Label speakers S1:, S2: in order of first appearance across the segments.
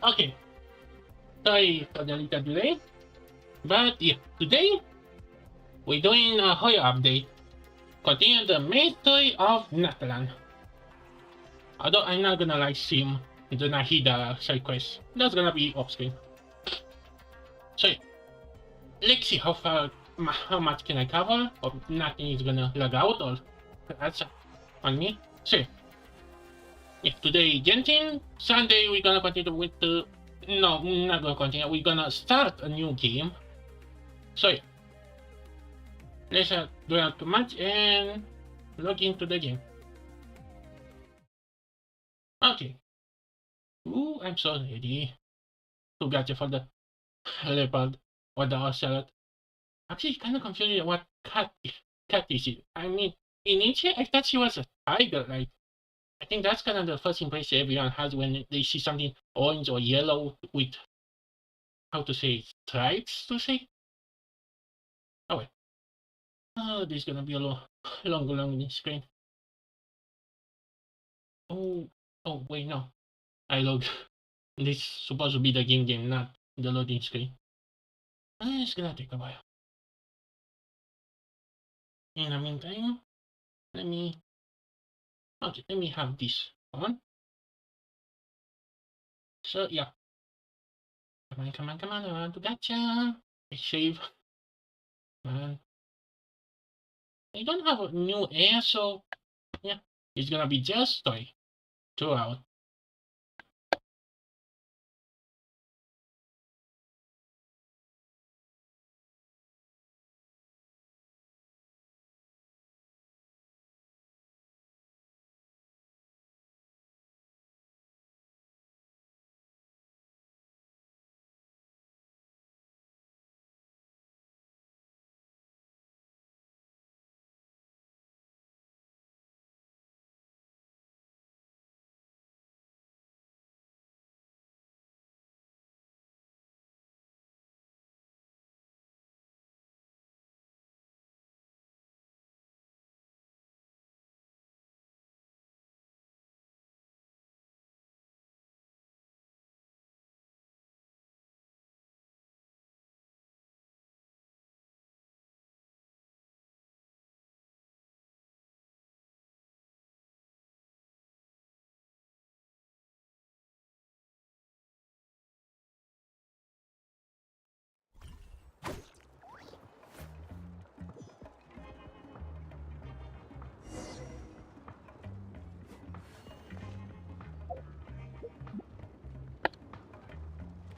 S1: Okay, sorry for the little delay, but yeah, today we're doing a horror update, continuing the main story of Natalan. Although I'm not gonna live stream the Nahida side quest, that's gonna be off screen. So yeah, let's see how much can I cover, or nothing is gonna lag out, or that's on me. So yeah, today Genshin, Sunday we're gonna continue with the, no, not gonna continue, we're gonna start a new game. So yeah, let's do not too much and log into the game. Okay. Ooh, I'm so ready to get you for the leopard or the ocelot. Actually, kind of confusing what cat is it. I mean, initially I thought she was a tiger. Like, I think that's kind of the first impression everyone has when they see something orange or yellow with, how to say, stripes to say. Oh wait. Oh, this is gonna be a long, long screen. Oh, oh wait, no. I logged. This is supposed to be the game, not the loading screen. It's gonna take a while. In the meantime, let me have this on. So yeah. Come on, I want to gotcha. I save. I don't have a new air, so yeah. It's gonna be just story throughout.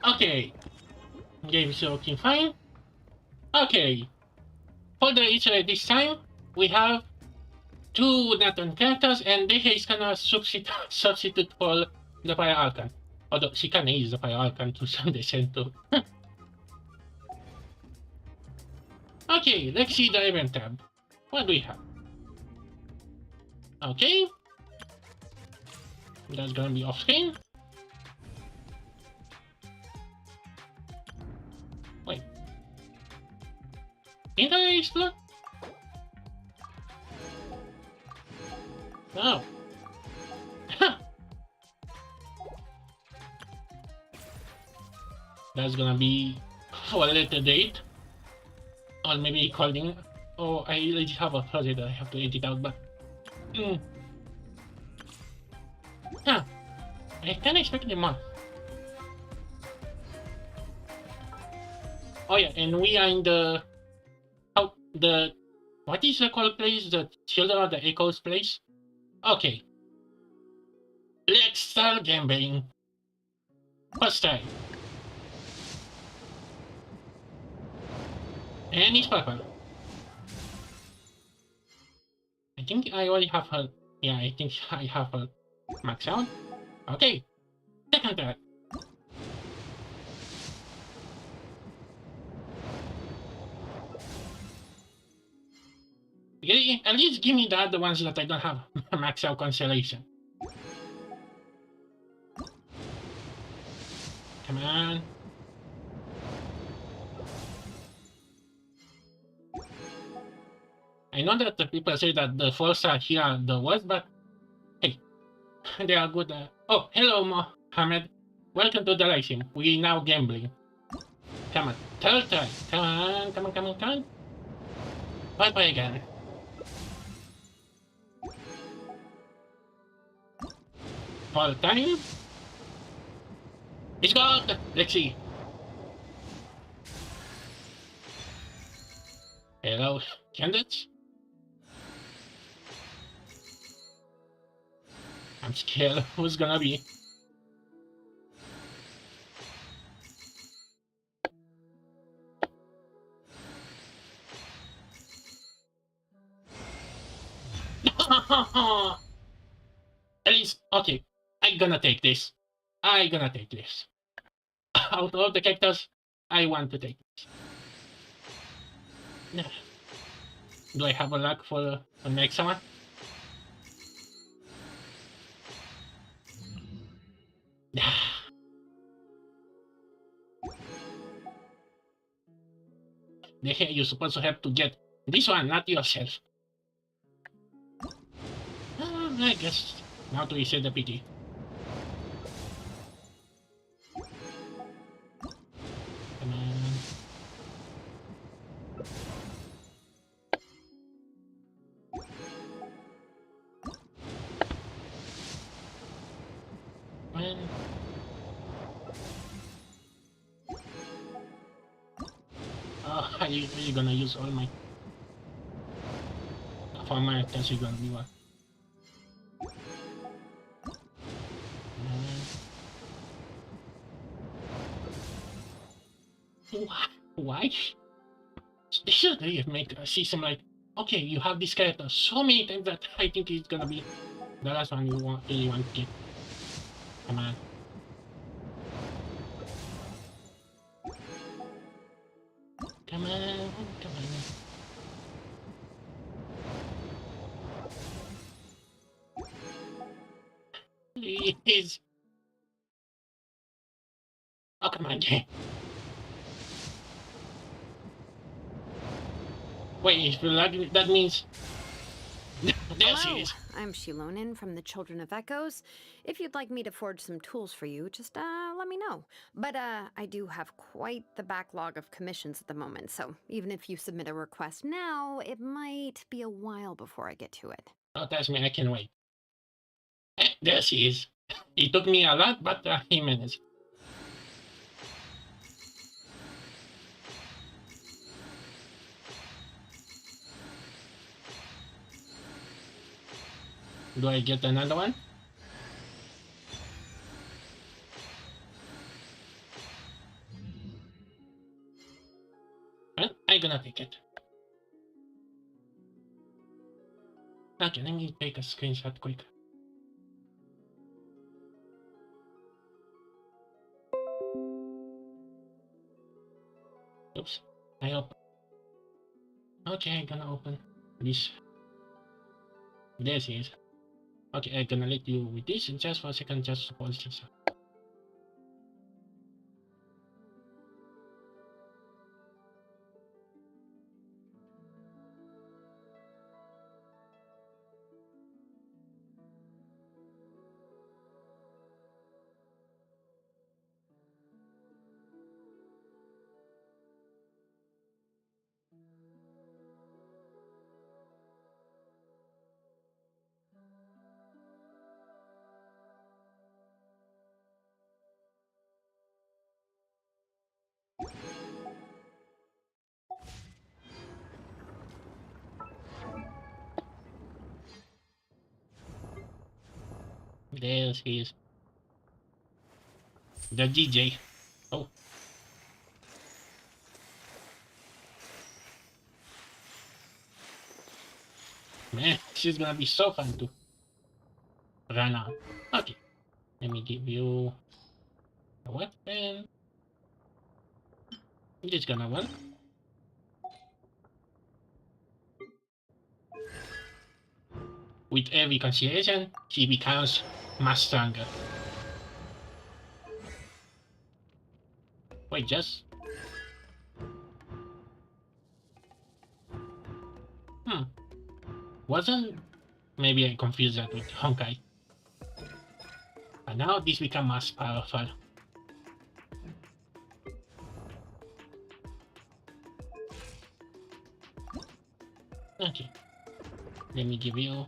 S1: Okay. Game is looking fine. Okay. For the Easter egg this time, we have two Nathan characters, and this is gonna substitute for the Fire Archon. Although she kinda is the Fire Archon to some extent too. Okay, let's see the event tab. What do we have? Okay. That's gonna be off screen. Wait. Didn't I explode? No. That's gonna be for a later date. Or maybe recording. Oh, I already have a project that I have to edit out, but... Huh. I kinda expected more. Oh yeah, and we are in the... What is the called place? The Children of the Echoes place? Okay. Let's start gambling. First try. And it's purple. I think I already have her. Yeah, I think I have her max out. Okay. Second try. At least give me the other ones that I don't have max out constellation. Come on. I know that the people say that the falls are here are the worst, but hey, they are good. Oh, hello, Mohammed. Welcome to the live sim. We now gambling. Come on. Third try. Come on, come on, come on, come on. Bye-bye again. All time. It's got. Let's see. Hello, candidates. I'm scared who's gonna be. At least, okay. I'm gonna take this. I'm gonna take this. Out of the characters, I want to take this. Yeah. Do I have a luck for the next one? You're supposed to have to get this one, not yourself. I guess now to reset the PT. Come on. Well, are you gonna use all my for my attention gonna be what? Why? They should really make a system like, okay, you have this character so many times that I think it's gonna be the last one you really want to get. Come on. Come on, come on. Please. Oh, come on. Wait, that means... There she
S2: Hello,
S1: is.
S2: I'm Shilonin from the Children of Echoes. If you'd like me to forge some tools for you, just let me know. But I do have quite the backlog of commissions at the moment, so even if you submit a request now, it might be a while before I get to it.
S1: Oh, that's me. I can wait. There she is. It took me a lot, but he managed. Do I get another one? Well, I'm gonna take it. Okay, let me take a screenshot quick. Oops, I open. Okay, I'm gonna open this. There she is. Okay, I'm gonna let you with this just for a second, just to pause this. There she is. The DJ. Oh. Man, she's gonna be so fun to run on. Okay, let me give you a weapon. Just gonna run. With every consideration, she becomes much stronger. Wait, just... Wasn't... Maybe I confused that with Honkai. But now this become much powerful. Okay. Let me give you.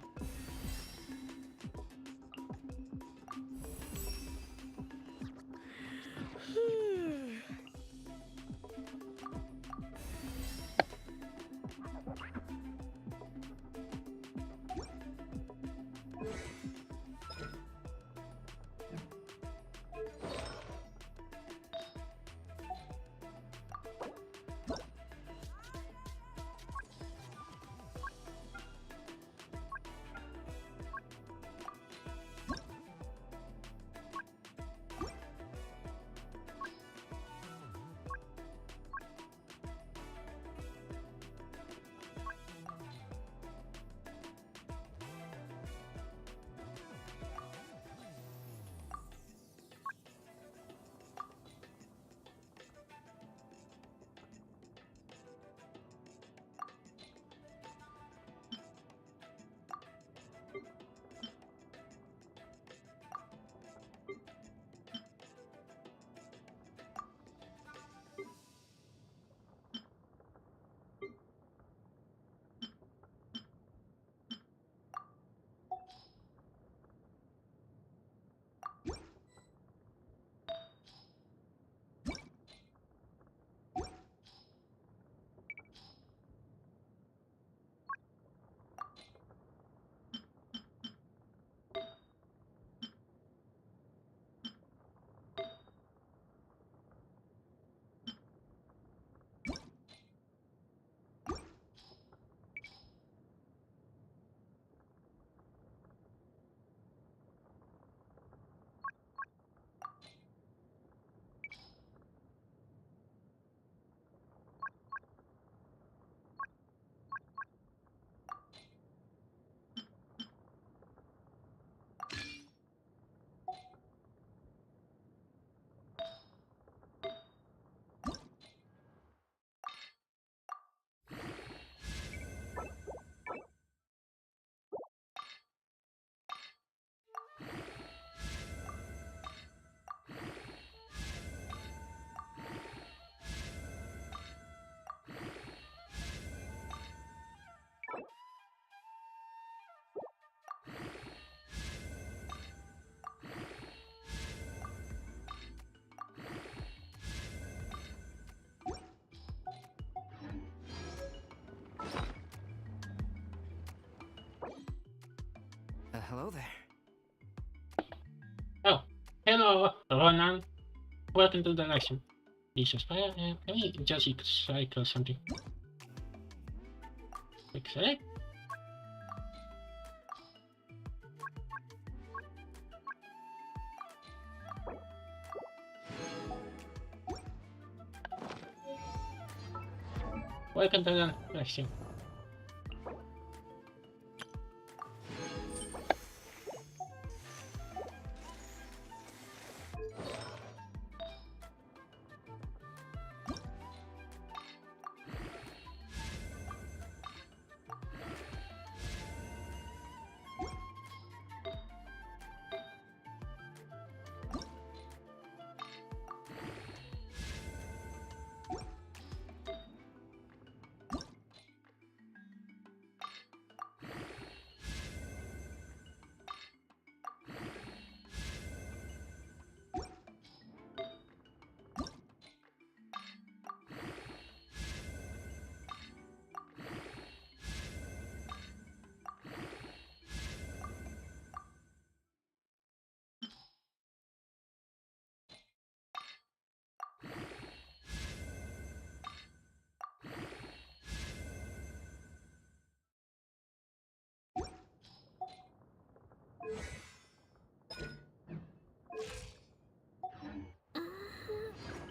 S3: Hello there.
S1: Oh, hello, Ronan. Welcome to the lesson. This is can we just cycle something? Quick select. Welcome to the lesson.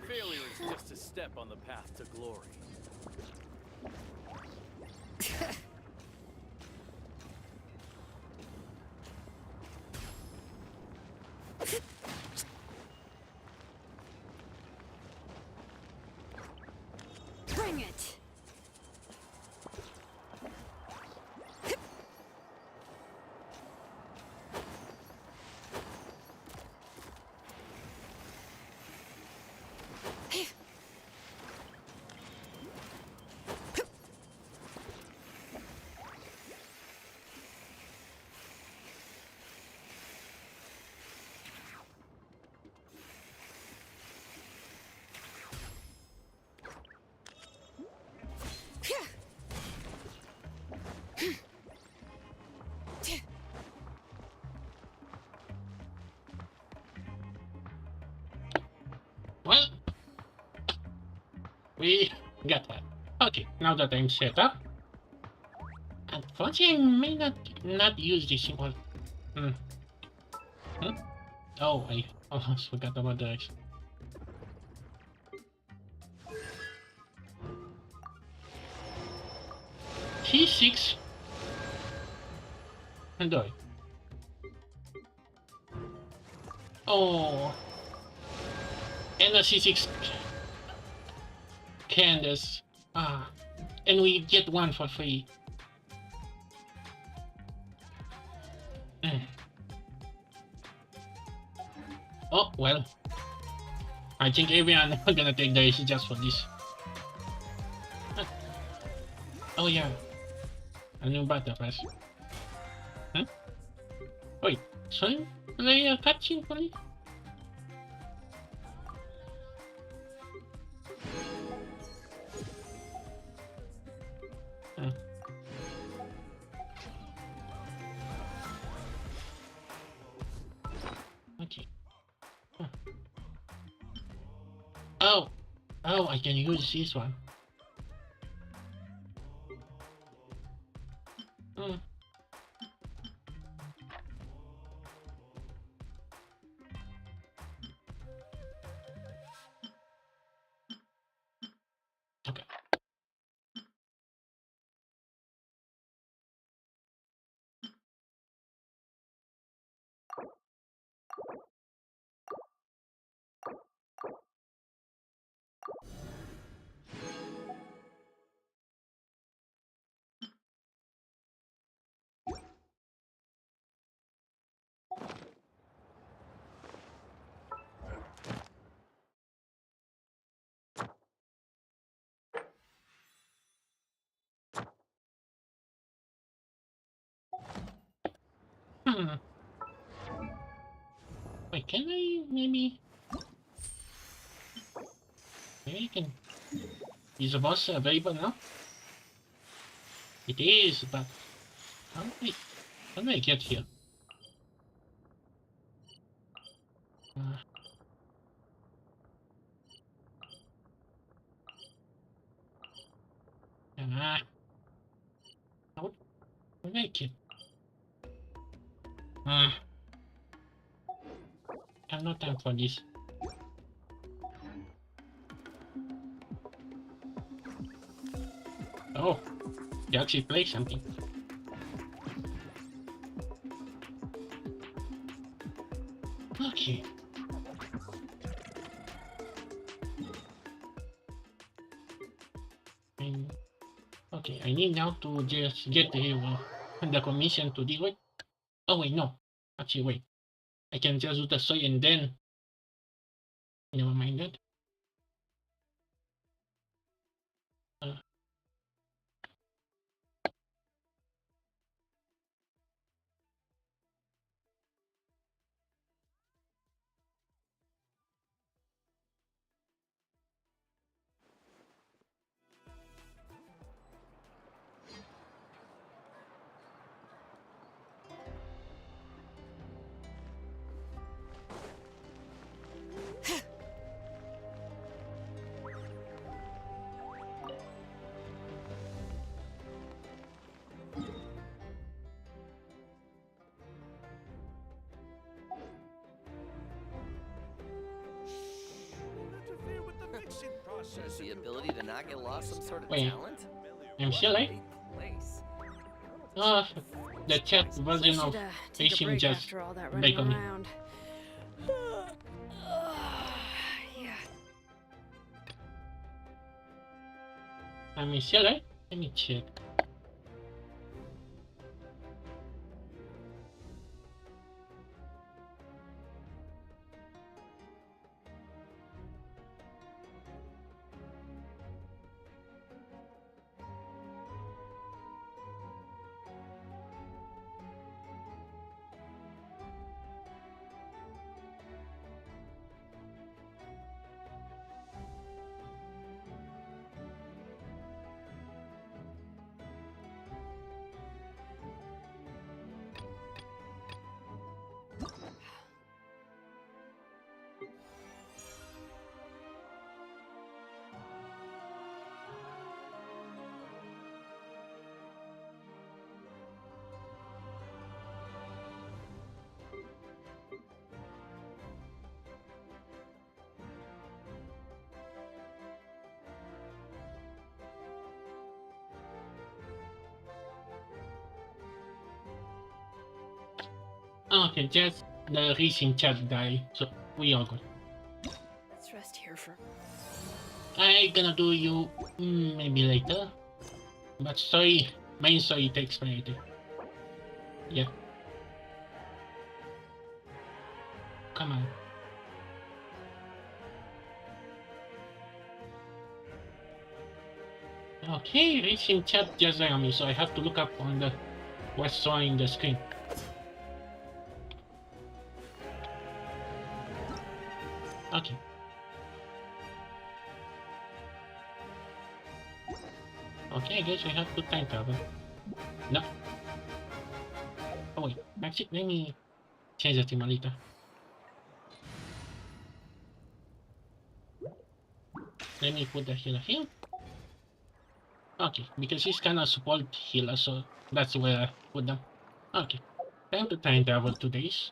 S4: Failure is just a step on the path to glory.
S2: Bring it!
S1: Got that. Okay, now that I'm set up. Unfortunately, I may not use this simple. Hmm. Hmm? Oh, I almost forgot about the T6 Android. Oh, and a C6 Candace. Ah, and we get one for free. Hmm. Oh, well. I think everyone gonna take the risk just for this. Huh. Oh yeah, a new battle pass. Huh? Wait, sorry? Play a cutscene for me? Huh. Okay. Huh. Oh, oh, I can use this one. Hmm. Okay. Hmm. Wait, can I maybe I can is the boss available now? It is, but how do I get here? Uh, ah, how do I get? Ah, I have no time for this. Oh, you actually play something. Okay. And, okay, I need now to just get the commission to do it. Oh wait, no. Actually, wait. I can just do the story and then never mind that. Uh,
S4: Interfere with the mixing process.
S3: Is the ability to not get lost some sort of
S1: wait,
S3: talent?
S1: I'm still late.
S3: Great place.
S1: Uh, the chat
S2: So I
S1: version
S2: should
S1: of
S2: take a
S1: Patient
S2: break
S1: just
S2: after all that
S1: break
S2: running
S1: on me.
S2: around. Yeah.
S1: I'm still late. Let me check. Okay, just the recent chat guy, so we all good.
S5: Let's rest here for.
S1: I gonna do you maybe later, but story, main story takes priority. Yeah. Come on. Okay, reaching chat just on me, so I have to look up on the what's showing the screen. Okay. Okay, I guess we have to time travel. No. Oh wait, actually, let me change the theme later. Let me put the healer here. Okay, because he's kind of support healer, so that's where I put them. Okay, time to time travel 2 days.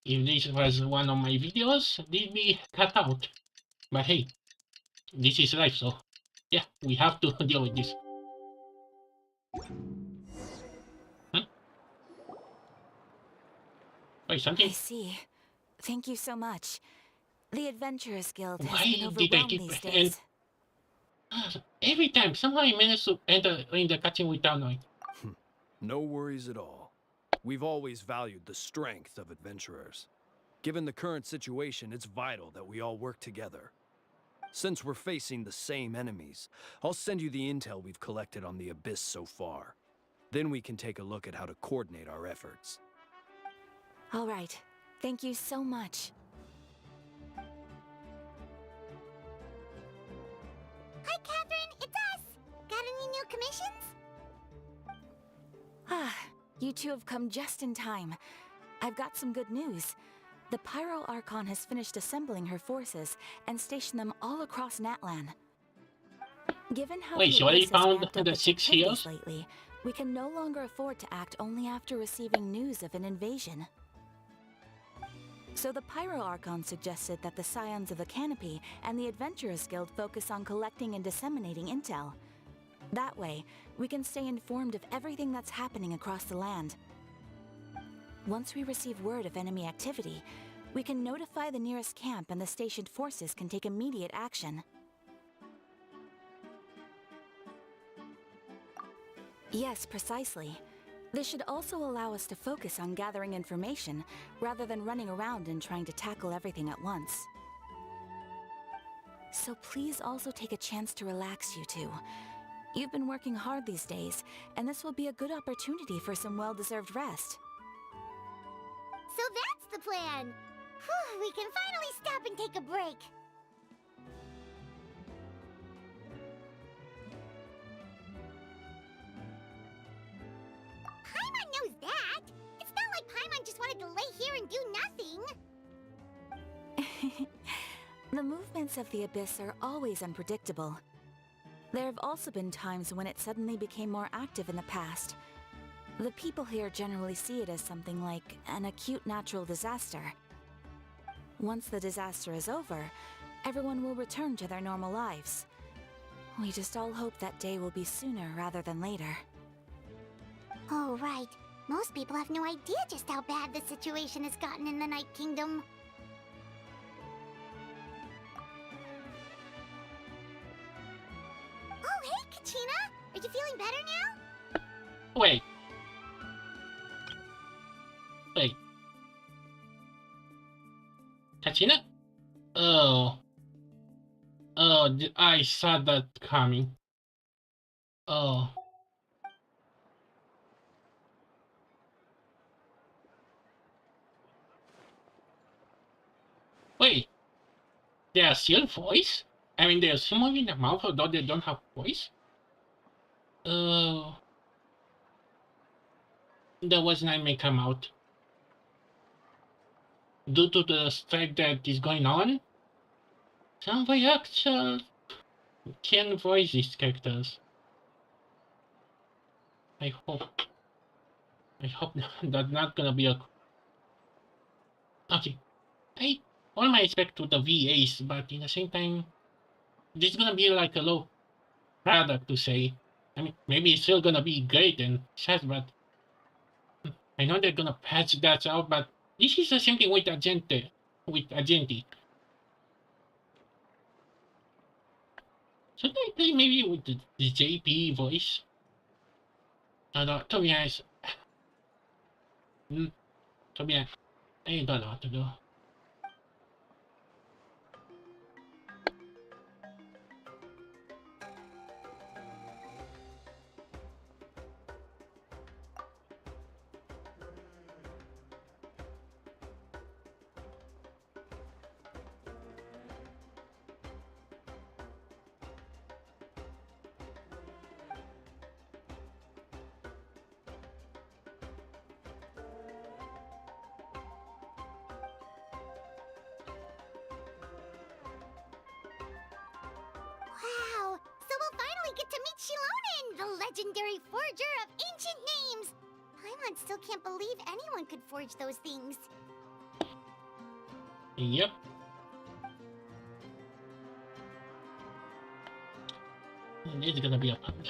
S1: If this was one of my videos, they'd be cut out. But hey, this is life, so yeah, we have to deal with this. Huh? Wait,
S6: I
S1: something?
S6: see. Thank you so much. The Adventurers Guild has
S1: Why
S6: been
S1: did I
S6: overwhelmed
S1: keep
S6: these
S1: and
S6: days.
S1: every time somehow I manage to enter in the cutscene without knowing?
S4: No worries at all. We've always valued the strength of adventurers. Given the current situation, it's vital that we all work together. Since we're facing the same enemies, I'll send you the intel we've collected on the Abyss so far. Then we can take a look at how to coordinate our efforts.
S6: All right. Thank you so much.
S7: Hi, Catherine, it's us! Got any new commissions?
S6: Ah, you two have come just in time. I've got some good news. The Pyro Archon has finished assembling her forces and stationed them all across Natlan. Given how
S1: Wait,
S6: the
S1: she already
S6: Abyss has
S1: found
S6: ramped up
S1: the
S6: its
S1: 6
S6: activities
S1: heals?
S6: lately, we can no longer afford to act only after receiving news of an invasion. So the Pyro Archon suggested that the Scions of the Canopy and the Adventurers Guild focus on collecting and disseminating intel. That way, we can stay informed of everything that's happening across the land. Once we receive word of enemy activity, we can notify the nearest camp and the stationed forces can take immediate action. Yes, precisely. This should also allow us to focus on gathering information rather than running around and trying to tackle everything at once. So please also take a chance to relax, you two. You've been working hard these days, and this will be a good opportunity for some well-deserved rest.
S7: So that's the plan! Whew, we can finally stop and take a break. Paimon knows that! It's not like Paimon just wanted to lay here and do nothing!
S6: The movements of the Abyss are always unpredictable. There have also been times when it suddenly became more active in the past. The people here generally see it as something like an acute natural disaster. Once the disaster is over, everyone will return to their normal lives. We just all hope that day will be sooner rather than later.
S7: Oh, right. Most people have no idea just how bad the situation has gotten in the Night Kingdom. Oh, hey, Kachina! Are you feeling better now?
S1: Wait. Wait. Katina? Oh. Oh, I saw that coming. Oh. Wait. They are still voice? I mean, they're still moving their mouth, although they don't have voice? That was not may come out. Due to the strike that is going on, some voice actors can voice these characters. I hope. I hope that's not gonna be a. Okay. I all my respect to the VAs, but in the same time, this is gonna be like a low product to say. I mean, maybe it's still gonna be great and sad, but I know they're gonna patch that out. But this is the same thing with Agente, Should I play maybe with the JP voice? Although, to be honest, mm, to be honest, I don't know what to do.
S7: Wow! So we'll finally get to meet Shilonen, the legendary forger of ancient names! Paimon still can't believe anyone could forge those things.
S1: Yep. And it's gonna be a problem.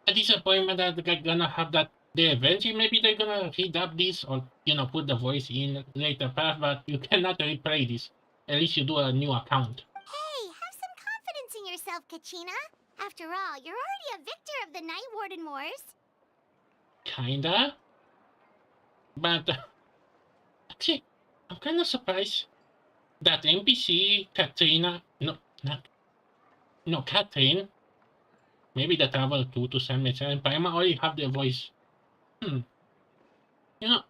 S1: A disappointment that they're gonna have that they eventually maybe they're gonna redub this or put the voice in later path, but you cannot replay this. At least you do a new account.
S7: Hey, have some confidence in yourself, Kachina. After all, you're already a victor of the Night Warden Wars.
S1: Kinda. But actually, I'm kinda surprised that NPC Katrina Catherine, maybe the travel to San Michel and Paima already have their voice. Hmm. You know,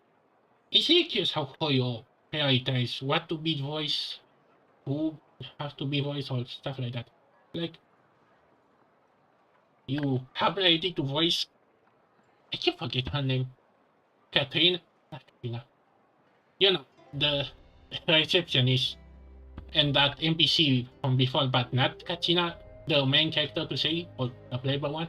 S1: it's really curious how you prioritize what to be voice, who has to be voice, or stuff like that. Like, you have ready to voice, I can't forget her name, Catherine, not Katrina. The receptionist and that NPC from before, but not Katrina, the main character to say, or the playable one.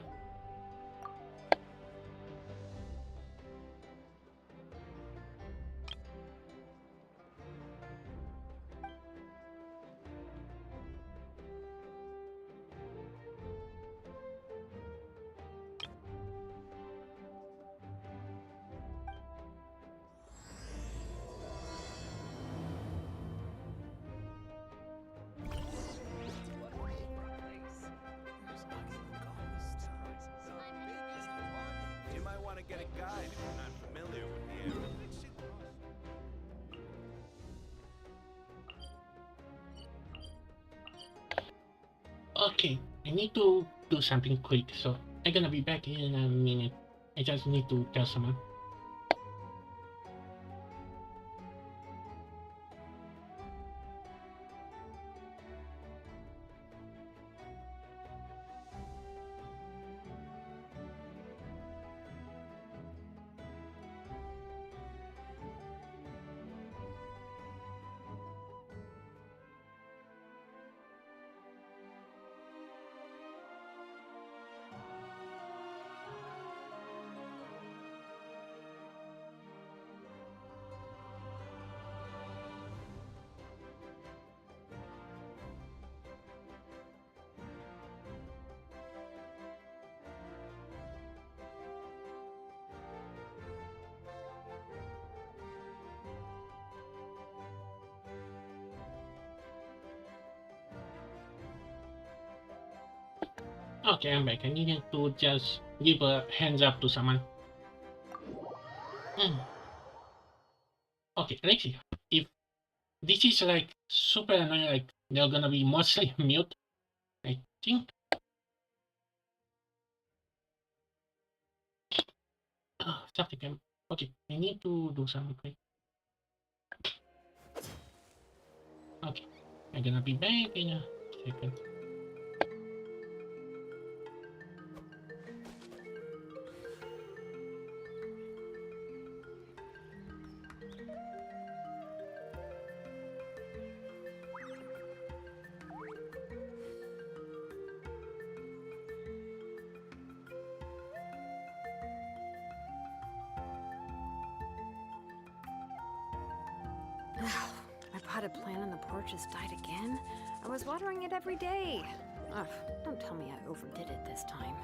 S8: You might want to get a guide if you're not familiar with the area.
S1: Okay, I need to do something quick, so I'm gonna be back in a minute. I just need to tell someone. Okay, I'm back. I needed to just give a hands up to someone. Okay, let's see. If this is like super annoying, like they're gonna be mostly mute, I think. Something. Okay, I need to do something. Okay, I'm gonna be back in a second.
S2: My potted plant on the porch has died again. I was watering it every day. Ugh, don't tell me I overdid it this time.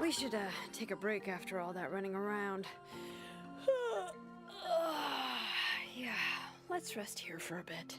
S2: We should take a break after all that running around.
S5: Yeah, let's rest here for a bit.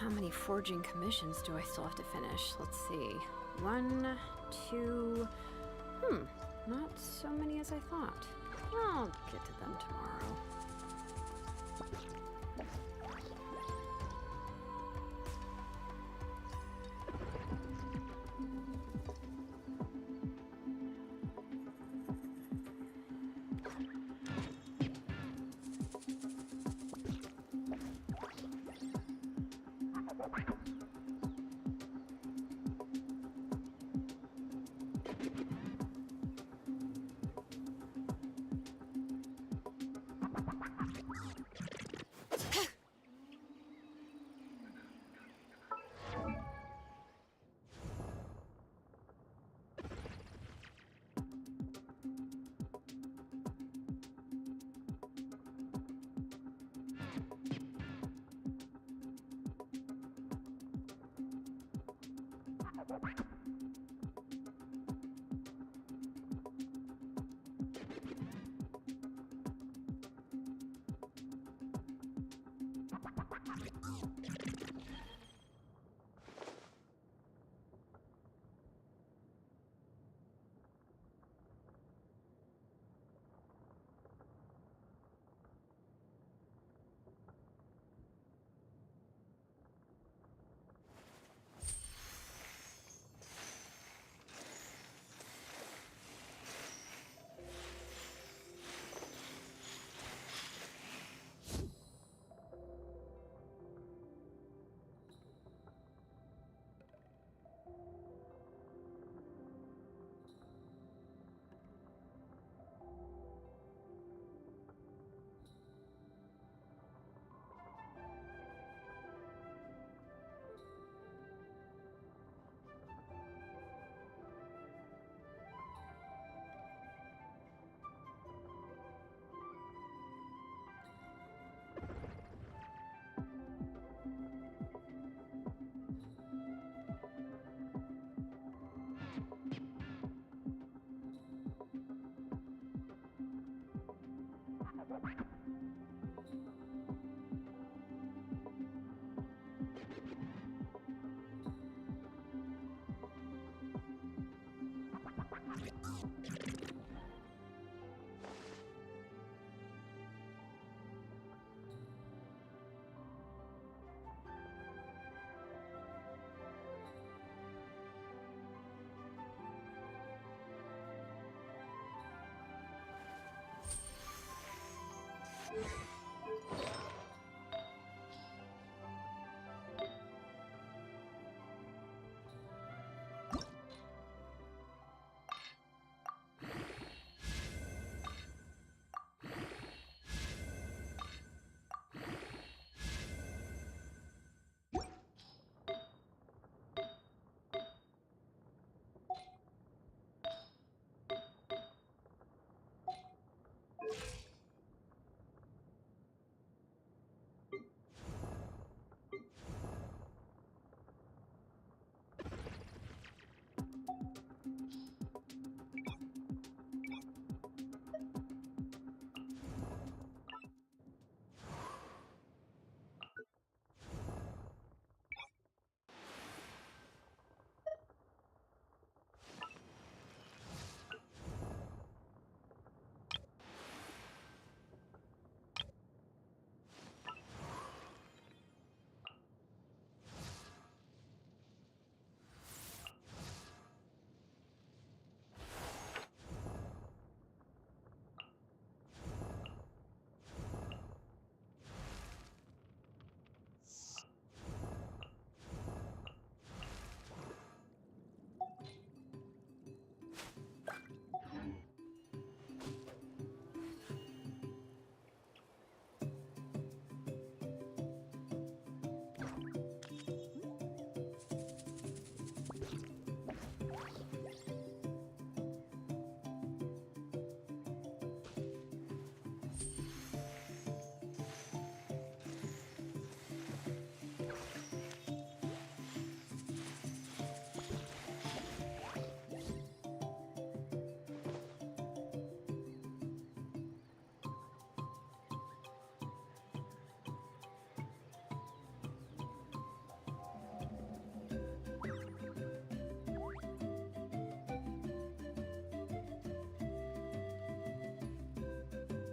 S2: How many forging commissions do I still have to finish? Let's see. 1, 2... not so many as I thought. I'll get to them tomorrow.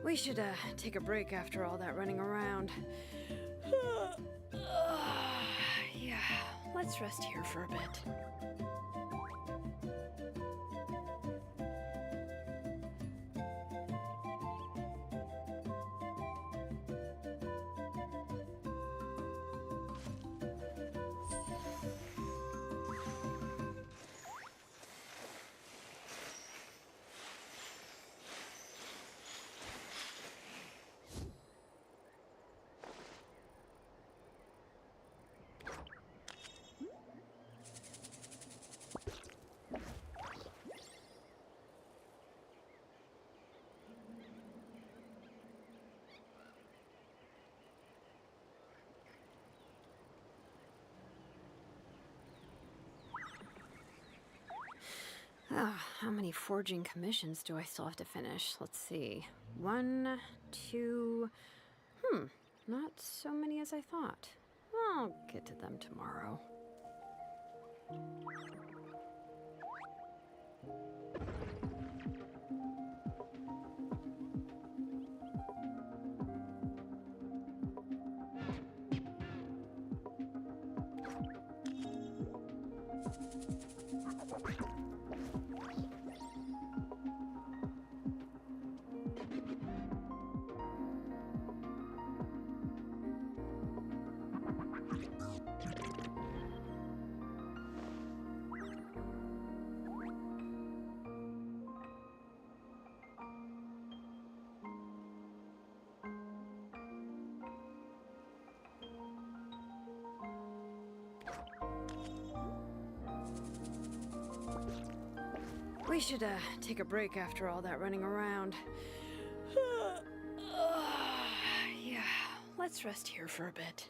S2: We should, take a break after all that running around.
S5: Yeah, let's rest here for a bit.
S2: How many forging commissions do I still have to finish? Let's see. 1, 2... not so many as I thought. I'll get to them tomorrow. We should take a break after all that running around.
S5: Yeah, let's rest here for a bit.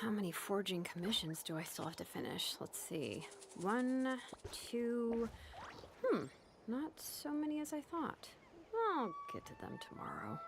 S2: How many forging commissions do I still have to finish? Let's see. 1, 2... not so many as I thought. I'll get to them tomorrow.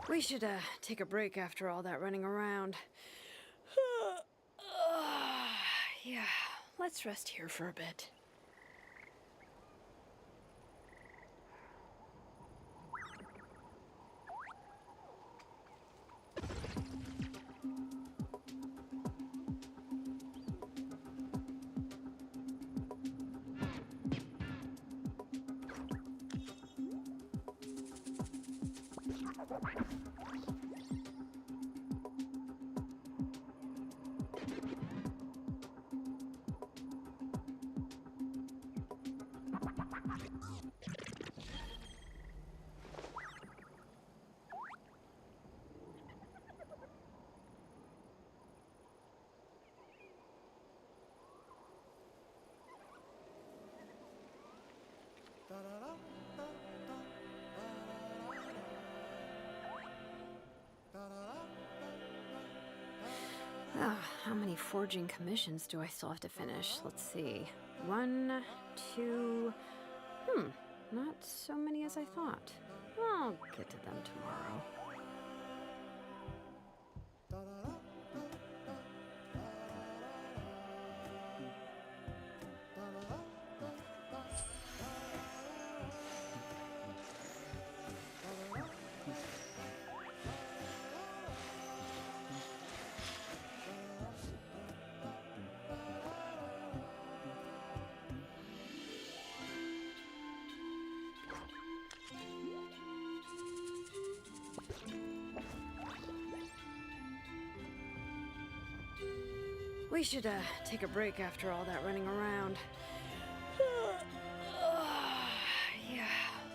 S2: We should take a break after all that running around.
S5: Yeah, let's rest here for a bit.
S2: how many forging commissions do I still have to finish? Let's see. 1, 2... not so many as I thought. I'll get to them tomorrow. We should take a break after all that running around.
S5: Yeah,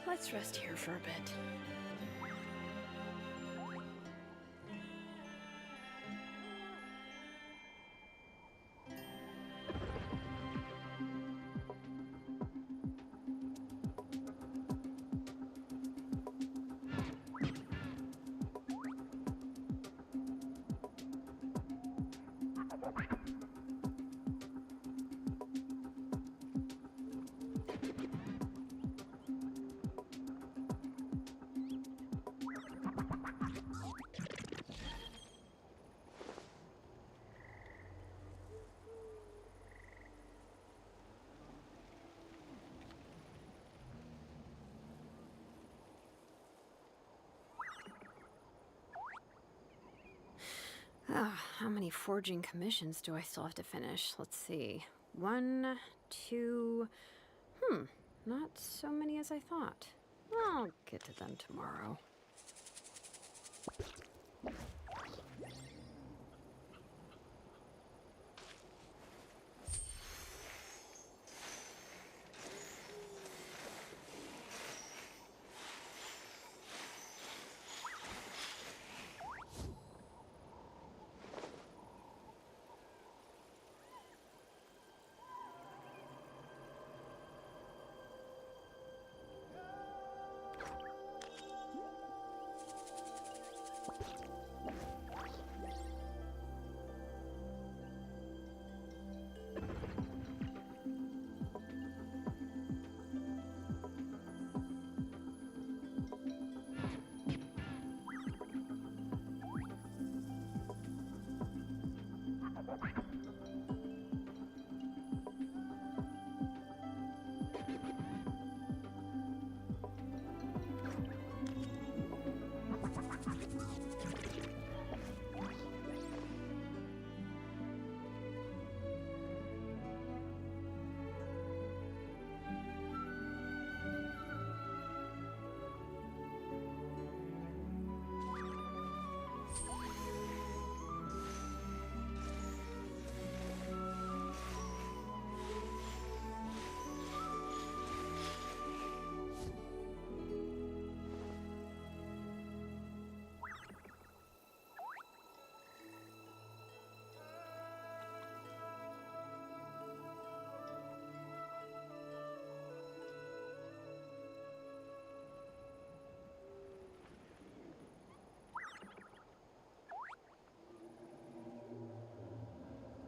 S5: let's rest here for a bit.
S2: How many forging commissions do I still have to finish? Let's see. 1, 2... not so many as I thought. I'll get to them tomorrow.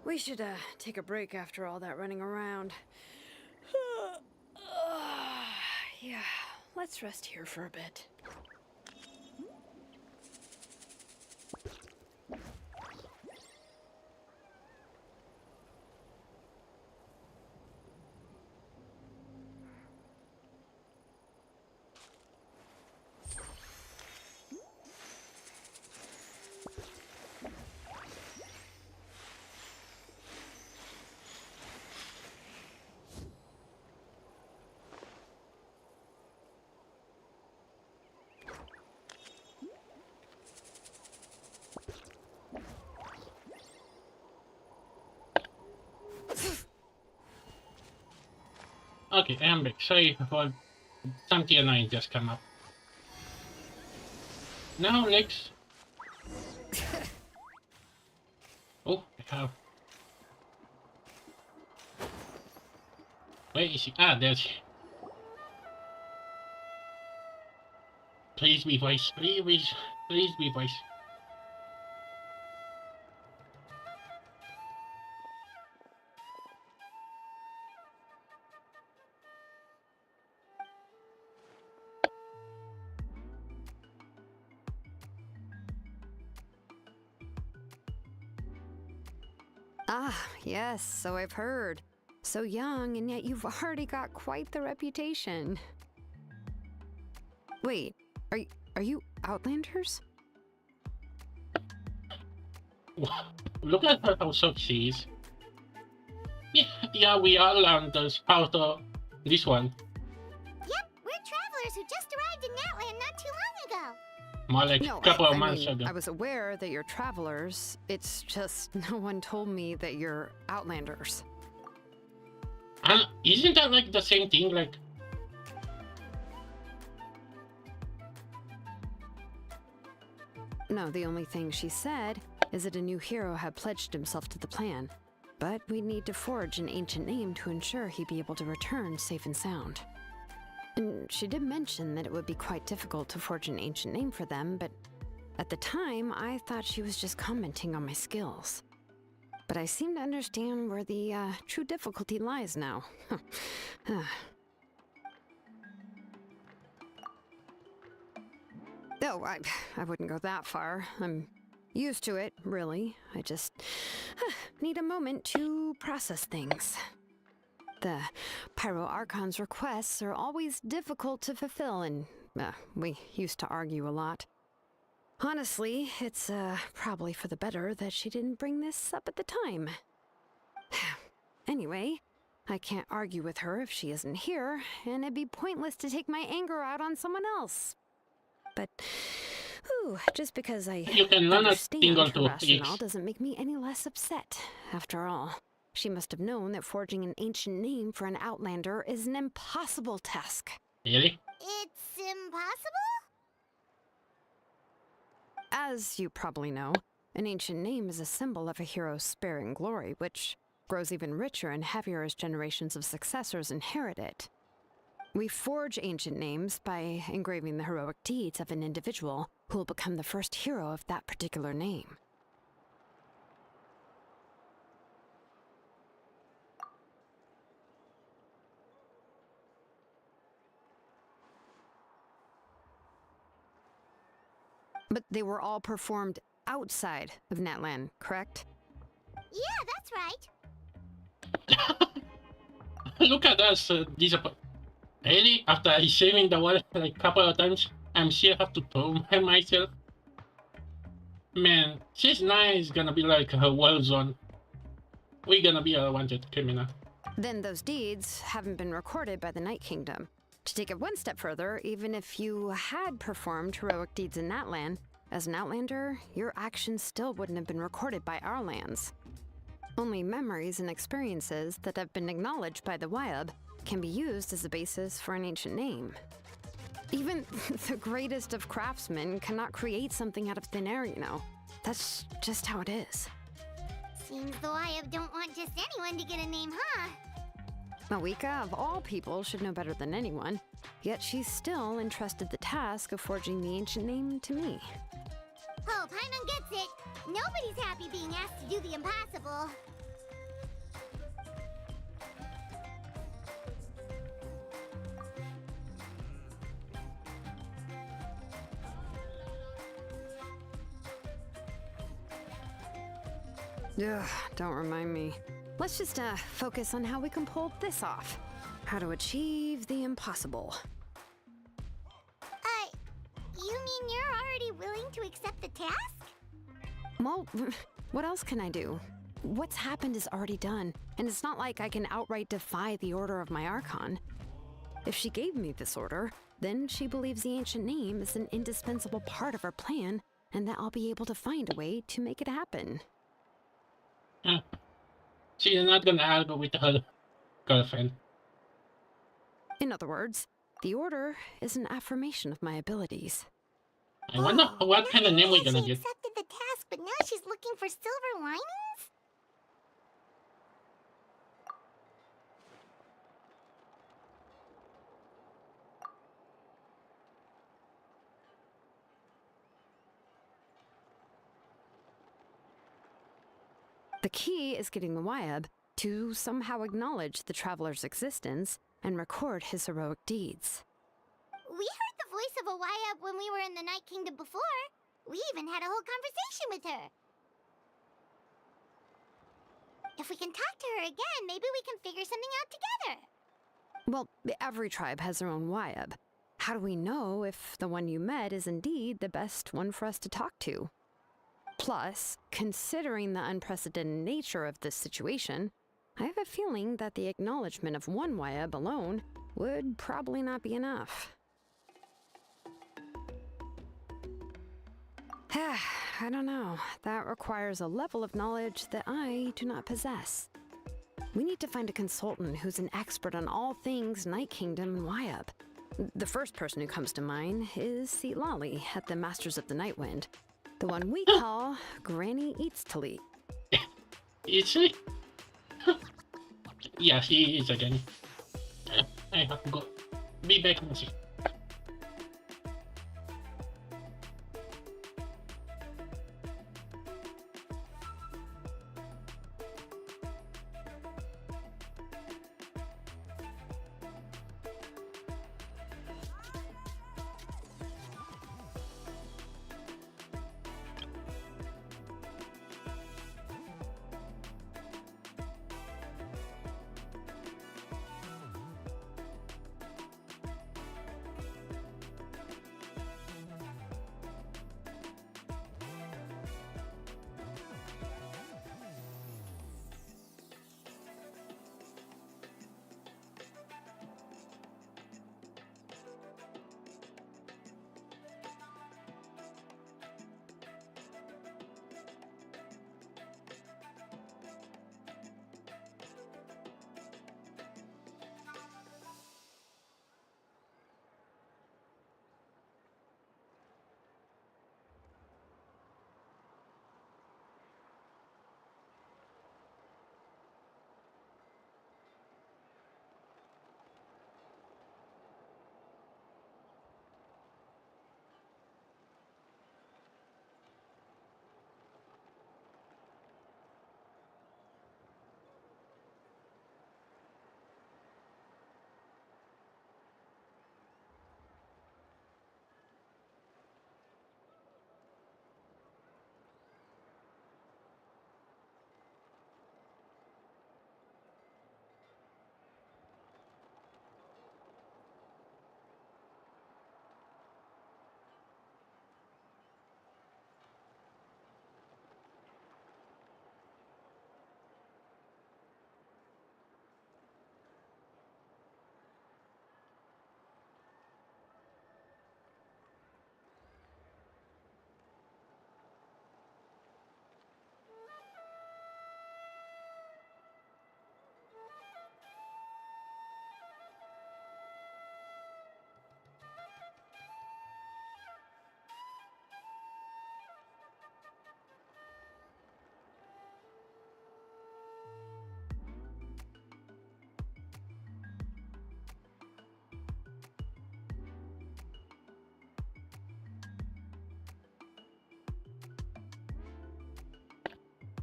S2: We should take a break after all that running around.
S5: Yeah, let's rest here for a bit.
S1: Okay, I'm back. Sorry for something annoying just come up. Now, Lex. Oh, I have. Where is she? Ah, there she. Please be voice. Please be voice.
S2: Ah, yes, so I've heard. So young, and yet you've already got quite the reputation. Wait, are you Outlanders?
S1: Look at her, how soft she is. Yeah, we are landers out of this one.
S7: Yep, we're travelers who just arrived in Natland not too long ago.
S1: More like
S2: No,
S1: a couple of
S2: I
S1: months
S2: mean,
S1: ago.
S2: I was aware that you're travelers. It's just no one told me that you're Outlanders.
S1: And isn't that like the same thing? Like,
S2: No, the only thing she said is that a new hero had pledged himself to the plan. But we'd need to forge an ancient name to ensure he'd be able to return safe and sound. And she did mention that it would be quite difficult to forge an ancient name for them, but at the time, I thought she was just commenting on my skills. But I seem to understand where the true difficulty lies now. Oh, I wouldn't go that far. I'm used to it, really. I just need a moment to process things. The Pyro Archon's requests are always difficult to fulfill, and we used to argue a lot. Honestly, it's probably for the better that she didn't bring this up at the time. Anyway, I can't argue with her if she isn't here, and it'd be pointless to take my anger out on someone else. But, just because I
S1: you can learn a
S2: understand
S1: thing or
S2: her
S1: two.
S2: rationale doesn't make me any less upset. After all, she must have known that forging an ancient name for an Outlander is an impossible task.
S1: Really?
S7: It's impossible?
S2: As you probably know, an ancient name is a symbol of a hero's sparing glory, which grows even richer and heavier as generations of successors inherit it. We forge ancient names by engraving the heroic deeds of an individual who will become the first hero of that particular name. But they were all performed outside of Natlan, correct?
S7: Yeah, that's right.
S1: Look at us, disappointed. Really? After I saving the world like a couple of times, I'm still have to torment myself. Man, she's nice gonna be like her world zone. We're gonna be a wanted criminal.
S2: Then those deeds haven't been recorded by the Night Kingdom. To take it one step further, even if you had performed heroic deeds in Natlan, as an Outlander, your actions still wouldn't have been recorded by our lands. Only memories and experiences that have been acknowledged by the Wyab can be used as a basis for an ancient name. Even the greatest of craftsmen cannot create something out of thin air, you know. That's just how it is.
S7: Seems the Wyab don't want just anyone to get a name, huh?
S2: Mawika, of all people, should know better than anyone, yet she's still entrusted the task of forging the ancient name to me.
S7: Oh, Paimon gets it. Nobody's happy being asked to do the impossible.
S2: Ugh, don't remind me. Let's just focus on how we can pull this off. How to achieve the impossible.
S7: You mean you're already willing to accept the task?
S2: Well, what else can I do? What's happened is already done, and it's not like I can outright defy the order of my Archon. If she gave me this order, then she believes the ancient name is an indispensable part of our plan, and that I'll be able to find a way to make it happen.
S1: She's not gonna argue with her girlfriend.
S2: In other words, the order is an affirmation of my abilities.
S1: I wonder what kind of name we're gonna
S7: She
S1: get.
S7: accepted the task, but now she's looking for silver linings?
S2: The key is getting the Wyab to somehow acknowledge the traveler's existence and record his heroic deeds.
S7: We heard the voice of a Wyab when we were in the Night Kingdom before. We even had a whole conversation with her. we can talk to her again, maybe we can figure something out together.
S2: Well, every tribe has their own Wyab. How do we know if the one you met is indeed the best one for us to talk to? Plus, considering the unprecedented nature of this situation, I have a feeling that the acknowledgement of one Wyab alone would probably not be enough. I don't know. That requires a level of knowledge that I do not possess. We need to find a consultant who's an expert on all things Night Kingdom and Wyab. The first person who comes to mind is CLaw at the Masters of the Nightwind, the one we call Granny Eats to Leap.
S1: Is she? Yeah, she is again. I have to go. Be back in a second.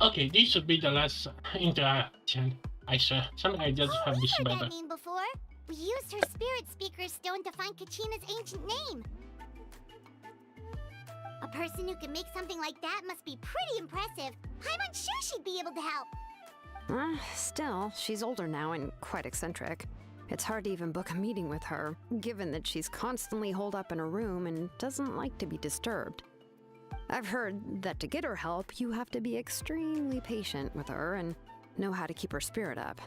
S1: Okay, this should be the last interaction. I swear, something I just have
S7: We
S1: this
S7: heard
S1: better.
S7: that name before. We used her spirit speaker stone to find Kachina's ancient name. A person who can make something like that must be pretty impressive. I'm unsure she'd be able to help.
S2: Still, she's older now and quite eccentric. It's hard to even book a meeting with her, given that she's constantly holed up in her room and doesn't like to be disturbed. I've heard that to get her help, you have to be extremely patient with her and know how to keep her spirit up.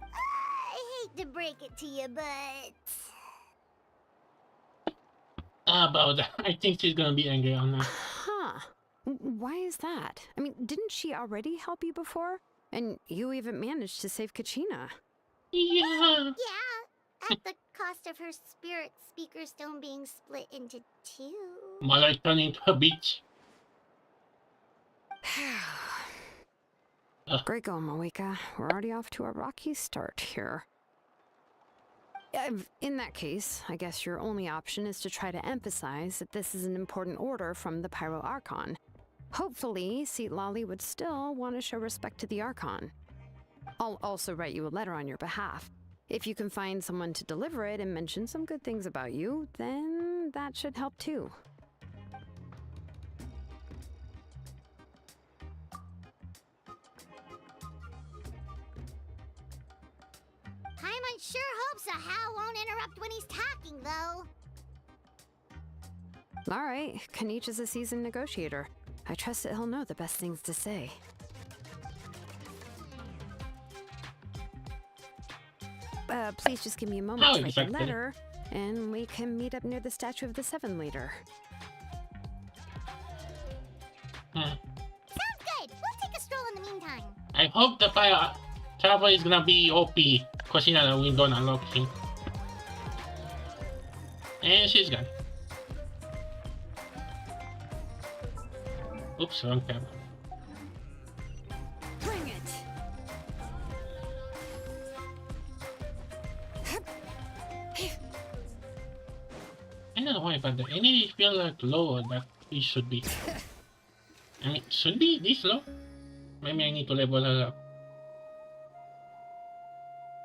S7: I hate to break it to you, but...
S1: About that, I think she's gonna be angry on that.
S2: Huh. Why is that? I mean, didn't she already help you before? And you even managed to save Kachina.
S1: Yeah.
S7: Yeah, at the cost of her spirit speaker stone being split into two.
S1: More like turning into a beach.
S2: Great going, Moeka. We're already off to a rocky start here. In that case, I guess your only option is to try to emphasize that this is an important order from the Pyro Archon. Hopefully, CLaw would still want to show respect to the Archon. I'll also write you a letter on your behalf. If you can find someone to deliver it and mention some good things about you, then that should help too.
S7: Paimon sure hopes a Hal won't interrupt when he's talking, though.
S2: All right, Kanich is a seasoned negotiator. I trust that he'll know the best things to say. Please just give me a moment
S1: How
S2: to write the
S1: exactly?
S2: letter, and we can meet up near the Statue of the Seven later.
S7: Sounds good. We'll take a stroll in the meantime.
S1: I hope the fire travel is gonna be OP, cause you know we don't unlock him. And she's gone. Oops, wrong tab.
S2: Bring it!
S1: I don't know why, but the energy feel like lower than it should be. I mean, should be this low? Maybe I need to level her up.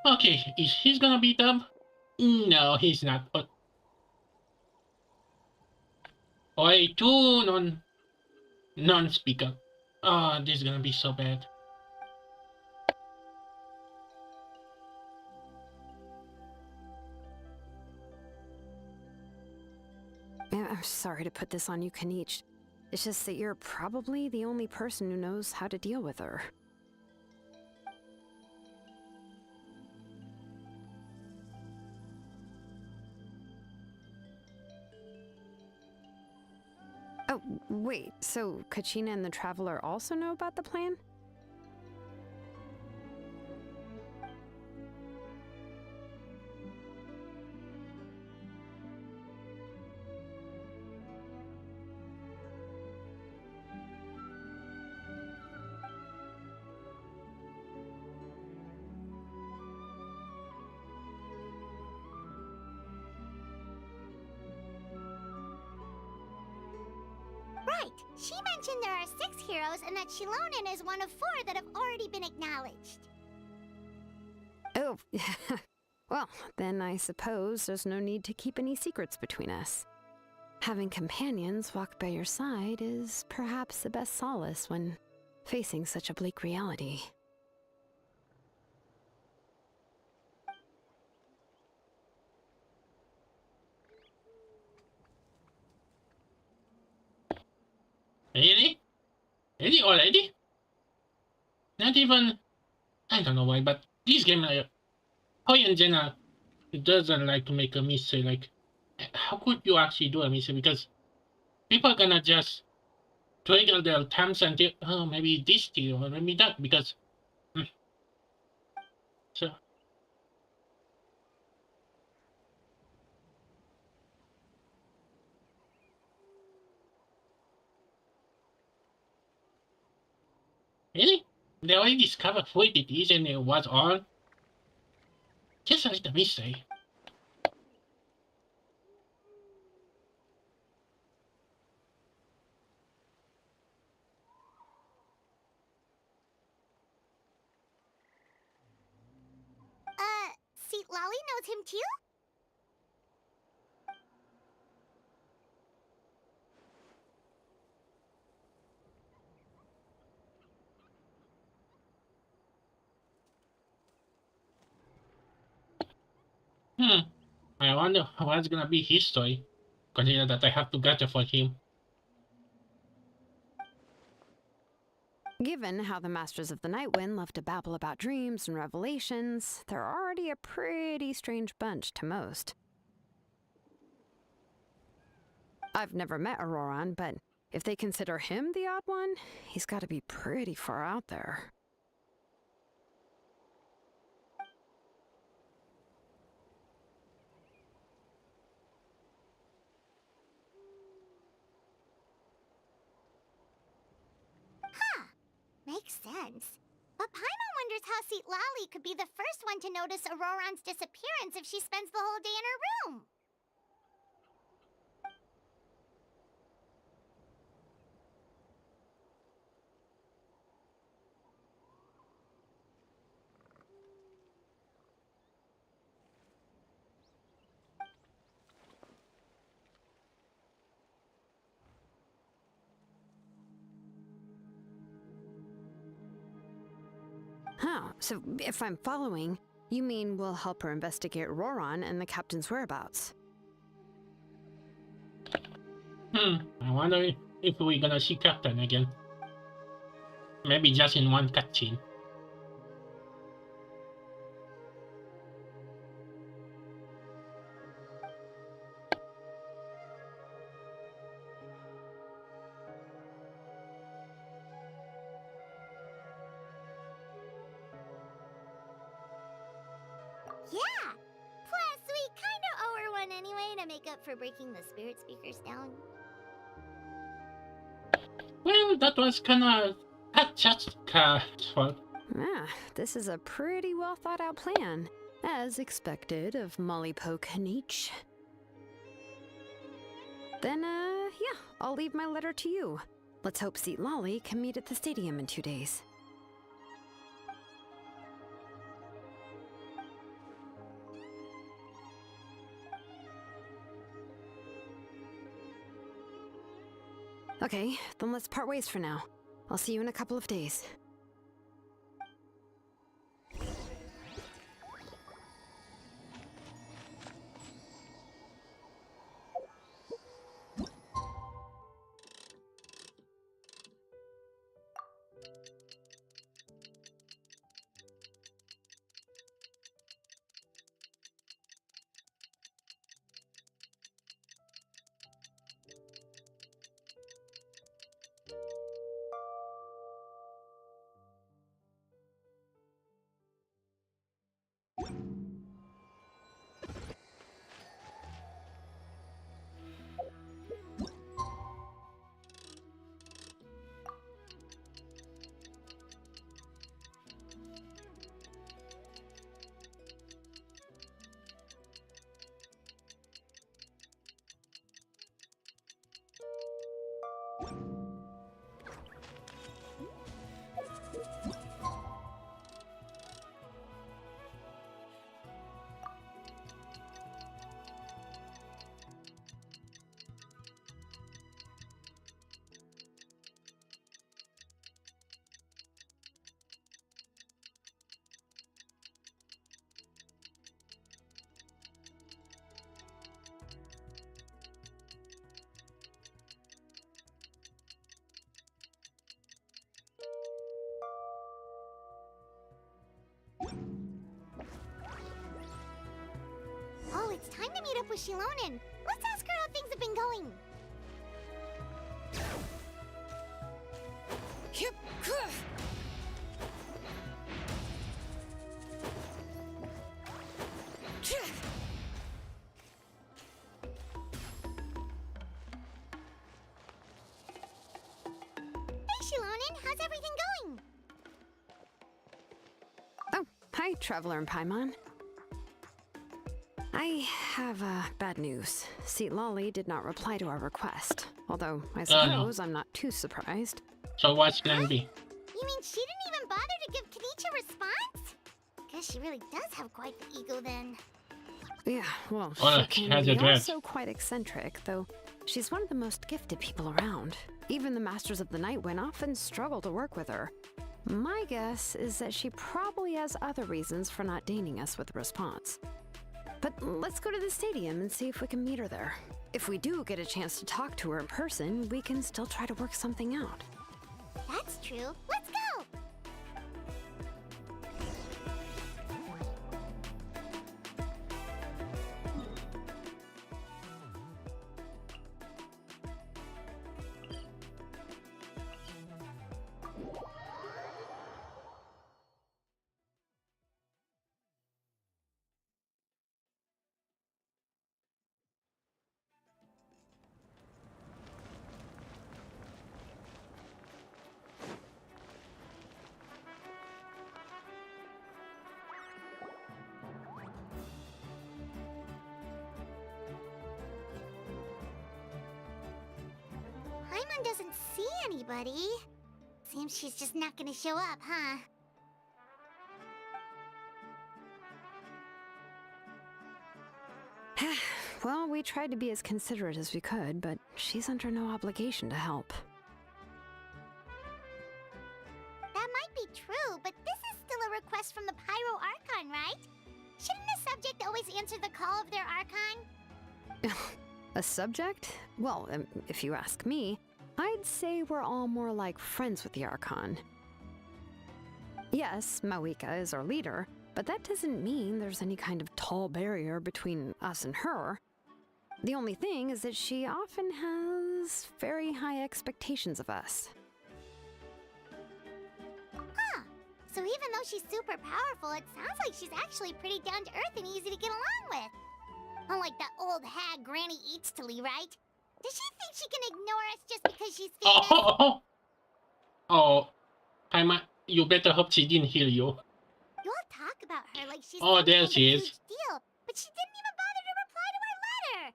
S1: Okay, is he gonna beat up? No, he's not. Oi, two non-speaker. Oh, this is gonna be so bad.
S2: I'm sorry to put this on you, Kanich. It's just that you're probably the only person who knows how to deal with her. Oh, wait, so Kachina and the Traveler also know about the plan?
S7: Right. She mentioned there are 6 heroes and that Shilonen is one of 4 that have already been acknowledged.
S2: Oh, well, then I suppose there's no need to keep any secrets between us. Having companions walk by your side is perhaps the best solace when facing such a bleak reality.
S1: Really? Really already? Not even... I don't know why, but this game, Hoi in general, it doesn't like to make a mistake. Like, how could you actually do a mistake? Because people are gonna just trigger their thumbs and think, oh, maybe this thing or maybe that, because... So... Really? They already discovered who it is and it was on? Just a little mistake.
S7: See, Lolly knows him too?
S1: I wonder what's gonna be his story, considering that I have to gather for him.
S2: Given how the Masters of the Nightwind love to babble about dreams and revelations, they're already a pretty strange bunch to most. I've never met Auroran, but if they consider him the odd one, he's got to be pretty far out there.
S7: Huh. Makes sense. But Paimon wonders how Seat Lally could be the first one to notice Auroran's disappearance if she spends the whole day in her room.
S2: Huh, so if I'm following, You mean we'll help her investigate Roron and the captain's whereabouts?
S1: I wonder if we're gonna see Captain again. Maybe just in one cutscene.
S7: Yeah! Plus, we kinda owe her one anyway to make up for breaking the spirit speakers down.
S1: Well, that was kinda just fault.
S2: Ah, this is a pretty well thought out plan. As expected of Molly Poke Nietzsche. Then, yeah, I'll leave my letter to you. Let's hope Seat Lolly can meet at the stadium in 2 days. Okay, then let's part ways for now. I'll see you in a couple of days.
S7: Oh, it's time to meet up with Shilonen. Let's ask her how things have been going. Hey, Shilonen, how's everything going?
S2: Oh, hi, Traveler and Paimon. I have bad news. Seat Lolly did not reply to our request. Although, I suppose I'm not too surprised.
S1: So what's gonna be?
S7: You mean she didn't even bother to give Kenichi a response? Guess she really does have quite the ego then.
S2: Yeah, well,
S1: Well,
S2: she
S1: she
S2: can
S1: has a
S2: be
S1: dread.
S2: also quite eccentric, though she's one of the most gifted people around. Even the Masters of the Nightwind often struggle to work with her. My guess is that she probably has other reasons for not deigning us with a response. But let's go to the stadium and see if we can meet her there. If we do get a chance to talk to her in person, we can still try to work something out.
S7: That's true. Let's go! Paimon doesn't see anybody. Seems she's just not gonna show up, huh?
S2: Well, we tried to be as considerate as we could, but she's under no obligation to help.
S7: That might be true, but this is still a request from the Pyro Archon, right? Shouldn't a subject always answer the call of their Archon?
S2: A subject? Well, if you ask me, I'd say we're all more like friends with the Archon. Yes, Mawika is our leader, but that doesn't mean there's any kind of tall barrier between us and her. The only thing is that she often has very high expectations of us.
S7: Huh. So even though she's super powerful, it sounds like she's actually pretty down to earth and easy to get along with. Unlike that old hag Granny Eatstily, right? Does she think she can ignore us just because she's famous?
S1: Oh, Paimon, you better hope she didn't hear you.
S7: You all talk about her like she's
S1: Oh,
S7: some
S1: there
S7: kind of
S1: she is.
S7: huge deal, but she didn't even bother to reply to our letter.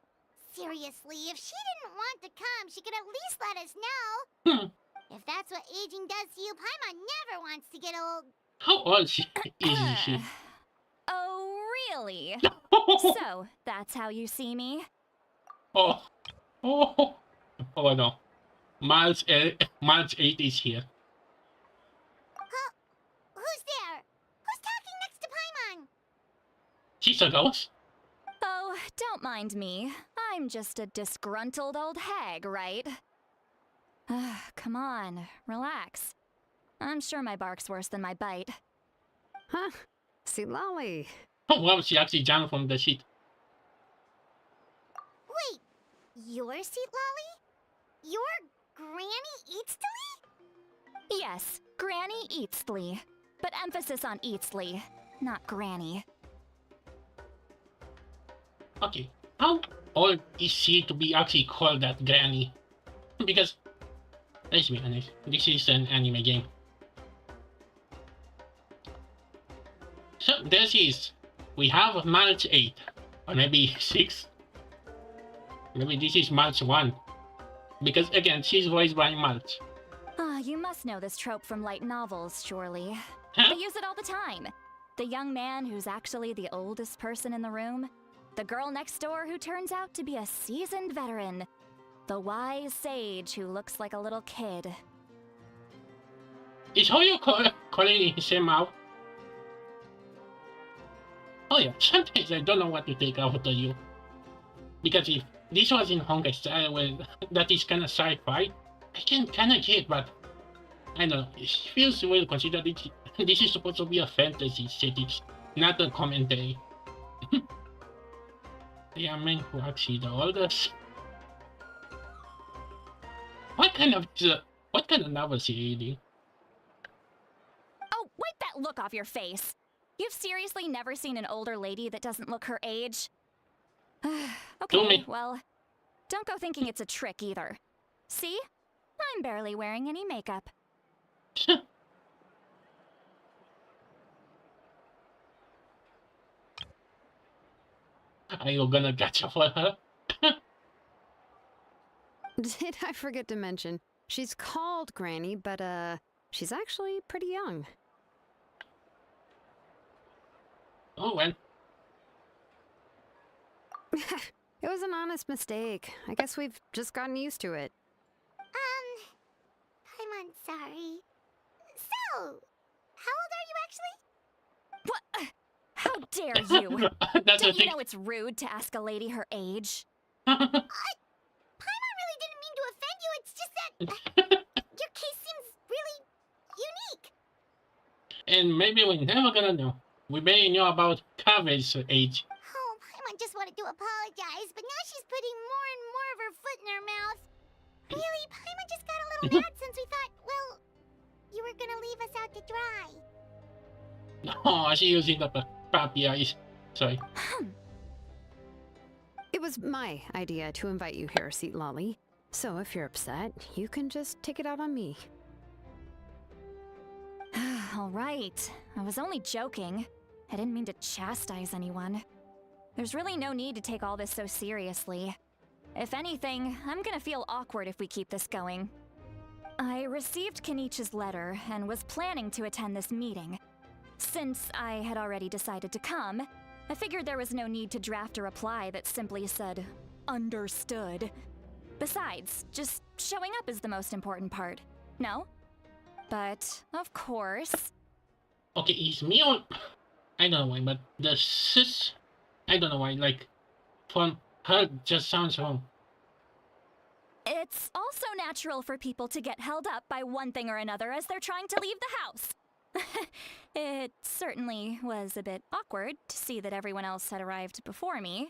S7: Seriously, if she didn't want to come, she could at least let us know. If that's what aging does to you, Paimon never wants to get old.
S1: How old is she?
S6: Oh, really? So, that's how you see me?
S1: Oh no. Miles 8 is here.
S7: Huh? Who's there? Who's talking next to Paimon?
S1: She's a ghost?
S6: Oh, don't mind me. I'm just a disgruntled old hag, right? Come on, relax. I'm sure my bark's worse than my bite.
S2: Huh? See, Lolly.
S1: Oh wow, she actually jumped from the seat.
S7: Wait, your seat, Lolly? You're Granny Eatstily?
S6: Yes, Granny Eatstly. But emphasis on Eatstly, not Granny.
S1: Okay, how old is she to be actually called that Granny? Because, let's be honest, this is an anime game. So, there she is. We have March 8, or maybe 6. Maybe this is March 1. Because, again, she's voiced by March.
S6: You must know this trope from light novels, surely.
S1: Huh?
S6: They use it all the time. The young man who's actually the oldest person in the room. The girl next door who turns out to be a seasoned veteran. The wise sage who looks like a little kid.
S1: Is Hoyo calling him out? Oh yeah, sometimes I don't know what to take out of you. Because if this was in Honkai style, well, that is kinda sci-fi, I can kinda get, but I don't know, it feels well considered this is supposed to be a fantasy setting, not a commentary. They are men who actually the oldest. What kind of novel is he reading?
S6: Oh, wipe that look off your face! You've seriously never seen an older lady that doesn't look her age? Okay, well, don't go thinking it's a trick either. See? I'm barely wearing any makeup.
S1: Are you gonna catch up for her?
S2: Did I forget to mention, she's called Granny, but she's actually pretty young.
S1: Oh well.
S2: It was an honest mistake. I guess we've just gotten used to it.
S7: I'm sorry. So, how old are you actually?
S6: What? How dare you?
S1: That's
S6: Don't
S1: the
S6: you
S1: thing.
S6: know it's rude to ask a lady her age?
S7: Paimon really didn't mean to offend you, it's just that your case seems really unique.
S1: And maybe we're never gonna know. We barely know about Kave's age.
S7: Oh, Paimon just wanted to apologize, but now she's putting more and more of her foot in her mouth. Really, Paimon just got a little mad since we thought, well, you were gonna leave us out to dry.
S1: Oh, she using the puppy eyes. Sorry.
S2: It was my idea to invite you here, Seat Lolly. So if you're upset, you can just take it out on me.
S6: All right. I was only joking. I didn't mean to chastise anyone. There's really no need to take all this so seriously. If anything, I'm gonna feel awkward if we keep this going. I received Kenichi's letter and was planning to attend this meeting. Since I had already decided to come, I figured there was no need to draft a reply that simply said, "Understood." Besides, just showing up is the most important part, no? But, of course...
S1: Okay, is Mio I don't know why, but the sis, I don't know why, like, from her just sounds wrong.
S9: It's also natural for people to get held up by one thing or another as they're trying to leave the house. It certainly was a bit awkward to see that everyone else had arrived before me.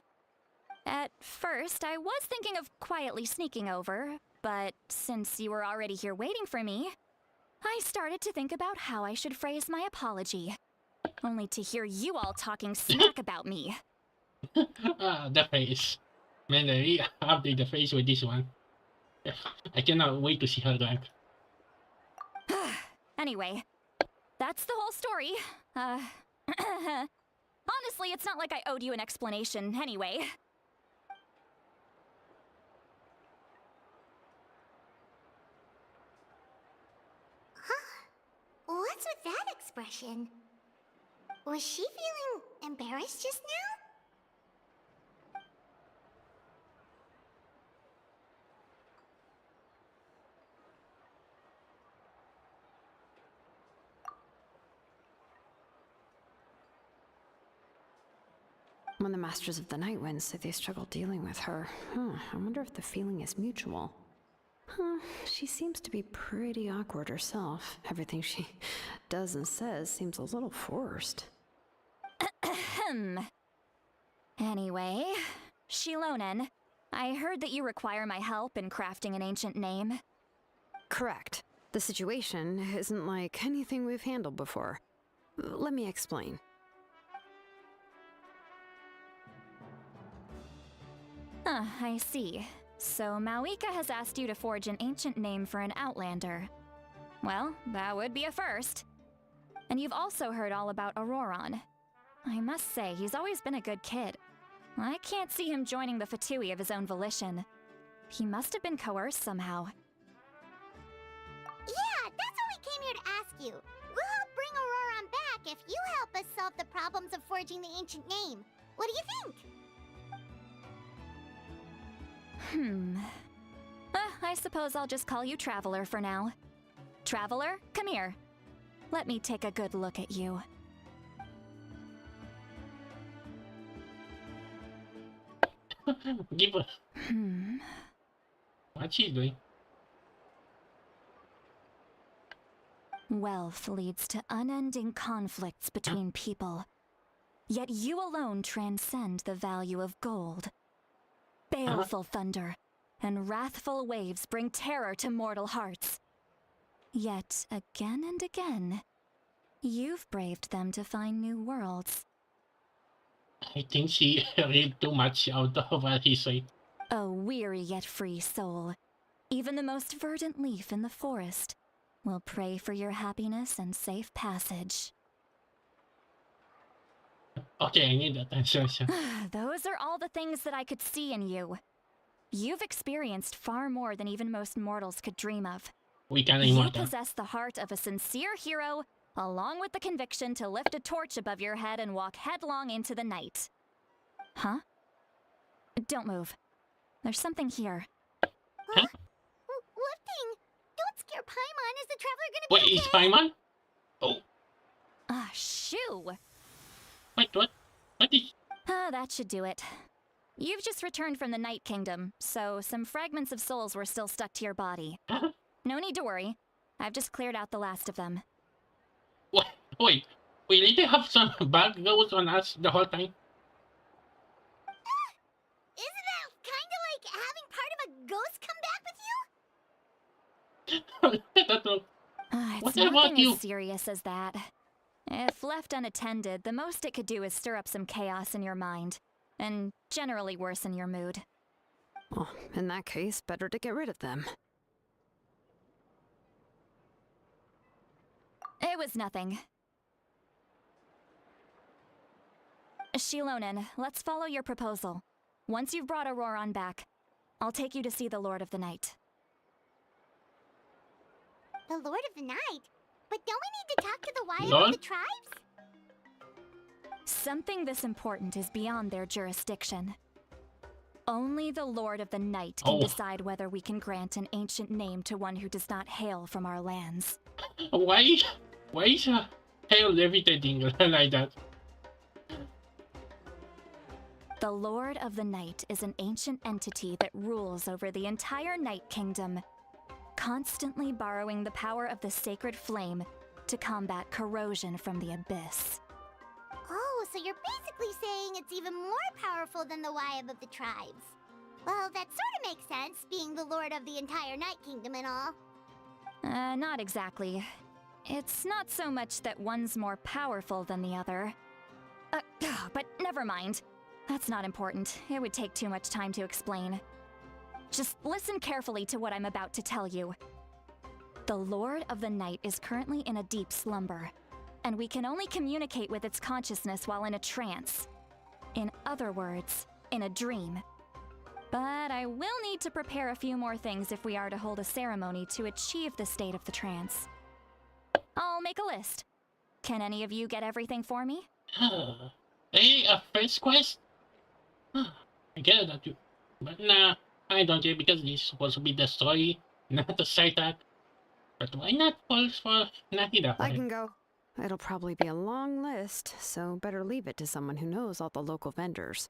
S9: At first, I was thinking of quietly sneaking over, but since you were already here waiting for me, I started to think about how I should phrase my apology. Only to hear you all talking smack about me.
S1: The face. Man, they really update the face with this one. I cannot wait to see her rank.
S9: Anyway, that's the whole story. Honestly, it's not like I owed you an explanation anyway.
S7: What's with that expression? Was she feeling embarrassed just now?
S2: When the Masters of the Night Wind say they struggle dealing with her, I wonder if the feeling is mutual. She seems to be pretty awkward herself. Everything she does and says seems a little forced.
S9: Anyway, Shilonen, I heard that you require my help in crafting an ancient name.
S2: Correct. The situation isn't like anything we've handled before. Let me explain.
S9: I see. So Mawika has asked you to forge an ancient name for an Outlander. Well, that would be a first. And you've also heard all about Auroron. I must say, he's always been a good kid. I can't see him joining the Fatui of his own volition. He must have been coerced somehow.
S7: Yeah, that's what we came here to ask you. We'll help bring Auroron back if you help us solve the problems of forging the ancient name. What do you think?
S9: I suppose I'll just call you Traveler for now. Traveler, come here. Let me take a good look at you.
S1: Give her. What's she doing?
S9: Wealth leads to unending conflicts between people. Yet you alone transcend the value of gold. Baleful thunder and wrathful waves bring terror to mortal hearts. Yet, again and again, you've braved them to find new worlds.
S1: I think she read too much out of what he said.
S9: A weary yet free soul. Even the most verdant leaf in the forest will pray for your happiness and safe passage.
S1: Okay, I need that answer.
S9: Those are all the things that I could see in you. You've experienced far more than even most mortals could dream of.
S1: We can
S9: You
S1: immortal.
S9: possess the heart of a sincere hero, along with the conviction to lift a torch above your head and walk headlong into the night. Huh? Don't move. There's something here.
S1: Huh?
S7: What thing? Don't scare Paimon. Is the traveler gonna
S1: Wait,
S7: be
S1: is
S7: okay?
S1: Paimon? Oh,
S9: Shoo!
S1: wait, what? What is...
S9: That should do it. You've just returned from the Night Kingdom, so some fragments of souls were still stuck to your body.
S1: Huh?
S9: No need to worry. I've just cleared out the last of them.
S1: Wait, we really have some bad goals on us the whole time?
S7: Isn't that kind of like having part of a ghost come back with you?
S1: That's all.
S9: It's
S1: What
S9: nothing
S1: about you?
S9: as serious as that. If left unattended, the most it could do is stir up some chaos in your mind, and generally worsen your mood.
S2: Well, in that case, better to get rid of them.
S9: It was nothing. Shilonen, let's follow your proposal. Once you've brought Auroron back, I'll take you to see the Lord of the Night.
S7: The Lord of the Night? But don't we need to talk to the Wyatt
S1: Lord?
S7: of the tribes?
S9: Something this important is beyond their jurisdiction. Only the Lord of the Night can
S1: Oh.
S9: decide whether we can grant an ancient name to one who does not hail from our lands.
S1: Why is hail levitating like that?
S9: The Lord of the Night is an ancient entity that rules over the entire Night Kingdom, constantly borrowing the power of the sacred flame to combat corrosion from the abyss.
S7: Oh, so you're basically saying it's even more powerful than the Wyab of the tribes. Well, that sort of makes sense, being the lord of the entire Night Kingdom and all.
S9: Not exactly. It's not so much that one's more powerful than the other. But never mind. That's not important. It would take too much time to explain. Just listen carefully to what I'm about to tell you. The Lord of the Night is currently in a deep slumber, and we can only communicate with its consciousness while in a trance. In other words, in a dream. But I will need to prepare a few more things if we are to hold a ceremony to achieve the state of the trance. I'll make a list. Can any of you get everything for me?
S1: Hey, a first quest? I get it, that you. But nah, I don't care because this is supposed to be the story, not the side act. But why not fall for Natty that
S2: I
S1: way?
S2: can go. It'll probably be a long list, so better leave it to someone who knows all the local vendors.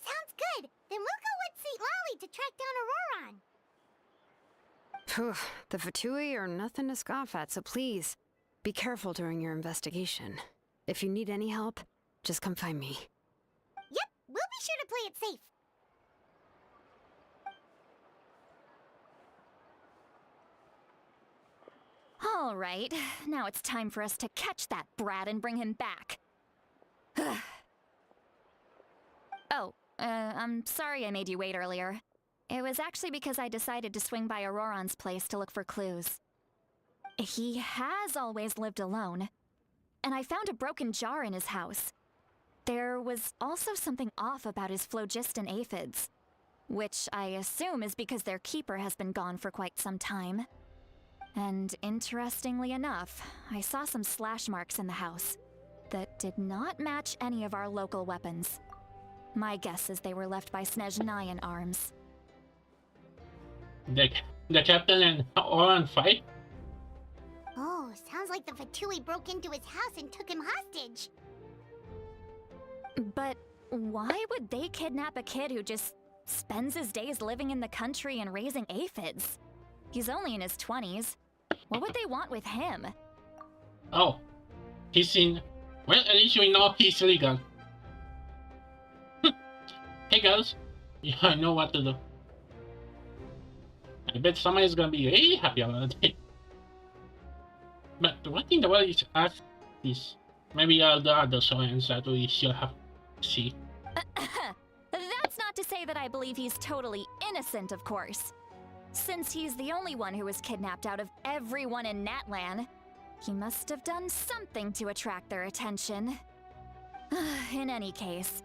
S7: Sounds good. Then we'll go with St. Lolly to track down Auroron.
S2: Phew, the Fatui are nothing to scoff at, so please, be careful during your investigation. If you need any help, just come find me.
S7: Yep, we'll be sure to play it safe.
S9: All right, now it's time for us to catch that brat and bring him back. I'm sorry I made you wait earlier. It was actually because I decided to swing by Auroron's place to look for clues. He has always lived alone, and I found a broken jar in his house. There was also something off about his phlogiston aphids, which I assume is because their keeper has been gone for quite some time. And interestingly enough, I saw some slash marks in the house that did not match any of our local weapons. My guess is they were left by Snezhnayan arms.
S1: The captain and Oran fight?
S7: Oh, sounds like the Fatui broke into his house and took him hostage.
S9: But why would they kidnap a kid who just spends his days living in the country and raising aphids? He's only in his 20s. What would they want with him?
S1: Oh, he's in. Well, at least we know he's legal. Hey girls, yeah, I know what to do. I bet someone is gonna be really happy about it. But what in the world is ask this? Maybe all the other science that we still have to see.
S9: That's not to say that I believe he's totally innocent, of course. Since he's the only one who was kidnapped out of everyone in Natlan, he must have done something to attract their attention. In any case,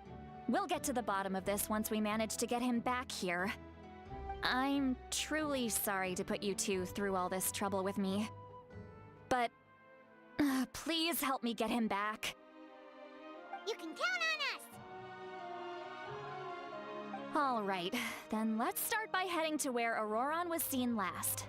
S9: we'll get to the bottom of this once we manage to get him back here. I'm truly sorry to put you two through all this trouble with me. But please help me get him back.
S7: You can count on us!
S9: All right, then let's start by heading to where Auroron was seen last.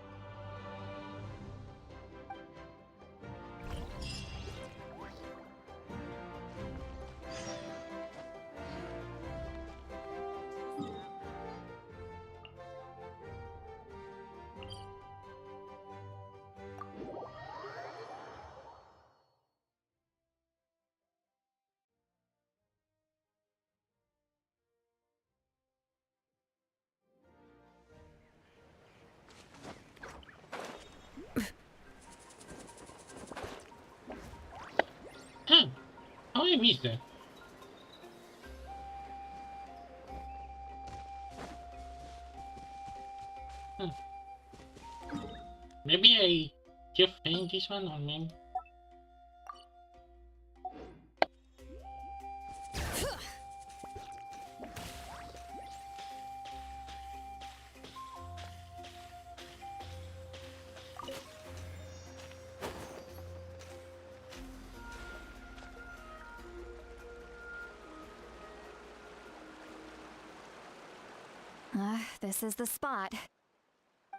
S1: How I missed that? Maybe I just finished this one, or maybe.
S9: This is the spot.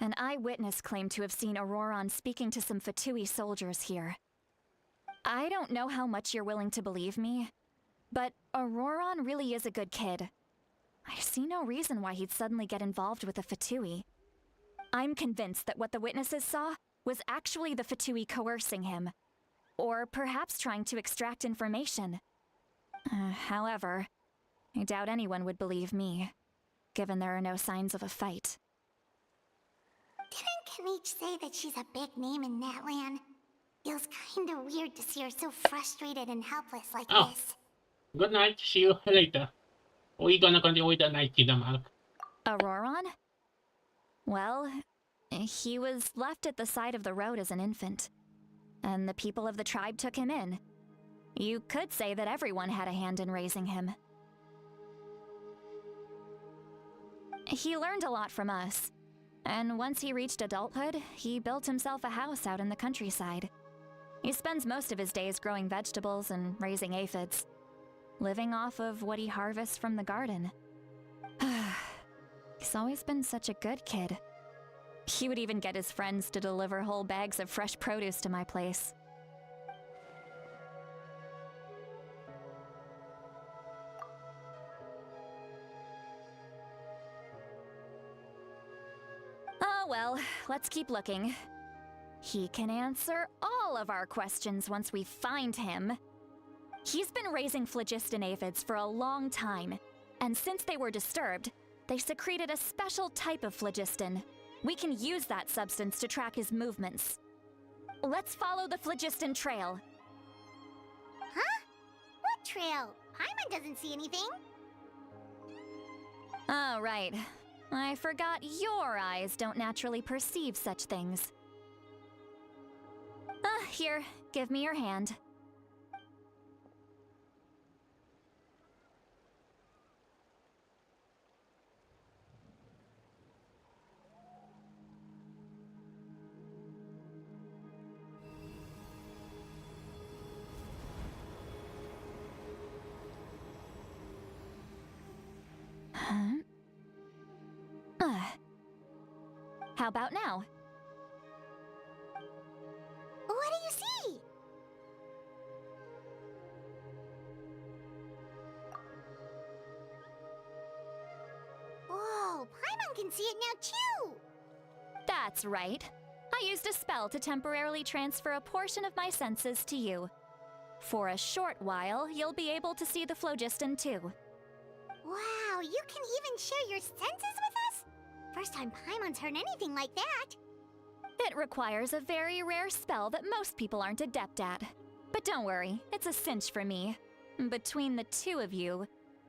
S9: An eyewitness claimed to have seen Auroron speaking to some Fatui soldiers here. I don't know how much you're willing to believe me, But Auroron really is a good kid. I see no reason why he'd suddenly get involved with the Fatui. I'm convinced that what the witnesses saw was actually the Fatui coercing him. Or perhaps trying to extract information. However, I doubt anyone would believe me, given there are no signs of a fight.
S7: Didn't Kanich say that she's a big name in Natlan? Feels kinda weird to see her so frustrated and helpless like this.
S1: Good night. See you later. We're gonna continue with the Night Kingdom arc.
S9: Auroron? Well, he was left at the side of the road as an infant, and the people of the tribe took him in. You could say that everyone had a hand in raising him. He learned a lot from us, and once he reached adulthood, he built himself a house out in the countryside. He spends most of his days growing vegetables and raising aphids, living off of what he harvests from the garden. He's always been such a good kid. He would even get his friends to deliver whole bags of fresh produce to my place. Oh well, let's keep looking. He can answer all of our questions once we find him. He's been raising phlogiston aphids for a long time, and since they were disturbed, they secreted a special type of phlogiston. We can use that substance to track his movements. Let's follow the phlogiston trail.
S7: Huh? What trail? Paimon doesn't see anything.
S9: Oh, right. I forgot your eyes don't naturally perceive such things. Here, give me your hand. How about now?
S7: What do you see? Whoa, Paimon can see it now too!
S9: That's right. I used a spell to temporarily transfer a portion of my senses to you. For a short while, you'll be able to see the phlogiston too.
S7: Wow, you can even share your senses with us? First time Paimon's heard anything like that.
S9: It requires a very rare spell that most people aren't adept at. But don't worry, it's a cinch for me. Between the two of you,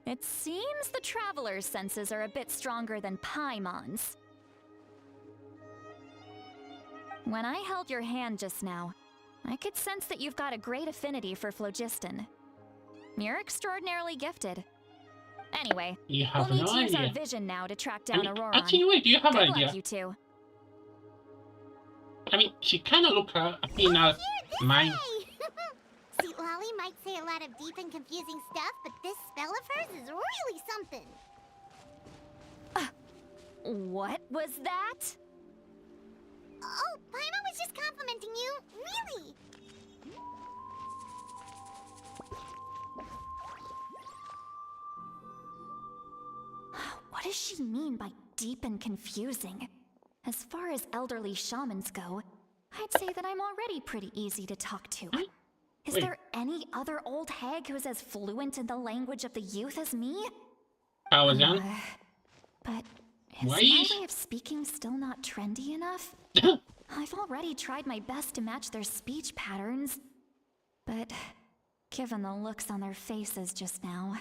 S9: it seems the Traveler's senses are a bit stronger than Paimon's. When I held your hand just now, I could sense that you've got a great affinity for phlogiston. You're extraordinarily gifted. Anyway,
S1: You have
S9: we'll need
S1: no
S9: to use
S1: idea.
S9: our vision now to track down Auroron.
S1: Actually, wait, do you have
S9: Good
S1: an idea?
S9: luck, you two.
S1: I mean, she kind of looked in her mind.
S7: See, Lolly might say a lot of deep and confusing stuff, but this spell of hers is really something.
S9: What was that?
S7: Oh, Paimon was just complimenting you. Really?
S9: What does she mean by deep and confusing? As far as elderly shamans go, I'd say that I'm already pretty easy to talk to. Is
S1: Wait.
S9: there any other old hag who's as fluent in the language of the youth as me?
S1: How was that?
S9: But is
S1: Why
S9: my
S1: is-
S9: way of speaking still not trendy enough? I've already tried my best to match their speech patterns. But given the looks on their faces just now,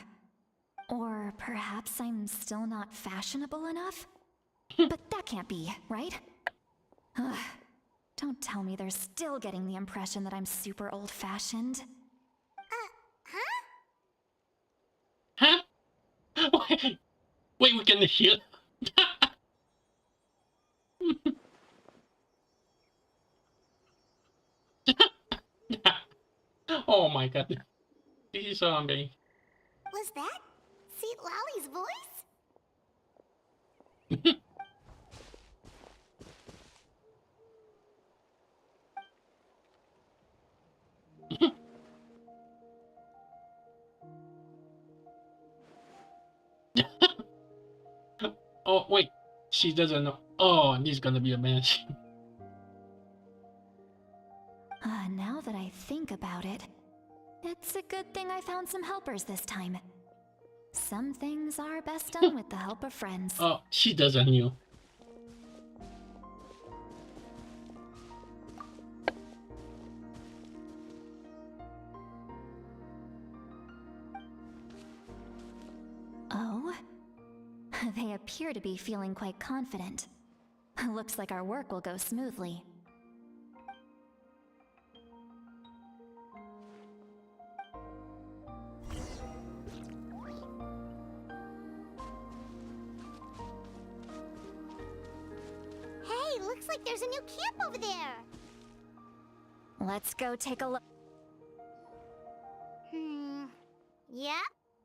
S9: or perhaps I'm still not fashionable enough? But that can't be, right? Ugh, don't tell me they're still getting the impression that I'm super old-fashioned.
S7: Huh?
S1: Huh? Wait, we can hear. Oh my god. This is so amazing.
S7: Was that Seat Lolly's voice?
S1: Oh, wait. She doesn't know. Oh, this is gonna be a mess.
S9: Now that I think about it, it's a good thing I found some helpers this time. Some things are best done with the help of friends.
S1: Oh, she doesn't know.
S9: Oh? They appear to be feeling quite confident. Looks like our work will go smoothly.
S7: Hey, looks like there's a new camp over there.
S9: Let's go take a look.
S7: Yep.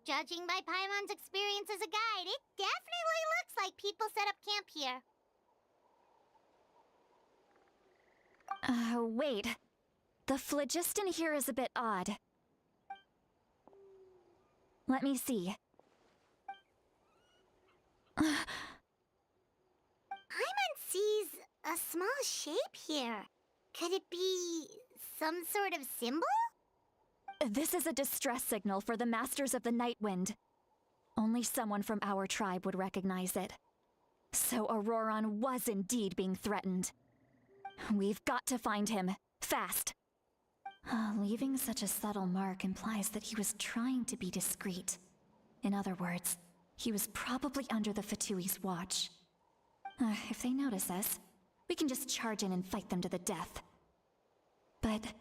S7: Judging by Paimon's experience as a guide, it definitely looks like people set up camp here.
S9: Wait. The phlogiston here is a bit odd. Let me see.
S7: Paimon sees a small shape here. Could it be some sort of symbol?
S9: This is a distress signal for the Masters of the Night Wind. Only someone from our tribe would recognize it. So Auroron was indeed being threatened. We've got to find him. Fast. Leaving such a subtle mark implies that he was trying to be discreet. In other words, he was probably under the Fatui's watch. If they notice us, we can just charge in and fight them to the death. But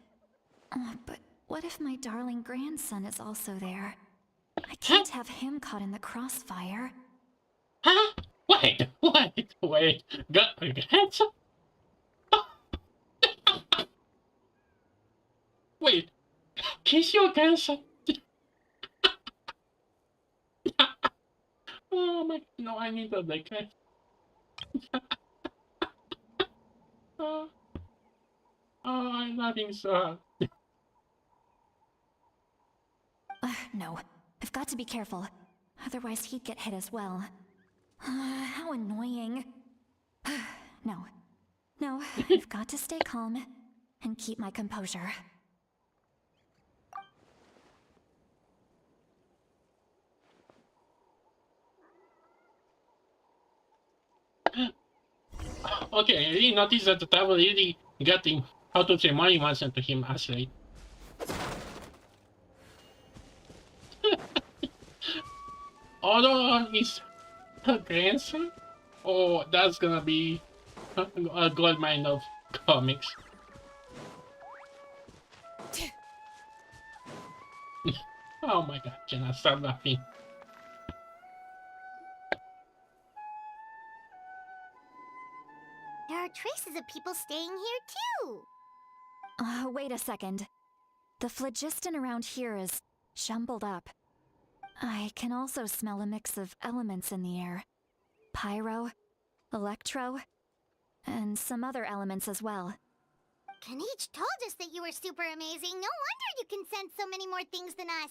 S9: what if my darling grandson is also there? I can't have him caught in the crossfire.
S1: Huh? Wait. Grandson? Wait. Kiss your grandson? Oh my, no, I need to like that. Oh, I'm laughing so hard.
S9: No. I've got to be careful. Otherwise he'd get hit as well. How annoying. No. I've got to stay calm and keep my composure.
S1: Okay, I really noticed that the travel really getting how to say money once into him as late. Although is her grandson? Oh, that's gonna be a gold mine of comics. Oh my god, Jenna, stop laughing.
S7: There are traces of people staying here too.
S9: Wait a second. The phlogiston around here is jumbled up. I can also smell a mix of elements in the air. Pyro, electro, and some other elements as well.
S7: Kanich told us that you were super amazing. No wonder you can sense so many more things than us.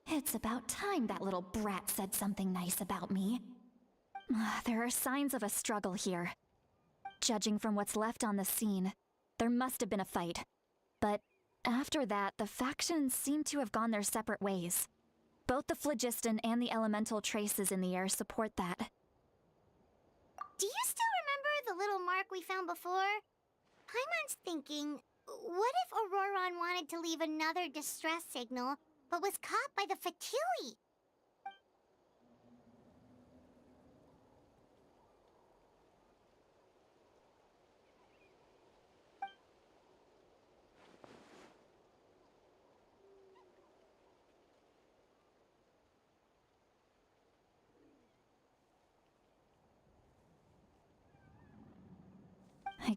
S9: It's about time that little brat said something nice about me. There are signs of a struggle here. Judging from what's left on the scene, there must have been a fight. But after that, the factions seem to have gone their separate ways. Both the phlogiston and the elemental traces in the air support that.
S7: Do you still remember the little mark we found before? Paimon's thinking, what if Auroron wanted to leave another distress signal, but was caught by the Fatui?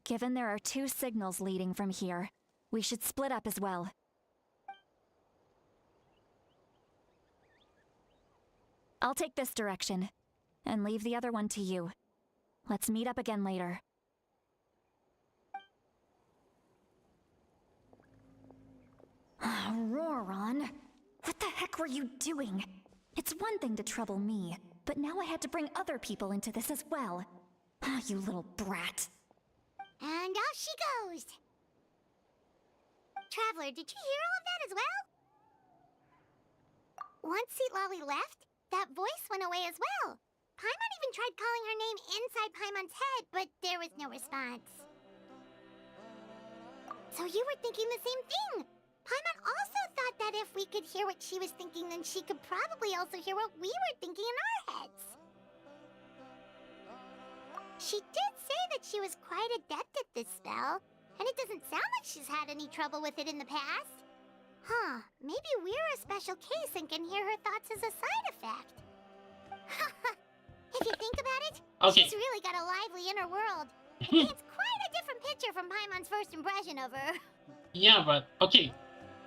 S9: Given there are two signals leading from here, we should split up as well. I'll take this direction, and leave the other one to you. Let's meet up again later. on. What the heck were you doing? It's one thing to trouble me, but now I had to bring other people into this as well. Ah, you little brat.
S7: And off she goes. Traveler, did you hear all of that as well? Once Lolly left, that voice went away as well. Paimon even tried calling her name inside Paimon's head, but there was no response. So you were thinking the same thing. Paimon also thought that if we could hear what she was thinking, then she could probably also hear what we were thinking in our heads. She did say that she was quite adept at this spell, and it doesn't sound like she's had any trouble with it in the past. Huh, maybe we're a special case and can hear her thoughts as a side effect. If you think about it,
S1: Okay.
S7: she's really got a lively inner world. It's quite a different picture from Paimon's first impression of her.
S1: Yeah, but okay.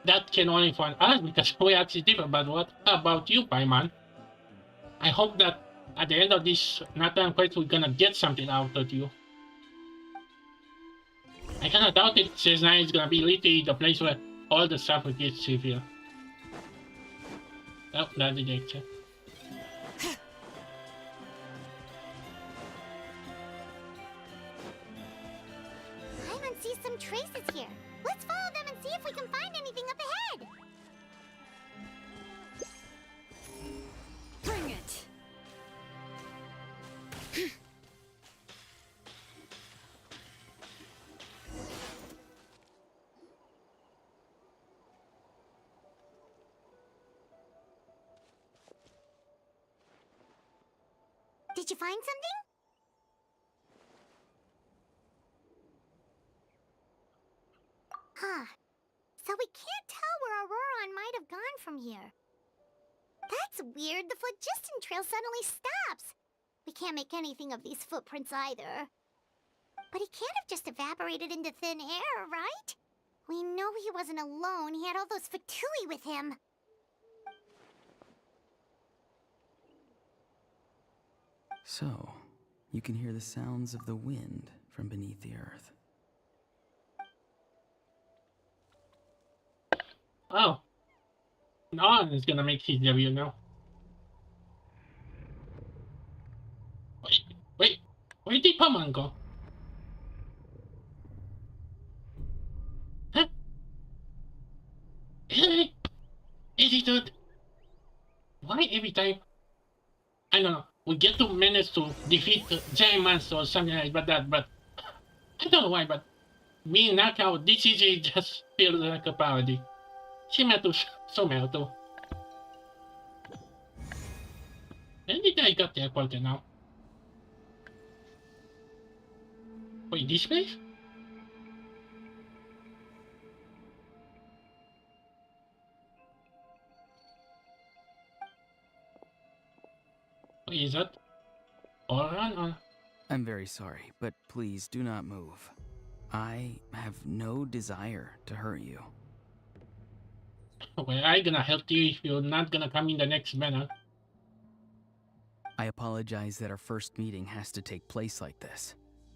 S1: That can only find us because we actually different. But what about you, Paimon? I hope that at the end of this Nathan quest we're gonna get something out of you. I kinda doubt it. CH9 is gonna be literally the place where all the stuff gets revealed. Oh, that did it.
S7: Paimon sees some traces here. Let's follow them and see if we can find anything up ahead.
S5: Bring it!
S7: Did you find something? Huh. So we can't tell where Auroron might have gone from here. That's weird. The phlogiston trail suddenly stops. We can't make anything of these footprints either. But he can't have just evaporated into thin air, right? We know he wasn't alone. He had all those Fatui with him.
S10: So, you can hear the sounds of the wind from beneath the earth.
S1: Oh. No, it's gonna make his debut now. Wait. Where did Paimon go? Huh? Is it good? Why every time? I don't know. We get to manage to defeat the giant monster or something like that, but I don't know why, but being knocked out, this CJ just feels like a parody. Similar to. When did I got the quality now? Wait, this place? Wait, is that Auroron or?
S10: I'm very sorry, but please do not move. I have no desire to hurt you.
S1: Well, I gonna help you if you're not gonna come in the next banner.
S10: I apologize that our first meeting has to take place like this.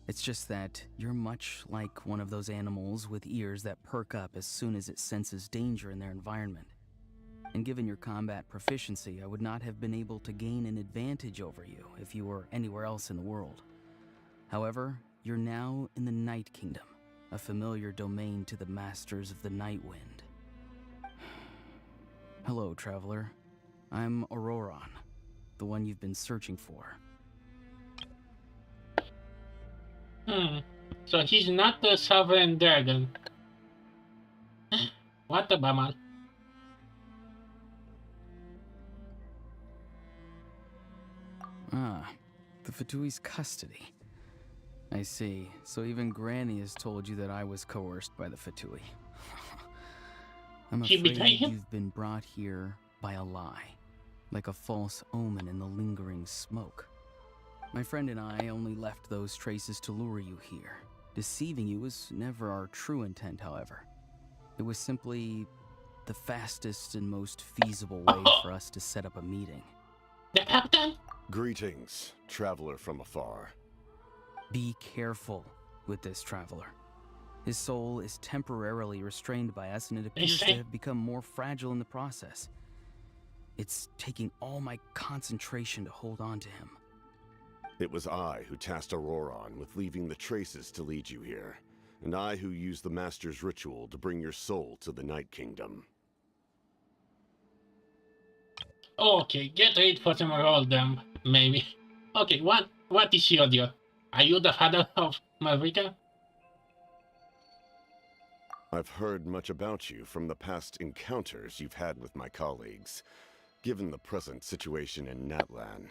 S10: It's just that you're much like one of those animals with ears that perk up as soon as it senses danger in their environment. And given your combat proficiency, I would not have been able to gain an advantage over you if you were anywhere else in the world. However, you're now in the Night Kingdom, a familiar domain to the Masters of the Night Wind. Hello, traveler. I'm Auroron, the one you've been searching for.
S1: So he's not the sovereign dragon. What the bummer.
S10: Ah, the Fatui's custody. I see. So even Granny has told you that I was coerced by the Fatui. I'm
S1: She
S10: afraid
S1: betrayed him?
S10: you've been brought here by a lie, like a false omen in the lingering smoke. My friend and I only left those traces to lure you here. Deceiving you was never our true intent, however. It was simply the fastest and most feasible way for us to set up a meeting.
S1: The captain?
S11: Greetings, traveler from afar.
S10: Be careful with this, traveler. His soul is temporarily restrained by us, and it appears to
S1: Insane.
S10: have become more fragile in the process. It's taking all my concentration to hold on to him.
S11: It was I who tasked Auroron with leaving the traces to lead you here, and I who used the Master's ritual to bring your soul to the Night Kingdom.
S1: Okay, get ready for some roll them, maybe. Okay, what is your deal? Are you the father of Marika?
S11: I've heard much about you from the past encounters you've had with my colleagues. Given the present situation in Natlan,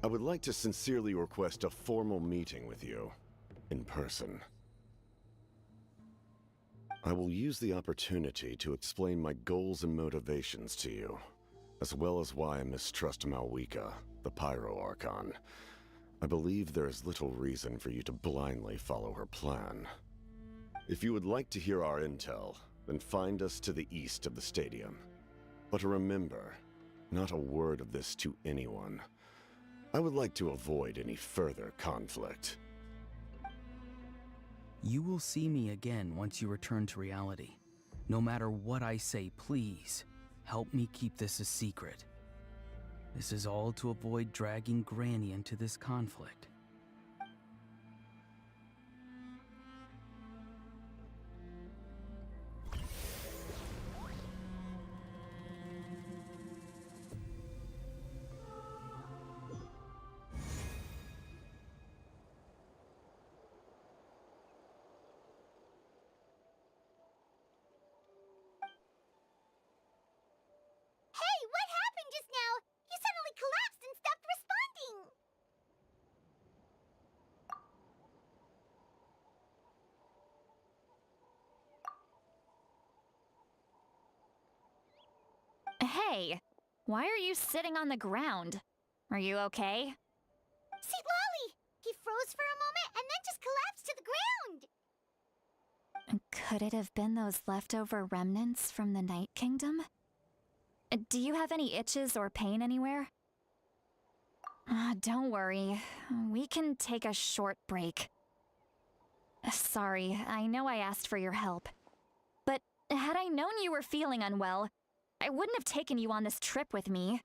S11: I would like to sincerely request a formal meeting with you, in person. I will use the opportunity to explain my goals and motivations to you, as well as why I mistrust Malwika, the Pyro Archon. I believe there is little reason for you to blindly follow her plan. If you would like to hear our intel, then find us to the east of the stadium. But remember, not a word of this to anyone. I would like to avoid any further conflict.
S10: You will see me again once you return to reality. No matter what I say, please, help me keep this a secret. This is all to avoid dragging Granny into this conflict.
S7: Hey, what happened just now? You suddenly collapsed and stopped responding.
S9: Hey, why are you sitting on the ground? Are you okay?
S7: See, Lolly! He froze for a moment and then just collapsed to the ground.
S9: Could it have been those leftover remnants from the Night Kingdom? Do you have any itches or pain anywhere? Don't worry. We can take a short break. Sorry, I know I asked for your help. But had I known you were feeling unwell, I wouldn't have taken you on this trip with me.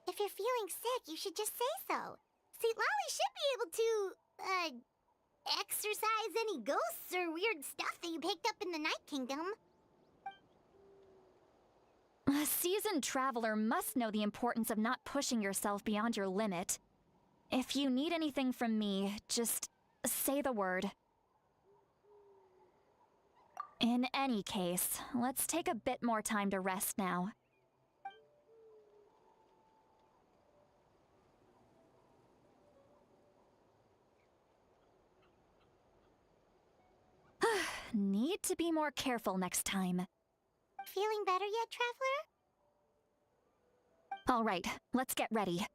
S7: If you're feeling sick, you should just say so. See, Lolly should be able to, exorcise any ghosts or weird stuff that you picked up in the Night Kingdom.
S9: A seasoned traveler must know the importance of not pushing yourself beyond your limit. If you need anything from me, just say the word. In any case, let's take a bit more time to rest now. Need to be more careful next time.
S7: Feeling better yet, Traveler?
S9: All right, let's get ready.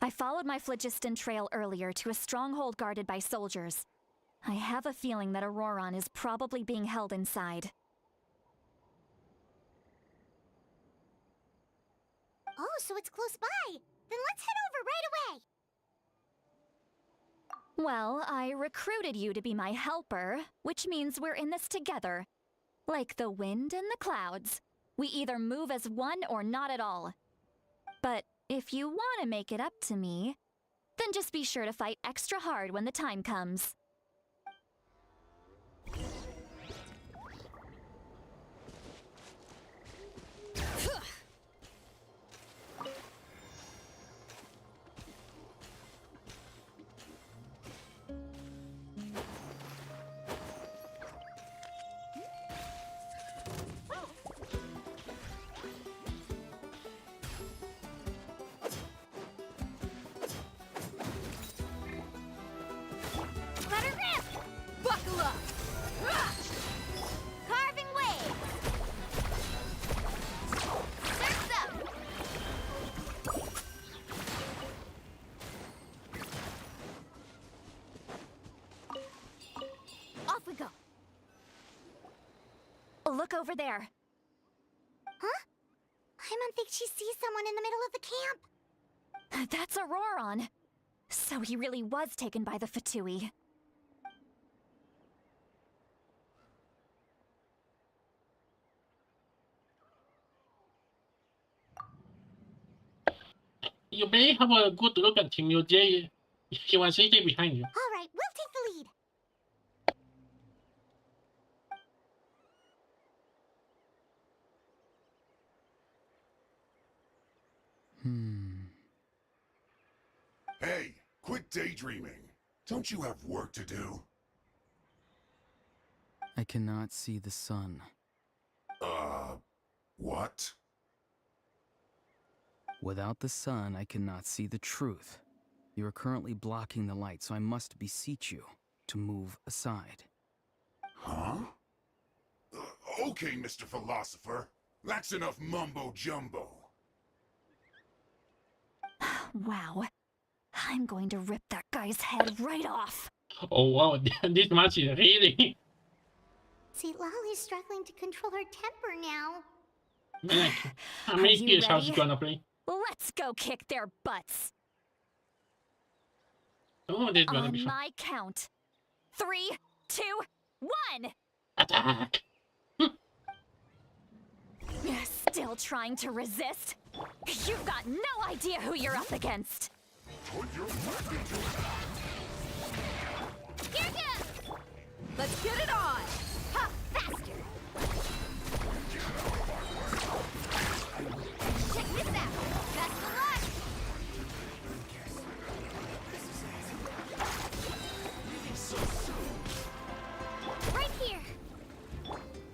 S9: I followed my phlogiston trail earlier to a stronghold guarded by soldiers. I have a feeling that Auroron is probably being held inside.
S7: Oh, so it's close by. Then let's head over right away.
S9: Well, I recruited you to be my helper, which means we're in this together. Like the wind and the clouds. We either move as one or not at all. But if you want to make it up to me, then just be sure to fight extra hard when the time comes. Look over there.
S7: Huh? Paimon thinks she sees someone in the middle of the camp.
S9: That's Auroron. So he really was taken by the Fatui.
S1: You may have a good look at him. He was sitting behind you.
S7: All right, we'll take the lead.
S12: Hey, quit daydreaming. Don't you have work to do?
S10: I cannot see the sun.
S12: What?
S10: Without the sun, I cannot see the truth. You are currently blocking the light, so I must beseech you to move aside.
S12: Huh? Okay, Mr. Philosopher. That's enough mumbo-jumbo.
S9: Wow. I'm going to rip that guy's head right off.
S1: Oh wow, this match is really...
S7: See, Lolly's struggling to control her temper now.
S1: Man, how many
S9: Are you
S1: PS5
S9: ready?
S1: you gonna play?
S9: Let's go kick their butts.
S1: Oh, this is gonna
S9: On
S1: be fun.
S9: my count. 3, 2, 1!
S1: Attack!
S9: Still trying to resist? You've got no idea who you're up against.
S5: Here goes! Let's get it on!
S7: Ha! Faster!
S5: Check this out! Best of luck!
S7: Right here!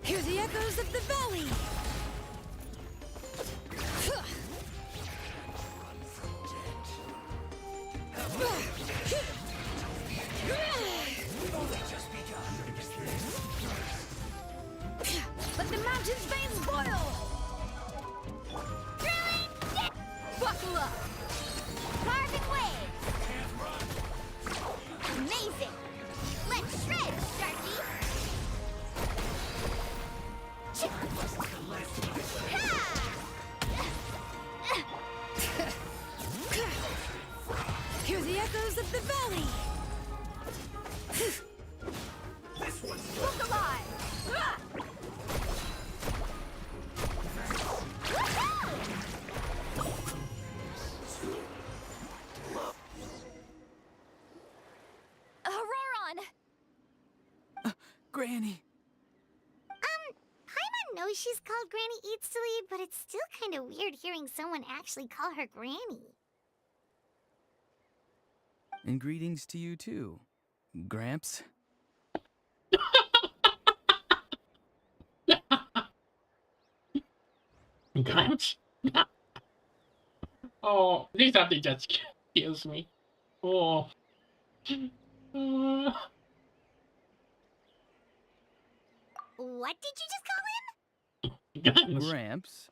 S5: Hear the echoes of the valley! Let the mountain's veins boil! Buckle up!
S7: Carving waves! Amazing! Let's shred, Sharky!
S5: Hear the echoes of the valley!
S7: Look alive!
S9: Auroron!
S10: Granny!
S7: Paimon knows she's called Granny Eats to Lead, but it's still kind of weird hearing someone actually call her Granny.
S10: And greetings to you too, Gramps.
S1: Gramps? Oh, this update just kills me. Oh.
S7: What did you just call him?
S1: Gramps.
S10: Gramps?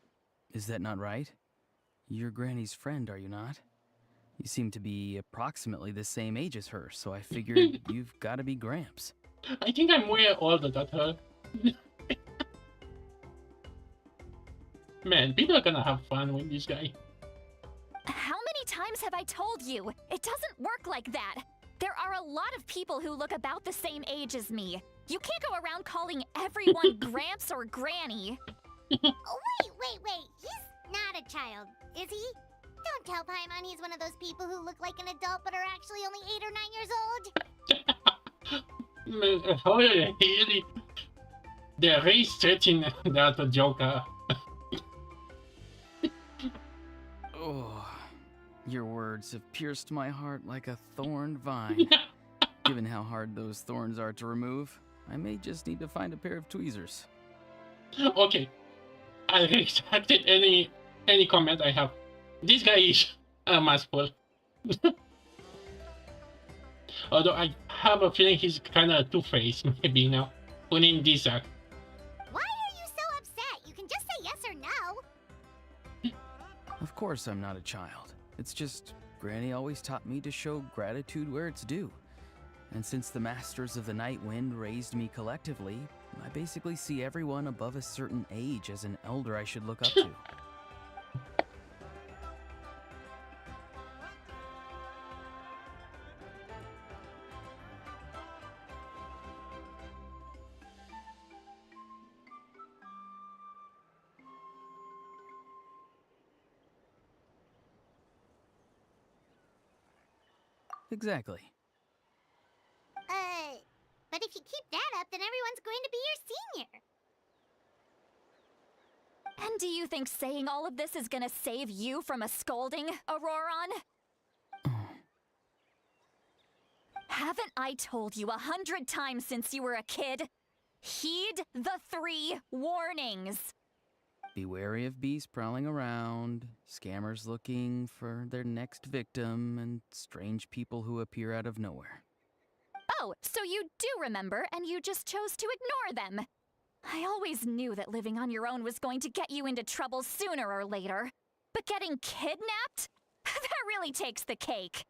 S10: Is that not right? You're Granny's friend, are you not? You seem to be approximately the same age as her, so I figured you've got to be Gramps.
S1: I think I'm way older than her. Man, people are gonna have fun with this guy.
S9: How many times have I told you? It doesn't work like that. There are a lot of people who look about the same age as me. You can't go around calling everyone Gramps or Granny.
S7: Oh, wait. He's not a child, is he? Don't tell Paimon he's one of those people who look like an adult but are actually only 8 or 9 years old.
S1: Man, oh, yeah, really? They're really stretching that Joker.
S10: Oh, your words have pierced my heart like a thorned vine. Given how hard those thorns are to remove, I may just need to find a pair of tweezers.
S1: Okay, I retracted any comment I have. This guy is masterful. Although I have a feeling he's kind of two-faced, maybe now. Putting this
S7: Why are you so upset? You can just say yes or no.
S10: Of course I'm not a child. It's just Granny always taught me to show gratitude where it's due. And since the Masters of the Night Wind raised me collectively, I basically see everyone above a certain age as an elder I should look up to. Exactly.
S7: But if you keep that up, then everyone's going to be your senior.
S9: And do you think saying all of this is gonna save you from a scolding, Auroron? Haven't I told you 100 times since you were a kid? Heed the 3 warnings.
S10: Be wary of beasts prowling around, scammers looking for their next victim, and strange people who appear out of nowhere.
S9: Oh, so you do remember, and you just chose to ignore them. I always knew that living on your own was going to get you into trouble sooner or later. But getting kidnapped? That really takes the cake.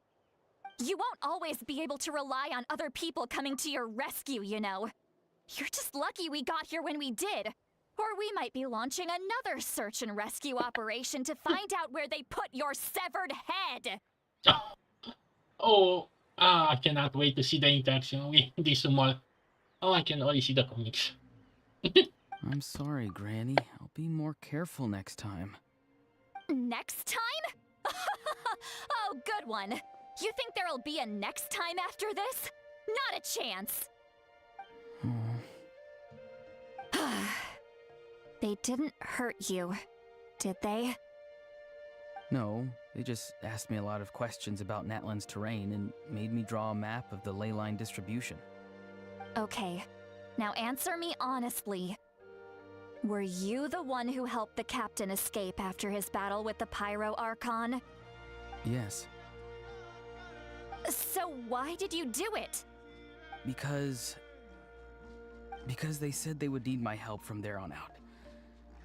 S9: You won't always be able to rely on other people coming to your rescue, you know. You're just lucky we got here when we did. Or we might be launching another search and rescue operation to find out where they put your severed head.
S1: Oh, I cannot wait to see the interaction with this small. Oh, I can only see the comics.
S10: I'm sorry, Granny. I'll be more careful next time.
S9: Next time? Oh, good one. You think there'll be a next time after this? Not a chance. They didn't hurt you, did they?
S10: No, they just asked me a lot of questions about Natlan's terrain and made me draw a map of the ley line distribution.
S9: Okay, now answer me honestly. Were you the one who helped the captain escape after his battle with the Pyro Archon?
S10: Yes.
S9: So why did you do it?
S10: Because they said they would need my help from there on out.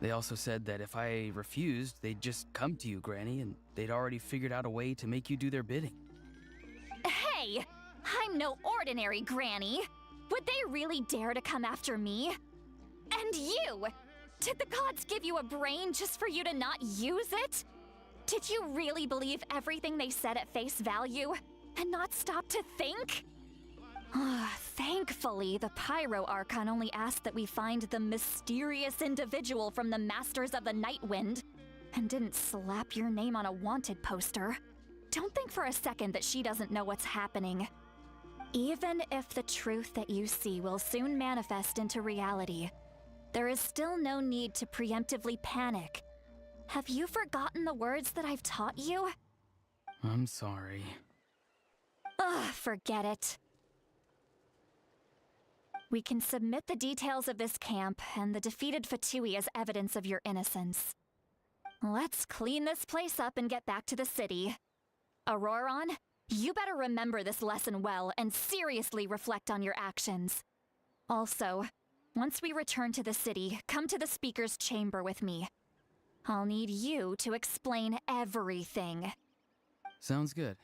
S10: They also said that if I refused, they'd just come to you, Granny, and they'd already figured out a way to make you do their bidding.
S9: Hey! I'm no ordinary Granny! Would they really dare to come after me? And you! Did the gods give you a brain just for you to not use it? Did you really believe everything they said at face value, and not stop to think? Thankfully, the Pyro Archon only asked that we find the mysterious individual from the Masters of the Night Wind, and didn't slap your name on a wanted poster. Don't think for a second that she doesn't know what's happening. Even if the truth that you see will soon manifest into reality, there is still no need to preemptively panic. Have you forgotten the words that I've taught you?
S10: I'm sorry.
S9: Forget it. We can submit the details of this camp and the defeated Fatui as evidence of your innocence. Let's clean this place up and get back to the city. Auroron, you better remember this lesson well and seriously reflect on your actions. Also, once we return to the city, come to the speaker's chamber with me. I'll need you to explain everything.
S10: Sounds good.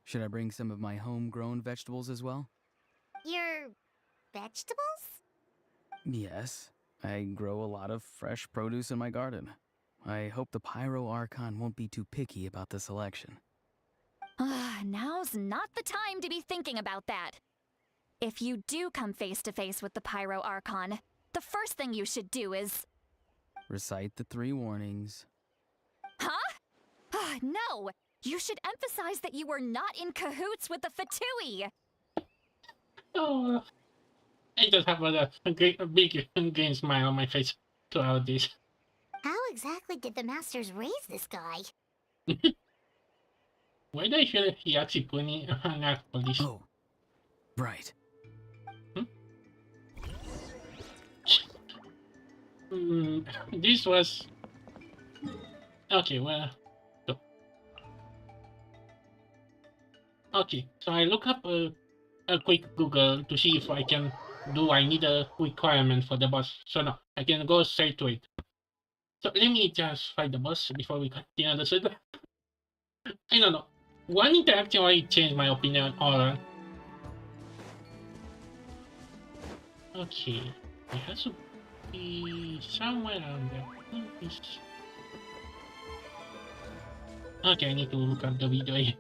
S10: Should I bring some of my homegrown vegetables as well?
S7: Your vegetables?
S10: Yes. I grow a lot of fresh produce in my garden. I hope the Pyro Archon won't be too picky about the selection.
S9: Now's not the time to be thinking about that. If you do come face to face with the Pyro Archon, the first thing you should do is...
S10: recite the 3 warnings.
S9: Huh? No! You should emphasize that you were not in cahoots with the Fatui!
S1: Oh, I just have a big green smile on my face throughout this.
S7: How exactly did the Masters raise this guy?
S1: Why do I feel he actually put me on that police?
S10: Oh, right.
S1: This was... Okay, well... So. Okay, so I look up a quick Google to see if I can... Do I need a requirement for the boss? So no, I can go straight to it. So let me just find the boss before we continue the story. I don't know. One interaction already changed my opinion on Okay. It has to be somewhere around there. Okay, I need to look up the video again.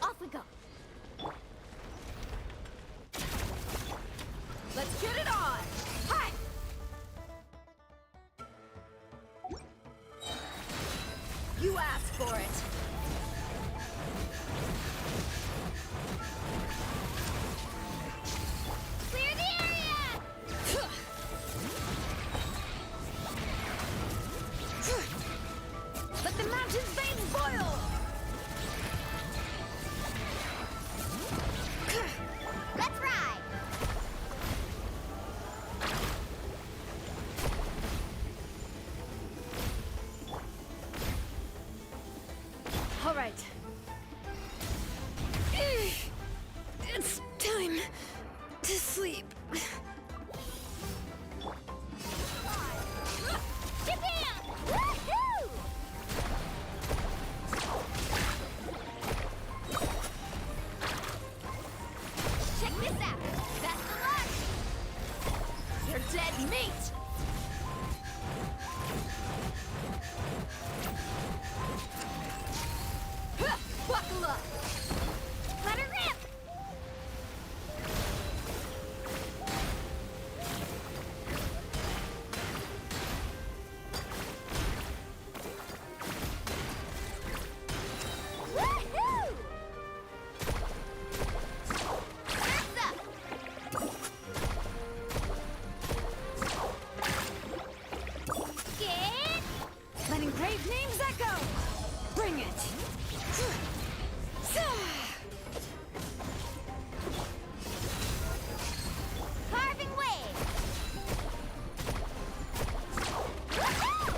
S7: Off we go.
S5: Let's get it on! Hi! You asked for it.
S7: Clear the area!
S5: Let the mountain's veins boil!
S7: Let's ride!
S5: All right. It's time to sleep.
S7: Jabam! Woohoo! Check this out. Best of luck.
S5: You're dead meat! Buckle up!
S7: Let her rip. Woohoo! Earth's up. Get.
S5: Let engraved names echo! Bring it!
S7: Carving wave. Woohoo!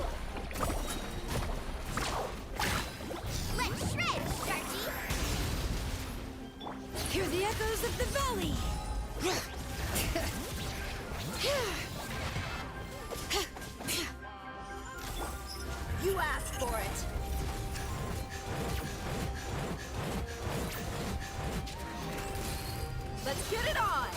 S7: Let's shred, Starchy.
S5: Hear the echoes of the valley! You asked for it! Let's get it on!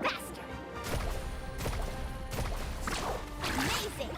S7: Faster. Amazing.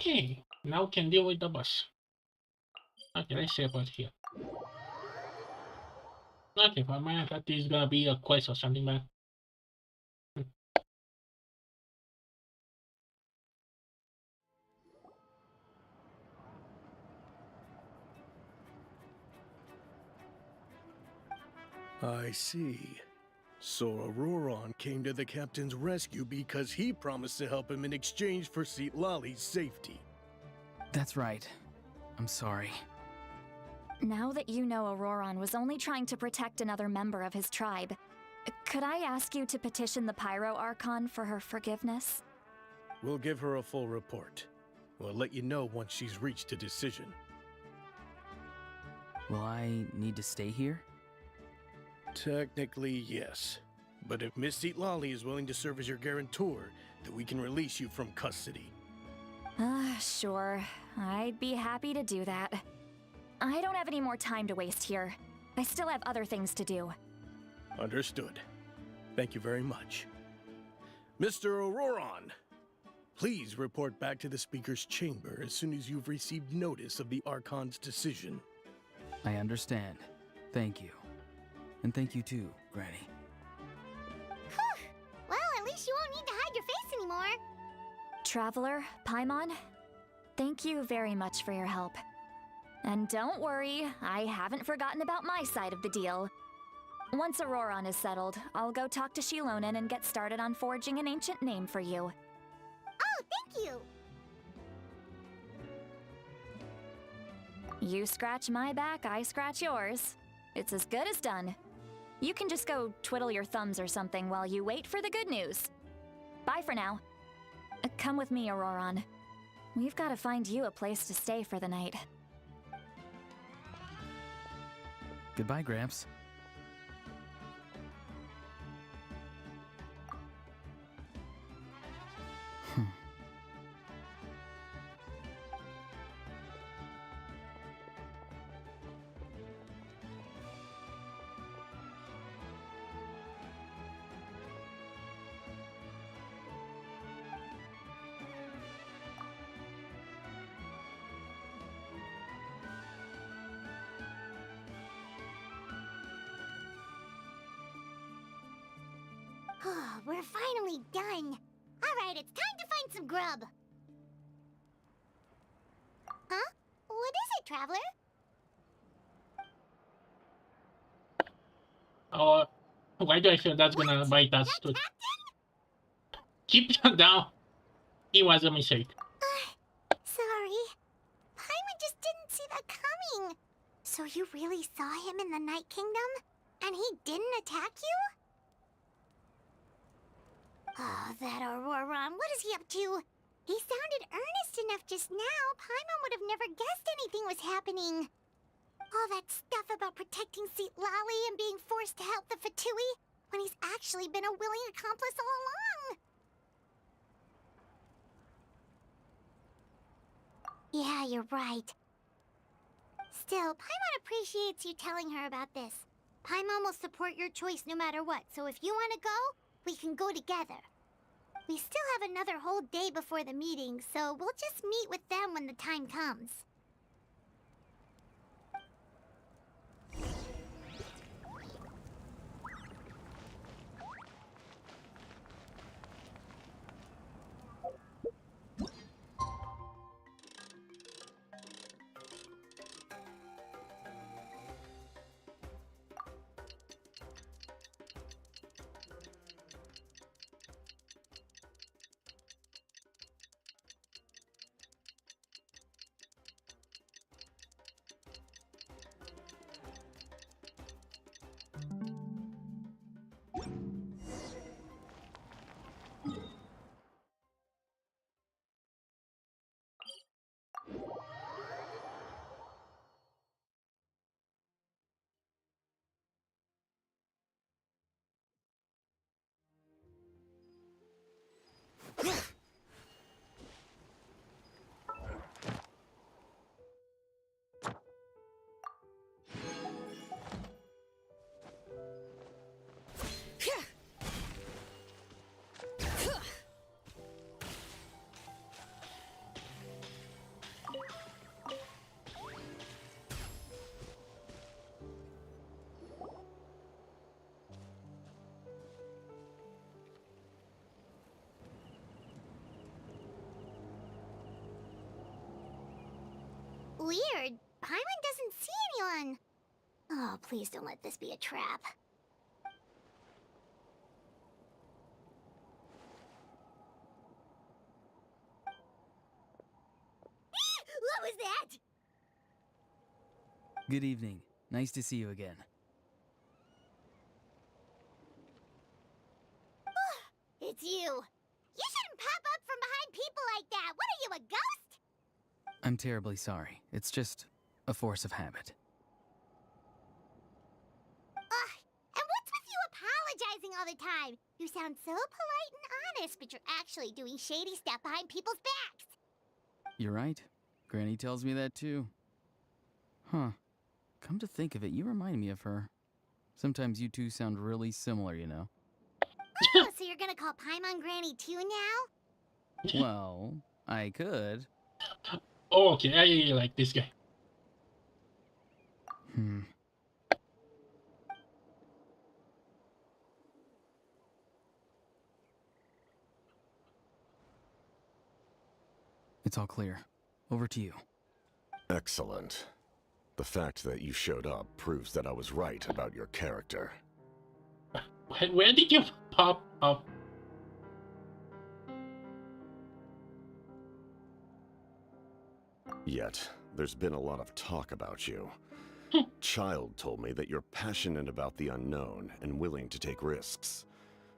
S1: Okay, now we can deal with the boss. Okay, let's see about here. Okay, for a minute I thought this is gonna be a quest or something, but
S13: I see. So Auroron came to the captain's rescue because he promised to help him in exchange for CLaw's safety.
S10: That's right. I'm sorry.
S9: Now that you know Auroron was only trying to protect another member of his tribe, could I ask you to petition the Pyro Archon for her forgiveness?
S13: We'll give her a full report. We'll let you know once she's reached a decision.
S10: Will I need to stay here?
S13: Technically, yes. But if Miss CLaw is willing to serve as your guarantor, then we can release you from custody.
S9: Sure. I'd be happy to do that. I don't have any more time to waste here. I still have other things to do.
S13: Understood. Thank you very much. Mr. Auroron, please report back to the Speaker's chamber as soon as you've received notice of the Archon's decision.
S10: I understand. Thank you. And thank you too, Granny.
S7: Whew. Well, at least you won't need to hide your face anymore.
S9: Traveler, Paimon, thank you very much for your help. And don't worry, I haven't forgotten about my side of the deal. Once Auroron is settled, I'll go talk to Shilonen and get started on forging an ancient name for you.
S7: Oh, thank you.
S9: You scratch my back, I scratch yours. It's as good as done. You can just go twiddle your thumbs or something while you wait for the good news. Bye for now. Come with me, Auroron. We've got to find you a place to stay for the night.
S10: Goodbye, Gramps.
S7: We're finally done. Alright, it's time to find some grub. Huh? What is it, Traveler?
S1: oh, why do I feel that's gonna bite us? To keep that down. It was a mistake.
S7: Sorry. Paimon just didn't see that coming. So you really saw him in the Night Kingdom? And he didn't attack you? Oh, that Auroron, what is he up to? He sounded earnest enough just now. Paimon would have never guessed anything was happening. All that stuff about protecting CLaw and being forced to help the Fatui, when he's actually been a willing accomplice all along. Yeah, you're right. Still, Paimon appreciates you telling her about this. Paimon will support your choice no matter what, so if you want to go, we can go together. We still have another whole day before the meeting, so we'll just meet with them when the time comes. weird. Paimon doesn't see anyone. Oh, please don't let this be a trap. What was that?
S10: Good evening. Nice to see you again.
S7: It's you. You shouldn't pop up from behind people like that. What are you, a ghost?
S10: I'm terribly sorry. It's just a force of habit.
S7: And what's with you apologizing all the time? You sound so polite and honest, but you're actually doing shady stuff behind people's backs.
S10: You're right. Granny tells me that too. Huh. Come to think of it, you remind me of her. Sometimes you two sound really similar, you know.
S7: Oh, so you're gonna call Paimon Granny too now?
S10: Well, I could.
S1: Oh, okay, I really like this guy.
S10: It's all clear. Over to you.
S11: Excellent. The fact that you showed up proves that I was right about your character.
S1: Where did you pop up?
S11: Yet, there's been a lot of talk about you. Child told me that you're passionate about the unknown and willing to take risks.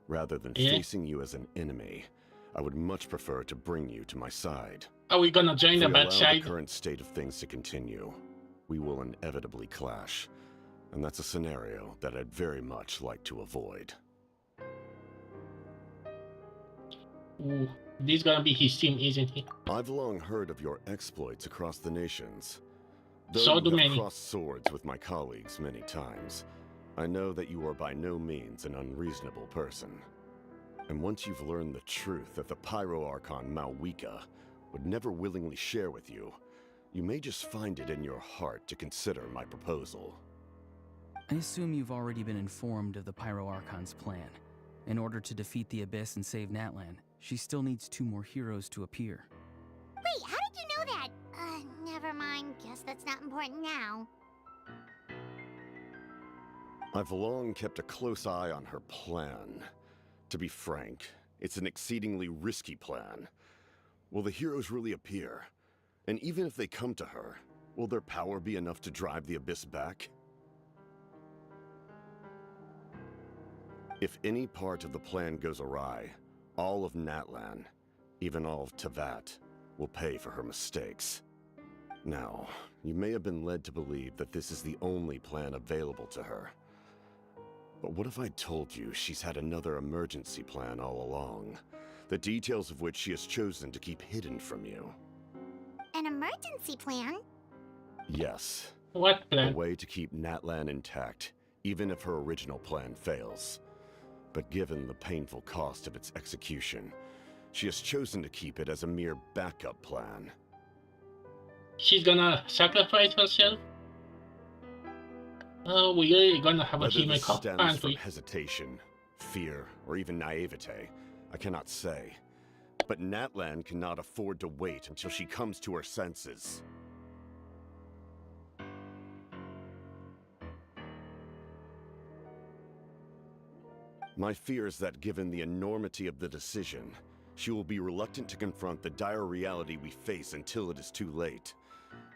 S11: Rather than facing you as an enemy, I would much prefer to bring you to my side.
S1: Are we gonna join the bad
S11: If we allow
S1: side?
S11: the current state of things to continue, we will inevitably clash. And that's a scenario that I'd very much like to avoid.
S1: Ooh, this is gonna be his team, isn't he?
S11: I've long heard of your exploits across the nations. Though
S1: So
S11: you
S1: do
S11: have
S1: many.
S11: crossed swords with my colleagues many times, I know that you are by no means an unreasonable person. And once you've learned the truth that the Pyro Archon Malwika would never willingly share with you, you may just find it in your heart to consider my proposal.
S10: I assume you've already been informed of the Pyro Archon's plan. In order to defeat the Abyss and save Natlan, she still needs 2 more heroes to appear.
S7: Wait, how did you know that? Never mind. Guess that's not important now.
S11: I've long kept a close eye on her plan. To be frank, it's an exceedingly risky plan. Will the heroes really appear? And even if they come to her, will their power be enough to drive the Abyss back? If any part of the plan goes awry, all of Natlan, even all of Tevat, will pay for her mistakes. Now, you may have been led to believe that this is the only plan available to her. But what if I told you she's had another emergency plan all along, the details of which she has chosen to keep hidden from you?
S7: An emergency plan?
S11: Yes.
S1: What plan?
S11: A way to keep Natlan intact, even if her original plan fails. But given the painful cost of its execution, she has chosen to keep it as a mere backup plan.
S1: She's gonna sacrifice herself? Oh, we really gonna have a
S11: Whether
S1: team
S11: this
S1: called
S11: stems from
S1: Pantry.
S11: hesitation, fear, or even naivete, I cannot say. But Natlan cannot afford to wait until she comes to her senses. My fear is that given the enormity of the decision, she will be reluctant to confront the dire reality we face until it is too late.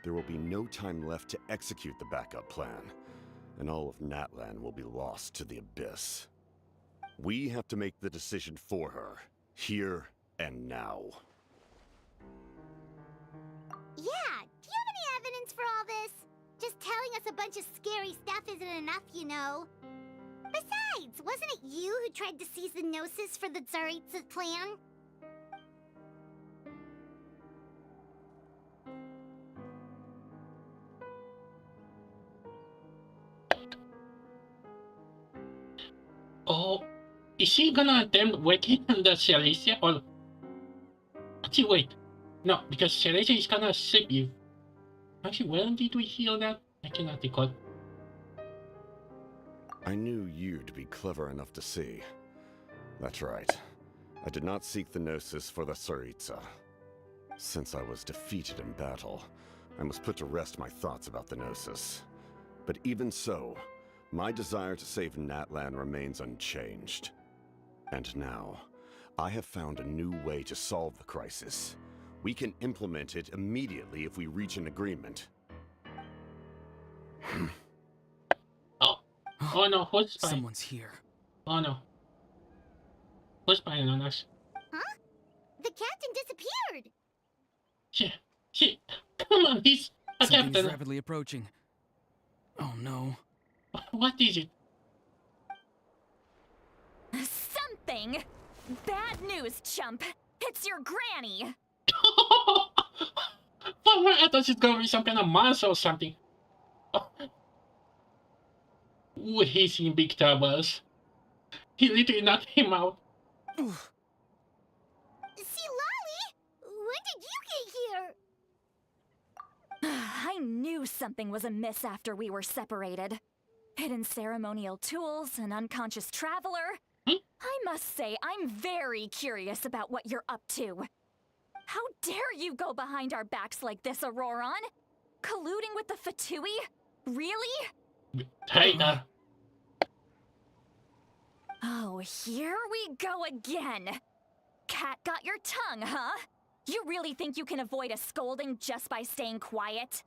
S11: There will be no time left to execute the backup plan, and all of Natlan will be lost to the Abyss. We have to make the decision for her, here and now.
S7: Yeah, do you have any evidence for all this? Just telling us a bunch of scary stuff isn't enough, you know. Besides, wasn't it you who tried to seize the Gnosis for the Tsaritsa's plan?
S1: Oh, is she gonna attempt waking the Celestia or... Actually, wait. No, because Celestia is gonna save you. Actually, when did we hear that? I cannot recall.
S11: I knew you'd be clever enough to see. That's right. I did not seek the Gnosis for the Tsaritsa. Since I was defeated in battle, I must put to rest my thoughts about the Gnosis. But even so, my desire to save Natlan remains unchanged. And now, I have found a new way to solve the crisis. We can implement it immediately if we reach an agreement.
S1: Oh no, who's spying?
S10: Someone's here.
S1: Oh no. Who's spying on us?
S7: Huh? The captain disappeared!
S1: Shit. Come on, he's a
S10: Something is
S1: captain.
S10: rapidly approaching. Oh no.
S1: What is it?
S9: Something? Bad news, chump. It's your granny.
S1: I thought she's gonna be some kind of monster or something. Ooh, he's in big troubles. He literally knocked him out.
S7: See, Lolly? When did you get here?
S9: I knew something was amiss after we were separated. Hidden ceremonial tools, an unconscious traveler. I must say, I'm very curious about what you're up to. How dare you go behind our backs like this, Auroron? Colluding with the Fatui? Really?
S1: Traitor.
S9: Oh, here we go again. Cat got your tongue, huh? You really think you can avoid a scolding just by staying quiet?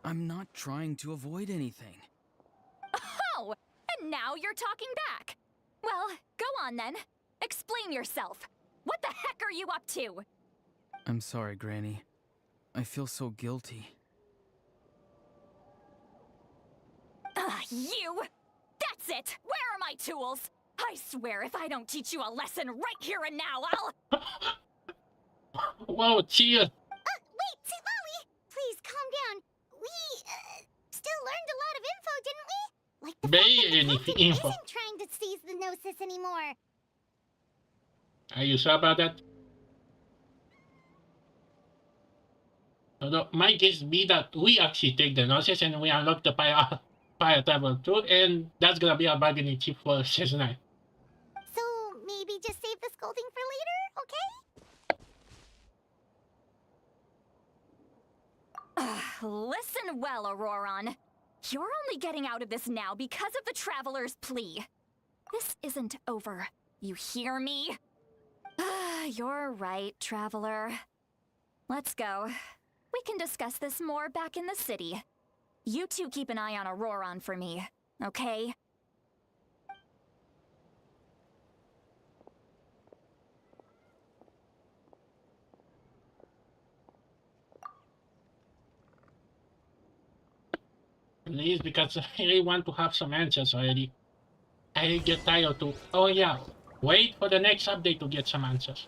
S10: I'm not trying to avoid anything.
S9: Oh, and now you're talking back. Well, go on then. Explain yourself. What the heck are you up to?
S10: I'm sorry, Granny. I feel so guilty.
S9: You! That's it! Where are my tools? I swear if I don't teach you a lesson right here and now, I'll...
S1: Whoa, chill.
S7: Wait, Lolly! Please, calm down. We, still learned a lot of info, didn't we? Like the fact that the captain
S1: info.
S7: isn't trying to seize the Gnosis anymore.
S1: Are you sure about that? Although, might just be that we actually take the Gnosis and we unlock the Fire Travel too, and that's gonna be our bargaining chip for Season 9.
S7: So, maybe just save the scolding for later, okay?
S9: Listen well, Auroron. You're only getting out of this now because of the Traveler's plea. This isn't over. You hear me? You're right, Traveler. Let's go. We can discuss this more back in the city. You two keep an eye on Auroron for me, okay?
S1: Please, because I really want to have some answers already. I get tired to... Oh yeah, wait for the next update to get some answers.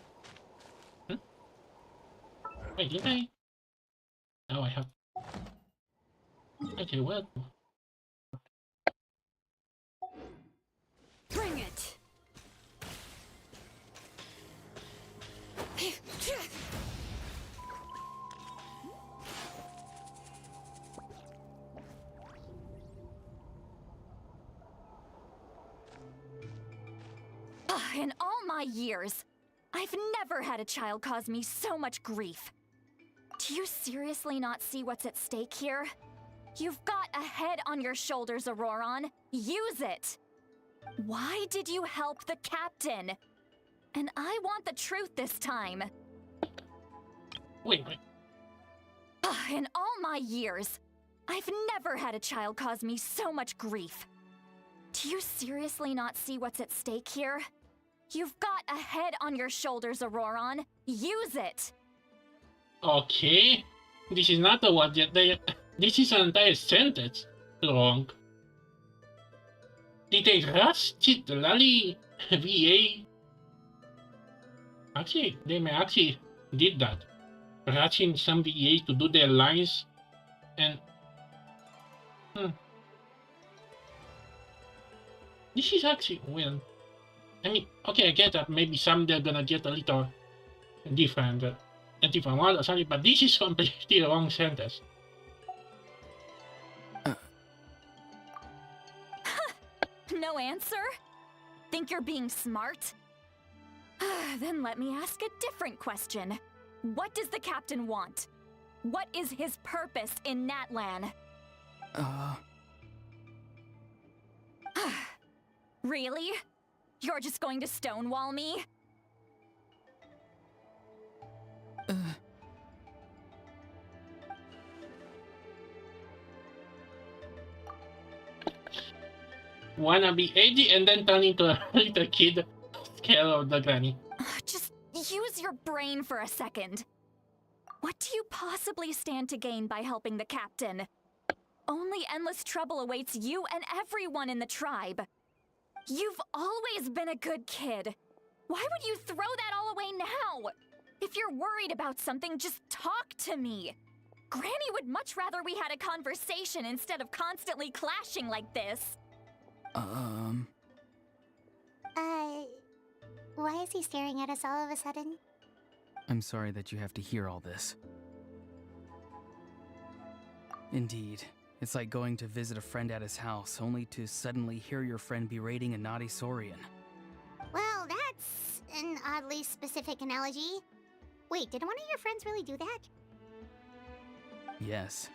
S1: Wait, did I? Oh, I have... Okay, well...
S5: Bring it!
S9: In all my years, I've never had a child cause me so much grief. Do you seriously not see what's at stake here? You've got a head on your shoulders, Auroron. Use it! Why did you help the captain? And I want the truth this time.
S1: Wait.
S9: In all my years, I've never had a child cause me so much grief. Do you seriously not see what's at stake here? You've got a head on your shoulders, Auroron. Use it!
S1: Okay. This is not the one that they... This is an entire sentence wrong. Did they rush Lolly VA? Actually, they may actually did that. Rushing some VA to do their lines and... This is actually, well... I mean, okay, I get that maybe some they're gonna get a little different, a different one or something, but this is completely the wrong sentence.
S9: No answer? Think you're being smart? Then let me ask a different question. What does the captain want? What is his purpose in Natlan? Really? You're just going to stonewall me?
S1: Wanna be edgy and then turn into a little kid scared of the granny.
S9: Just use your brain for a second. What do you possibly stand to gain by helping the captain? Only endless trouble awaits you and everyone in the tribe. You've always been a good kid. Why would you throw that all away now? If you're worried about something, just talk to me. Granny would much rather we had a conversation instead of constantly clashing like this.
S7: Why is he staring at us all of a sudden?
S10: I'm sorry that you have to hear all this. Indeed. It's like going to visit a friend at his house, only to suddenly hear your friend berating a naughty Saurian.
S7: Well, that's an oddly specific analogy. Wait, did one of your friends really do that?
S10: Yes.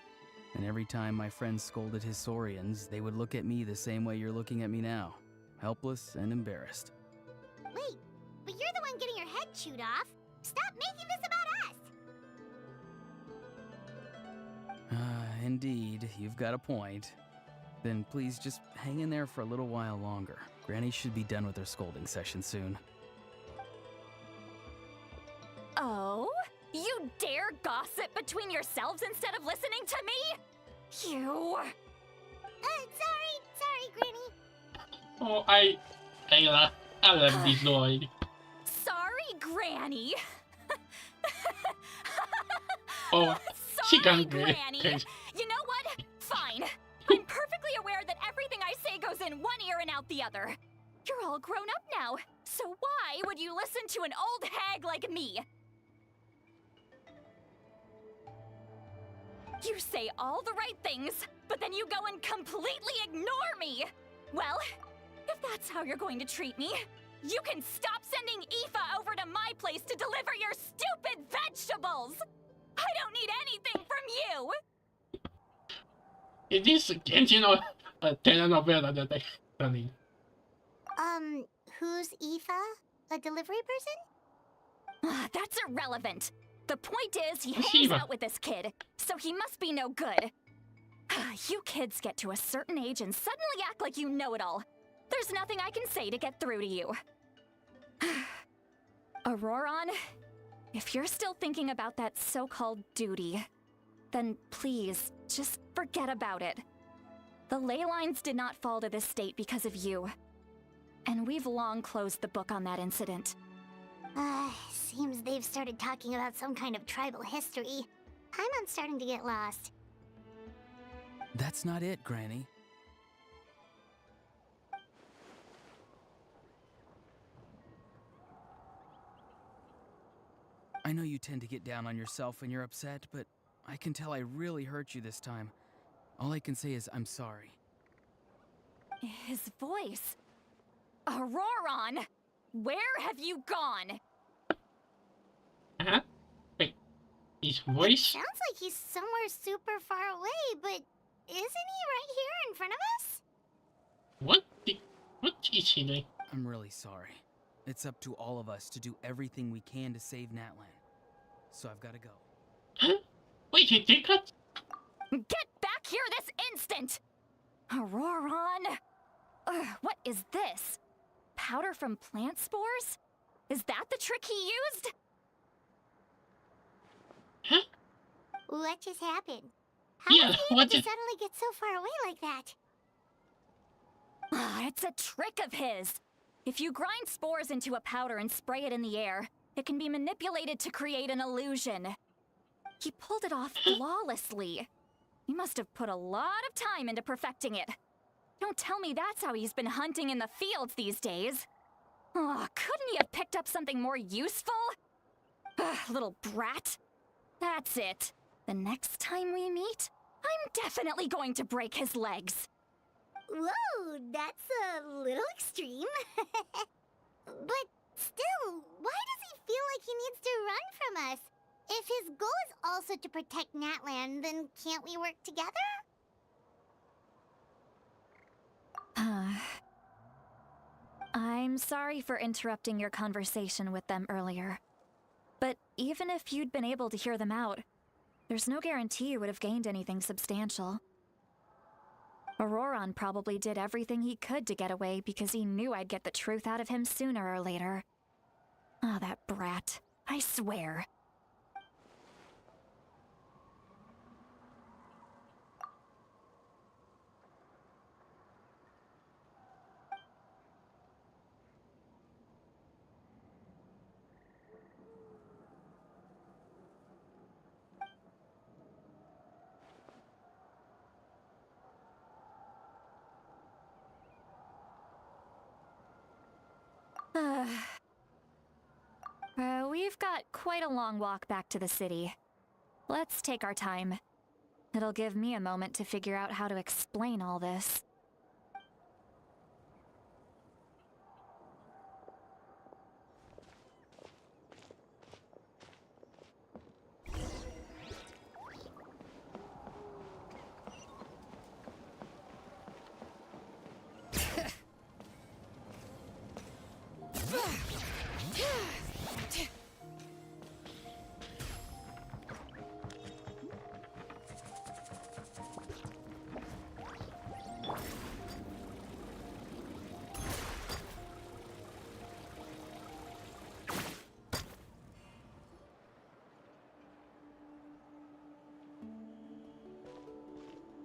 S10: And every time my friend scolded his Saurians, they would look at me the same way you're looking at me now. Helpless and embarrassed.
S7: Wait, but you're the one getting your head chewed off. Stop making this about us!
S10: Indeed, you've got a point. Then please just hang in there for a little while longer. Granny should be done with her scolding session soon.
S9: Oh? You dare gossip between yourselves instead of listening to me? You...
S7: Sorry, Granny.
S1: Oh, I love this droid.
S9: Sorry, Granny.
S1: Oh, she
S9: Sorry,
S1: can't
S9: Granny. You know what? Fine. I'm perfectly aware that everything I say goes in one ear and out the other. You're all grown up now, so why would you listen to an old hag like me? You say all the right things, but then you go and completely ignore me! Well, if that's how you're going to treat me, you can stop sending Aoife over to my place to deliver your stupid vegetables! I don't need anything from you!
S1: Is this Genshin or a telenovela that I studied?
S7: Who's Aoife? A delivery person?
S9: That's irrelevant. The point is, he hangs out with this kid, so he must be no good. You kids get to a certain age and suddenly act like you know it all. There's nothing I can say to get through to you. Auroron, if you're still thinking about that so-called duty, then please, just forget about it. The ley lines did not fall to this state because of you. And we've long closed the book on that incident.
S7: Seems they've started talking about some kind of tribal history. I'm starting to get lost.
S10: That's not it, Granny. I know you tend to get down on yourself when you're upset, but I can tell I really hurt you this time. All I can say is I'm sorry.
S9: His voice. Auroron! Where have you gone?
S1: Huh? Wait, his voice?
S7: Sounds like he's somewhere super far away, but isn't he right here in front of us?
S1: What is he doing?
S10: I'm really sorry. It's up to all of us to do everything we can to save Natlan. So I've got to go.
S1: Huh? Wait, he did cut?
S9: Get back here this instant! Auroron! What is this? Powder from plant spores? Is that the trick he used?
S1: Huh?
S7: What just happened? How
S1: Yeah,
S7: did he
S1: what
S7: just
S1: did-
S7: suddenly get so far away like that?
S9: It's a trick of his. If you grind spores into a powder and spray it in the air, it can be manipulated to create an illusion. He pulled it off flawlessly. He must have put a lot of time into perfecting it. Don't tell me that's how he's been hunting in the fields these days. Oh, couldn't he have picked up something more useful? Little brat. That's it. The next time we meet, I'm definitely going to break his legs.
S7: Whoa, that's a little extreme. But still, why does he feel like he needs to run from us? If his goal is also to protect Natlan, then can't we work together?
S9: I'm sorry for interrupting your conversation with them earlier. But even if you'd been able to hear them out, there's no guarantee you would have gained anything substantial. Auroron probably did everything he could to get away because he knew I'd get the truth out of him sooner or later. Ah, that brat. I swear. We've got quite a long walk back to the city. Let's take our time. It'll give me a moment to figure out how to explain all this.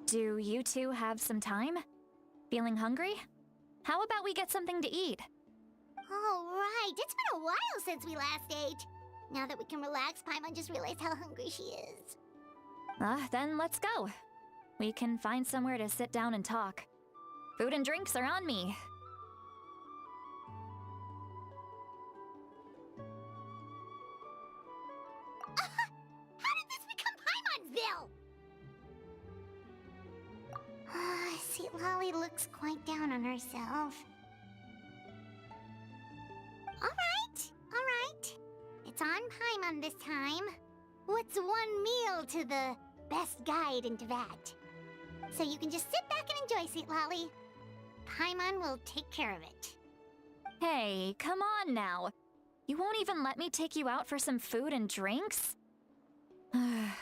S9: Do you two have some time? Feeling hungry? How about we get something to eat?
S7: Oh, right. It's been a while since we last ate. Now that we can relax, Paimon just realized how hungry she is.
S9: Then let's go. We can find somewhere to sit down and talk. Food and drinks are on me.
S7: How did this become Paimon'sville? See, Lolly looks quite down on herself. Alright. It's on Paimon this time. What's one meal to the best guide into that? So you can just sit back and enjoy, Sweet Lolly. Paimon will take care of it.
S9: Hey, come on now. You won't even let me take you out for some food and drinks? I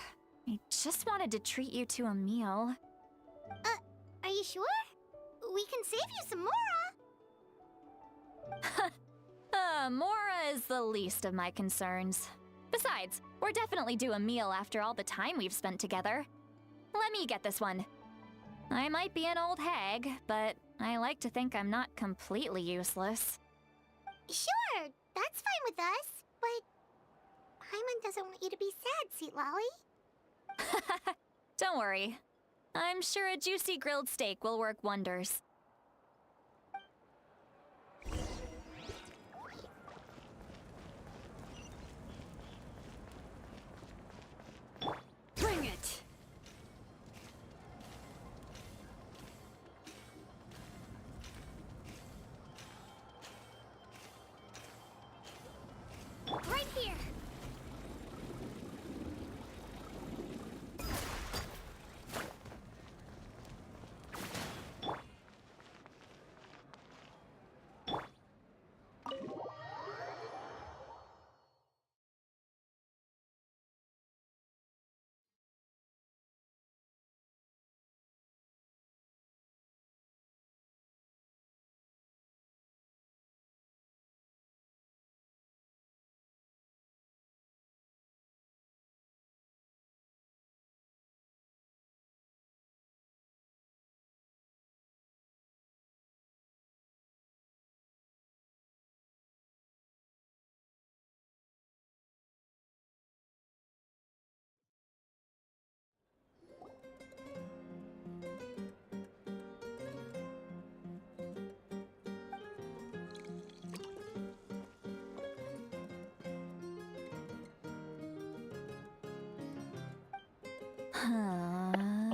S9: just wanted to treat you to a meal.
S7: Are you sure? We can save you some Mora.
S9: Mora is the least of my concerns. Besides, we're definitely due a meal after all the time we've spent together. Let me get this one. I might be an old hag, but I like to think I'm not completely useless.
S7: Sure, that's fine with us, but Paimon doesn't want you to be sad, Sweet Lolly.
S9: Don't worry. I'm sure a juicy grilled steak will work wonders.
S5: Bring it!
S7: Right here!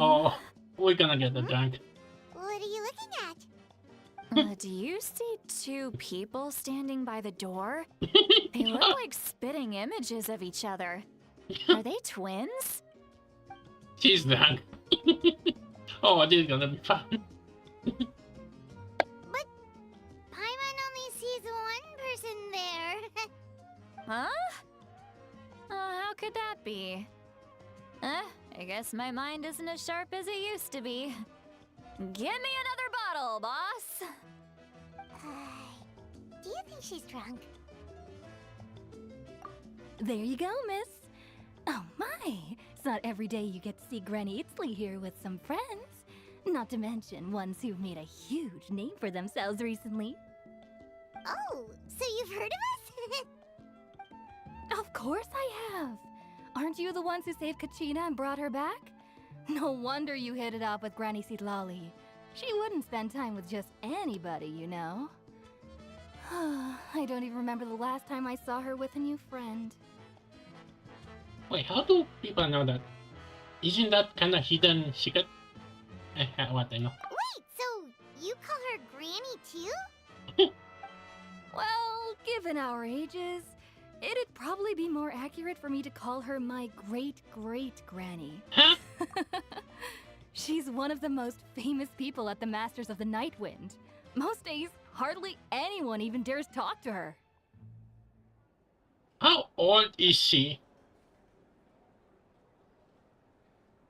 S1: Oh, we're gonna get the drunk.
S7: What are you looking at?
S9: Do you see two people standing by the door? They look like spitting images of each other. Are they twins?
S1: She's drunk. Oh, this is gonna be fun.
S7: But Paimon only sees one person there.
S9: Huh? How could that be? I guess my mind isn't as sharp as it used to be. Give me another bottle, boss!
S7: Do you think she's drunk?
S14: There you go, miss. Oh my! It's not every day you get to see Granny Itzley here with some friends. Not to mention ones who've made a huge name for themselves recently.
S7: Oh, so you've heard of us?
S14: Of course I have! Aren't you the ones who saved Kachina and brought her back? No wonder you hit it off with Granny CLaw. She wouldn't spend time with just anybody, you know. I don't even remember the last time I saw her with a new friend.
S1: Wait, how do people know that? Isn't that kind of hidden secret? What I know.
S7: Wait, so you call her Granny too?
S14: Well, given our ages, it'd probably be more accurate for me to call her my great-great-granny.
S1: Huh?
S14: She's one of the most famous people at the Masters of the Nightwind. Most days, hardly anyone even dares talk to her.
S1: How old is she?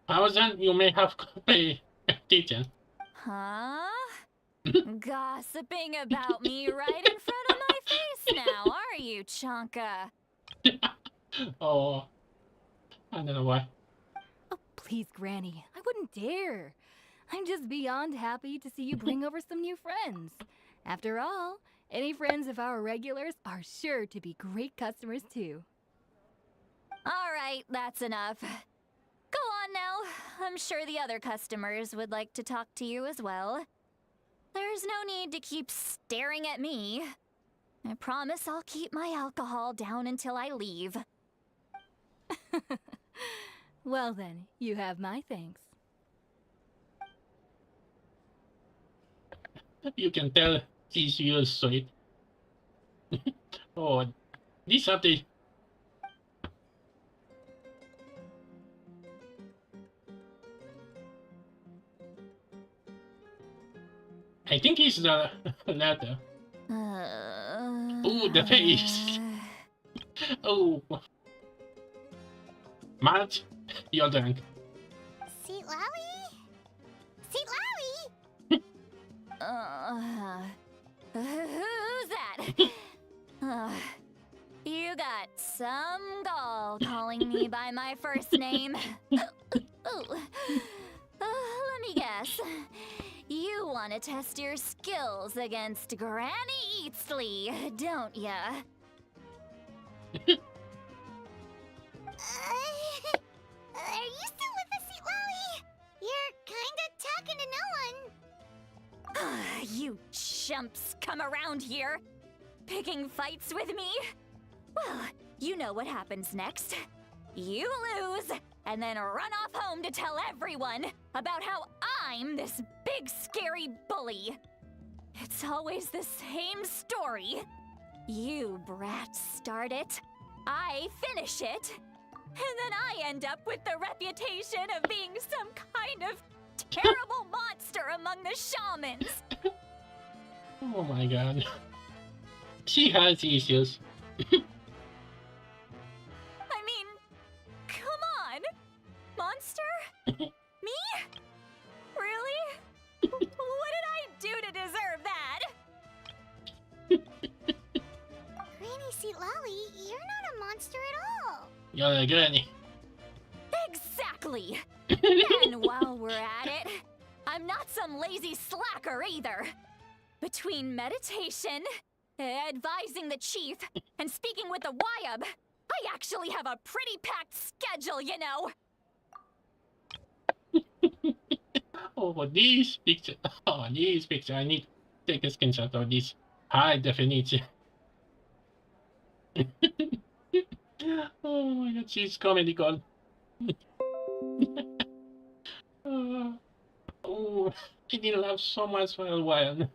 S1: 1,000, you may have to pay attention.
S9: Huh? Gossiping about me right in front of my face now, are you, Chonka?
S1: Oh, I don't know why.
S14: Oh, please, Granny, I wouldn't dare. I'm just beyond happy to see you bring over some new friends. After all, any friends of our regulars are sure to be great customers too.
S9: All right, that's enough. Go on now. I'm sure the other customers would like to talk to you as well. There's no need to keep staring at me. I promise I'll keep my alcohol down until I leave.
S14: Well then, you have my thanks.
S1: You can tell she's real sweet. Oh, this update. I think it's the latter. Ooh, the face. Oh. Matt, you're drunk.
S7: CLaw? CLaw?
S9: Who's that? You got some gall calling me by my first name. Let me guess. You want to test your skills against Granny Eatsley, don't ya?
S7: Are you still with us, CLaw? You're kinda talking to no one.
S9: You chumps come around here, picking fights with me? Well, you know what happens next. You lose, and then run off home to tell everyone about how I'm this big scary bully. It's always the same story. You brats start it, I finish it, and then I end up with the reputation of being some kind of terrible monster among the shamans.
S1: Oh my god. She has issues.
S9: I mean, come on! Monster? Me? Really? What did I do to deserve that?
S7: Granny CLaw, you're not a monster at all.
S1: You're a granny.
S9: Exactly! And while we're at it, I'm not some lazy slacker either. Between meditation, advising the chief, and speaking with the Wyab, I actually have a pretty packed schedule, you know!
S1: Oh, this picture. Oh, this picture. I need to take a screenshot of this high definition. Oh my god, she's comedy gold. Oh, I didn't laugh so much for a while.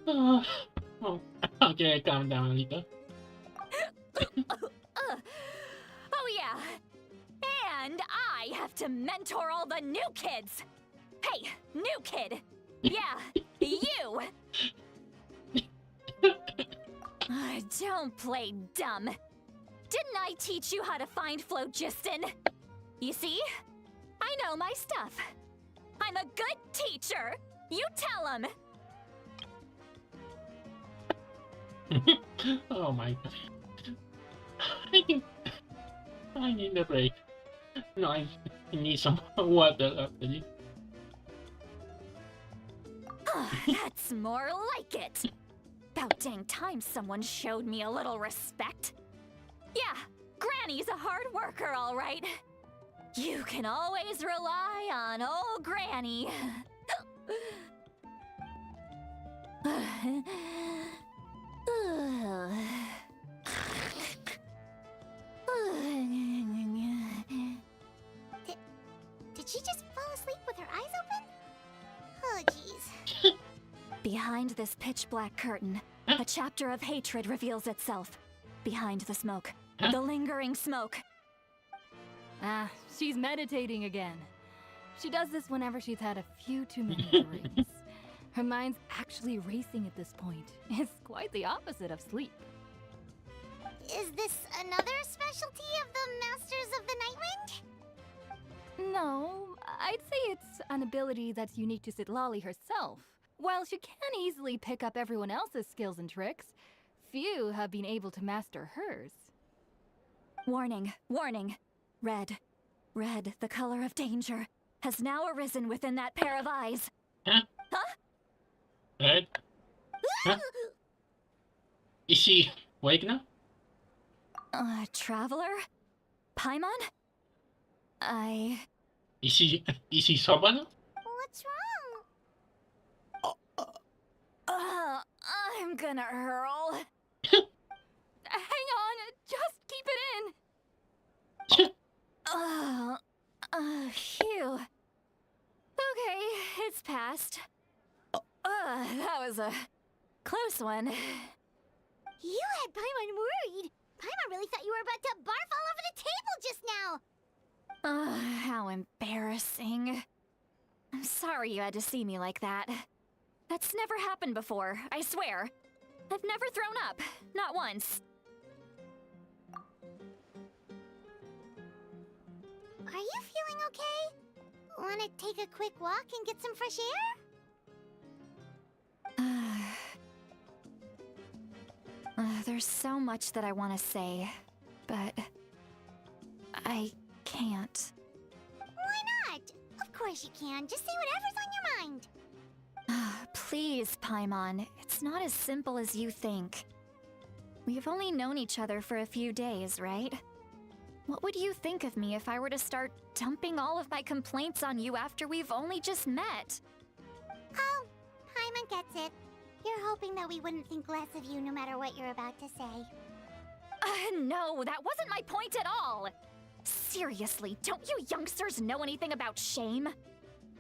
S1: Oh, okay, calm down a little.
S9: Oh yeah. And I have to mentor all the new kids. Hey, new kid. Yeah, you. Don't play dumb. Didn't I teach you how to find phlogiston? You see? I know my stuff. I'm a good teacher. You tell him.
S1: Oh my god. I need a break. No, I need some water after this.
S9: That's more like it. About dang time someone showed me a little respect. Yeah, Granny's a hard worker, all right. You can always rely on old Granny.
S7: Did she just fall asleep with her eyes open? Oh, jeez.
S9: Behind this pitch-black curtain, a chapter of hatred reveals itself. Behind the smoke, the lingering smoke.
S14: Ah, she's meditating again. She does this whenever she's had a few too many drinks. Her mind's actually racing at this point. It's quite the opposite of sleep.
S7: Is this another specialty of the Masters of the Nightwind?
S14: No, I'd say it's an ability that's unique to CLaw herself. While she can easily pick up everyone else's skills and tricks, few have been able to master hers.
S9: Warning, warning. Red, red, the color of danger, has now arisen within that pair of eyes.
S1: Huh?
S9: Huh?
S1: Red? Huh? Is she awake now?
S9: Traveler? Paimon?
S1: Is she sober now?
S7: What's wrong?
S9: I'm gonna hurl.
S14: Hang on, just keep it in.
S9: Phew. Okay, it's passed. That was a close one.
S7: You had Paimon worried. Paimon really thought you were about to barf all over the table just now.
S9: How embarrassing. I'm sorry you had to see me like that. That's never happened before, I swear. I've never thrown up, not once.
S7: Are you feeling okay? Wanna take a quick walk and get some fresh air?
S9: There's so much that I want to say, but I can't.
S7: Why not? Of course you can. Just say whatever's on your mind.
S9: Please, Paimon. It's not as simple as you think. We've only known each other for a few days, right? What would you think of me if I were to start dumping all of my complaints on you after we've only just met?
S7: Oh, Paimon gets it. You're hoping that we wouldn't think less of you no matter what you're about to say.
S9: No, that wasn't my point at all! Seriously, don't you youngsters know anything about shame?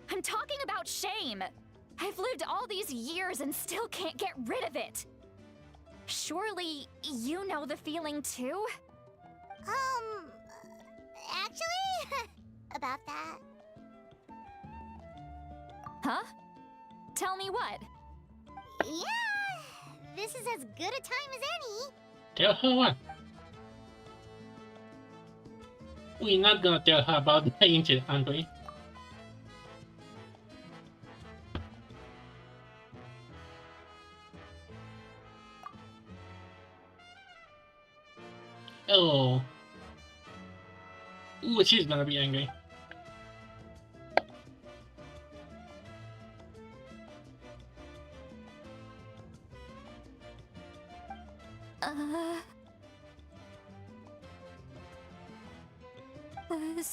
S9: I'm talking about shame! I've lived all these years and still can't get rid of it! Surely, you know the feeling too?
S7: Actually, about that.
S9: Huh? Tell me what?
S7: Yeah, this is as good a time as any.
S1: Tell her what? We're not gonna tell her about the incident, aren't we? Oh. Ooh, she's gonna be angry.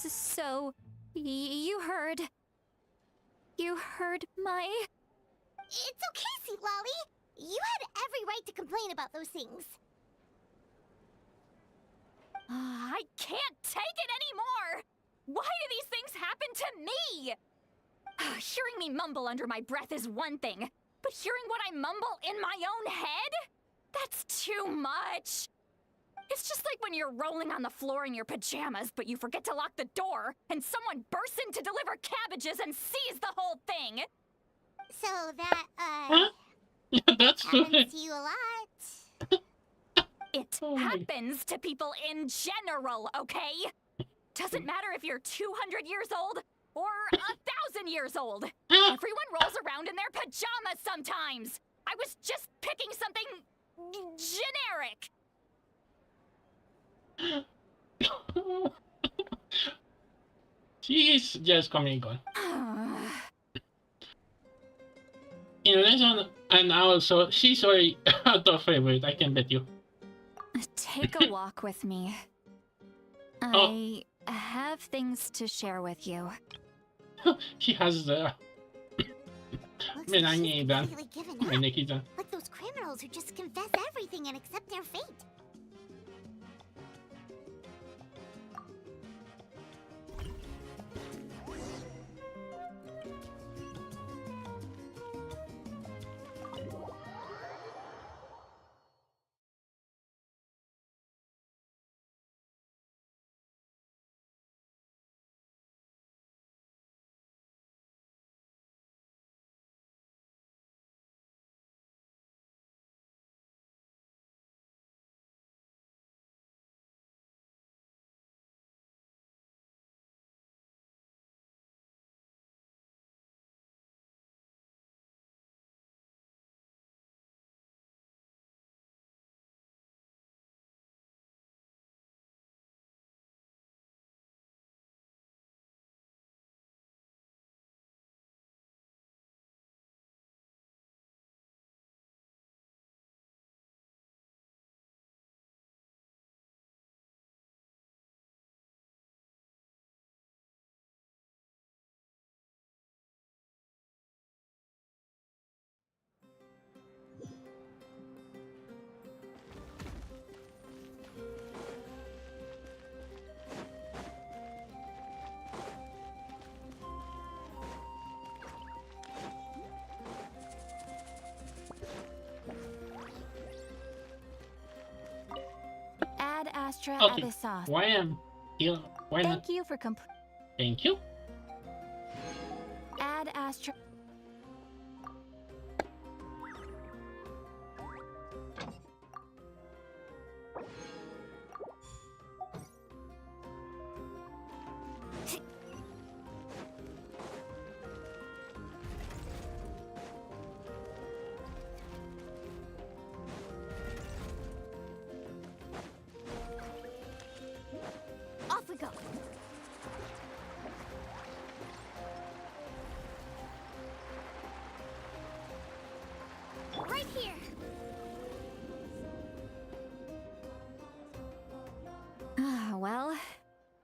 S9: So, you heard my...
S7: It's okay, Sweet Lolly. You had every right to complain about those things.
S9: I can't take it anymore! Why do these things happen to me? Hearing me mumble under my breath is one thing, but But hearing what I mumble in my own head? That's too much. It's just like when you're rolling on the floor in your pajamas, but you forget to lock the door, and someone bursts in to deliver cabbages and sees the whole thing.
S7: So that,
S1: That's
S7: happens to you a lot.
S9: It happens to people in general, okay? Doesn't matter if you're 200 years old or 1,000 years old. Everyone rolls around in their pajamas sometimes. I was just picking something generic.
S1: She's just coming on. In less than an hour, so she's already out of favorite, I can bet you.
S9: Take a walk with me. I have things to share with you.
S1: She has the... Man, I need that.
S7: Completely given up. Like those criminals who just confess everything and accept their fate.
S9: Ad Astra
S1: Okay.
S9: Abyssos.
S1: Why am here? Why not?
S9: Thank you for
S1: Thank you.
S9: Ad Astra.
S7: Off we go. Right here.
S9: Well,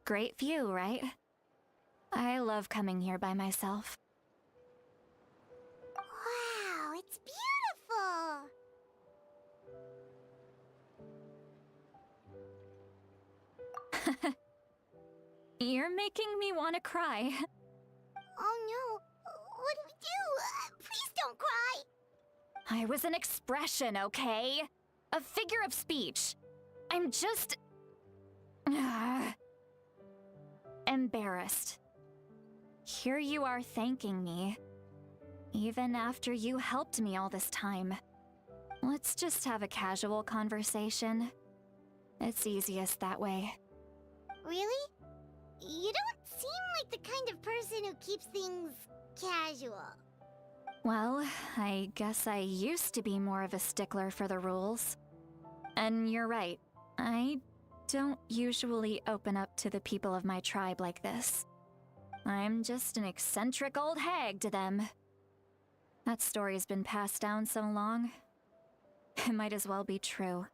S9: great view, right? I love coming here by myself.
S7: Wow, it's beautiful.
S9: You're making me want to cry.
S7: Oh no, what do we do? Please don't cry.
S9: I was an expression, okay? A figure of speech. I'm just... embarrassed. Here you are thanking me. Even after you helped me all this time. Let's just have a casual conversation. It's easiest that way.
S7: Really? You don't seem like the kind of person who keeps things casual.
S9: Well, I guess I used to be more of a stickler for the rules. And you're right, I don't usually open up to the people of my tribe like this. I'm just an eccentric old hag to them. That story's been passed down so long, it might as well be true.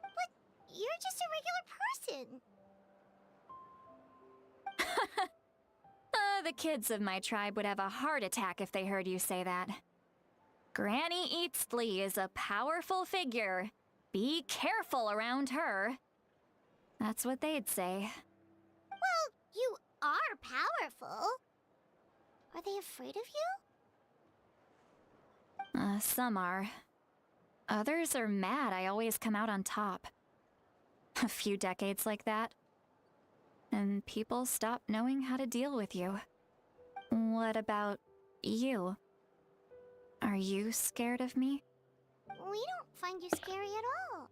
S7: But you're just a regular person.
S9: The kids of my tribe would have a heart attack if they heard you say that. Granny Eatsley is a powerful figure. Be careful around her. That's what they'd say.
S7: Well, you are powerful. Are they afraid of you?
S9: Some are. Others are mad I always come out on top. A few decades like that, and people stop knowing how to deal with you. What about you? Are you scared of me?
S7: We don't find you scary at all.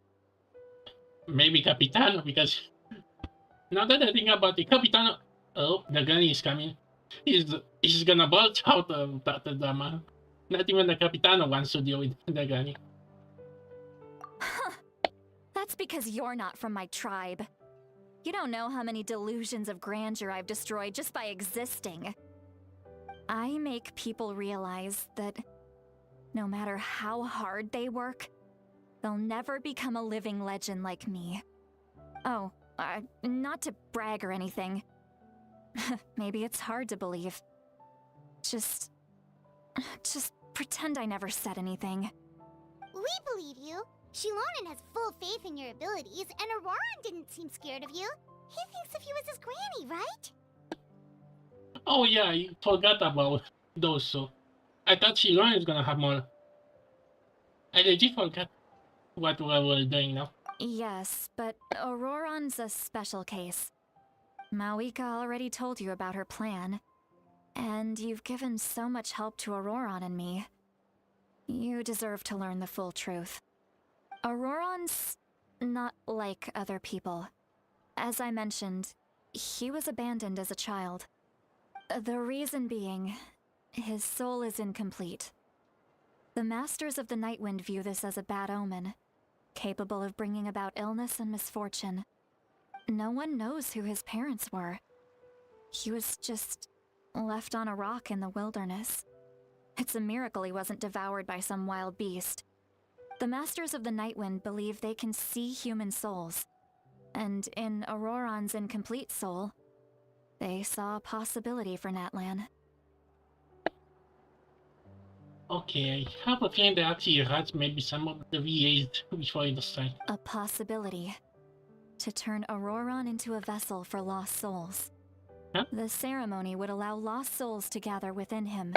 S1: Maybe Capitano, because now that I think about it, Capitano. Oh, the granny is coming. He's gonna bolt out of Dr. Dama. Not even the Capitano wants to deal with the granny.
S9: That's because you're not from my tribe. You don't know how many delusions of grandeur I've destroyed just by existing. I make people realize that no matter how hard they work, they'll never become a living legend like me. Oh, not to brag or anything. Maybe it's hard to believe. Just pretend I never said anything.
S7: We believe you. Shilonen has full faith in your abilities, and Auroran didn't seem scared of you. He thinks of you as his granny, right?
S1: Oh yeah, I forgot about those. So I thought Shiloh is gonna have more. I legit forgot what we were doing now.
S9: Yes, but Auroran's a special case. Mawika already told you about her plan, and you've given so much help to Auroran and me. You deserve to learn the full truth. Auroran's not like other people. As I mentioned, he was abandoned as a child. The reason being, his soul is incomplete. The Masters of the Nightwind view this as a bad omen, capable of bringing about illness and misfortune. No one knows who his parents were. He was just left on a rock in the wilderness. It's a miracle he wasn't devoured by some wild beast. The Masters of the Nightwind believe they can see human souls, and in Auroran's incomplete soul, they saw a possibility for Natlan.
S1: Okay, I have a feeling that actually has maybe some of the VAs before the strike.
S9: A possibility to turn Auroran into a vessel for lost souls.
S1: Huh?
S9: The ceremony would allow lost souls to gather within him.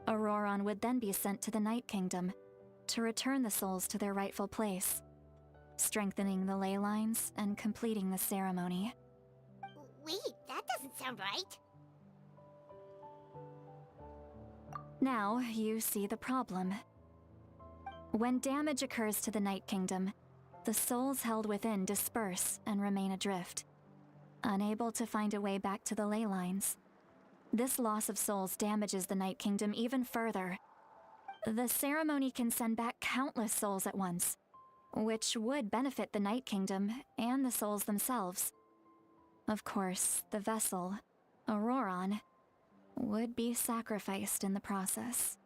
S9: Auroran would then be sent to the Night Kingdom to return the souls to their rightful place, strengthening the ley lines and completing the ceremony.
S7: Wait, that doesn't sound right.
S9: Now you see the problem. When damage occurs to the Night Kingdom, the souls held within disperse and remain adrift, unable to find a way back to the ley lines. This loss of souls damages the Night Kingdom even further. The ceremony can send back countless souls at once, which would benefit the Night Kingdom and the souls themselves. Of course, the vessel, Auroran, would be sacrificed in the process.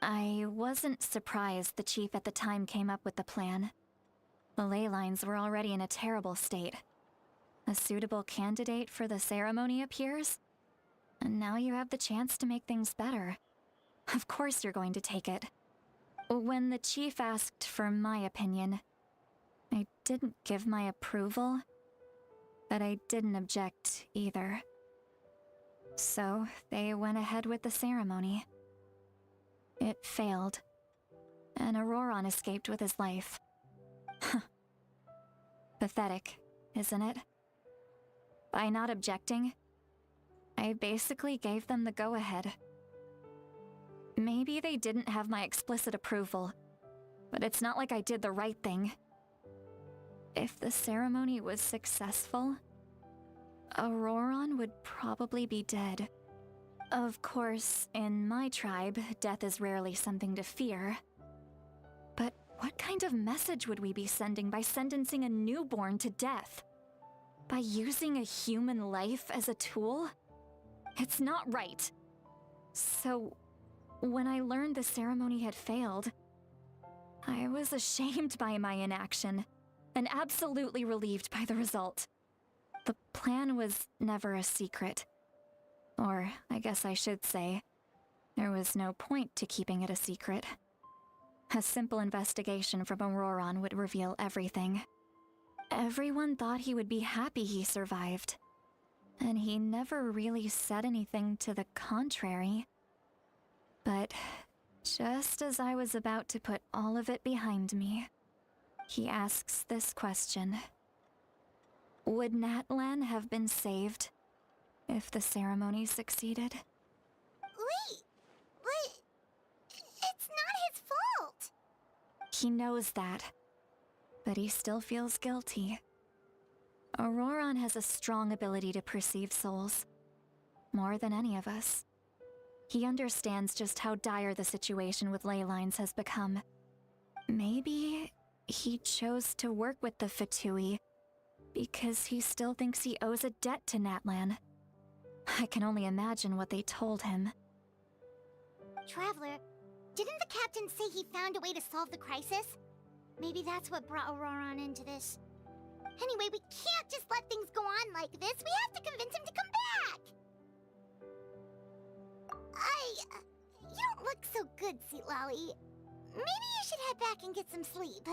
S9: I wasn't surprised the chief at the time came up with the plan. The ley lines were already in a terrible state. A suitable candidate for the ceremony appears, and now you have the chance to make things better. Of course you're going to take it. When the chief asked for my opinion, I didn't give my approval, but I didn't object either. So they went ahead with the ceremony. It failed, and Auroran escaped with his life. Pathetic, isn't it? By not objecting, I basically gave them the go-ahead. Maybe they didn't have my explicit approval, but it's not like I did the right thing. If the ceremony was successful, Auroran would probably be dead. Of course, in my tribe, death is rarely something to fear. But what kind of message would we be sending by sentencing a newborn to death? By using a human life as a tool? It's not right. So, when I learned the ceremony had failed, I was ashamed by my inaction, and absolutely relieved by the result. The plan was never a secret. Or, I guess I should say, there was no point to keeping it a secret. A simple investigation from Auroran would reveal everything. Everyone thought he would be happy he survived, and he never really said anything to the contrary. But Just as I was about to put all of it behind me, he asks this question. Would Natlan have been saved if the ceremony succeeded?
S7: Wait, but it's not his fault.
S9: He knows that, but he still feels guilty. Auroron has a strong ability to perceive souls, more than any of us. He understands just how dire the situation with ley lines has become. Maybe he chose to work with the Fatui because he still thinks he owes a debt to Natlan. I can only imagine what they told him.
S7: Traveler, didn't the captain say he found a way to solve the crisis? Maybe that's what brought Auroron into this. Anyway, we can't just let things go on like this. We have to convince him to come back. You don't look so good, Lolly. Maybe you should head back and get some sleep.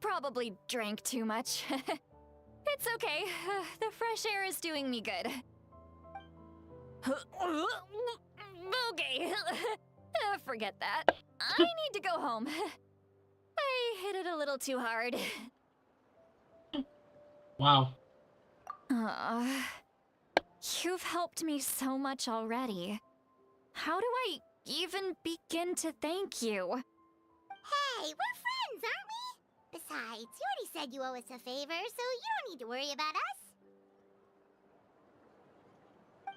S9: Probably drank too much. It's okay. The fresh air is doing me good. Okay. Forget that. I need to go home. I hit it a little too hard.
S1: Wow.
S9: You've helped me so much already. How do I even begin to thank you?
S7: Hey, we're friends, aren't we? Besides, you already said you owe us a favor, so you don't need to worry about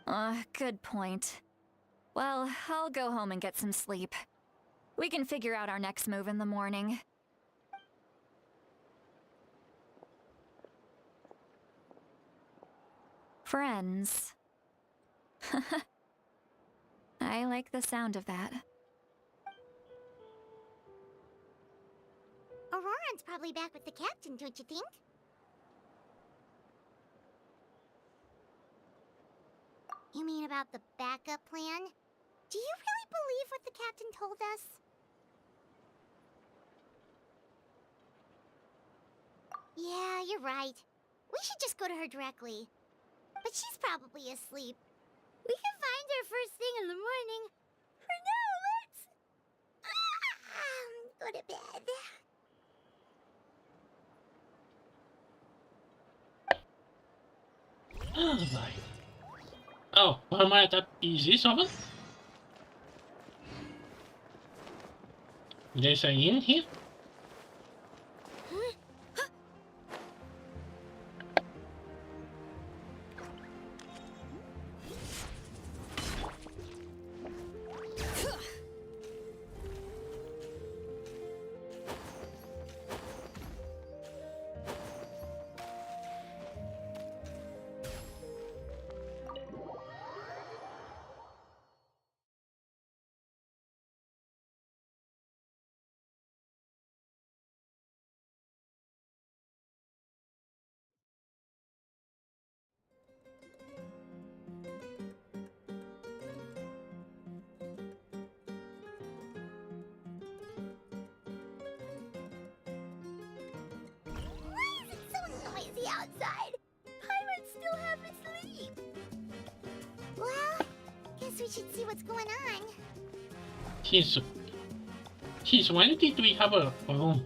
S7: us.
S9: Good point. Well, I'll go home and get some sleep. We can figure out our next move in the morning. Friends. I like the sound of that.
S7: Auroron's probably back with the captain, don't you think? You mean about the backup plan? Do you really believe what the captain told us? Yeah, you're right. We should just go to her directly. But she's probably asleep. We can find her first thing in the morning. For now, let's... go to bed.
S1: Alright. Oh, why am I that easy, someone? There's an inn here?
S7: Outside. I would still have asleep. Well, guess we should see what's going on.
S1: Since when did we have a room?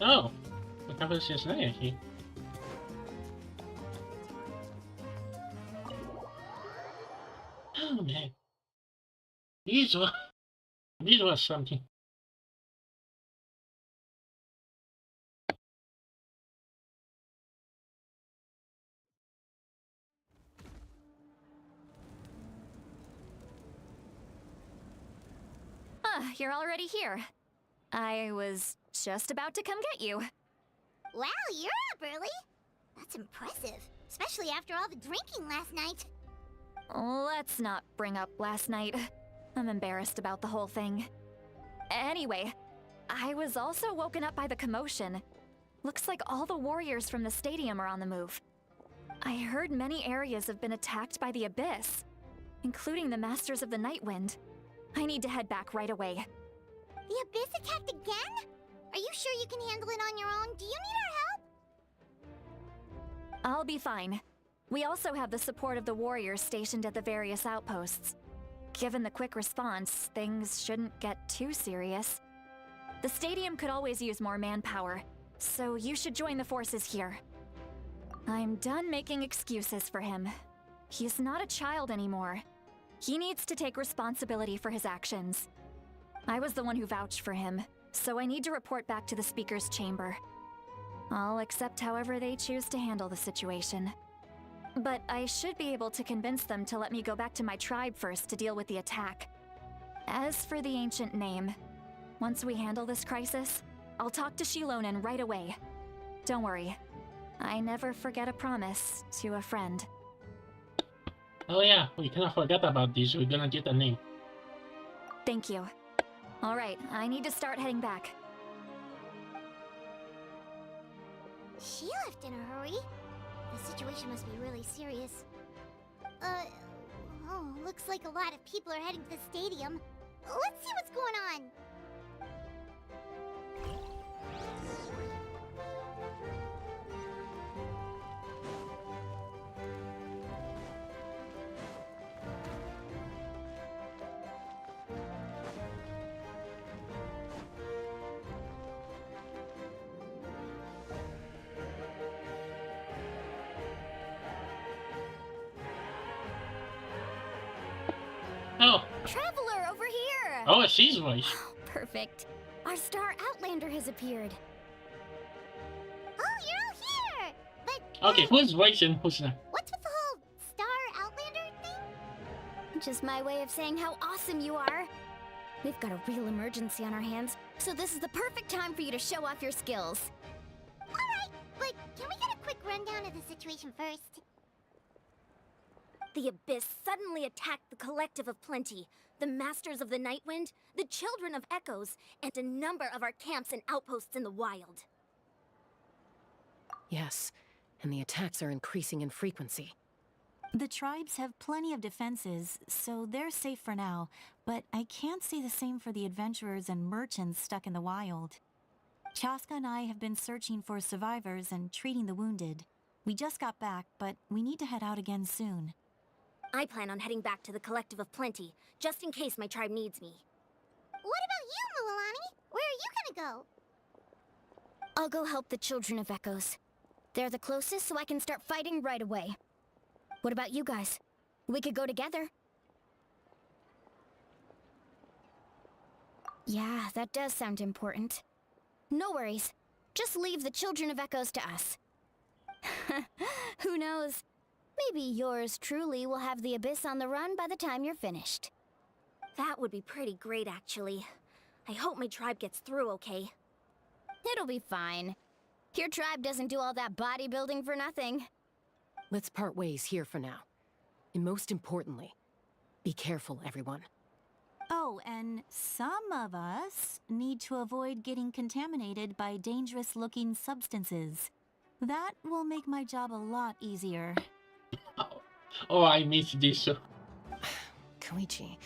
S1: Oh, what happens since now here? Oh man. These were something.
S9: You're already here. I was just about to come get you.
S7: Wow, you're up early. That's impressive, especially after all the drinking last night.
S9: Let's not bring up last night. I'm embarrassed about the whole thing. Anyway, I was also woken up by the commotion. Looks like all the warriors from the stadium are on the move. I heard many areas have been attacked by the Abyss, including the Masters of the Night Wind. I need to head back right away.
S7: The Abyss attacked again? Are you sure you can handle it on your own? Do you need our help?
S9: I'll be fine. We also have the support of the warriors stationed at the various outposts. Given the quick response, things shouldn't get too serious. The stadium could always use more manpower, so you should join the forces here. I'm done making excuses for him. He's not a child anymore. He needs to take responsibility for his actions. I was the one who vouched for him, so I need to report back to the Speaker's chamber. I'll accept however they choose to handle the situation. But I should be able to convince them to let me go back to my tribe first to deal with the attack. As for the ancient name, once we handle this crisis, I'll talk to Shilonen right away. Don't worry, I never forget a promise to a friend.
S1: Oh yeah, we cannot forget about this. We're gonna get the name.
S9: Thank you. Alright, I need to start heading back.
S7: She left in a hurry. The situation must be really serious. Oh, looks like a lot of people are heading to the stadium. Let's see what's going on.
S1: Oh.
S2: Traveler, over here!
S1: Oh, she's voice.
S2: Perfect. Our star Outlander has appeared.
S7: Oh, you're all here! But
S1: Okay, who's voice and who's not?
S7: what's with the whole Star Outlander thing?
S2: Just my way of saying how awesome you are. We've got a real emergency on our hands, so this is the perfect time for you to show off your skills.
S7: Alright, but can we get a quick rundown of the situation first?
S15: The Abyss suddenly attacked the Collective of Plenty, the Masters of the Nightwind, the Children of Echoes, and a number of our camps and outposts in the wild.
S16: Yes, and the attacks are increasing in frequency.
S6: The tribes have plenty of defenses, so they're safe for now, but I can't say the same for the adventurers and merchants stuck in the wild. Chaska and I have been searching for survivors and treating the wounded. We just got back, but we need to head out again soon.
S15: I plan on heading back to the Collective of Plenty, just in case my tribe needs me.
S7: What about you, Mualani? Where are you gonna go?
S2: I'll go help the Children of Echoes. They're the closest, so I can start fighting right away. What about you guys? We could go together. Yeah, that does sound important. No worries. Just leave the Children of Echoes to us. Who knows? Maybe yours truly will have the Abyss on the run by the time you're finished.
S15: That would be pretty great, actually. I hope my tribe gets through okay.
S2: It'll be fine. Your tribe doesn't do all that bodybuilding for nothing.
S16: Let's part ways here for now. And most importantly, be careful, everyone.
S6: Oh, and some of us need to avoid getting contaminated by dangerous-looking substances. That will make my job a lot easier.
S1: Oh, I missed this.
S16: Koichi,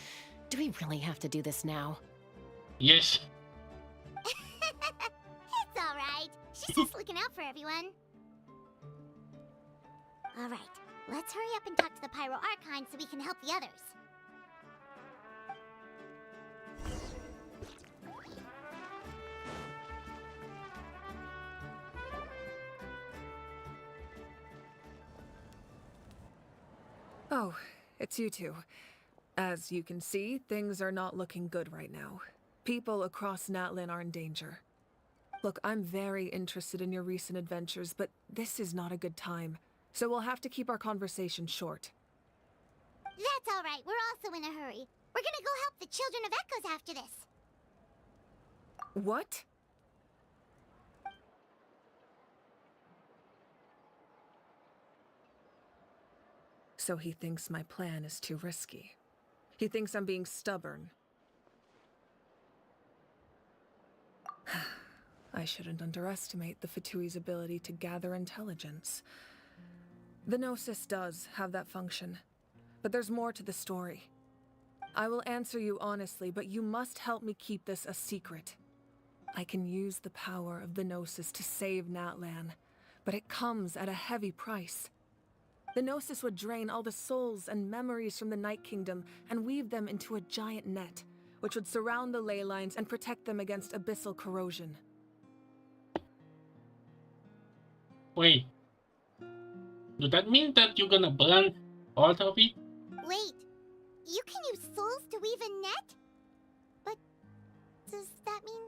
S16: do we really have to do this now?
S1: Yes.
S7: It's alright. She's just looking out for everyone. Alright, let's hurry up and talk to the Pyro Archon so we can help the others.
S17: Oh, it's you two. As you can see, things are not looking good right now. People across Natlin are in danger. Look, I'm very interested in your recent adventures, but this is not a good time. So we'll have to keep our conversation short.
S7: That's alright, we're also in a hurry. We're gonna go help the Children of Echoes after this.
S17: What? So he thinks my plan is too risky. He thinks I'm being stubborn. I shouldn't underestimate the Fatui's ability to gather intelligence. The Gnosis does have that function, but there's more to the story. I will answer you honestly, but you must help me keep this a secret. I can use the power of the Gnosis to save Natlan, but it comes at a heavy price. The Gnosis would drain all the souls and memories from the Night Kingdom and weave them into a giant net, which would surround the ley lines and protect them against abyssal corrosion.
S1: Wait. Does that mean that you're gonna burn all of it?
S7: Wait, you can use souls to weave a net? But does that mean...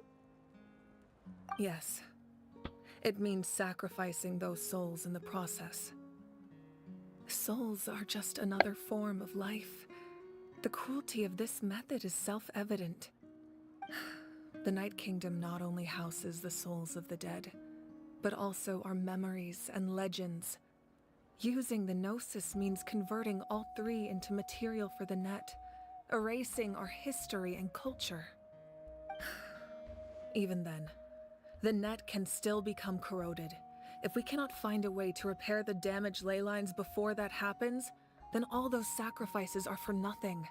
S17: Yes. It means sacrificing those souls in the process. Souls are just another form of life. The cruelty of this method is self-evident. The Night Kingdom not only houses the souls of the dead, but also our memories and legends. Using the Gnosis means converting all three into material for the net, erasing our history and culture. Even then, the net can still become corroded. If we cannot find a way to repair the damaged ley lines before that happens, then all those sacrifices are for nothing.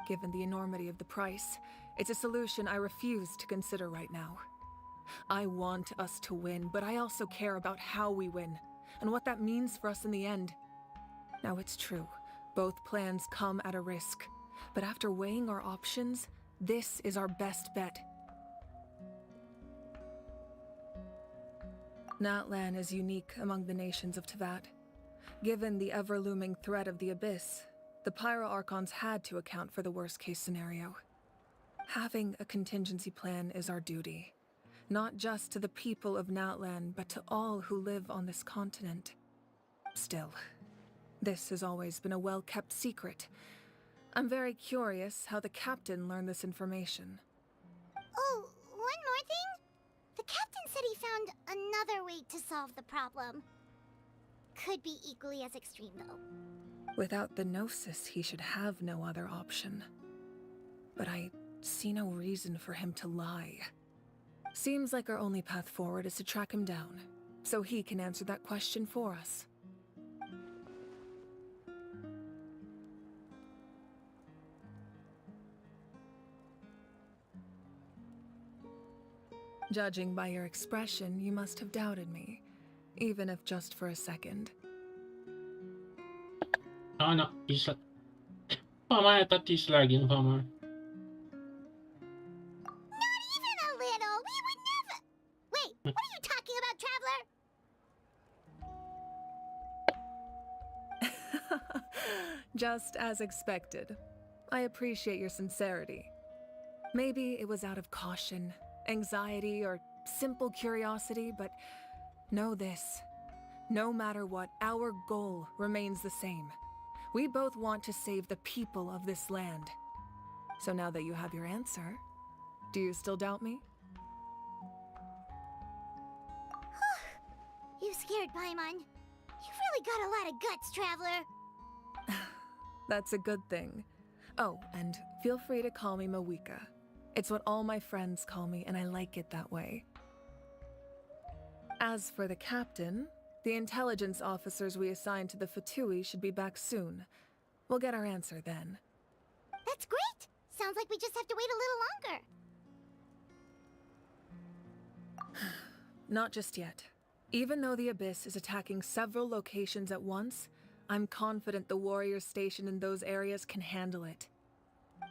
S17: Given the enormity of the price, it's a solution I refuse to consider right now. I want us to win, but I also care about how we win, and what that means for us in the end. Now it's true, both plans come at a risk, but after weighing our options, this is our best bet. Natlan is unique among the nations of Teyvat. Given the ever-looming threat of the Abyss, the Pyro Archons had to account for the worst-case scenario. Having a contingency plan is our duty, not just to the people of Natlan, but to all who live on this continent. Still, this has always been a well-kept secret. I'm very curious how the captain learned this information.
S7: Oh, one more thing? The captain said he found another way to solve the problem. Could be equally as extreme, though.
S17: Without the Gnosis, he should have no other option. But I see no reason for him to lie. Seems like our only path forward is to track him down, so he can answer that question for us. Judging by your expression, you must have doubted me, even if just for a second.
S1: Oh no, he's like... Farmer, I thought he's lagging, Farmer.
S7: Not even a little! We would never... Wait, what are you talking about, Traveler?
S17: Just as expected. I appreciate your sincerity. Maybe it was out of caution, anxiety, or simple curiosity, but know this. No matter what, our goal remains the same. We both want to save the people of this land. So now that you have your answer, do you still doubt me?
S7: You scared Paimon. You've really got a lot of guts, Traveler.
S17: That's a good thing. Oh, and feel free to call me Mawika. It's what all my friends call me, and I like it that way. As for the captain, the intelligence officers we assigned to the Fatui should be back soon. We'll get our answer then.
S7: That's great! Sounds like we just have to wait a little longer.
S17: Not just yet. Even though the Abyss is attacking several locations at once, I'm confident the warriors stationed in those areas can handle it.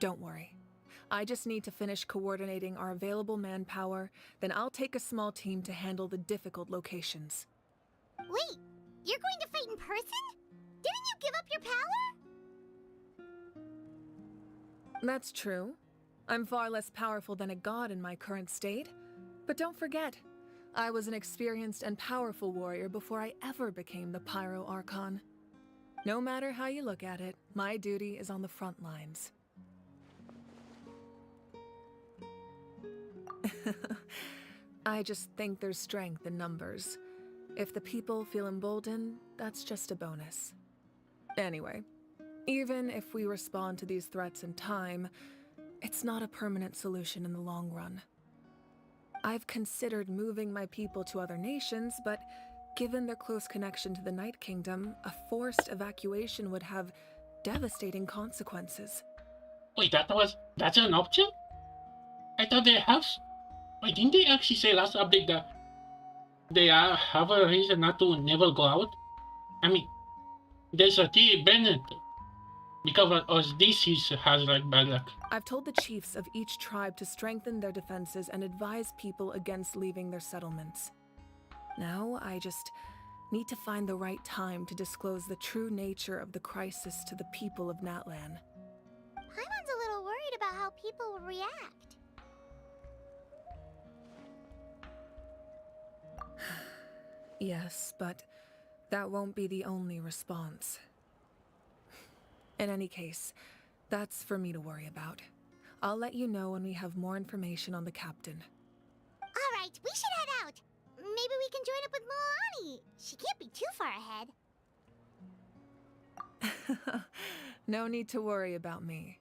S17: Don't worry. I just need to finish coordinating our available manpower, then I'll take a small team to handle the difficult locations.
S7: Wait, you're going to fight in person? Didn't you give up your power?
S17: That's true. I'm far less powerful than a god in my current state. But don't forget, I was an experienced and powerful warrior before I ever became the Pyro Archon. No matter how you look at it, my duty is on the front lines. I just think there's strength in numbers. If the people feel emboldened, that's just a bonus. Anyway, even if we respond to these threats in time, it's not a permanent solution in the long run. I've considered moving my people to other nations, but given their close connection to the Night Kingdom, a forced evacuation would have devastating consequences.
S1: Wait, that's an option? I thought they have Wait, didn't they actually say last update that they have a reason not to never go out? I mean, there's a T. Bennett because of this he has like bad luck.
S17: I've told the chiefs of each tribe to strengthen their defenses and advise people against leaving their settlements. Now, I just need to find the right time to disclose the true nature of the crisis to the people of Natlan.
S7: Paimon's a little worried about how people will react.
S17: Yes, but that won't be the only response. In any case, that's for me to worry about. I'll let you know when we have more information on the captain.
S7: Alright, we should head out. Maybe we can join up with Milani. She can't be too far ahead.
S17: No need to worry about me.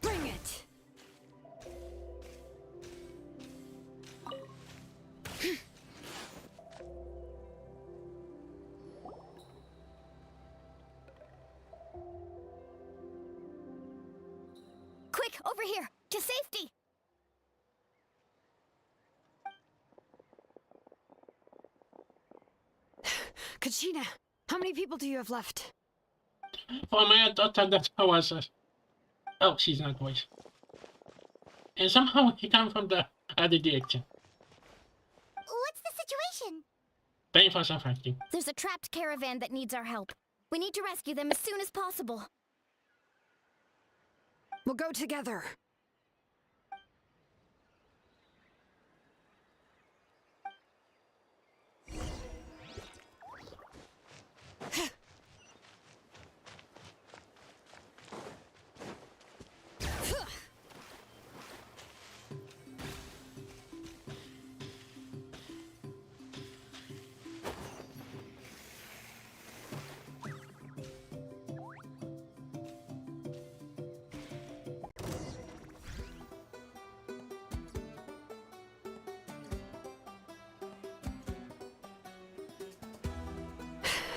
S2: Bring it!
S15: Quick, over here! To safety!
S2: Kachina, how many people do you have left?
S1: For me, I thought that was oh, she's not voice. And somehow he comes from the other direction.
S7: What's the situation?
S1: Time for some fighting.
S15: There's a trapped caravan that needs our help. We need to rescue them as soon as possible.
S2: We'll go together.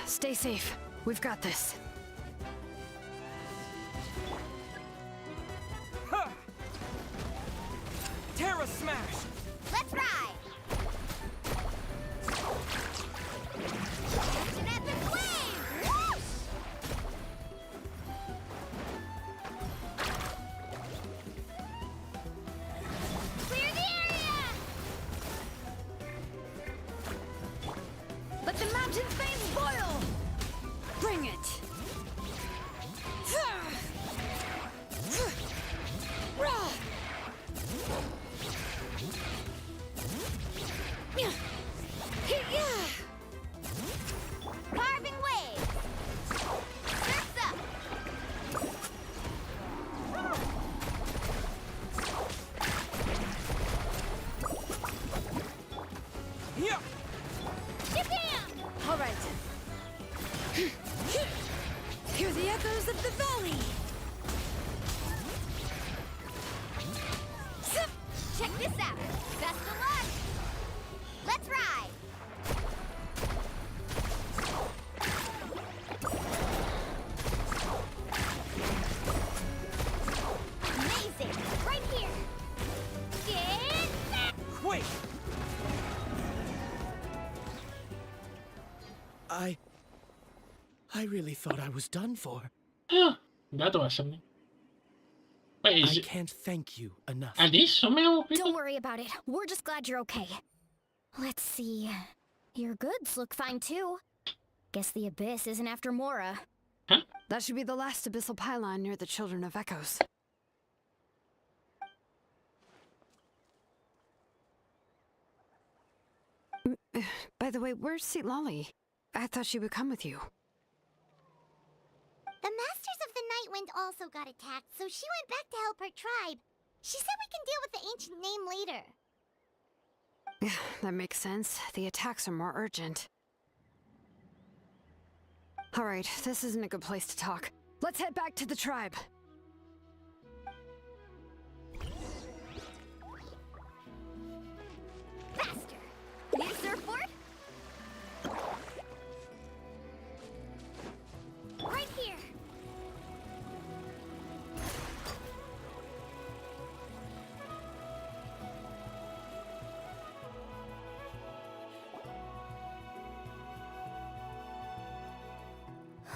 S2: Stay safe. We've got this.
S18: Terra Smash!
S7: Let's ride! An epic wave! Whoosh! Clear the area!
S2: Let the mountain's veins boil! Bring it!
S7: Carving waves! Surf's up!
S18: Yeah!
S7: Shabam!
S2: All right. Hear the echoes of the valley!
S7: Check this out! Best of luck! Let's ride! Amazing! Right here! Get back!
S18: Quick! I really thought I was done for.
S1: That was something. Wait, is
S18: I
S1: it...
S18: can't thank you enough.
S1: Are these so many more people?
S15: Don't worry about it. We're just glad you're okay. Let's see. Your goods look fine too. Guess the Abyss isn't after Mora.
S1: Huh?
S2: That should be the last abyssal pylon near the Children of Echoes. By the way, where's CLaw? I thought she would come with you.
S7: The Masters of the Nightwind also got attacked, so she went back to help her tribe. She said we can deal with the ancient name later.
S2: That makes sense. The attacks are more urgent. Alright, this isn't a good place to talk. Let's head back to the tribe.
S15: Faster! Need a surfboard? Right here!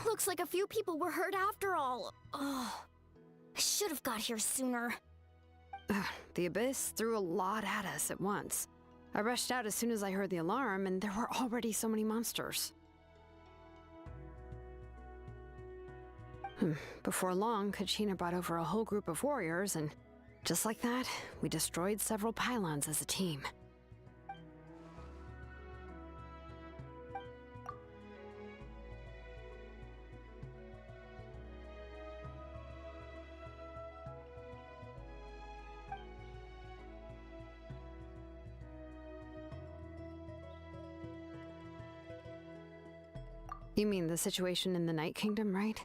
S15: Looks like a few people were hurt after all. Oh, I should have got here sooner.
S2: The Abyss threw a lot at us at once. I rushed out as soon as I heard the alarm, and there were already so many monsters. Before long, Kachina brought over a whole group of warriors, and just like that, we destroyed several pylons as a team. You mean the situation in the Night Kingdom, right?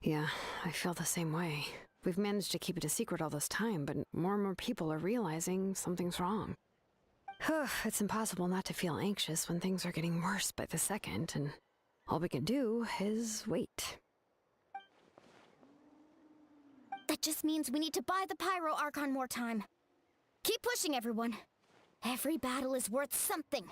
S2: Yeah, I feel the same way. We've managed to keep it a secret all this time, but more and more people are realizing something's wrong. It's impossible not to feel anxious when things are getting worse by the second, and all we can do is wait.
S15: That just means we need to buy the Pyro Archon more time. Keep pushing, everyone. Every battle is worth something.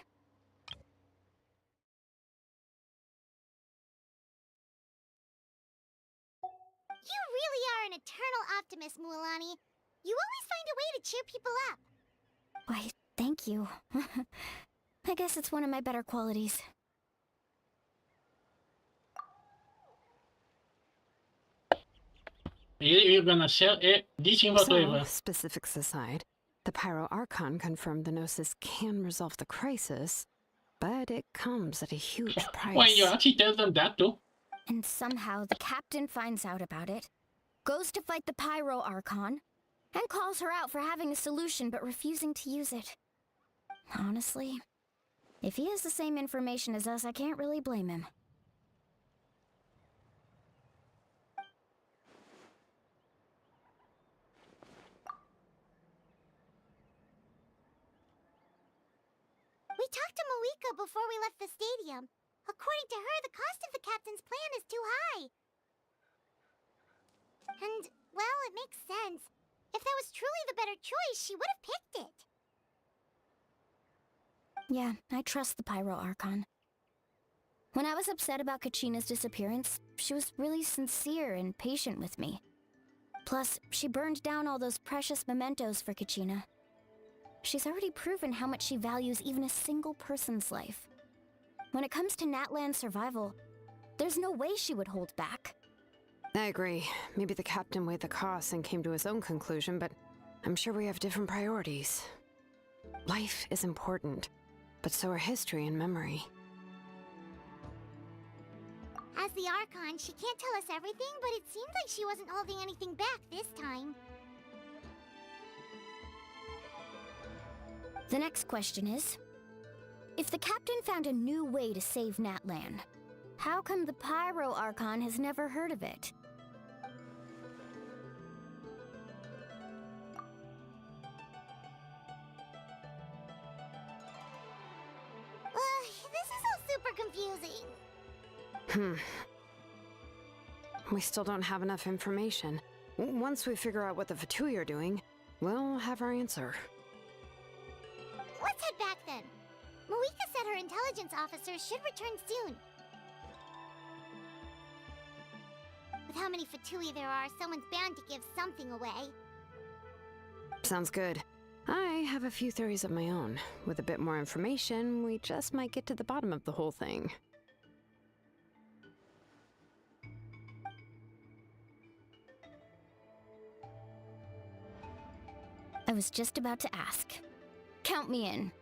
S7: You really are an eternal optimist, Mualani. You always find a way to cheer people up.
S15: Why, thank you. I guess it's one of my better qualities.
S1: You're gonna sell it? This info
S2: So, specifics aside, the Pyro Archon confirmed the Gnosis can resolve the crisis, but it comes at a huge price.
S1: When you actually tell them that too.
S15: And somehow the captain finds out about it, goes to fight the Pyro Archon, and calls her out for having a solution but refusing to use it. Honestly, if he has the same information as us, I can't really blame him.
S7: We talked to Moika before we left the stadium. According to her, the cost of the captain's plan is too high. And, well, it makes sense. If that was truly the better choice, she would have picked it.
S15: Yeah, I trust the Pyro Archon. When I was upset about Kachina's disappearance, she was really sincere and patient with me. Plus, she burned down all those precious mementos for Kachina. She's already proven how much she values even a single person's life. When it comes to Natlan's survival, there's no way she would hold back.
S2: I agree. Maybe the captain weighed the costs and came to his own conclusion, but I'm sure we have different priorities. Life is important, but so are history and memory.
S7: As the Archon, she can't tell us everything, but it seems like she wasn't holding anything back this time.
S15: The next question is, if the captain found a new way to save Natlan, how come the Pyro Archon has never heard of it?
S7: This is all super confusing.
S2: We still don't have enough information. Once we figure out what the Fatui are doing, we'll have our answer.
S7: Let's head back then. Moika said her intelligence officers should return soon. With how many Fatui there are, someone's bound to give something away.
S2: Sounds good. I have a few theories of my own. With a bit more information, we just might get to the bottom of the whole thing.
S15: I was just about to ask. Count me in.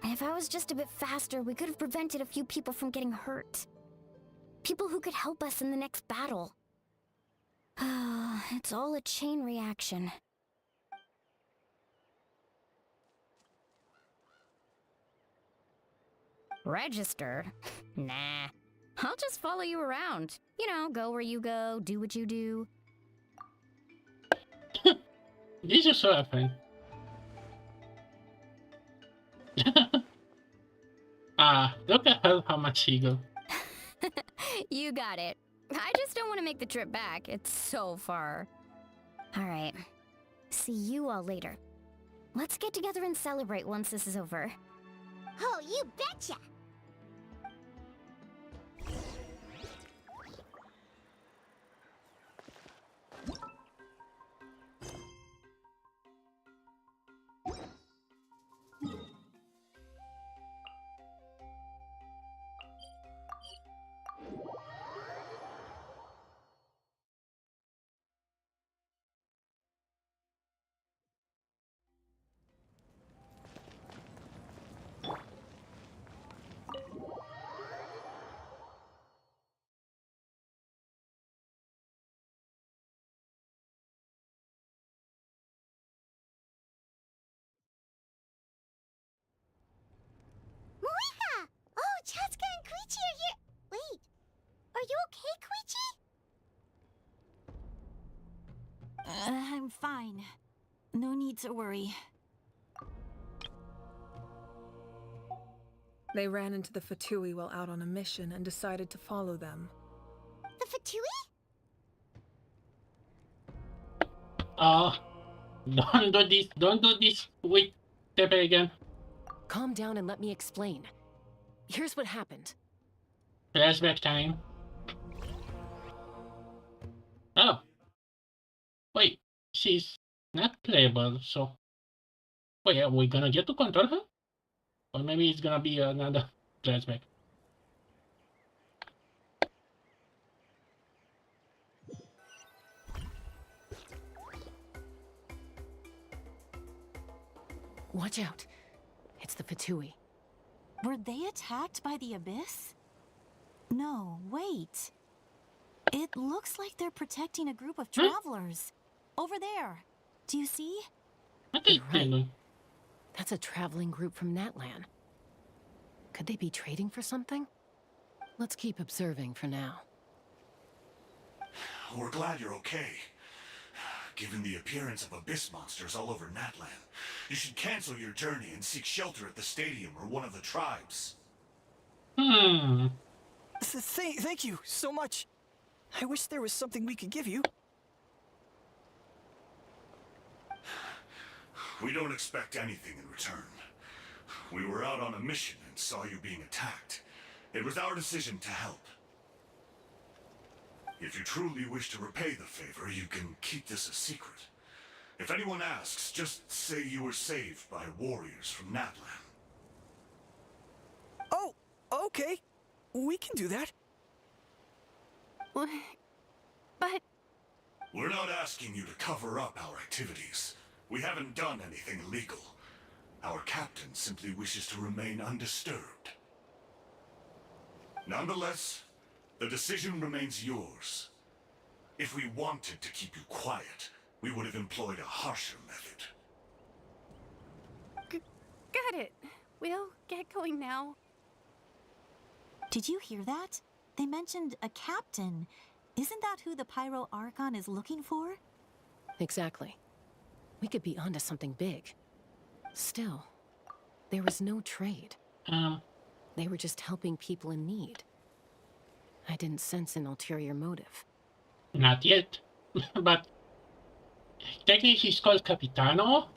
S15: If I was just a bit faster, we could have prevented a few people from getting hurt. People who could help us in the next battle. It's all a chain reaction. Register? Nah. I'll just follow you around. You know, go where you go, do what you do.
S1: This is so fun. Look at her, how much she go.
S15: You got it. I just don't want to make the trip back. It's so far. Alright. See you all later. Let's get together and celebrate once this is over.
S7: Oh, you betcha! Moika! Oh, Chaska and Koichi are here! Wait, are you okay, Koichi?
S6: I'm fine. No need to worry.
S17: They ran into the Fatui while out on a mission and decided to follow them.
S7: The Fatui?
S1: Don't do this. Don't do this. Wait, Tepe again.
S16: Calm down and let me explain. Here's what happened.
S1: Flashback time. Oh. Wait, she's not playable, so... Wait, are we gonna get to control her? Or maybe it's gonna be another flashback.
S16: Watch out. It's the Fatui.
S6: Were they attacked by the Abyss? No, wait. It looks like they're protecting a group of travelers. Over there. Do you see?
S1: Okay,
S16: right. That's a traveling group from Natlan. Could they be trading for something? Let's keep observing for now.
S12: We're glad you're okay. Given the appearance of abyss monsters all over Natlan, you should cancel your journey and seek shelter at the stadium or one of the tribes.
S18: Thank you so much. I wish there was something we could give you.
S12: We don't expect anything in return. We were out on a mission and saw you being attacked. It was our decision to help. If you truly wish to repay the favor, you can keep this a secret. If anyone asks, just say you were saved by warriors from Natlan.
S18: Oh, okay. We can do that.
S5: But...
S12: We're not asking you to cover up our activities. We haven't done anything illegal. Our captain simply wishes to remain undisturbed. Nonetheless, the decision remains yours. If we wanted to keep you quiet, we would have employed a harsher method.
S5: Got it. We'll get going now.
S6: Did you hear that? They mentioned a captain. Isn't that who the Pyro Archon is looking for?
S16: Exactly. We could be onto something big. Still, there was no trade. They were just helping people in need. I didn't sense an ulterior motive.
S1: Not yet. But technically he's called Capitano.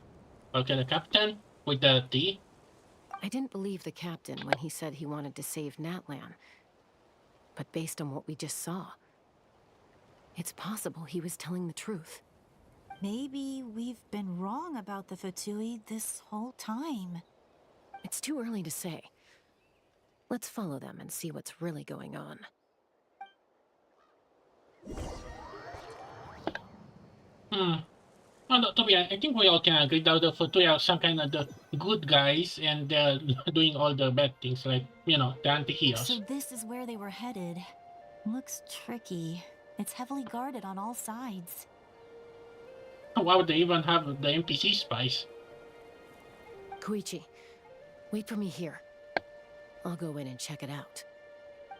S1: Okay, the captain with the T.
S16: I didn't believe the captain when he said he wanted to save Natlan. But based on what we just saw, it's possible he was telling the truth.
S6: Maybe we've been wrong about the Fatui this whole time.
S16: It's too early to say. Let's follow them and see what's really going on.
S1: Oh, no, to be honest, I think we all can agree that the Fatui are some kind of the good guys and they're doing all the bad things, like, you know, the anti-heroes.
S19: So this is where they were headed. Looks tricky. It's heavily guarded on all sides.
S1: Why would they even have the NPC spies?
S16: Koichi, wait for me here. I'll go in and check it out.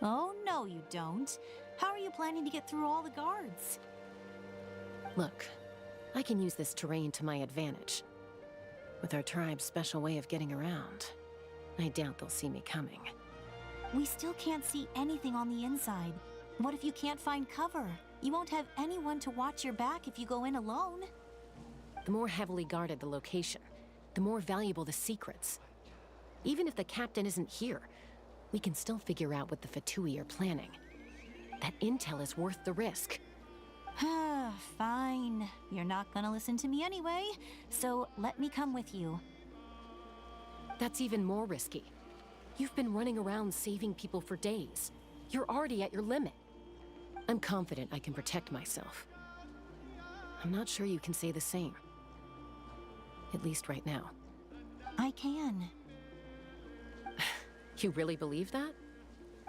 S19: Oh, no you don't. How are you planning to get through all the guards?
S16: Look, I can use this terrain to my advantage. With our tribe's special way of getting around, I doubt they'll see me coming.
S19: We still can't see anything on the inside. What if you can't find cover? You won't have anyone to watch your back if you go in alone.
S16: The more heavily guarded the location, the more valuable the secrets. Even if the captain isn't here, we can still figure out what the Fatui are planning. That intel is worth the risk.
S19: Fine. You're not gonna listen to me anyway, so let me come with you.
S16: That's even more risky. You've been running around saving people for days. You're already at your limit. I'm confident I can protect myself. I'm not sure you can say the same. At least right now.
S19: I can.
S16: You really believe that?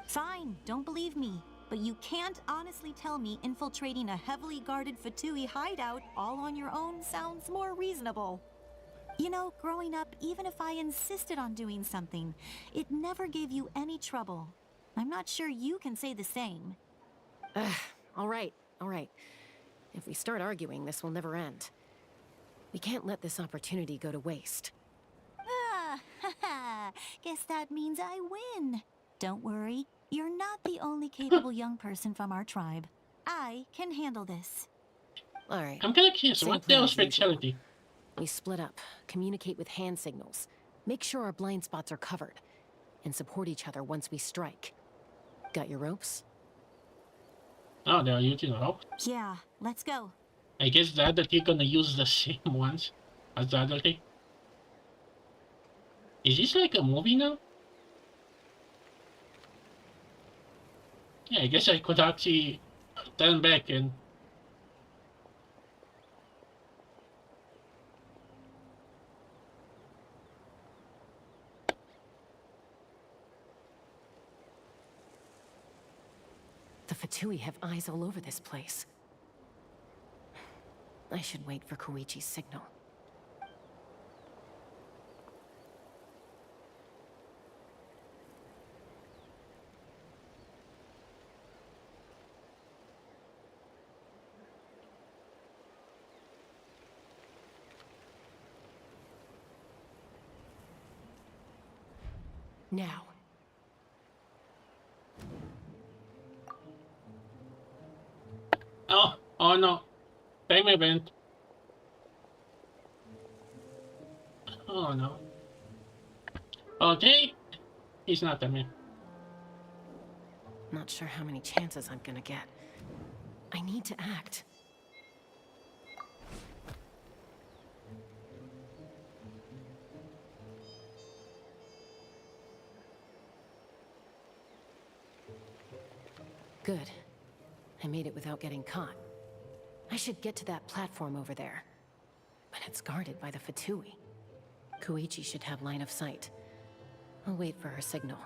S19: Fine, don't believe me. But you can't honestly tell me infiltrating a heavily guarded Fatui hideout all on your own sounds more reasonable. You know, growing up, even if I insisted on doing something, it never gave you any trouble. I'm not sure you can say the same.
S16: All right. If we start arguing, this will never end. We can't let this opportunity go to waste.
S19: Guess that means I win. Don't worry, you're not the only capable young person from our tribe. I can handle this.
S16: All right.
S1: I'm kinda curious, what's their specialty?
S16: We split up, communicate with hand signals, make sure our blind spots are covered, and support each other once we strike. Got your ropes?
S1: Oh, they're using rope?
S19: Yeah, let's go.
S1: I guess the other thing gonna use the same ones as the other thing. Is this like a movie now? Yeah, I guess I could actually turn back and...
S16: The Fatui have eyes all over this place. I should wait for Koichi's signal. Now.
S1: Oh no. Time event. Oh no. Okay. He's not a man.
S16: Not sure how many chances I'm gonna get. I need to act. Good. I made it without getting caught. I should get to that platform over there. But it's guarded by the Fatui. Koichi should have line of sight. I'll wait for her signal.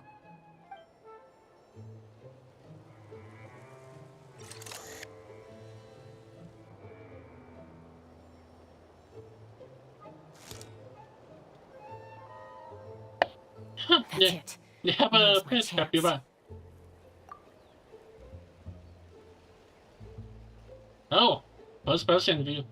S16: That's it.
S1: They have a face captiva. Oh, first person view.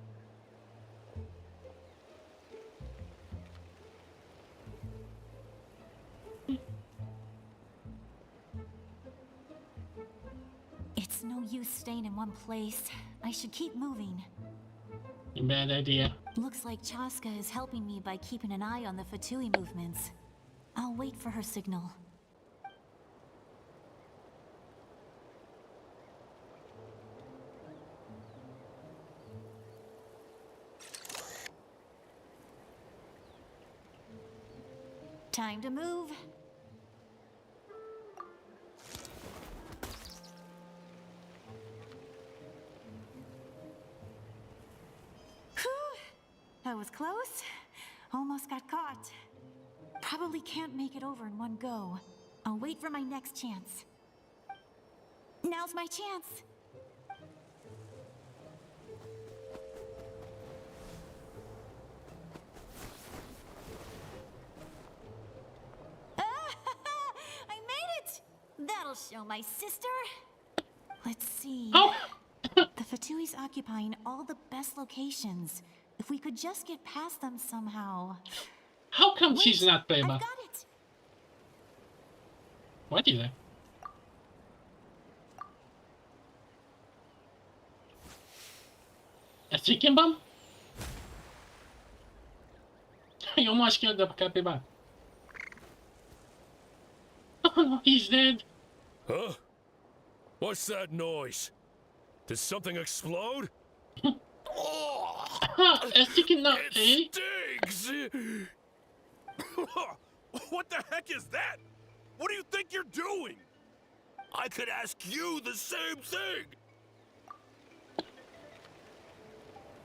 S19: It's no use staying in one place. I should keep moving.
S1: Bad idea.
S19: Looks like Chaska is helping me by keeping an eye on the Fatui movements. I'll wait for her signal. Time to move. Whew. That was close. Almost got caught. probably can't make it over in one go. I'll wait for my next chance. Now's my chance. I made it! That'll show my sister. Let's see.
S1: Oh.
S19: The Fatui's occupying all the best locations. If we could just get past them somehow.
S1: How come she's not playable?
S19: I've got it.
S1: What is it? A chicken bomb? You almost killed the capybara. Oh no, he's dead.
S20: Huh? What's that noise? Did something explode?
S1: A chicken nut, eh?
S20: Stinks! What the heck is that? What do you think you're doing? I could ask you the same thing!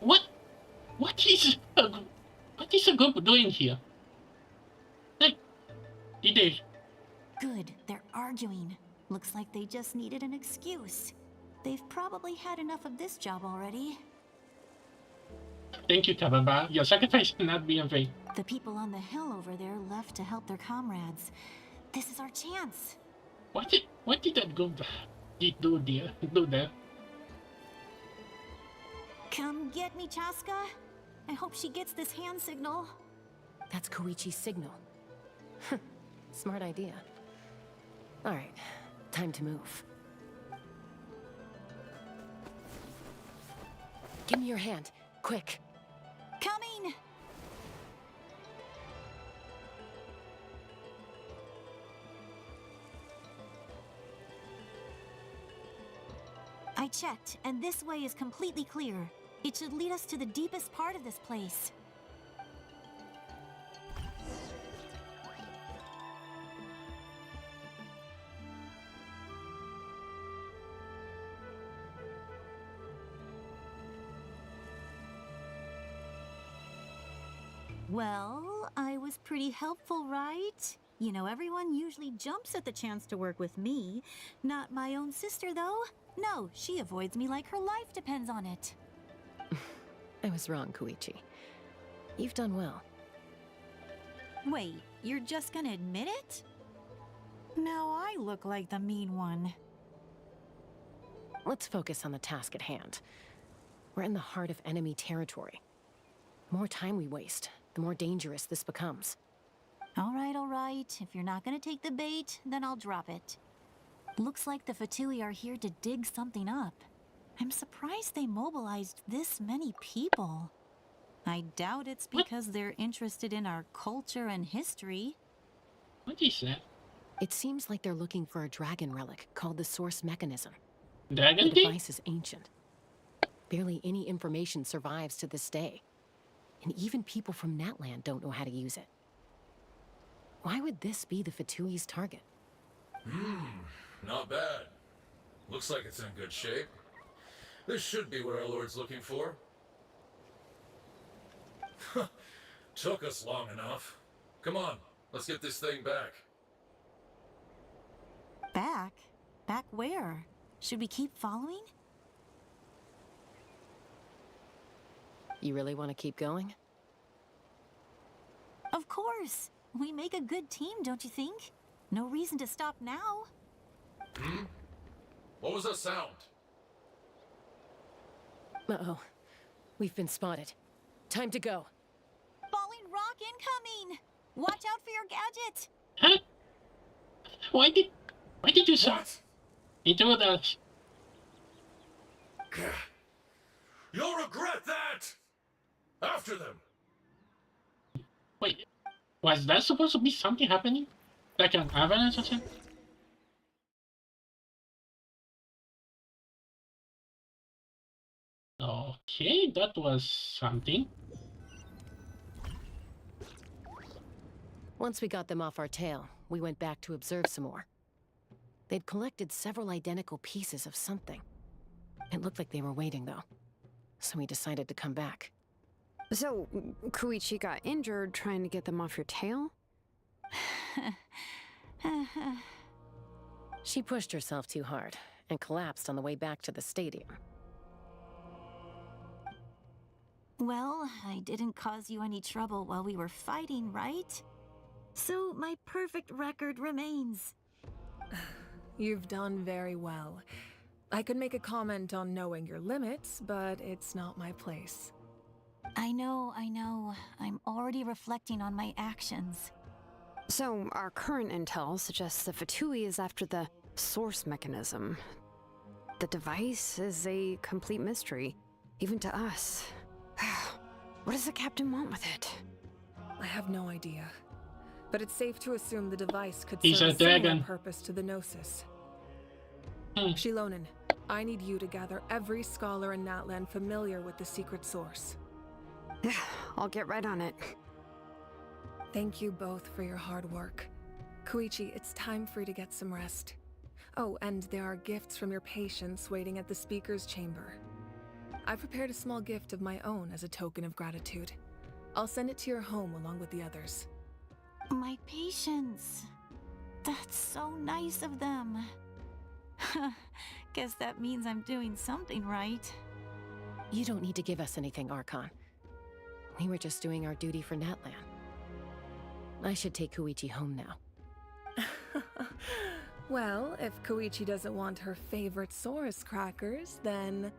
S1: What is a group doing here? Like, did they?
S19: Good, they're arguing. Looks like they just needed an excuse. They've probably had enough of this job already.
S1: Thank you, Capybara. Your sacrifice cannot be in vain.
S19: The people on the hill over there left to help their comrades. This is our chance.
S1: What did that group do there?
S19: Come get me, Chaska. I hope she gets this hand signal.
S16: That's Koichi's signal. Smart idea. Alright, time to move. Give me your hand, quick.
S19: Coming! I checked, and this way is completely clear. It should lead us to the deepest part of this place. Well, I was pretty helpful, right? You know, everyone usually jumps at the chance to work with me. Not my own sister, though. No, she avoids me like her life depends on it.
S16: I was wrong, Koichi. You've done well.
S19: Wait, you're just gonna admit it? Now I look like the mean one.
S16: Let's focus on the task at hand. We're in the heart of enemy territory. The more time we waste, the more dangerous this becomes.
S19: All right. If you're not gonna take the bait, then I'll drop it. Looks like the Fatui are here to dig something up. I'm surprised they mobilized this many people. I doubt it's because they're interested in our culture and history.
S1: What is that?
S16: It seems like they're looking for a dragon relic called the Source Mechanism.
S1: Dragon
S16: The
S1: thing?
S16: device is ancient. Barely any information survives to this day. And even people from Natland don't know how to use it. Why would this be the Fatui's target?
S21: Not bad. Looks like it's in good shape. This should be what our Lord's looking for. Took us long enough. Come on, let's get this thing back.
S19: Back? Back where? Should we keep following?
S16: You really want to keep going?
S19: Of course. We make a good team, don't you think? No reason to stop now.
S21: What was that sound?
S16: Uh-oh. We've been spotted. Time to go.
S19: Falling rock incoming! Watch out for your gadget!
S1: Huh? Why did you say into the...
S21: You'll regret that! After them!
S1: Wait, was that supposed to be something happening? Like an avalanche or something? Okay, that was something.
S16: Once we got them off our tail, we went back to observe some more. They'd collected several identical pieces of something. It looked like they were waiting, though. So we decided to come back.
S2: So, Koichi got injured trying to get them off your tail?
S16: She pushed herself too hard and collapsed on the way back to the stadium.
S19: Well, I didn't cause you any trouble while we were fighting, right? So my perfect record remains.
S17: You've done very well. I could make a comment on knowing your limits, but it's not my place.
S19: I know. I'm already reflecting on my actions.
S2: So, our current intel suggests that Fatui is after the source mechanism. The device is a complete mystery, even to us. What does the captain want with it?
S17: I have no idea. But it's safe to assume the device could
S1: He's
S17: serve
S1: a
S17: a similar
S1: dragon.
S17: purpose to the Gnosis. Shilonen, I need you to gather every scholar in Natlan familiar with the secret source.
S2: I'll get right on it.
S17: Thank you both for your hard work. Koichi, it's time for you to get some rest. Oh, and there are gifts from your patients waiting at the speaker's chamber. I prepared a small gift of my own as a token of gratitude. I'll send it to your home along with the others.
S19: My patience. That's so nice of them. Guess that means I'm doing something right.
S16: You don't need to give us anything, Archon. We were just doing our duty for Natlan. I should take Koichi home now.
S17: Well, if Koichi doesn't want her favorite Saurus crackers, then...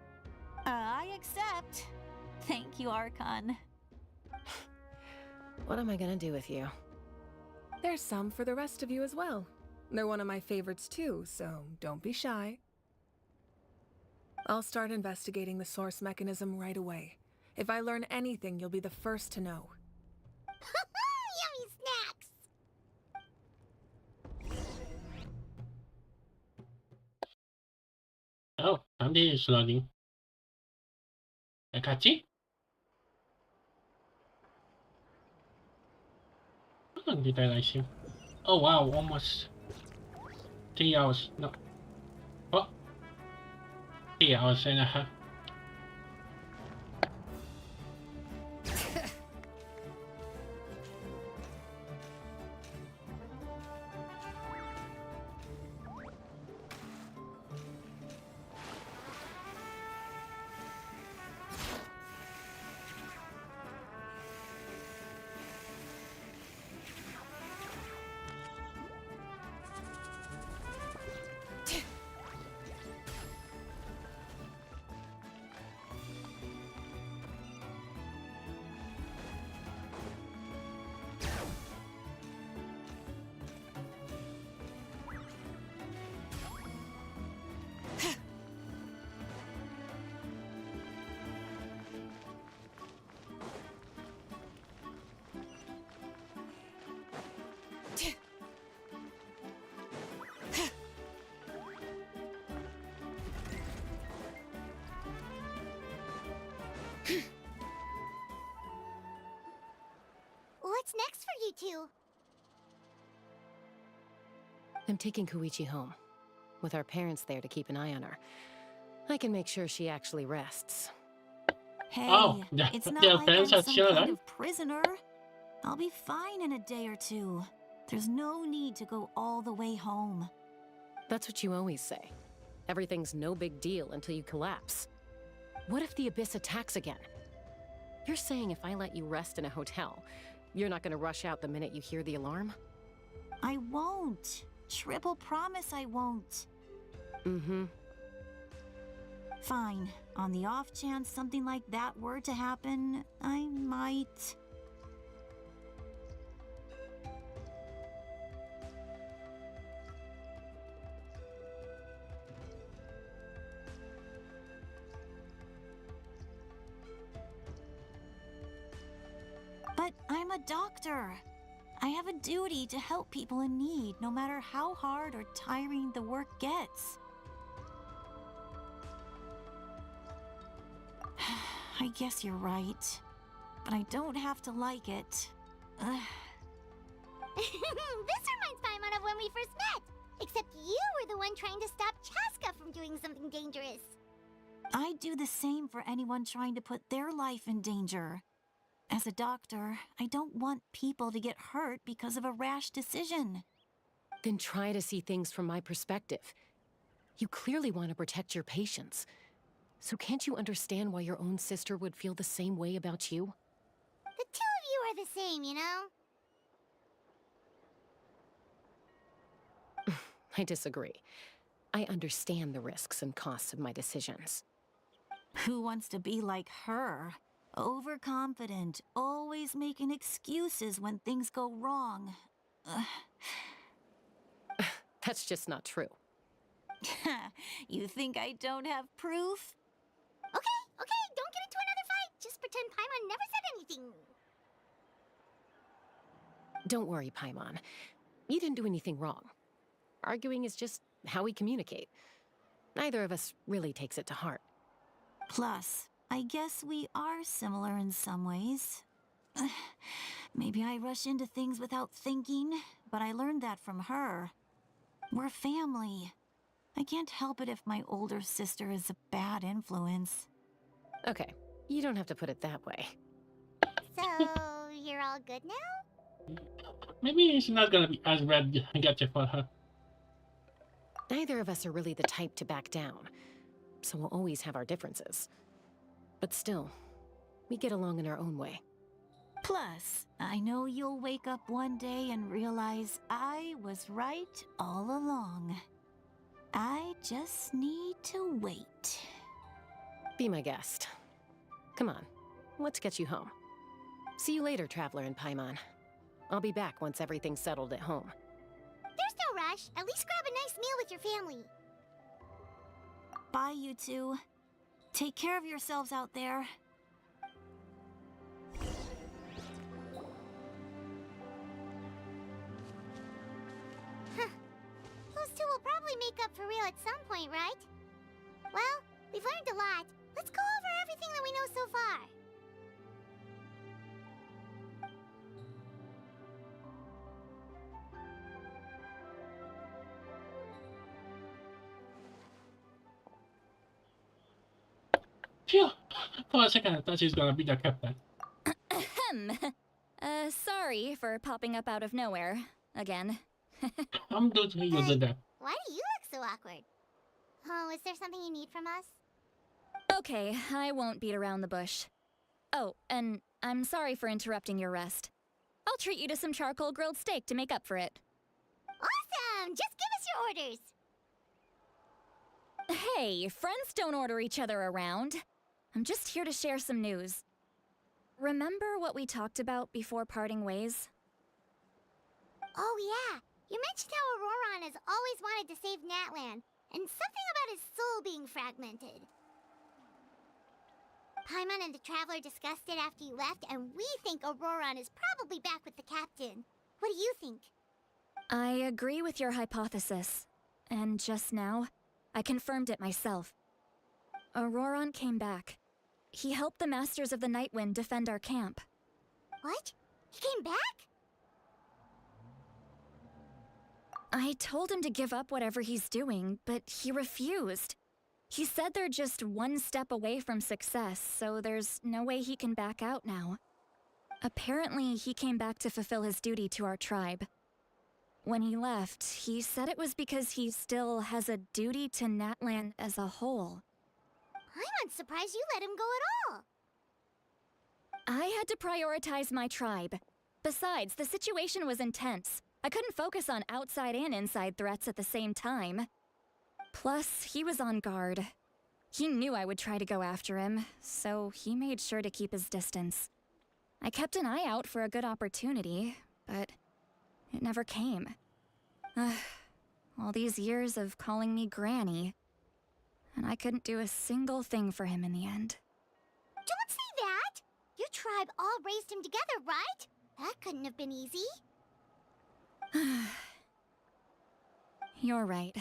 S19: I accept. Thank you, Archon.
S16: What am I gonna do with you?
S17: There's some for the rest of you as well. They're one of my favorites too, so don't be shy. I'll start investigating the source mechanism right away. If I learn anything, you'll be the first to know.
S7: Yummy snacks!
S1: Oh, Andy is loading. A cutscene? How long did I like him? Oh wow, almost 3 hours. No. What? 3 hours and a half.
S7: What's next for you two?
S16: I'm taking Koichi home. With our parents there to keep an eye on her. I can make sure she actually rests.
S19: Hey,
S1: Oh,
S19: it's not
S1: their
S19: like
S1: parents
S19: I'm
S1: are
S19: some
S1: still
S19: kind
S1: alive?
S19: of prisoner. I'll be fine in a day or two. There's no need to go all the way home.
S16: That's what you always say. Everything's no big deal until you collapse. What if the Abyss attacks again? You're saying if I let you rest in a hotel, you're not gonna rush out the minute you hear the alarm?
S19: I won't. Triple promise I won't.
S16: Mm-hmm.
S19: Fine. On the off chance something like that were to happen, I might... But I'm a doctor. I have a duty to help people in need, no matter how hard or tiring the work gets. I guess you're right. But I don't have to like it. Ugh.
S7: This reminds Paimon of when we first met. Except you were the one trying to stop Chaska from doing something dangerous.
S19: I'd do the same for anyone trying to put their life in danger. As a doctor, I don't want people to get hurt because of a rash decision.
S16: Then try to see things from my perspective. You clearly want to protect your patients. So can't you understand why your own sister would feel the same way about you?
S7: The two of you are the same, you know?
S16: I disagree. I understand the risks and costs of my decisions.
S19: Who wants to be like her? Overconfident, always making excuses when things go wrong.
S16: That's just not true.
S19: You think I don't have proof?
S7: Okay, don't get into another fight. Just pretend Paimon never said anything.
S16: Don't worry, Paimon. You didn't do anything wrong. Arguing is just how we communicate. Neither of us really takes it to heart.
S19: Plus, I guess we are similar in some ways. Maybe I rush into things without thinking, but I learned that from her. We're family. I can't help it if my older sister is a bad influence.
S16: Okay, you don't have to put it that way.
S7: So, you're all good now?
S1: Maybe it's not gonna be as bad gotcha for her.
S16: Neither of us are really the type to back down, so we'll always have our differences. But still, we get along in our own way.
S19: Plus, I know you'll wake up one day and realize I was right all along. I just need to wait.
S16: Be my guest. Come on, let's get you home. See you later, Traveler and Paimon. I'll be back once everything's settled at home.
S7: There's no rush. At least grab a nice meal with your family.
S19: Bye, you two. Take care of yourselves out there.
S7: Those two will probably make up for real at some point, right? Well, we've learned a lot. Let's go over everything that we know so far.
S1: Phew! For a second, I thought she was gonna be the captain.
S9: Sorry for popping up out of nowhere. Again.
S1: I'm good to you did that.
S7: Why do you look so awkward? Oh, is there something you need from us?
S9: Okay, I won't beat around the bush. Oh, and I'm sorry for interrupting your rest. I'll treat you to some charcoal grilled steak to make up for it.
S7: Awesome! Just give us your orders.
S9: Hey, friends don't order each other around. I'm just here to share some news. Remember what we talked about before parting ways?
S7: Oh yeah, you mentioned how Auroron has always wanted to save Natlan, and something about his soul being fragmented. Paimon and the Traveler discussed it after you left, and we think Auroron is probably back with the captain. What do you think?
S9: I agree with your hypothesis. And just now, I confirmed it myself. Auroron came back. He helped the Masters of the Nightwind defend our camp.
S7: What? He came back?
S9: I told him to give up whatever he's doing, but he refused. He said they're just one step away from success, so there's no way he can back out now. Apparently, he came back to fulfill his duty to our tribe. When he left, he said it was because he still has a duty to Natlan as a whole.
S7: I'm surprised you let him go at all.
S9: I had to prioritize my tribe. Besides, the situation was intense. I couldn't focus on outside and inside threats at the same time. Plus, he was on guard. He knew I would try to go after him, so he made sure to keep his distance. I kept an eye out for a good opportunity, but it never came. All these years of calling me Granny, and I couldn't do a single thing for him in the end.
S7: Don't say that! Your tribe all raised him together, right? That couldn't have been easy.
S9: You're right.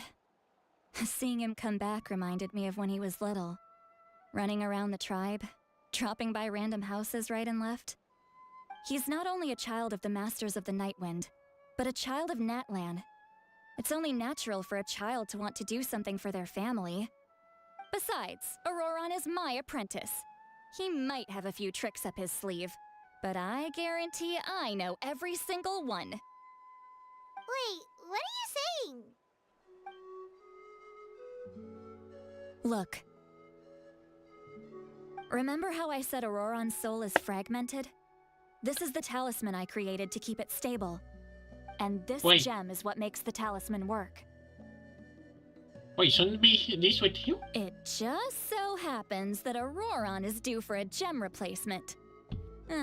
S9: Seeing him come back reminded me of when he was little. Running around the tribe, dropping by random houses right and left. He's not only a child of the Masters of the Nightwind, but a child of Natlan. It's only natural for a child to want to do something for their family. Besides, Auroron is my apprentice. He might have a few tricks up his sleeve. but I guarantee I know every single one.
S7: Wait, what are you saying?
S9: Look. Remember how I said Auroron's soul is fragmented? This is the talisman I created to keep it stable. And this gem is what makes the talisman work.
S1: Wait, shouldn't be this with you?
S9: It just so happens that Auroron is due for a gem replacement.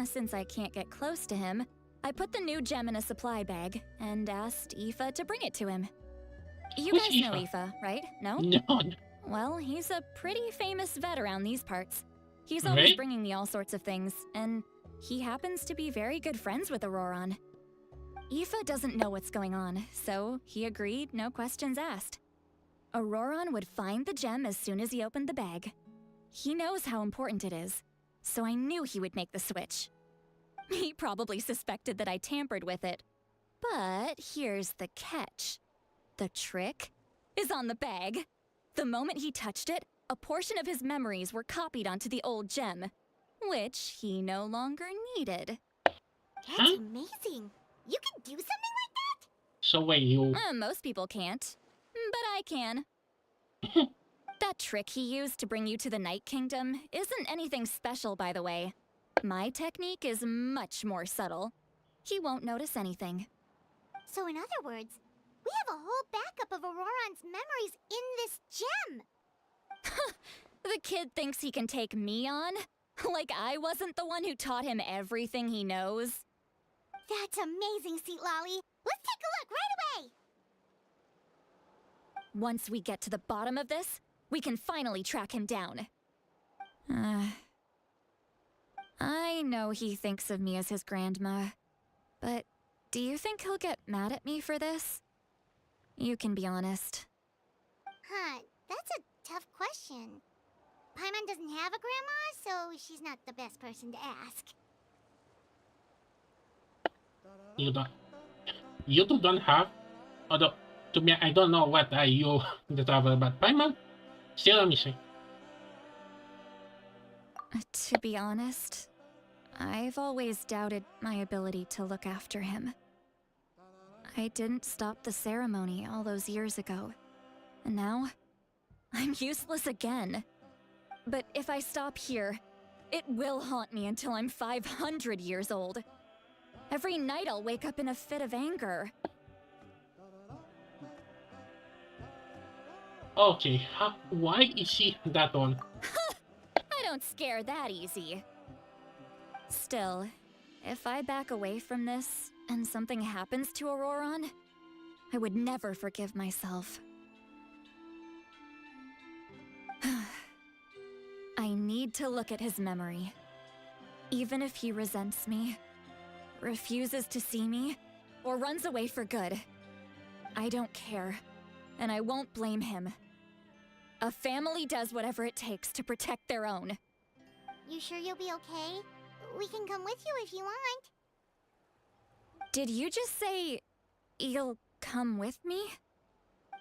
S9: Since I can't get close to him, I put the new gem in a supply bag and asked Aoife to bring it to him. You
S1: Who's
S9: guys know
S1: Aoife?
S9: Aoife, right? No?
S1: No.
S9: Well, he's a pretty famous vet around these parts. He's always
S1: Really?
S9: bringing me all sorts of things, and he happens to be very good friends with Auroron. Aoife doesn't know what's going on, so he agreed, no questions asked. Auroron would find the gem as soon as he opened the bag. He knows how important it is, so I knew he would make the switch. He probably suspected that I tampered with it. But here's the catch. The trick is on the bag. The moment he touched it, a portion of his memories were copied onto the old gem, which he no longer needed.
S7: That's amazing. You can do something like that?
S1: So wait, you...
S9: Most people can't, but I can. That trick he used to bring you to the Night Kingdom isn't anything special, by the way. My technique is much more subtle. He won't notice anything.
S7: So in other words, we have a whole backup of Auroron's memories in this gem.
S9: The kid thinks he can take me on? Like I wasn't the one who taught him everything he knows?
S7: That's amazing, CLaw. Let's take a look right away.
S9: Once we get to the bottom of this, we can finally track him down. I know he thinks of me as his grandma, but do you think he'll get mad at me for this? You can be honest.
S7: Huh, that's a tough question. Paimon doesn't have a grandma, so she's not the best person to ask.
S1: You don't have... Although, to me, I don't know what are you discover about Paimon. Still, let me see.
S9: To be honest, I've always doubted my ability to look after him. I didn't stop the ceremony all those years ago, and now I'm useless again. But if I stop here, it will haunt me until I'm 500 years old. Every night I'll wake up in a fit of anger.
S1: Okay, why is she that old?
S9: I don't scare that easy. Still, if I back away from this and something happens to Auroron, I would never forgive myself. I need to look at his memory. Even if he resents me, refuses to see me, or runs away for good, I don't care, and I won't blame him. A family does whatever it takes to protect their own.
S7: You sure you'll be okay? We can come with you if you want.
S9: Did you just say you'll come with me?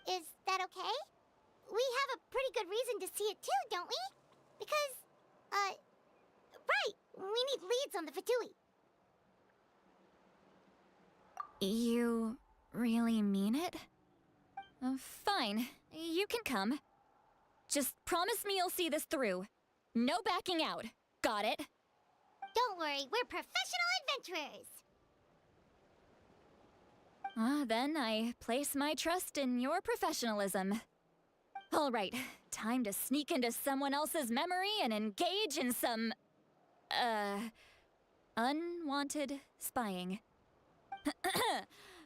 S7: Is that okay? We have a pretty good reason to see it too, don't we? Because, right, we need leads on the Fatui.
S9: You really mean it? Fine, you can come. Just promise me you'll see this through. No backing out. Got it?
S7: Don't worry, we're professional adventurers.
S9: Then I place my trust in your professionalism. All right, time to sneak into someone else's memory and engage in some, unwanted spying.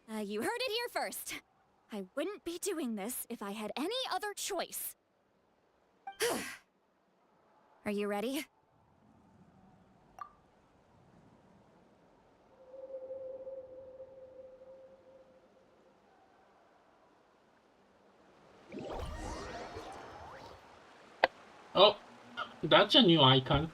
S9: You heard it here first. I wouldn't be doing this if I had any other choice. Are you ready?
S1: Oh, that's a new icon.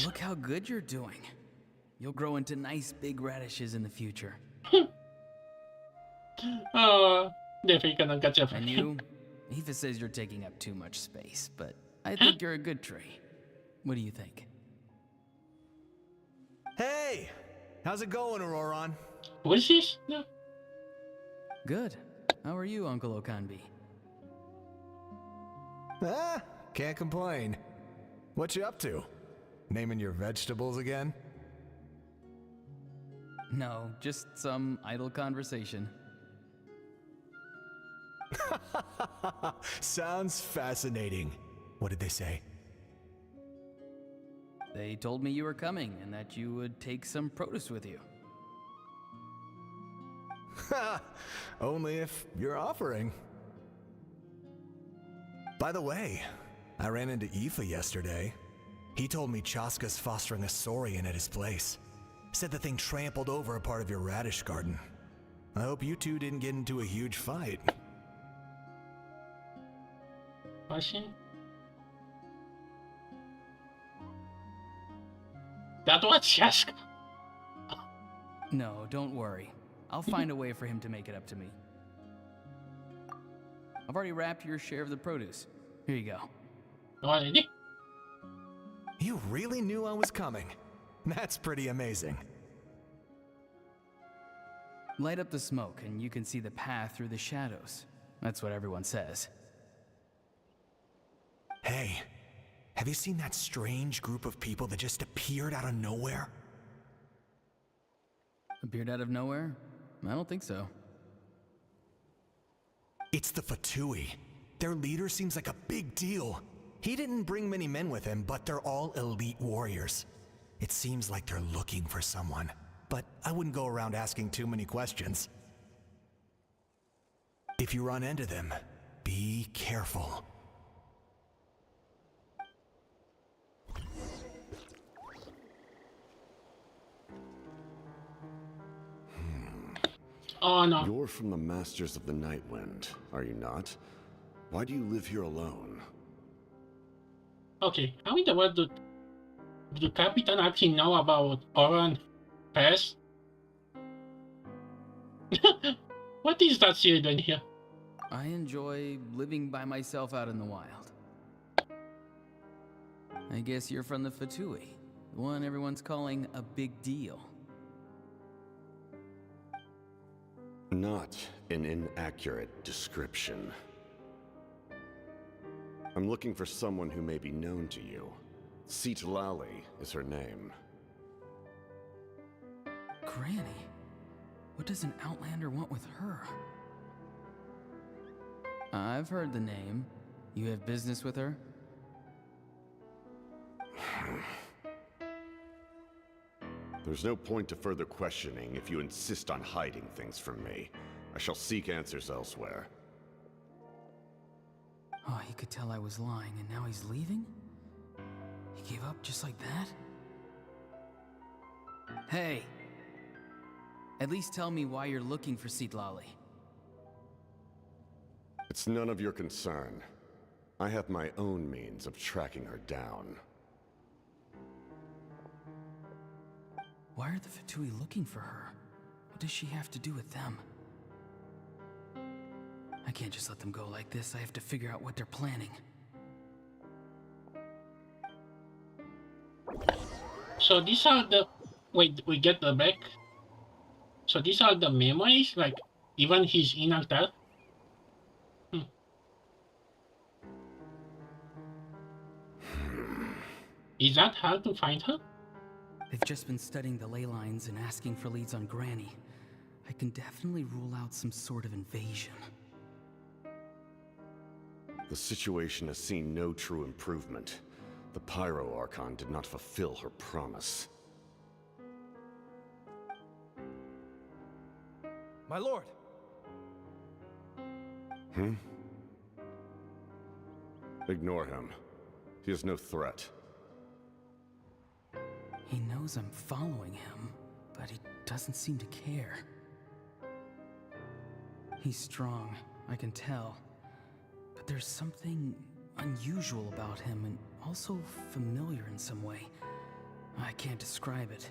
S10: Look how good you're doing. You'll grow into nice big radishes in the future.
S1: Oh, definitely gonna catch up.
S10: And you? Aoife says you're taking up too much space, but I think you're a good tree. What do you think?
S3: Hey! How's it going, Auroron?
S1: What's this? No.
S10: Good. How are you, Uncle Okanbi?
S3: Ah, can't complain. What you up to? Naming your vegetables again?
S10: No, just some idle conversation.
S3: Sounds fascinating. What did they say?
S10: They told me you were coming and that you would take some produce with you.
S3: Ha! Only if you're offering. By the way, I ran into Aoife yesterday. He told me Chaska's fostering a saurian at his place. Said the thing trampled over a part of your radish garden. I hope you two didn't get into a huge fight.
S1: Question? That was Chaska.
S10: No, don't worry. I'll find a way for him to make it up to me. I've already wrapped your share of the produce. Here you go.
S1: Already?
S3: You really knew I was coming. That's pretty amazing.
S10: Light up the smoke and you can see the path through the shadows. That's what everyone says.
S3: Hey, have you seen that strange group of people that just appeared out of nowhere?
S10: Appeared out of nowhere? I don't think so.
S3: It's the Fatui. Their leader seems like a big deal. He didn't bring many men with him, but they're all elite warriors. It seems like they're looking for someone, but I wouldn't go around asking too many questions. If you run into them, be careful.
S1: Oh no.
S11: You're from the Masters of the Night Wind, are you not? Why do you live here alone?
S1: Okay, I wonder what do Captain actually know about Oran Pass? What is that she doing here?
S10: I enjoy living by myself out in the wild. I guess you're from the Fatui, the one everyone's calling a big deal.
S11: Not an inaccurate description. I'm looking for someone who may be known to you. CH5 is her name.
S10: Granny? What does an Outlander want with her? I've heard the name. You have business with her?
S11: There's no point to further questioning if you insist on hiding things from me. I shall seek answers elsewhere.
S10: Oh, he could tell I was lying, and now he's leaving? He gave up just like that? Hey! At least tell me why you're looking for CH5.
S11: It's none of your concern. I have my own means of tracking her down.
S10: Why are the Fatui looking for her? What does she have to do with them? I can't just let them go like this. I have to figure out what they're planning.
S1: So these are the... Wait, we get the back? So these are the memories? Like, even his inner self? Is that how to find her?
S10: They've just been studying the ley lines and asking for leads on Granny. I can definitely rule out some sort of invasion.
S11: The situation has seen no true improvement. The Pyro Archon did not fulfill her promise.
S18: My lord!
S11: Ignore him. He is no threat.
S10: He knows I'm following him, but he doesn't seem to care. He's strong, I can tell. But there's something unusual about him and also familiar in some way. I can't describe it.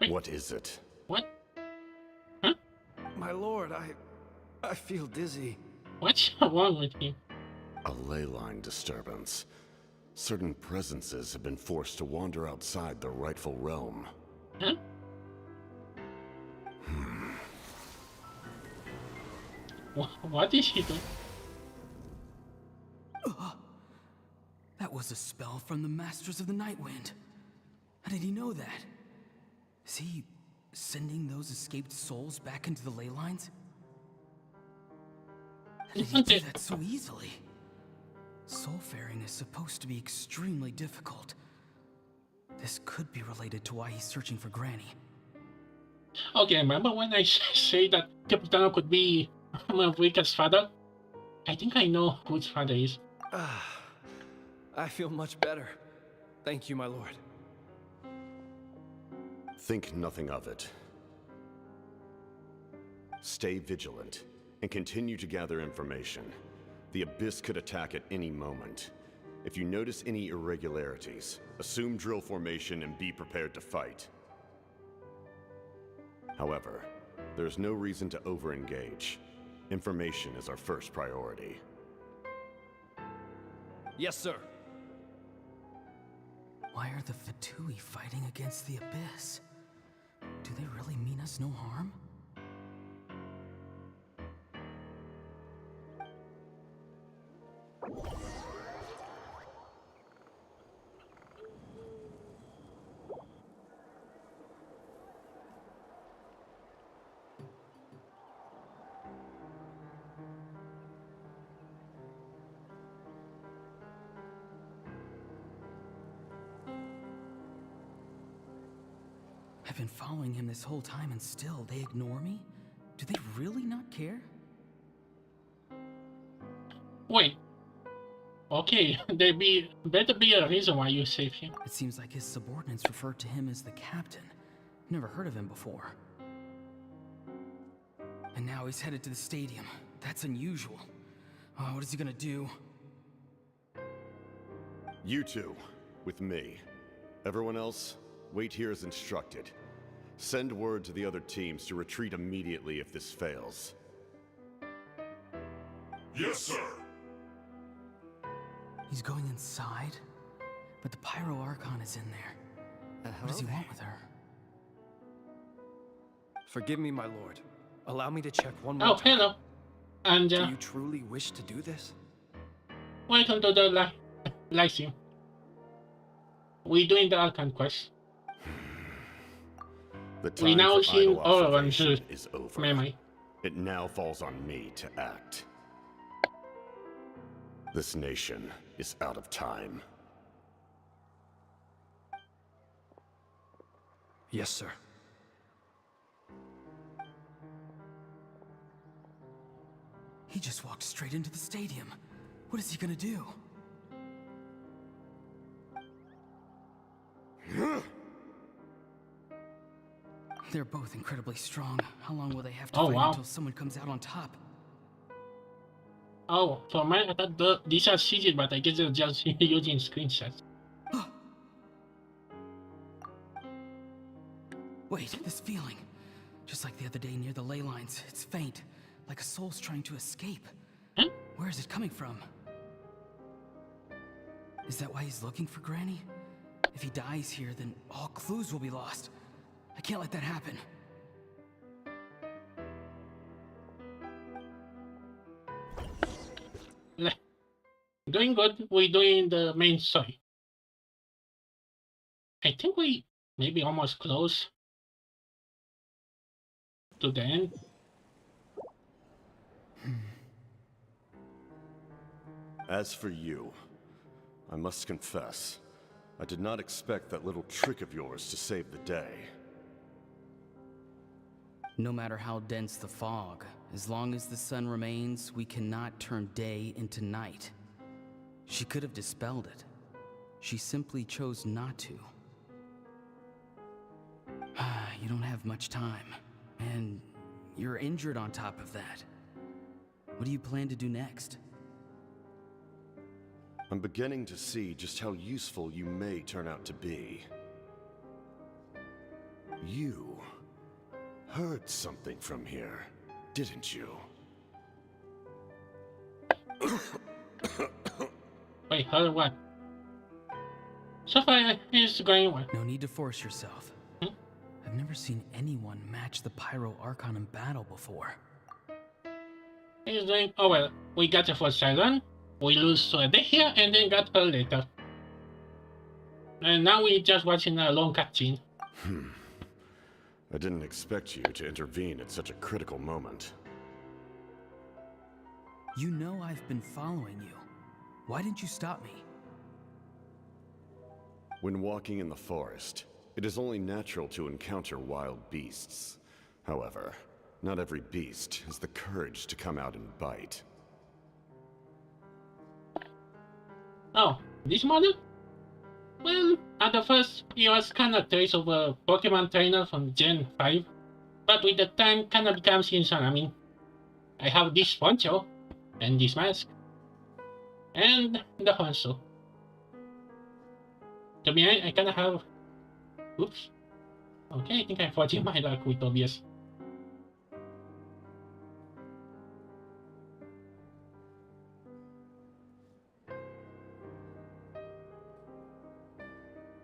S11: What is it?
S1: What? Huh?
S18: My lord, I feel dizzy.
S1: What's wrong with you?
S11: A ley line disturbance. Certain presences have been forced to wander outside their rightful realm.
S1: Huh? What is he doing?
S10: That was a spell from the Masters of the Nightwind. How did he know that? Is he sending those escaped souls back into the ley lines? How did he do that so easily? Soulfaring is supposed to be extremely difficult. This could be related to why he's searching for Granny.
S1: Okay, remember when I say that Capitano could be Marika's father? I think I know who his father is.
S18: I feel much better. Thank you, my lord.
S11: Think nothing of it. Stay vigilant and continue to gather information. The Abyss could attack at any moment. If you notice any irregularities, assume drill formation and be prepared to fight. However, there's no reason to over-engage. Information is our first priority.
S18: Yes, sir.
S10: Why are the Fatui fighting against the Abyss? Do they really mean us no harm? I've been following him this whole time and still they ignore me? Do they really not care?
S1: Wait. Okay, better be a reason why you saved him.
S10: It seems like his subordinates referred to him as the captain. Never heard of him before. And now he's headed to the stadium. That's unusual. Oh, what is he gonna do?
S11: You two, with me. Everyone else, wait here as instructed. Send word to the other teams to retreat immediately if this fails.
S12: Yes, sir.
S10: He's going inside? But the Pyro Archon is in there. What does he want with her?
S18: Forgive me, my lord. Allow me to check one more
S1: Oh,
S18: time.
S1: hello. And
S18: Do you truly wish to do this?
S1: welcome to the live stream. We're doing the Archon quest.
S11: The
S1: We
S11: time
S1: now
S11: for
S1: see
S11: idle
S1: all of them
S11: observation
S1: to
S11: is over.
S1: memory.
S11: It now falls on me to act. This nation is out of time.
S18: Yes, sir.
S10: He just walked straight into the stadium. What is he gonna do? They're both incredibly strong. How long will they have to fight until someone comes out on top?
S1: Oh, for mine, I thought these are CGs, but I guess they're just using screenshots.
S10: Wait, this feeling. Just like the other day near the ley lines. It's faint, like a soul's trying to escape.
S1: Huh?
S10: Where is it coming from? Is that why he's looking for Granny? If he dies here, then all clues will be lost. I can't let that happen.
S1: Doing good. We're doing the main story. I think we maybe almost close to the end.
S11: As for you, I must confess, I did not expect that little trick of yours to save the day.
S10: No matter how dense the fog, as long as the sun remains, we cannot turn day into night. She could have dispelled it. She simply chose not to. You don't have much time, and you're injured on top of that. What do you plan to do next?
S11: I'm beginning to see just how useful you may turn out to be. You heard something from here, didn't you?
S1: Wait, heard what? So far, it's going well.
S10: No need to force yourself. I've never seen anyone match the Pyro Archon in battle before.
S1: He's doing... Oh well, we got her for Siren, we lose to a day here, and then got her later. And now we're just watching a long cutscene.
S11: I didn't expect you to intervene at such a critical moment.
S10: You know I've been following you. Why didn't you stop me?
S11: When walking in the forest, it is only natural to encounter wild beasts. However, not every beast has the courage to come out and bite.
S1: Oh, this model? Well, at the first, he was kinda trace of a Pokemon trainer from Gen 5. But with the time, kinda becomes insane. I mean, I have this poncho, and this mask, and the Honso. To be honest, I kinda have... Oops. Okay, I think I'm forging my luck with Tobias.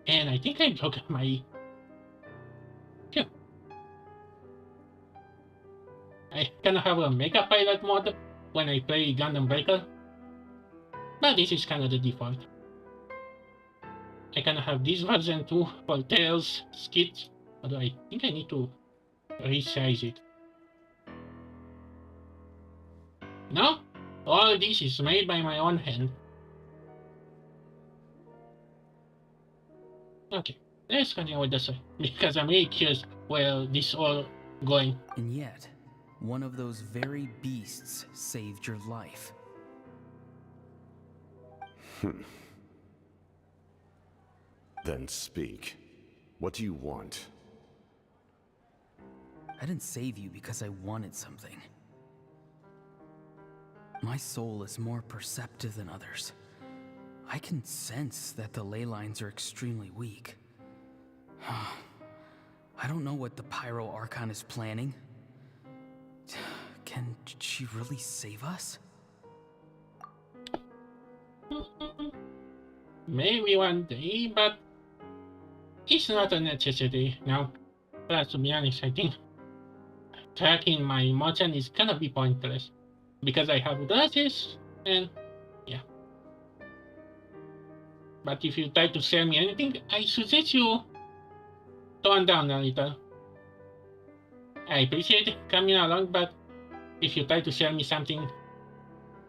S1: And I think I broke my... Phew. I kinda have a Mega Pilot mod when I play Gundam Breaker. But this is kinda the default. I kinda have this version too for Tails, Skit, although I think I need to resize it. No? All this is made by my own hand. Okay, let's continue with this because I'm really curious where this all going.
S10: And yet, one of those very beasts saved your life.
S11: Then speak. What do you want?
S10: I didn't save you because I wanted something. My soul is more perceptive than others. I can sense that the ley lines are extremely weak. I don't know what the Pyro Archon is planning. Can she really save us?
S1: Maybe one day, but it's not a necessity now. Plus, to be honest, I think tracking my emotion is gonna be pointless because I have glasses and yeah. But if you try to sell me anything, I suggest you tone down a little. I appreciate coming along, but if you try to sell me something,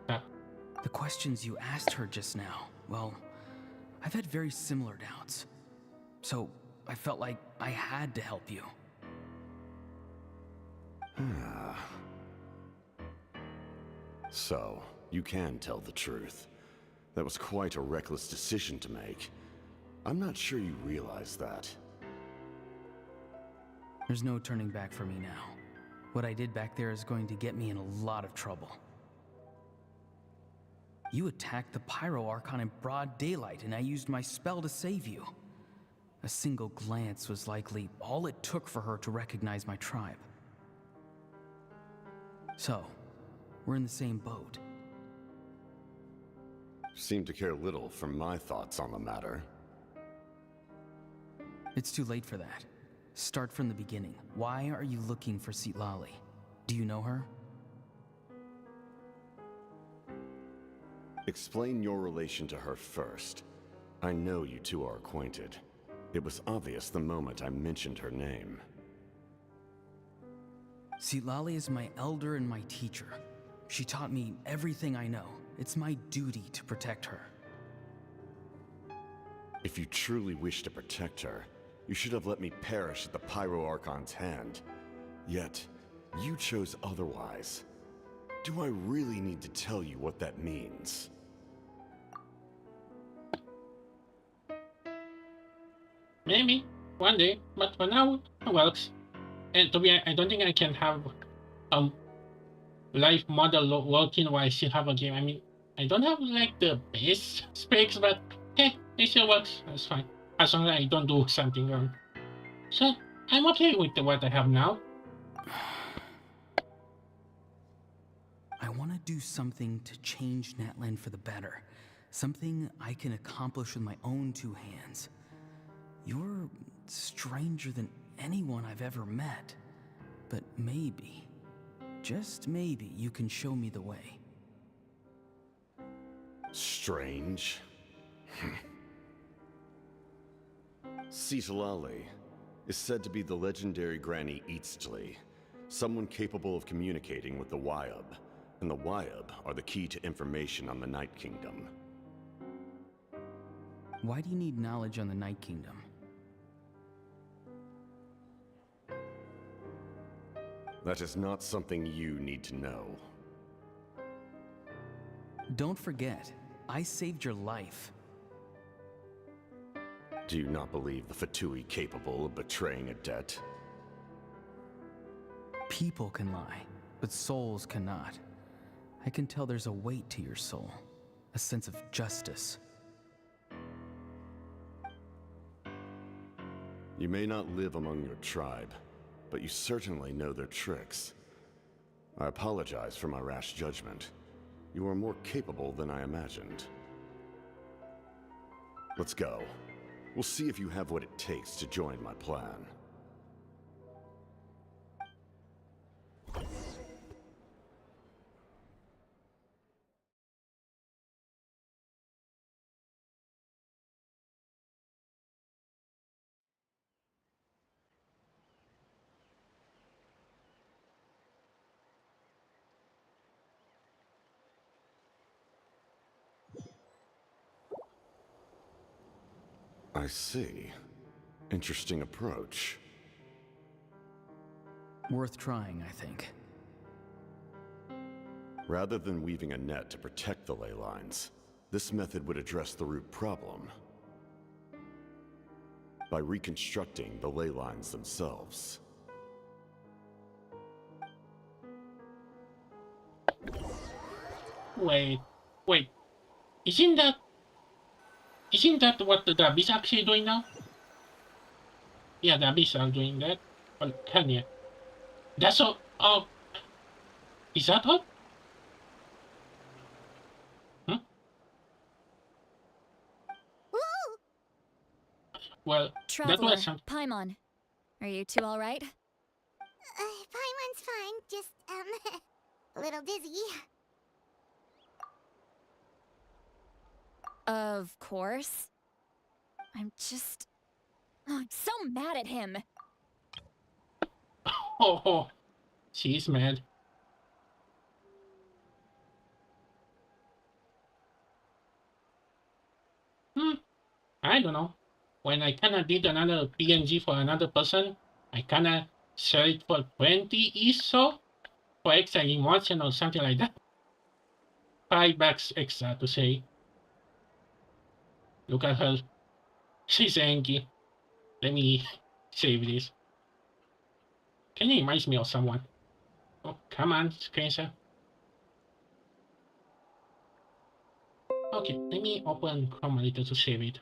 S10: the questions you asked her just now, well, I've had very similar doubts. So I felt like I had to help you.
S11: So, you can tell the truth. That was quite a reckless decision to make. I'm not sure you realize that.
S10: There's no turning back for me now. What I did back there is going to get me in a lot of trouble. You attacked the Pyro Archon in broad daylight, and I used my spell to save you. A single glance was likely all it took for her to recognize my tribe. So, we're in the same boat.
S11: Seem to care little for my thoughts on the matter.
S10: It's too late for that. Start from the beginning. Why are you looking for CLaw? Do you know her?
S11: Explain your relation to her first. I know you two are acquainted. It was obvious the moment I mentioned her name.
S10: CLaw is my elder and my teacher. She taught me everything I know. It's my duty to protect her.
S11: If you truly wish to protect her, you should have let me perish at the Pyro Archon's hand. Yet, you chose otherwise. Do I really need to tell you what that means?
S1: Maybe one day, but for now, it works. And to be honest, I don't think I can have a life model working while I still have a game. I mean, I don't have like the best specs, but hey, it still works. That's fine. As long as I don't do something wrong. So, I'm okay with what I have now.
S10: I want to do something to change Natlan for the better. Something I can accomplish with my own two hands. You're stranger than anyone I've ever met. But maybe, just maybe, you can show me the way.
S11: Strange? CLaw is said to be the legendary Granny Eastly, someone capable of communicating with the Wyab, and the Wyab are the key to information on the Night Kingdom.
S10: Why do you need knowledge on the Night Kingdom?
S11: That is not something you need to know.
S10: Don't forget, I saved your life.
S11: Do you not believe the Fatui capable of betraying a debt?
S10: People can lie, but souls cannot. I can tell there's a weight to your soul, a sense of justice.
S11: You may not live among your tribe, but you certainly know their tricks. I apologize for my rash judgment. You are more capable than I imagined. Let's go. We'll see if you have what it takes to join my plan. I see. Interesting approach.
S10: Worth trying, I think.
S11: Rather than weaving a net to protect the ley lines, this method would address the root problem by reconstructing the ley lines themselves.
S1: Wait. Isn't that what the Abyss actually doing now? Yeah, the Abyss are doing that. Well, can you? That's all. Oh, is that all? Well, that
S9: Traveler,
S1: was some.
S9: Paimon, are you two all right?
S7: Paimon's fine, just, a little dizzy.
S9: Of course. I'm so mad at him.
S1: Oh, she's mad. I don't know. When I kinda did another PNG for another person, I kinda sell it for 20 each so for extra emotion or something like that. $5 extra to say. Look at her. She's angry. Let me save this. Can you remind me of someone? Oh, come on, screenshot. Okay, let me open Chrome a little to save it.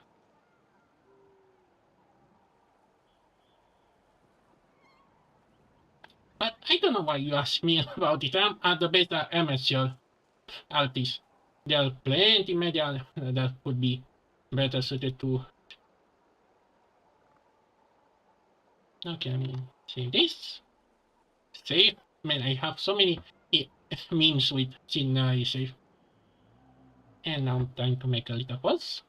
S1: But I don't know why you asked me about it. I'm at the best amateur artist. There are plenty media that could be better suited to. Okay, let me save this. Save. Man, I have so many memes with Chinna save. And now I'm trying to make a little pause.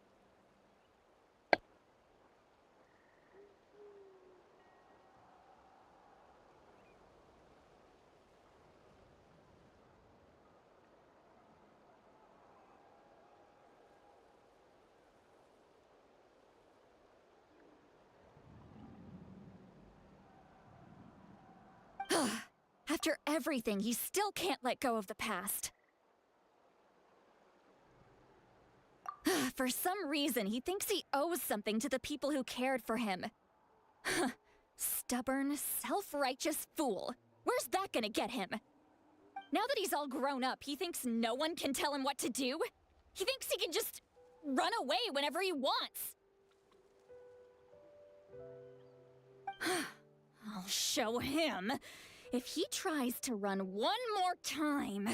S9: After everything, he still can't let go of the past. For some reason, he thinks he owes something to the people who cared for him. Stubborn, self-righteous fool. Where's that gonna get him? Now that he's all grown up, he thinks no one can tell him what to do? He thinks he can just run away whenever he wants. I'll show him. If he tries to run one more time,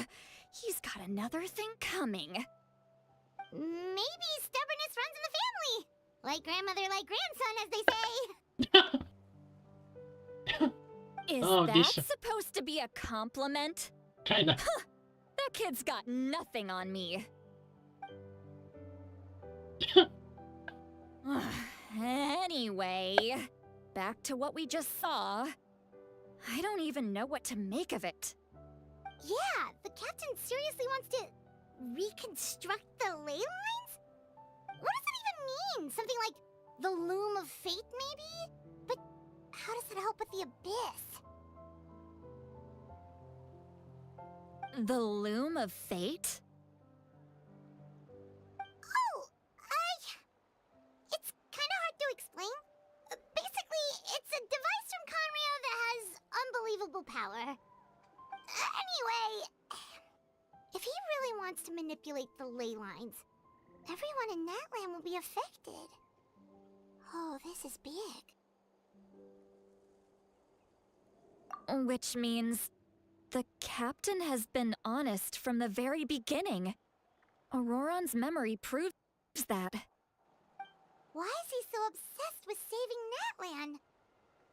S9: he's got another thing coming.
S7: Maybe stubbornness runs in the family. Like grandmother, like grandson, as they say.
S9: Is
S1: Oh,
S9: that
S1: this-
S9: supposed to be a compliment?
S1: Kinda.
S9: Huh, that kid's got nothing on me. Anyway, back to what we just saw. I don't even know what to make of it.
S7: Yeah, the captain seriously wants to reconstruct the ley lines? What does that even mean? Something like the loom of fate, maybe? But how does that help with the abyss?
S9: The loom of fate?
S7: Oh, it's kind of hard to explain. Basically, it's a device from Conrio that has unbelievable power. Anyway, if he really wants to manipulate the ley lines, everyone in Natlan will be affected. Oh, this is big.
S9: Which means the captain has been honest from the very beginning. Auroron's memory proves that.
S7: Why is he so obsessed with saving Natlan?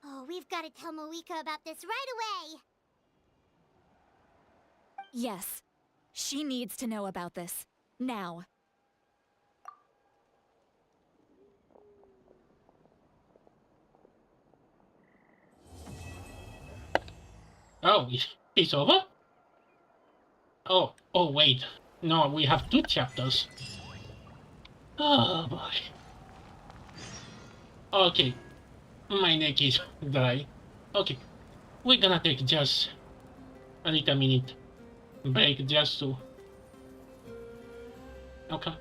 S7: Oh, we've got to tell Moika about this right away.
S9: Yes, she needs to know about this. Now.
S1: Oh, it's over? Oh, wait. No, we have 2 chapters. Oh boy. Okay. My neck is dry. Okay. We're gonna take just a little minute break just to... Okay.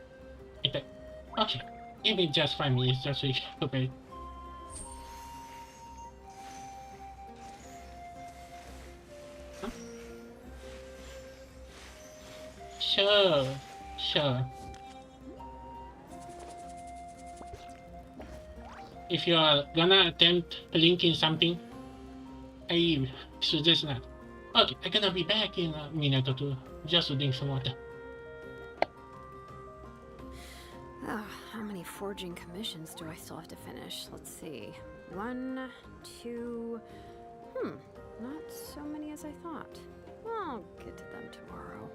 S1: Okay. Give me just 5 minutes just to recuperate. Sure. If you are gonna attempt linking something, I suggest not. Okay, I'm gonna be back in a minute or two, just to drink some water.
S2: Oh, how many forging commissions do I still have to finish? Let's see. 1, 2... not so many as I thought. I'll get to them tomorrow.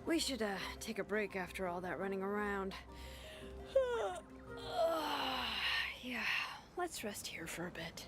S2: We should take a break after all that running around.
S5: Yeah, let's rest here for a bit.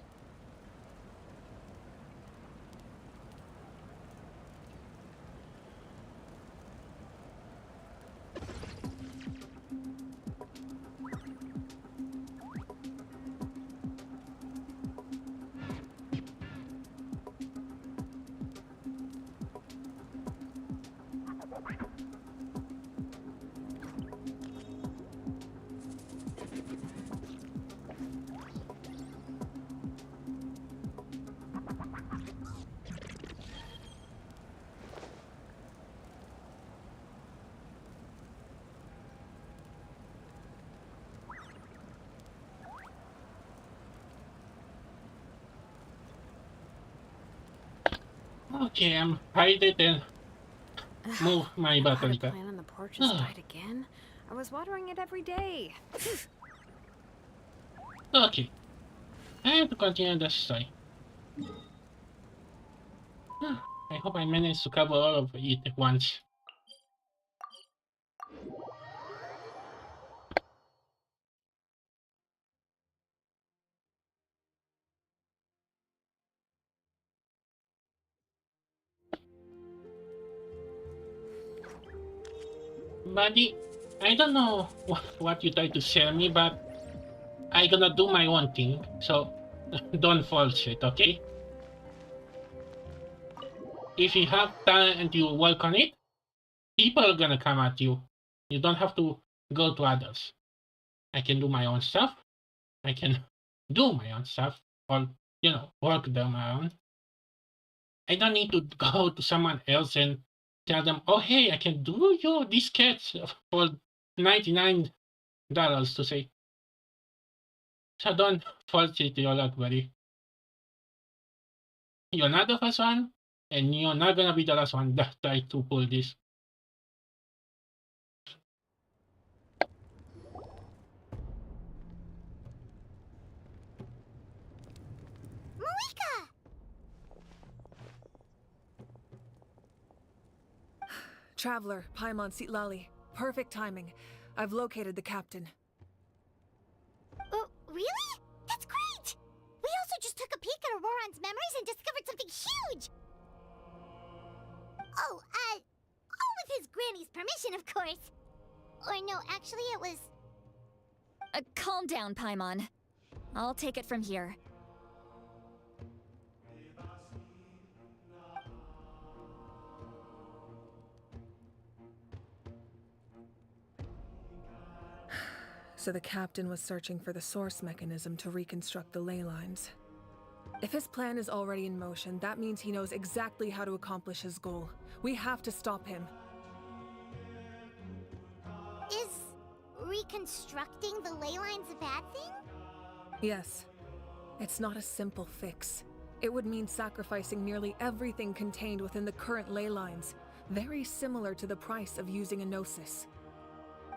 S1: Okay, I'm hydrated and move my battery.
S2: The plant on the porch has died again. I was watering it every day.
S1: Okay, I have to continue the story. I hope I managed to cover all of it at once. Buddy, I don't know what you try to sell me, but I gonna do my own thing. So Don't false it, okay? If you have talent and you work on it, people are gonna come at you. You don't have to go to others. I can do my own stuff. I can do my own stuff, or work them around. I don't need to go to someone else and tell them, "Oh, hey, I can do you this sketch for $99 to say." So don't force it your luck, buddy. You're not the first one, and you're not gonna be the last one that try to pull this.
S7: Malika!
S17: Traveler, Paimon CLaw. Perfect timing. I've located the captain.
S7: Really? That's great! We also just took a peek at Auroron's memories and discovered something huge! Oh, all with his granny's permission, of course. Or no, actually it was...
S9: Calm down, Paimon. I'll take it from here.
S17: So the captain was searching for the source mechanism to reconstruct the ley lines. If his plan is already in motion, that means he knows exactly how to accomplish his goal. We have to stop him.
S7: Is reconstructing the ley lines a bad thing?
S17: Yes. It's not a simple fix. It would mean sacrificing nearly everything contained within the current ley lines, very similar to the price of using a gnosis.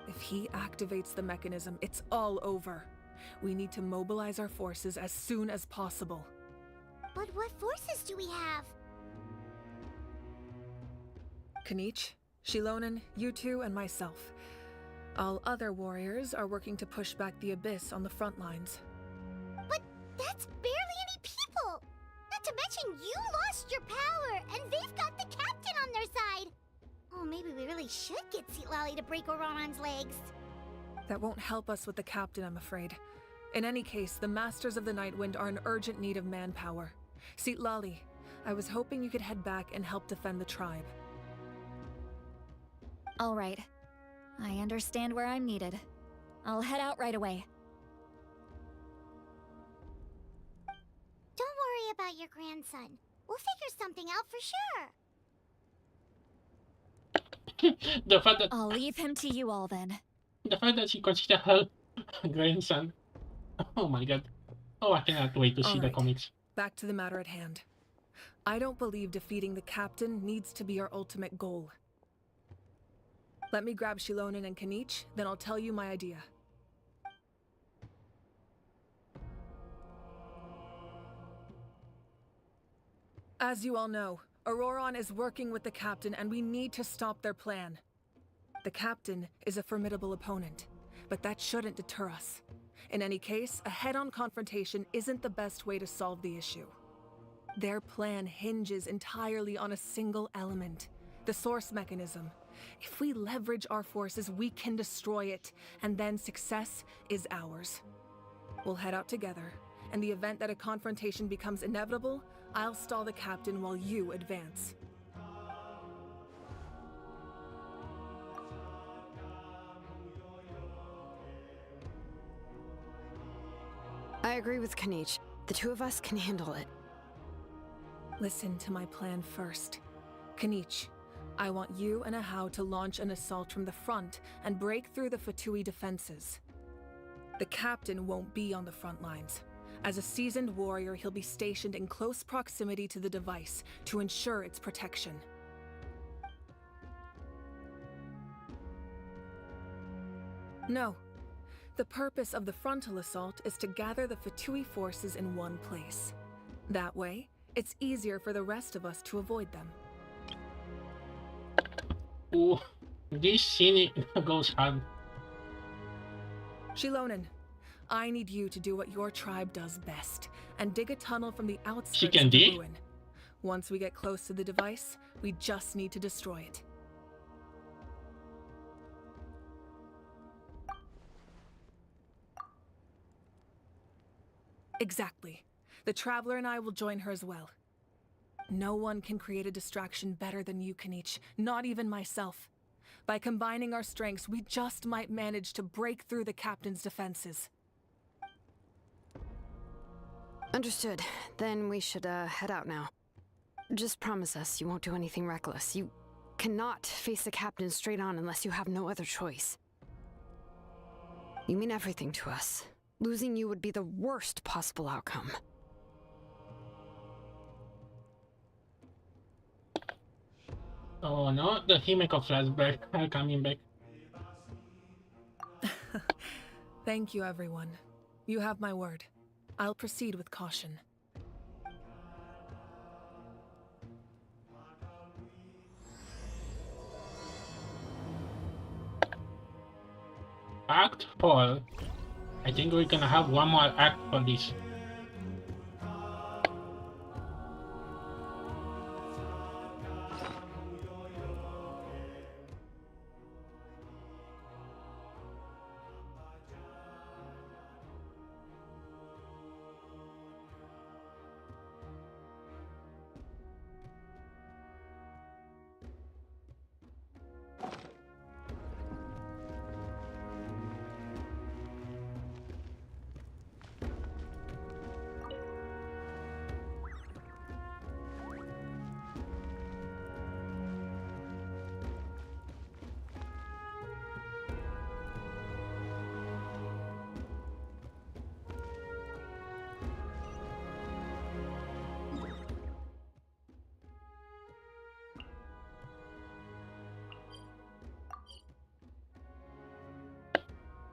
S17: If he activates the mechanism, it's all over. We need to mobilize our forces as soon as possible.
S7: But what forces do we have?
S17: Kanich, Shilonen, you two, and myself. All other warriors are working to push back the Abyss on the front lines.
S7: But that's barely any people! Not to mention you lost your power, and they've got the captain on their side! Oh, maybe we really should get CLaw to break Auroron's legs.
S17: That won't help us with the captain, I'm afraid. In any case, the Masters of the Nightwind are in urgent need of manpower. CLaw, I was hoping you could head back and help defend the tribe.
S9: All right. I understand where I'm needed. I'll head out right away.
S7: Don't worry about your grandson. We'll figure something out for sure.
S1: The fact that
S9: I'll leave him to you all then.
S1: the fact that she considers her grandson. Oh my god. Oh, I cannot wait to see the comics.
S17: Back to the matter at hand. I don't believe defeating the captain needs to be our ultimate goal. Let me grab Shilonen and Kanich, then I'll tell you my idea. As you all know, Auroron is working with the captain and we need to stop their plan. The captain is a formidable opponent, but that shouldn't deter us. In any case, a head-on confrontation isn't the best way to solve the issue. Their plan hinges entirely on a single element, the source mechanism. If we leverage our forces, we can destroy it, and then success is ours. We'll head out together. In the event that a confrontation becomes inevitable, I'll stall the captain while you advance.
S2: I agree with Kanich. The two of us can handle it.
S17: Listen to my plan first. Kanich, I want you and Ahau to launch an assault from the front and break through the Fatui defenses. The captain won't be on the front lines. As a seasoned warrior, he'll be stationed in close proximity to the device to ensure its protection. No. The purpose of the frontal assault is to gather the Fatui forces in one place. That way, it's easier for the rest of us to avoid them.
S1: Ooh, this scene goes hard.
S17: Shilonen, I need you to do what your tribe does best, and dig a tunnel from the outskirts
S1: She can
S17: of the
S1: dig?
S17: ruin. Once we get close to the device, we just need to destroy it. Exactly. The Traveler and I will join her as well. No one can create a distraction better than you, Kenichi, not even myself. By combining our strengths, we just might manage to break through the Captain's defenses.
S2: Understood. Then we should, head out now. Just promise us you won't do anything reckless. You cannot face the Captain straight on unless you have no other choice. You mean everything to us. Losing you would be the worst possible outcome.
S1: Oh no, the Himeko flashback are coming back.
S17: Thank you, everyone. You have my word. I'll proceed with caution.
S1: Act 4. I think we're gonna have one more act for this.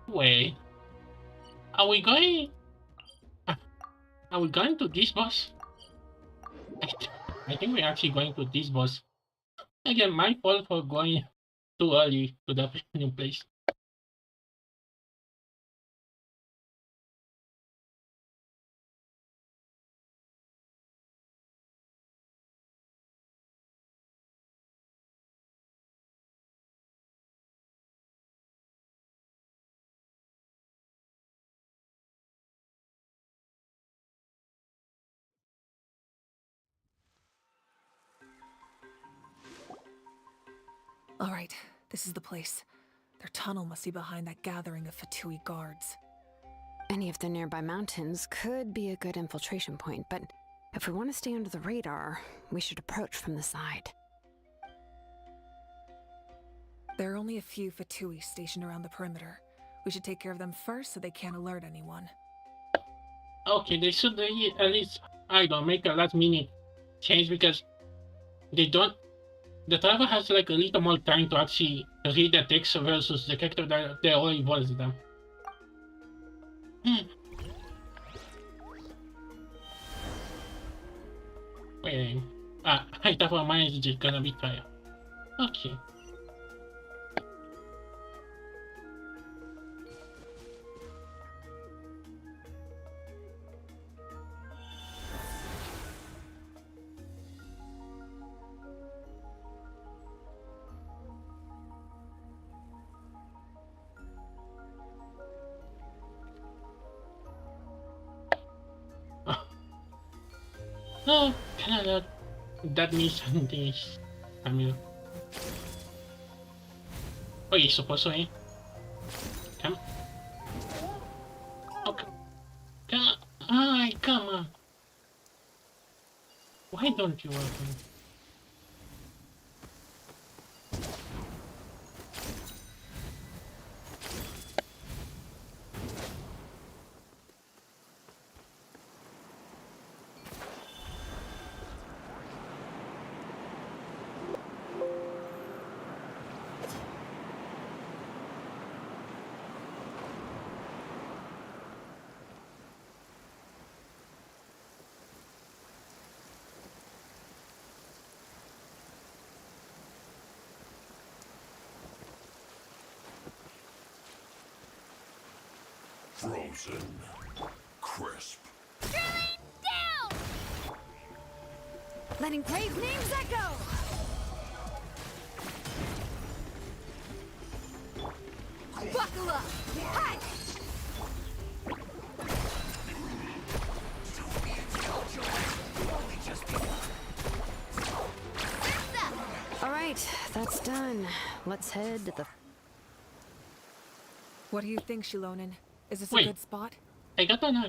S1: Wait, are we going? Are we going to this boss? I think we're actually going to this boss. Again, my fault for going too early to the new place.
S17: All right, this is the place. Their tunnel must be behind that gathering of Fatui guards.
S2: Any of the nearby mountains could be a good infiltration point, but if we want to stay under the radar, we should approach from the side.
S17: There are only a few Fatui stationed around the perimeter. We should take care of them first so they can't alert anyone.
S1: Okay, they should at least, I don't make a last minute change because they don't. The driver has like a little more time to actually read the text versus the character that they already voiced them. Wait, I thought for mine is just gonna be tired. Okay. No, Canada, that means something is, I mean, oh, you're supposed to, eh? Come, okay, come on, ay, come on. Why don't you welcome?
S12: Frozen. Crisp.
S2: Down! Letting brave names echo! Buckle up! Hi! right, that's done. Let's head to the...
S17: What do you think, Shilonen? Is this
S1: Wait.
S17: a good spot?
S1: I got that now.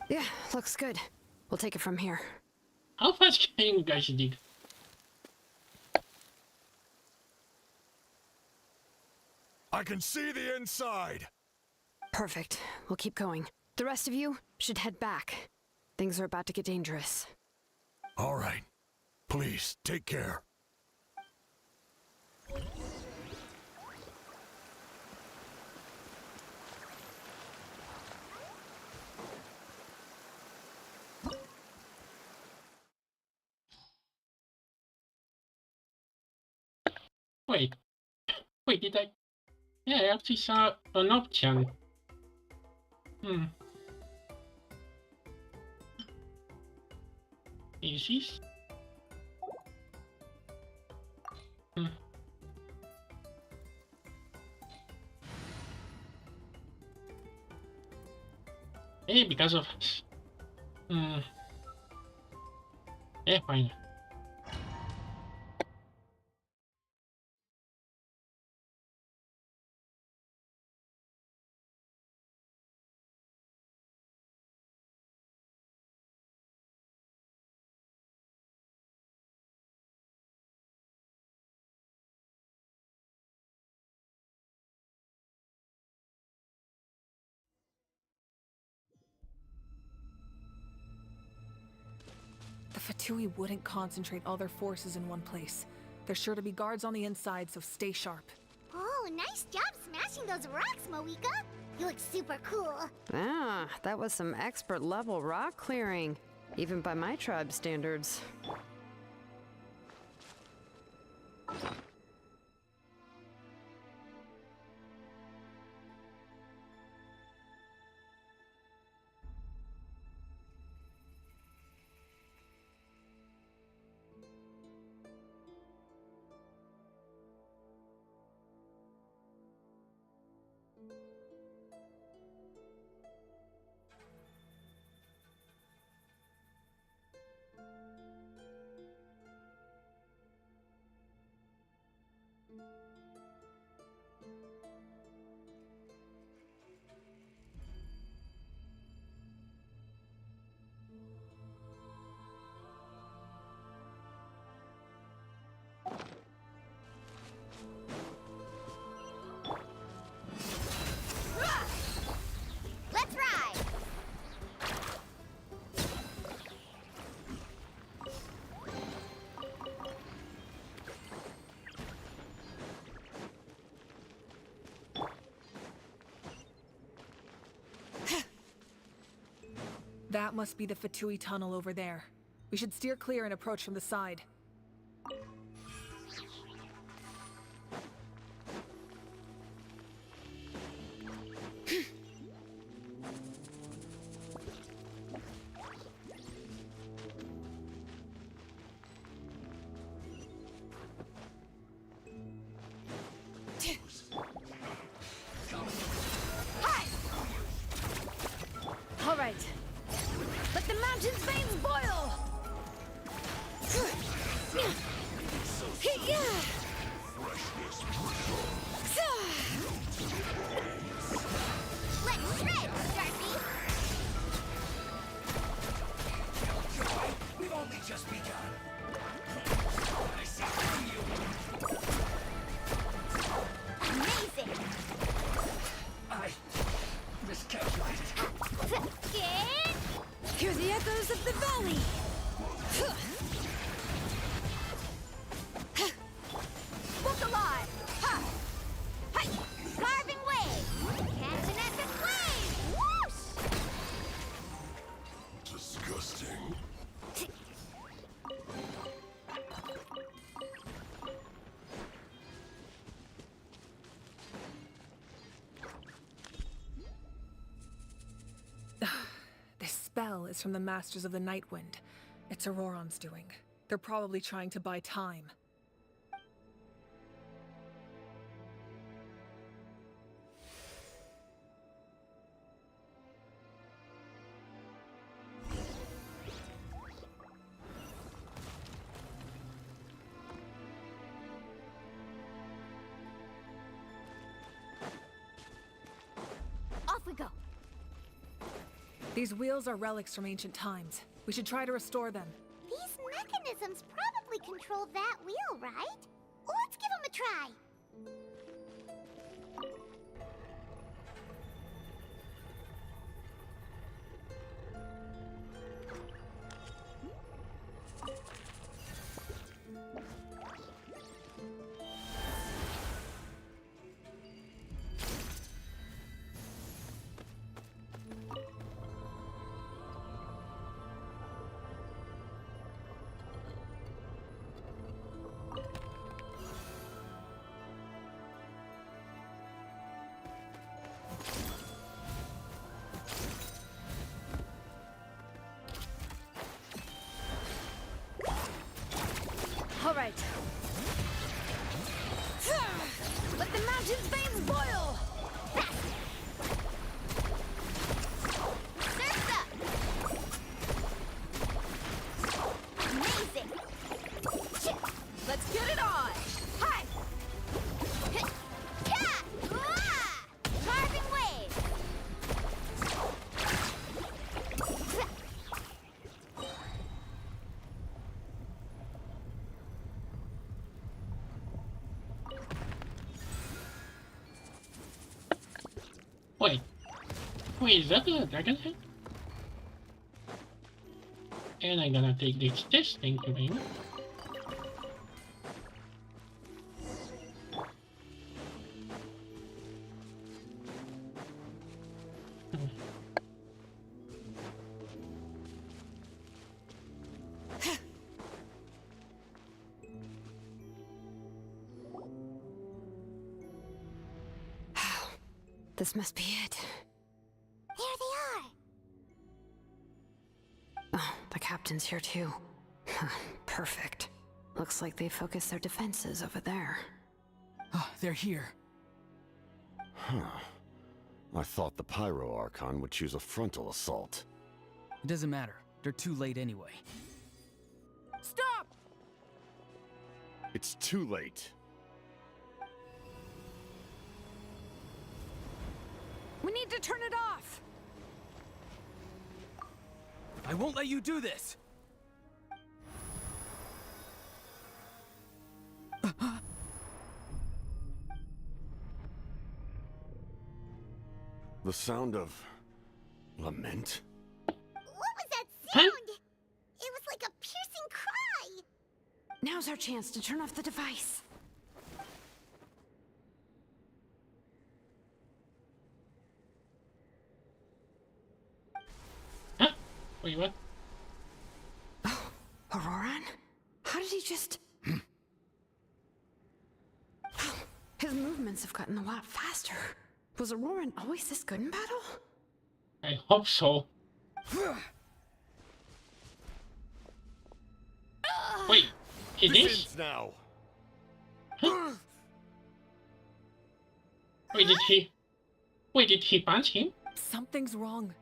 S2: Yeah, looks good. We'll take it from here.
S1: How fast can you guys dig?
S12: I can see the inside!
S2: Perfect. We'll keep going. The rest of you should head back. Things are about to get dangerous.
S12: All right. Please, take care.
S1: Wait. Wait, did I... Yeah, I actually saw an option. Is this? Maybe because of... Yeah, fine.
S17: The Fatui wouldn't concentrate all their forces in one place. There's sure to be guards on the inside, so stay sharp.
S7: Oh, nice job smashing those rocks, Moika. You look super cool.
S2: Ah, that was some expert level rock clearing. Even by my tribe standards.
S7: Let's ride!
S17: That must be the Fatui tunnel over there. We should steer clear and approach from the side.
S2: All right. Let the mountain's veins boil!
S7: Let's shred, Darcy!
S12: We've only just begun. I see you.
S7: Amazing!
S12: I miscalculated.
S2: Hear the echoes of the valley!
S7: Book alive! Ha! Hi! Carving wave! Catch an epic wave! Whoosh!
S12: Disgusting.
S17: This spell is from the Masters of the Nightwind. It's Auroron's doing. They're probably trying to buy time. These wheels are relics from ancient times. We should try to restore them.
S7: These mechanisms probably control that wheel, right? Let's give them a try.
S2: All right. Let the mountain's veins boil!
S7: Surf's up! Amazing!
S2: Let's get it on!
S7: Hi! Carving waves!
S1: Wait, is that a dragon head? And I'm gonna take this testing ring.
S2: This must be it.
S7: There they are!
S2: Oh, the captain's here too. Perfect. Looks like they focused their defenses over there.
S10: Oh, they're here.
S11: Huh. I thought the Pyro Archon would choose a frontal assault.
S10: It doesn't matter. They're too late anyway.
S17: Stop!
S11: It's too late.
S2: We need to turn it off!
S10: I won't let you do this!
S11: The sound of lament?
S7: What was that sound? It was like a piercing cry!
S2: Now's our chance to turn off the device.
S1: Wait, what?
S2: Oh, Auroran? How did he just... His movements have gotten a lot faster. Was Auroran always this good in battle?
S1: I hope so. Wait, it
S11: This
S1: is?
S11: ends now.
S1: Huh? Wait, did he... Wait, did he punch him?
S17: Something's wrong.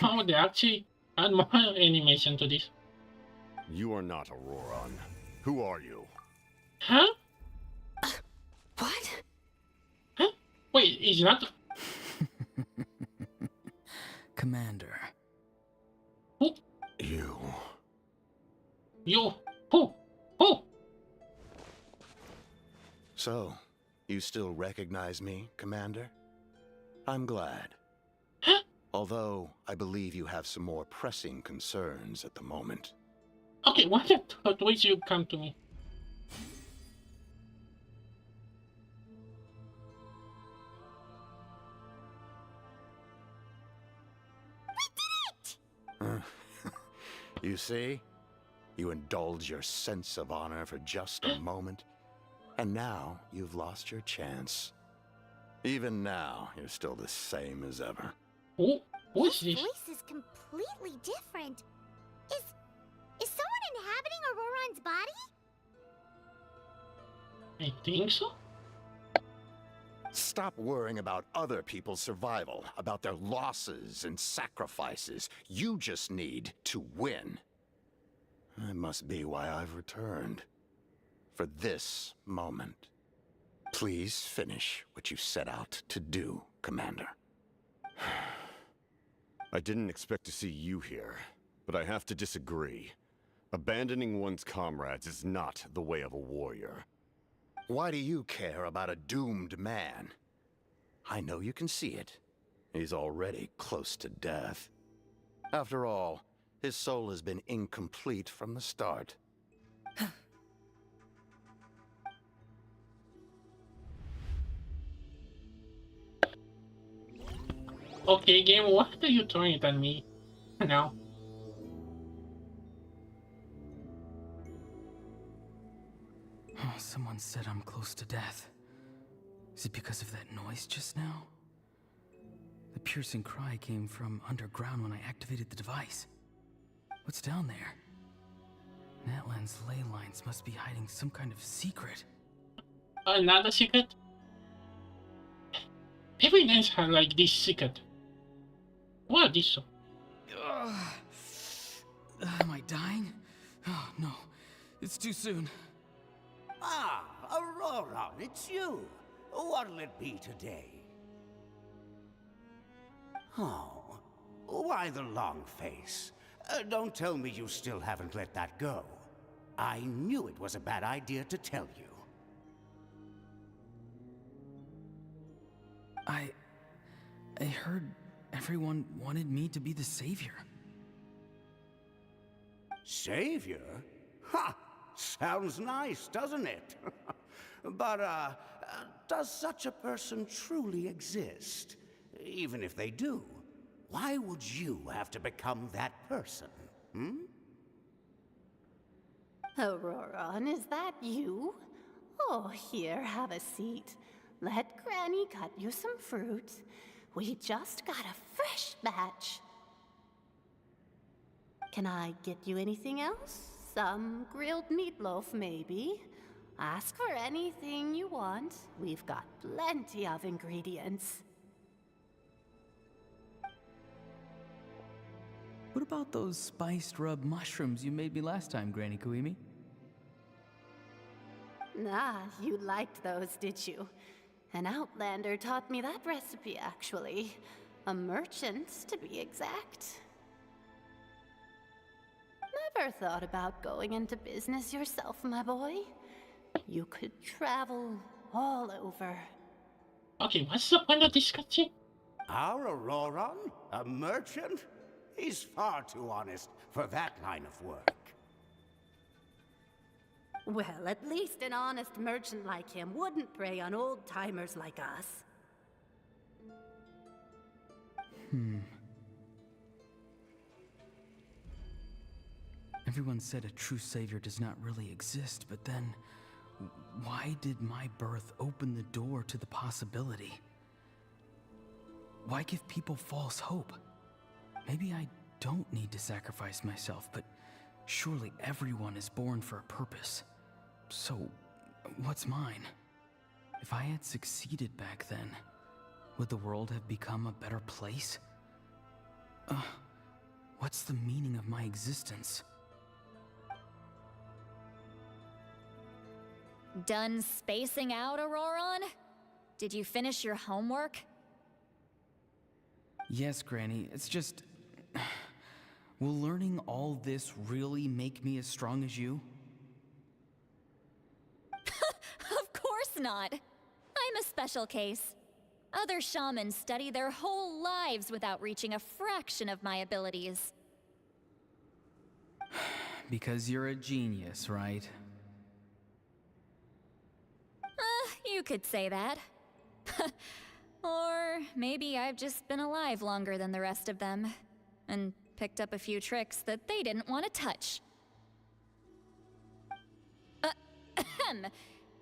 S1: Wow, they actually add more animation to this.
S11: You are not Auroran. Who are you?
S1: Huh?
S2: What?
S1: Huh? Wait, he's not...
S10: Commander.
S1: Who?
S11: You.
S1: You? Who? Who?
S4: So, you still recognize me, Commander? I'm glad.
S1: Huh?
S4: Although, I believe you have some more pressing concerns at the moment.
S1: Okay, why the third ways you come to me?
S4: You see? You indulge your sense of honor for just a moment, and now you've lost your chance. Even now, you're still the same as ever.
S1: Who is
S7: His
S1: this?
S7: voice is completely different. Is someone inhabiting Auroran's body?
S1: I think so.
S4: Stop worrying about other people's survival, about their losses and sacrifices. You just need to win. That must be why I've returned. For this moment. Please finish what you set out to do, Commander.
S11: I didn't expect to see you here, but I have to disagree. Abandoning one's comrades is not the way of a warrior.
S4: Why do you care about a doomed man? I know you can see it. He's already close to death. After all, his soul has been incomplete from the start.
S1: Okay, game, why are you throwing it at me now?
S10: Oh, someone said I'm close to death. Is it because of that noise just now? The piercing cry came from underground when I activated the device. What's down there? Natlan's ley lines must be hiding some kind of secret.
S1: Another secret? Every dance has like this secret. What is this?
S10: Am I dying? Oh, no. It's too soon.
S8: Ah, Aurora, it's you. What'll it be today? Oh, why the long face? Don't tell me you still haven't let that go. I knew it was a bad idea to tell you.
S10: I heard everyone wanted me to be the savior.
S8: Savior? Ha! Sounds nice, doesn't it? But, does such a person truly exist? Even if they do, why would you have to become that person, hmm?
S22: Auroron, is that you? Oh, here, have a seat. Let Granny cut you some fruit. We just got a fresh batch. Can I get you anything else? Some grilled meatloaf, maybe? Ask for anything you want. We've got plenty of ingredients.
S10: What about those spiced rub mushrooms you made me last time, Granny Kuimi?
S22: Ah, you liked those, did you? An outlander taught me that recipe, actually. A merchant, to be exact. Never thought about going into business yourself, my boy? You could travel all over.
S1: Okay, what's the point of this cutscene?
S8: Our Auroron? A merchant? He's far too honest for that line of work.
S22: Well, at least an honest merchant like him wouldn't prey on old-timers like us.
S10: Everyone said a true savior does not really exist, but then why did my birth open the door to the possibility? Why give people false hope? Maybe I don't need to sacrifice myself, but surely everyone is born for a purpose. So, what's mine? If I had succeeded back then, would the world have become a better place? What's the meaning of my existence?
S9: Done spacing out, Auroron? Did you finish your homework?
S10: Yes, Granny, it's just... Will learning all this really make me as strong as you?
S9: Of course not. I'm a special case. Other shamans study their whole lives without reaching a fraction of my abilities.
S10: Because you're a genius, right?
S9: You could say that. Or maybe I've just been alive longer than the rest of them, and picked up a few tricks that they didn't want to touch.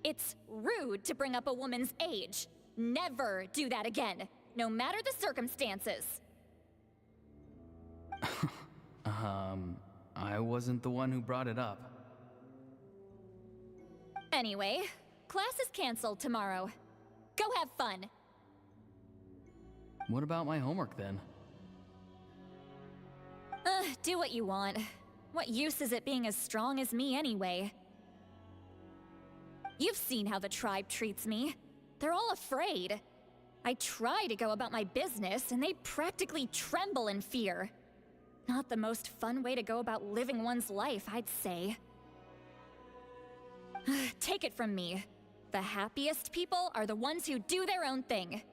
S9: It's rude to bring up a woman's age. Never do that again, no matter the circumstances.
S10: I wasn't the one who brought it up.
S9: Anyway, class is canceled tomorrow. Go have fun.
S10: What about my homework then?
S9: Do what you want. What use is it being as strong as me anyway? You've seen how the tribe treats me. They're all afraid. I try to go about my business, and they practically tremble in fear. Not the most fun way to go about living one's life, I'd say. Take it from me. The happiest people are the ones who do their own thing.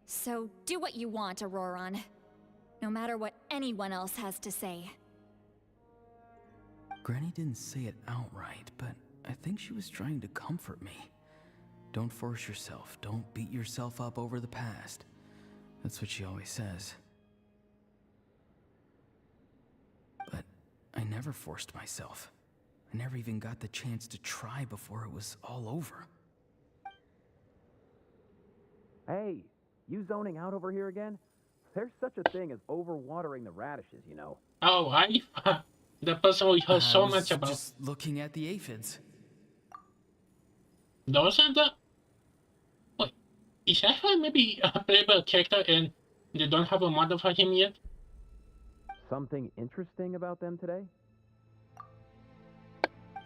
S9: So do what you want, Auroron. No matter what anyone else has to say.
S10: Granny didn't say it outright, but I think she was trying to comfort me. Don't force yourself. Don't beat yourself up over the past. That's what she always says. But I never forced myself. I never even got the chance to try before it was all over.
S13: Hey, you zoning out over here again? There's such a thing as overwatering the radishes, you know.
S1: Oh, the person we heard so much about.
S10: Just looking at the aphids.
S1: Those are the... Wait, is CH5 maybe a playable character and they don't have a model for him yet?
S13: Something interesting about them today?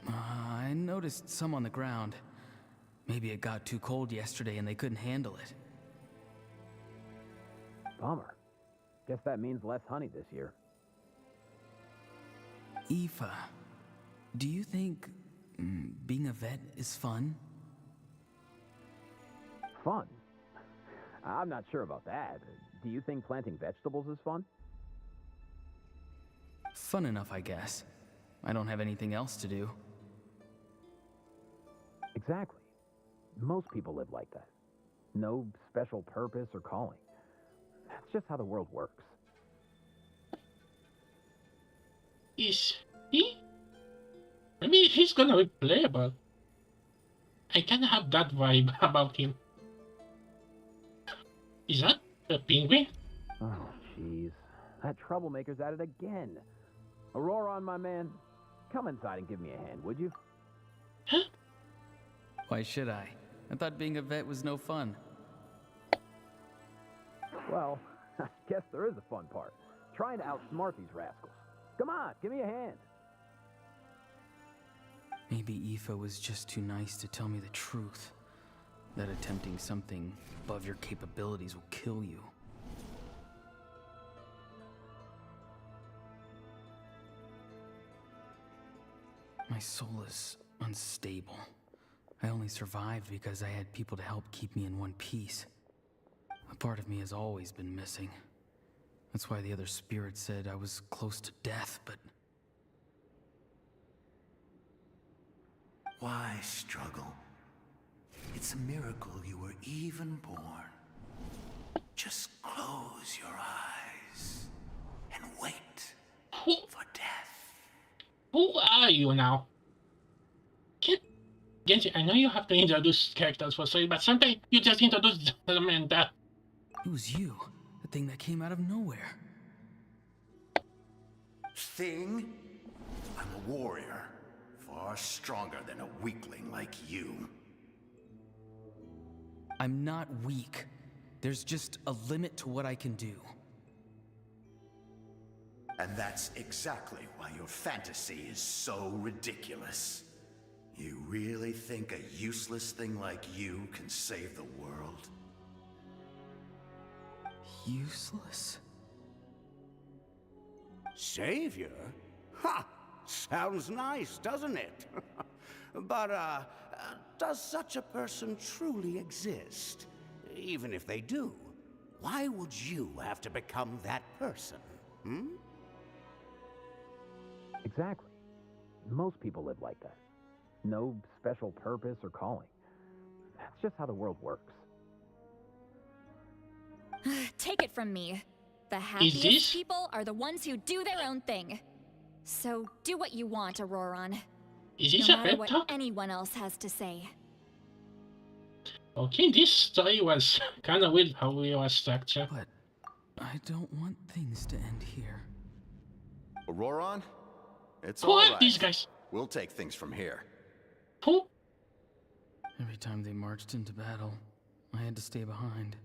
S10: I noticed some on the ground. Maybe it got too cold yesterday and they couldn't handle it.
S13: Bummer. Guess that means less honey this year.
S10: Aoife, do you think being a vet is fun?
S13: Fun? I'm not sure about that. Do you think planting vegetables is fun?
S10: Fun enough, I guess. I don't have anything else to do.
S13: Exactly. Most people live like that. No special purpose or calling. That's just how the world works.
S1: Is he? Maybe he's gonna be playable. I kinda have that vibe about him. Is that a penguin?
S13: Oh, jeez. That troublemaker's at it again. Auroron, my man, come inside and give me a hand, would you?
S1: Huh?
S10: Why should I? I thought being a vet was no fun.
S13: Well, I guess there is a fun part. Trying to outsmart these rascals. Come on, give me a hand.
S10: Maybe Aoife was just too nice to tell me the truth. That attempting something above your capabilities will kill you. My soul is unstable. I only survived because I had people to help keep me in one piece. A part of me has always been missing. That's why the other spirits said I was close to death, but...
S14: Why struggle? It's a miracle you were even born. Just close your eyes and wait for death.
S1: Who are you now? Genshin, I know you have to introduce characters for story, but sometimes you just introduce them and that.
S10: It was you, the thing that came out of nowhere.
S14: Thing? I'm a warrior, far stronger than a weakling like you.
S10: I'm not weak. There's just a limit to what I can do.
S14: And that's exactly why your fantasy is so ridiculous. You really think a useless thing like you can save the world?
S10: Useless?
S8: Savior? Ha! Sounds nice, doesn't it? But, does such a person truly exist? Even if they do, why would you have to become that person? Hmm?
S13: Exactly. Most people live like that. No special purpose or calling. That's just how the world works.
S9: Take it from me. The happiest people are the ones who do their own thing. So do what you want, Auroron.
S1: Is this
S9: no
S1: a
S9: matter
S1: pep
S9: what
S1: talk?
S9: anyone else has to say.
S1: Okay, this story was kind of weird how we were structured.
S10: But I don't want things to end here.
S4: Auroron? It's
S1: Who
S4: all
S1: are
S4: right.
S1: these guys?
S4: We'll take things from here.
S1: Who?
S10: Every time they marched into battle, I had to stay behind.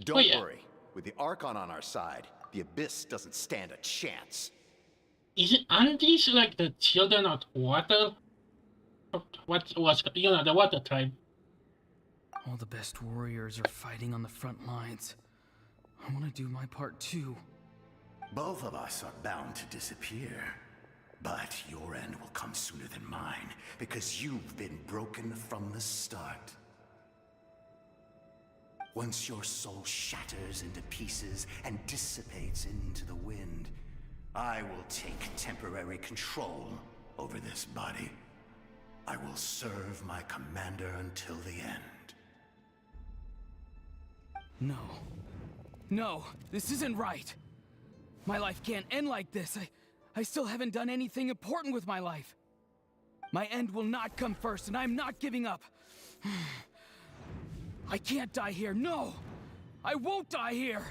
S4: Don't worry. With the Archon on our side, the Abyss doesn't stand a chance.
S1: aren't these like the children of water? What was, you know, the water tribe?
S10: All the best warriors are fighting on the front lines. I want to do my part too.
S14: Both of us are bound to disappear. But your end will come sooner than mine, because you've been broken from the start. Once your soul shatters into pieces and dissipates into the wind, I will take temporary control over this body. I will serve my commander until the end.
S10: No. No, this isn't right. My life can't end like this. I still haven't done anything important with my life. My end will not come first, and I'm not giving up. I can't die here, no! I won't die here!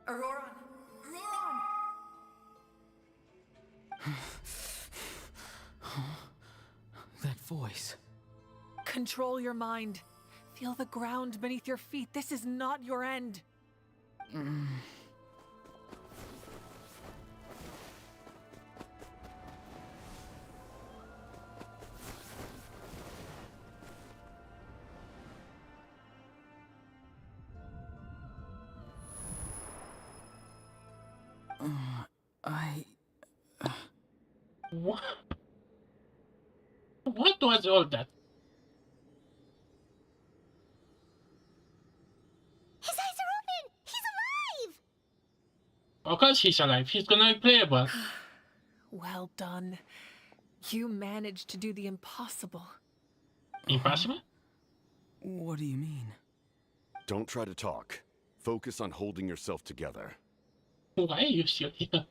S17: Auroran!
S10: That voice.
S17: Control your mind. Feel the ground beneath your feet. This is not your end.
S1: What? What was all that?
S7: His eyes are open! He's alive!
S1: Of course he's alive. He's gonna be playable.
S17: Well done. You managed to do the impossible.
S1: Impossible?
S10: What do you mean?
S11: Don't try to talk. Focus on holding yourself together.
S1: Why are you still here?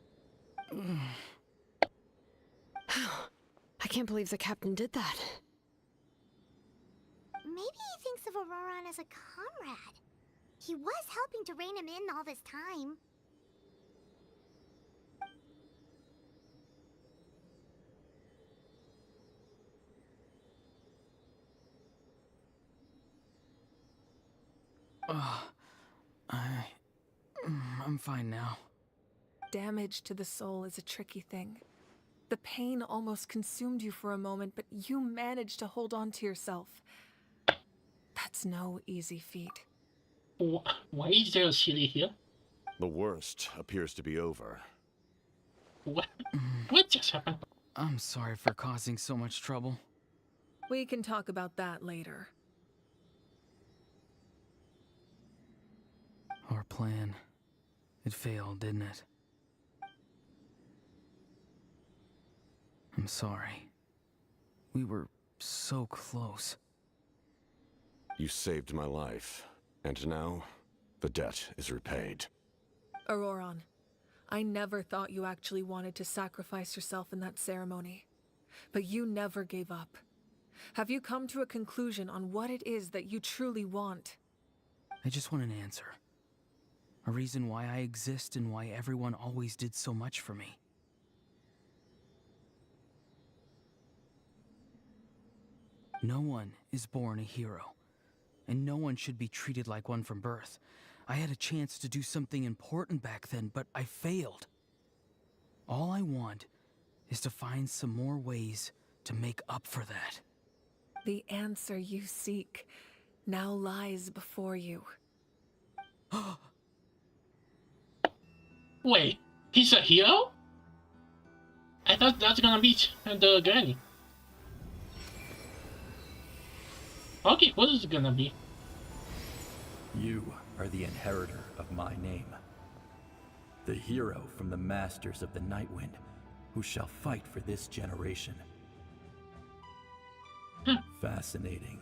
S2: I can't believe the captain did that.
S7: Maybe he thinks of Auroran as a comrade. He was helping to rein him in all this time.
S10: I'm fine now.
S17: Damage to the soul is a tricky thing. The pain almost consumed you for a moment, but you managed to hold on to yourself. That's no easy feat.
S1: Why is there a city here?
S11: The worst appears to be over.
S1: What just happened?
S10: I'm sorry for causing so much trouble.
S17: We can talk about that later.
S10: Our plan. It failed, didn't it? I'm sorry. We were so close.
S11: You saved my life, and now the debt is repaid.
S17: Auroran, I never thought you actually wanted to sacrifice yourself in that ceremony. But you never gave up. Have you come to a conclusion on what it is that you truly want?
S10: I just want an answer. A reason why I exist and why everyone always did so much for me. No one is born a hero, and no one should be treated like one from birth. I had a chance to do something important back then, but I failed. All I want is to find some more ways to make up for that.
S17: The answer you seek now lies before you.
S1: Wait, he's a hero? I thought that's gonna be the granny. Okay, what is it gonna be?
S6: You are the inheritor of my name. The hero from the masters of the Nightwind, who shall fight for this generation. Fascinating.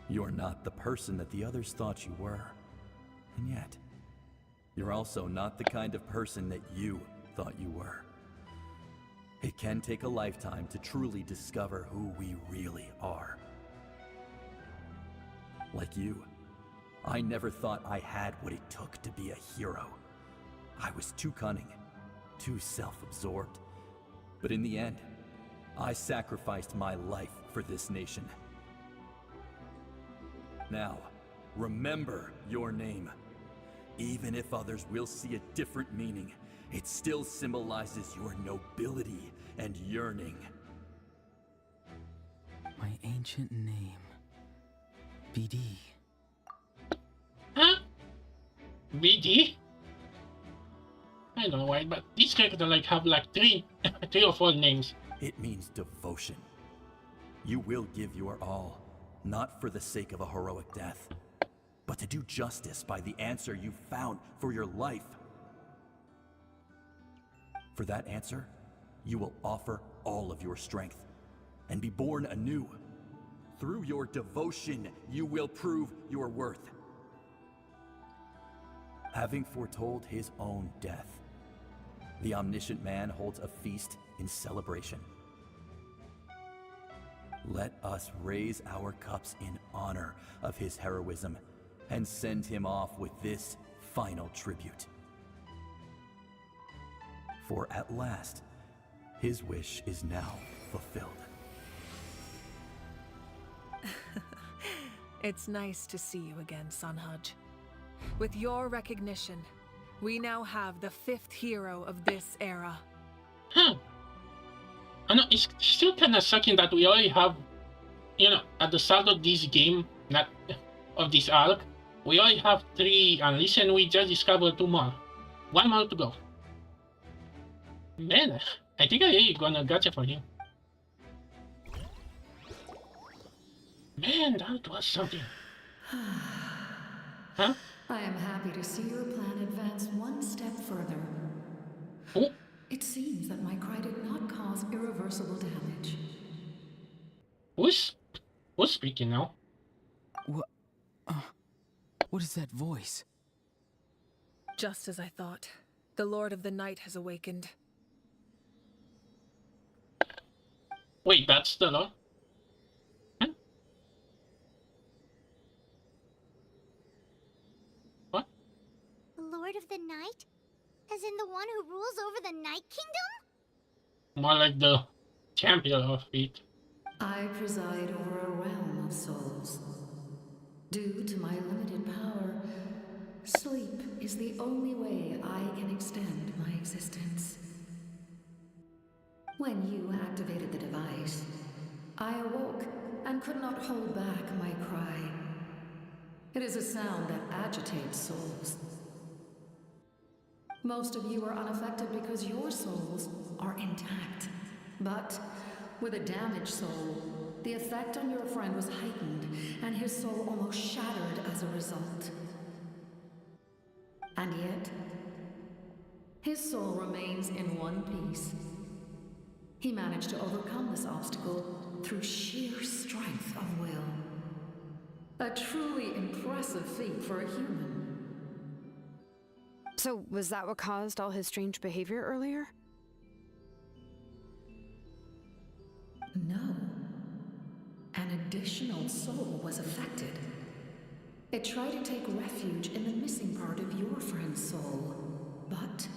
S6: You're not the person that the others thought you were. And yet, you're also not the kind of person that you thought you were. It can take a lifetime to truly discover who we really are. Like you, I never thought I had what it took to be a hero. I was too cunning, too self-absorbed. But in the end, I sacrificed my life for this nation. Now, remember your name. Even if others will see a different meaning, it still symbolizes your nobility and yearning.
S10: My ancient name. BD.
S1: Huh? BD? I don't know why, but these characters like have like three or four names.
S6: It means devotion. You will give your all, not for the sake of a heroic death, but to do justice by the answer you found for your life. For that answer, you will offer all of your strength and be born anew. Through your devotion, you will prove your worth. Having foretold his own death, the omniscient man holds a feast in celebration. Let us raise our cups in honor of his heroism and send him off with this final tribute. For at last, his wish is now fulfilled.
S17: It's nice to see you again, Sanhaj. With your recognition, we now have the 5th hero of this era.
S1: Huh. I know it's still kind of sucking that we already have, you know, at the start of this game, not of this arc, we already have 3 unleashed and we just discovered 2 more. 1 more to go. Man, I think I really gonna gotcha for him. Man, that was something. Huh?
S15: I am happy to see your plan advance one step further.
S1: Oh.
S15: It seems that my cry did not cause irreversible damage.
S1: Who's speaking now?
S10: What is that voice?
S17: Just as I thought. The Lord of the Night has awakened.
S1: Wait, that's the Lord? Huh? What?
S7: The Lord of the Night? As in the one who rules over the Night Kingdom?
S1: More like the champion of it.
S15: I preside over a realm of souls. Due to my limited power, sleep is the only way I can extend my existence. When you activated the device, I awoke and could not hold back my cry. It is a sound that agitates souls. Most of you are unaffected because your souls are intact. But with a damaged soul, the effect on your friend was heightened, and his soul almost shattered as a result. And yet, his soul remains in one piece. He managed to overcome this obstacle through sheer strength of will. A truly impressive feat for a human.
S2: So, was that what caused all his strange behavior earlier?
S15: No. An additional soul was affected. It tried to take refuge in the missing part of your friend's soul, but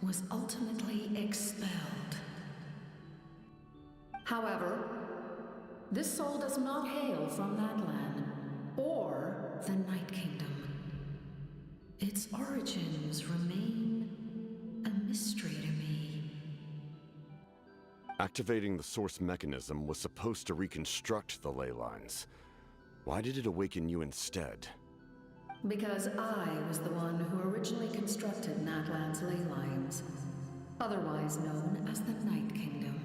S15: was ultimately expelled. However, this soul does not hail from Natlan or the Night Kingdom. Its origins remain a mystery to me.
S11: Activating the source mechanism was supposed to reconstruct the ley lines. Why did it awaken you instead?
S15: Because I was the one who originally constructed Natlan's ley lines, otherwise known as the Night Kingdom.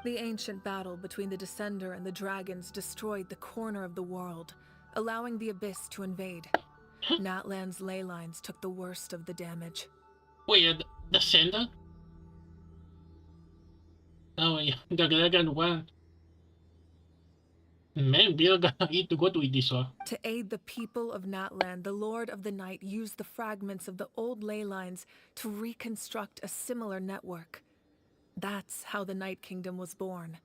S17: The ancient battle between the Descender and the dragons destroyed the corner of the world, allowing the Abyss to invade. Natlan's ley lines took the worst of the damage.
S1: Wait, the Descender? Oh yeah, the dragon one. Man, we're gonna need to go to this one.
S17: To aid the people of Natlan, the Lord of the Night used the fragments of the old ley lines to reconstruct a similar network. That's how the Night Kingdom was born.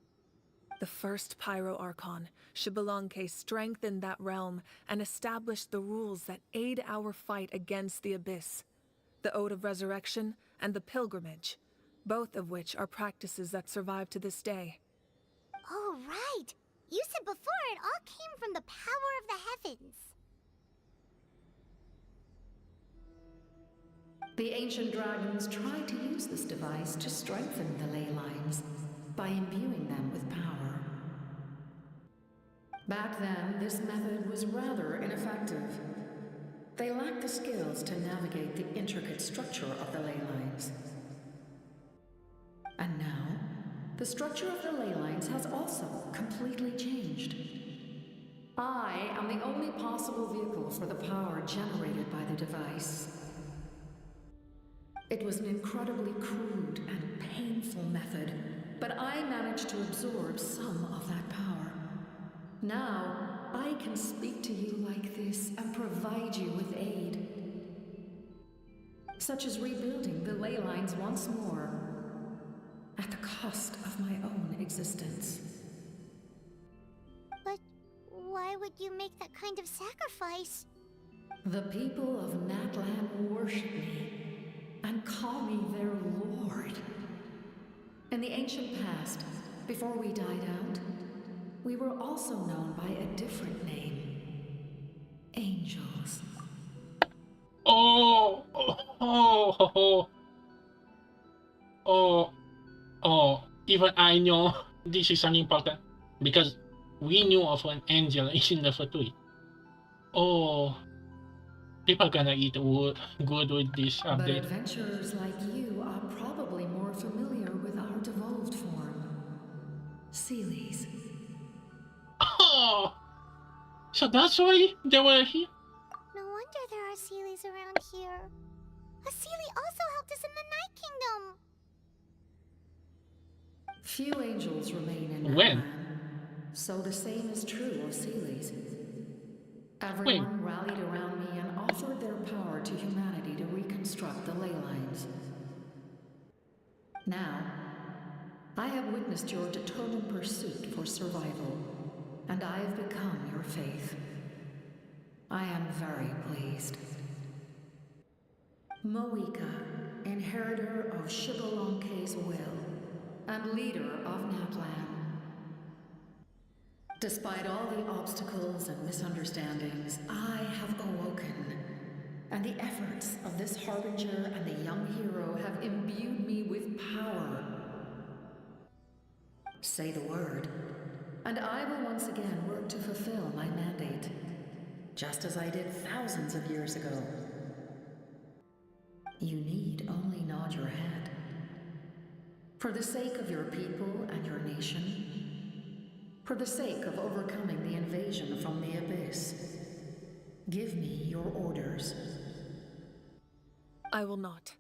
S17: The first Pyro Archon, Xbalanque, strengthened that realm and established the rules that aid our fight against the Abyss. The Ode of Resurrection and the Pilgrimage, both of which are practices that survive to this day.
S7: Oh, right! You said before it all came from the power of the heavens.
S15: The ancient dragons tried to use this device to strengthen the ley lines by imbuing them with power. Back then, this method was rather ineffective. They lacked the skills to navigate the intricate structure of the ley lines. And now, the structure of the ley lines has also completely changed. I am the only possible vehicle for the power generated by the device. It was an incredibly crude and painful method, but I managed to absorb some of that power. Now, I can speak to you like this and provide you with aid, such as rebuilding the ley lines once more, at the cost of my own existence.
S7: But why would you make that kind of sacrifice?
S15: The people of Natlan worship me and call me their lord. In the ancient past, before we died out, we were also known by a different name. Angels.
S1: Even I know this is important because we knew of an angel in the Fatui. Oh, people gonna eat good with this
S15: But
S1: update.
S15: adventurers like you are probably more familiar with our devolved form. Sealies.
S1: Oh, so that's why they were here?
S7: No wonder there are Sealies around here. A Sealie also helped us in the Night Kingdom.
S15: Few angels remain in
S1: When?
S15: Natlan, so the same is true of Sealies. Everyone rallied around me and offered their power to humanity to reconstruct the ley lines. Now, I have witnessed your determined pursuit for survival, and I have become your faith. I am very pleased. Moika, inheritor of Shibalonke's will, and leader of Natlan. Despite all the obstacles and misunderstandings, I have awoken, and the efforts of this harbinger and the young hero have imbued me with power. Say the word, and I will once again work to fulfill my mandate, just as I did thousands of years ago. You need only nod your head. For the sake of your people and your nation, for the sake of overcoming the invasion from the Abyss, give me your orders.
S17: I will not.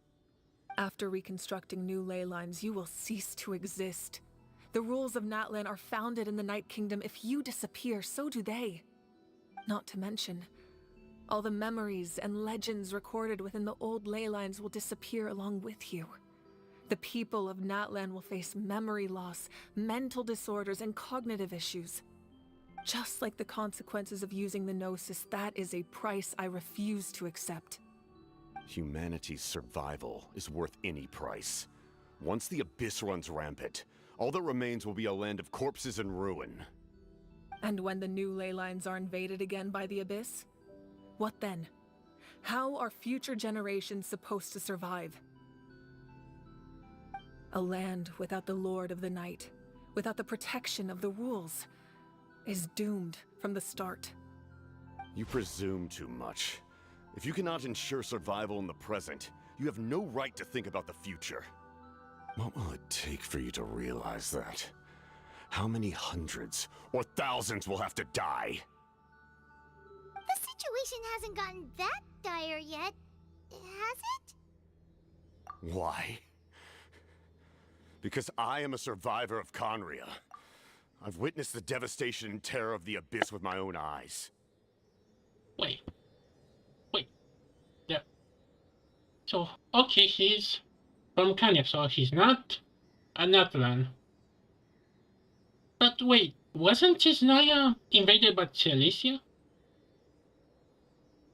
S17: After reconstructing new ley lines, you will cease to exist. The rules of Natlan are founded in the Night Kingdom. If you disappear, so do they. Not to mention, all the memories and legends recorded within the old ley lines will disappear along with you. The people of Natlan will face memory loss, mental disorders, and cognitive issues. Just like the consequences of using the Gnosis, that is a price I refuse to accept.
S11: Humanity's survival is worth any price. Once the Abyss runs rampant, all that remains will be a land of corpses and ruin.
S17: And when the new ley lines are invaded again by the Abyss? What then? How are future generations supposed to survive? A land without the Lord of the Night, without the protection of the rules, is doomed from the start.
S11: You presume too much. If you cannot ensure survival in the present, you have no right to think about the future. What will it take for you to realize that? How many hundreds or thousands will have to die?
S7: The situation hasn't gotten that dire yet, has it?
S11: Why? Because I am a survivor of Conria. I've witnessed the devastation and terror of the Abyss with my own eyes.
S1: Wait. Yeah. So, okay, he's from Kanye, so he's not a Natlan. But wait, wasn't Chisnaya invaded by Celicia?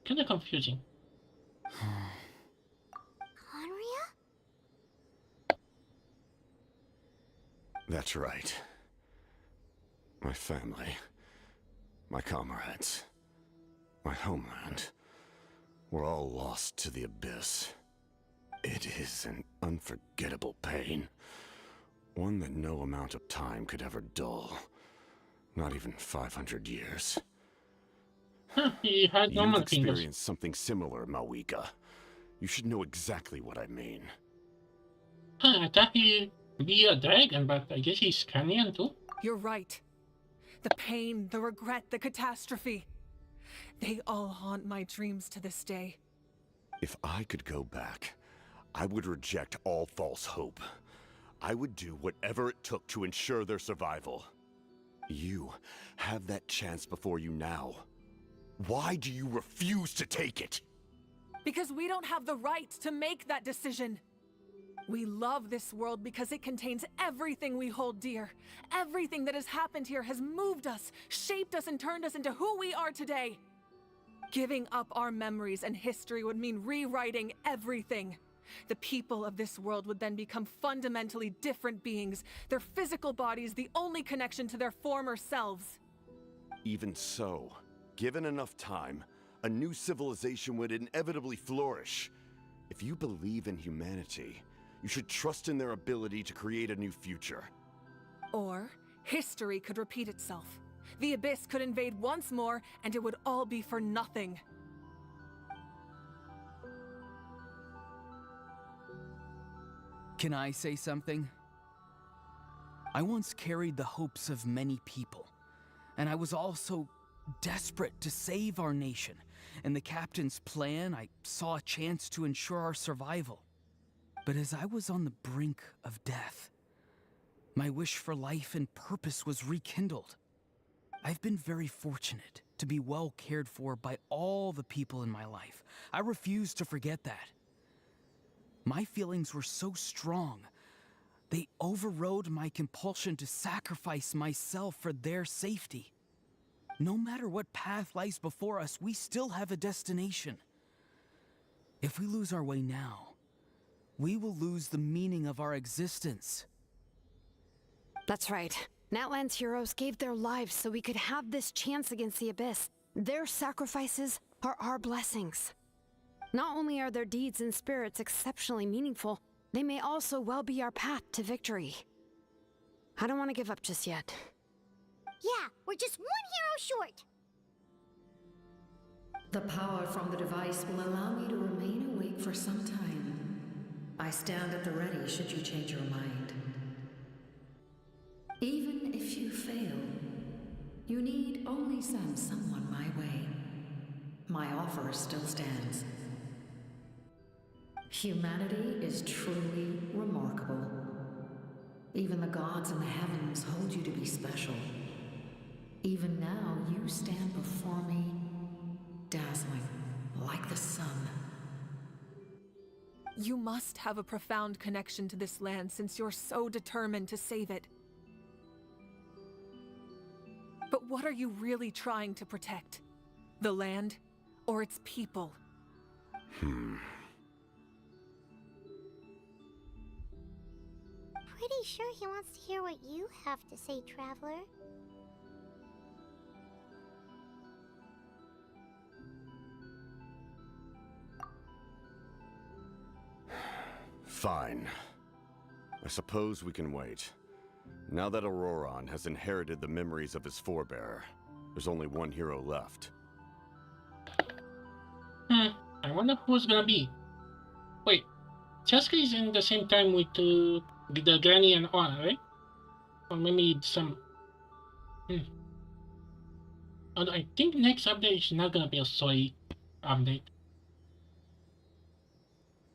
S1: Kinda confusing.
S7: Conria?
S11: That's right. My family, my comrades, my homeland, were all lost to the Abyss. It is an unforgettable pain. One that no amount of time could ever dull. Not even 500 years.
S1: He had
S11: You've
S1: normal fingers.
S11: experienced something similar, Mawika. You should know exactly what I mean.
S1: I thought he'd be a dragon, but I guess he's Canyon too.
S17: You're right. The pain, the regret, the catastrophe. They all haunt my dreams to this day.
S11: If I could go back, I would reject all false hope. I would do whatever it took to ensure their survival. You have that chance before you now. Why do you refuse to take it?
S17: Because we don't have the right to make that decision. We love this world because it contains everything we hold dear. Everything that has happened here has moved us, shaped us, and turned us into who we are today. Giving up our memories and history would mean rewriting everything. The people of this world would then become fundamentally different beings, their physical bodies the only connection to their former selves.
S11: Even so, given enough time, a new civilization would inevitably flourish. If you believe in humanity, you should trust in their ability to create a new future.
S17: Or history could repeat itself. The Abyss could invade once more, and it would all be for nothing.
S10: Can I say something? I once carried the hopes of many people, and I was also desperate to save our nation. In the captain's plan, I saw a chance to ensure our survival. But as I was on the brink of death, my wish for life and purpose was rekindled. I've been very fortunate to be well cared for by all the people in my life. I refuse to forget that. My feelings were so strong, they overrode my compulsion to sacrifice myself for their safety. No matter what path lies before us, we still have a destination. If we lose our way now, we will lose the meaning of our existence.
S2: That's right. Natlan's heroes gave their lives so we could have this chance against the Abyss. Their sacrifices are our blessings. Not only are their deeds and spirits exceptionally meaningful, they may also well be our path to victory. I don't want to give up just yet.
S7: Yeah, we're just one hero short.
S15: The power from the device will allow me to remain awake for some time. I stand at the ready should you change your mind. Even if you fail, you need only send someone my way. My offer still stands. Humanity is truly remarkable. Even the gods in the heavens hold you to be special. Even now, you stand before me, dazzling like the sun.
S17: You must have a profound connection to this land since you're so determined to save it. But what are you really trying to protect? The land or its people?
S7: Pretty sure he wants to hear what you have to say, Traveler.
S11: Fine. I suppose we can wait. Now that Auroron has inherited the memories of his forebearer, there's only one hero left.
S1: I wonder who's gonna be. Wait, Cheska is in the same time with the Granny and Anna, right? Or maybe some... Although I think next update is not gonna be a Soy update.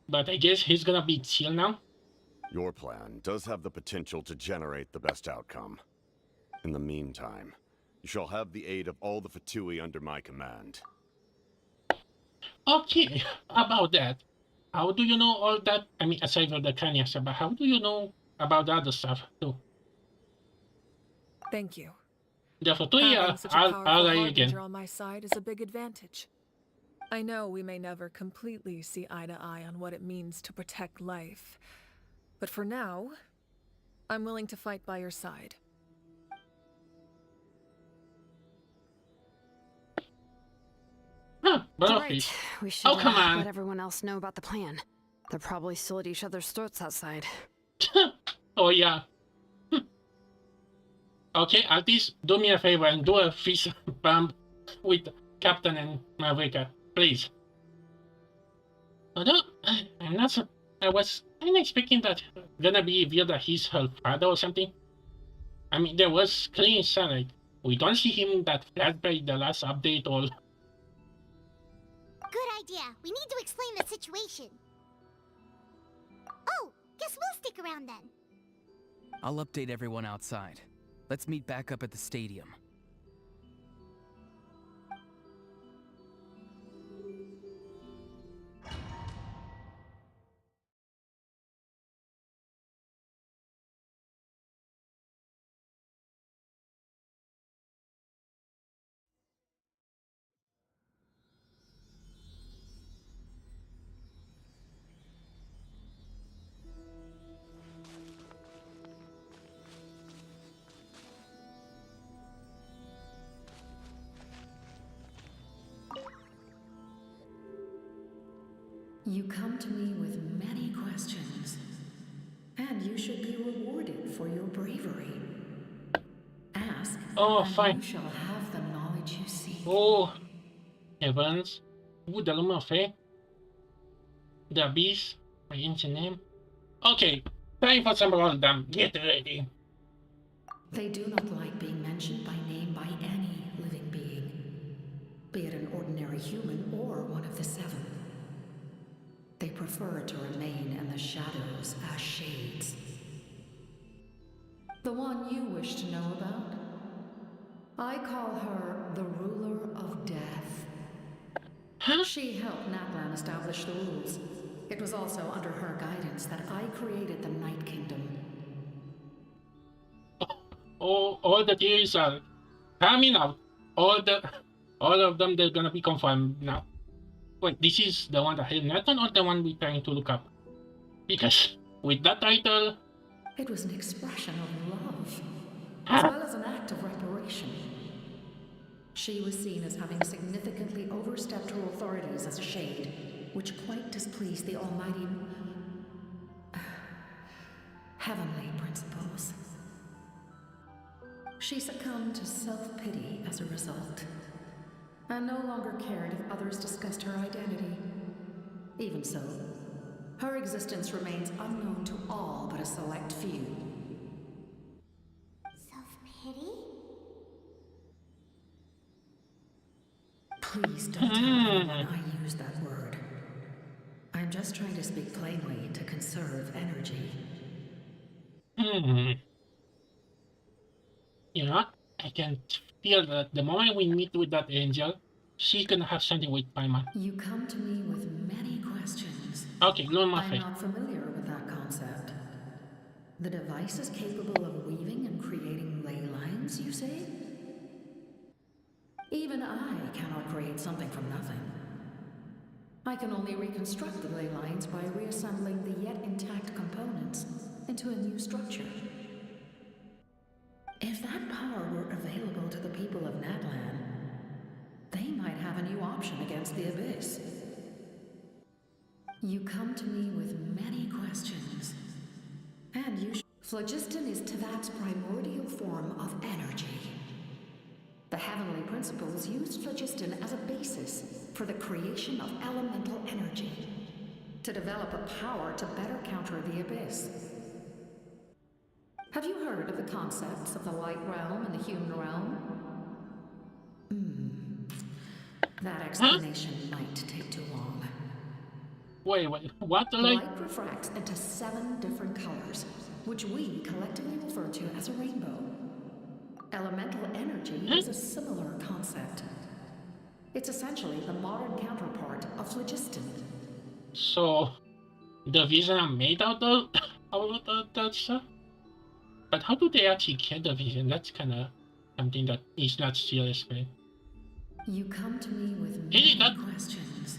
S1: But I guess he's gonna be chill now.
S11: Your plan does have the potential to generate the best outcome. In the meantime, you shall have the aid of all the Fatui under my command.
S1: Okay, about that. How do you know all that? I mean, aside from the Kanya stuff, but how do you know about the other stuff too?
S17: Thank you.
S1: The Fatui
S17: Having such a powerful harbinger
S1: again.
S17: on my side is a big advantage. I know we may never completely see eye to eye on what it means to protect life, but for now, I'm willing to fight by your side.
S2: Right. We should
S1: come on.
S2: let everyone else know about the plan. They're probably still at each other's throats outside.
S1: Oh yeah. Okay, at least do me a favor and do a fist bump with Captain and Mavrika, please. Although, I'm not so... I was kind of expecting that gonna be revealed that he's her father or something. I mean, there was clean sunlight. We don't see him that flashback the last update or...
S7: Good idea. We need to explain the situation. Oh, guess we'll stick around then.
S10: I'll update everyone outside. Let's meet back up at the stadium.
S15: You come to me with many questions, and you should be rewarded for your bravery. Ask, and you shall have the knowledge you seek.
S1: Oh, heavens. Ooh, the Lumen of Faith. The Abyss, my ancient name. Okay, time for some them. Get ready.
S15: They do not like being mentioned by name by any living being, be it an ordinary human or one of the seven. They prefer to remain in the shadows as shades. The one you wish to know about? I call her the Ruler of Death. She helped Natlan establish the rules. It was also under her guidance that I created the Night Kingdom.
S1: All the theories are coming out. All of them, they're gonna be confirmed now. Wait, this is the one that has Nathan or the one we're trying to look up? Because with that title...
S15: It was an expression of love, as well as an act of reparation. She was seen as having significantly overstepped her authorities as a shade, which quite displeased the almighty... heavenly principles. She succumbed to self-pity as a result, and no longer cared if others discussed her identity. Even so, her existence remains unknown to all but a select few.
S7: Self-pity?
S15: Please don't tell anyone I use that word. I'm just trying to speak plainly to conserve energy.
S1: You know, I can feel that the moment we meet with that angel, she's gonna have something with Paimon.
S15: You come to me with many questions.
S1: Okay,
S15: I'm not familiar with that concept. The device is capable of weaving and creating ley lines, you say? Even I cannot create something from nothing. I can only reconstruct the ley lines by reassembling the yet intact components into a new structure. If that power were available to the people of Natlan, they might have a new option against the Abyss. You come to me with many questions, and you Phlogiston is Teyvat's primordial form of energy. The heavenly principles used phlogiston as a basis for the creation of elemental energy, to develop a power to better counter the Abyss. Have you heard of the concepts of the light realm and the human realm? That explanation might take too long.
S1: Wait, what?
S15: Light refracts into 7 different colors, which we collectively refer to as a rainbow. Elemental energy is a similar concept. It's essentially the modern counterpart of phlogiston.
S1: So, the vision are made out of that stuff? But how do they actually get the vision? That's kind of something that is not still explained.
S15: You come to me with many questions,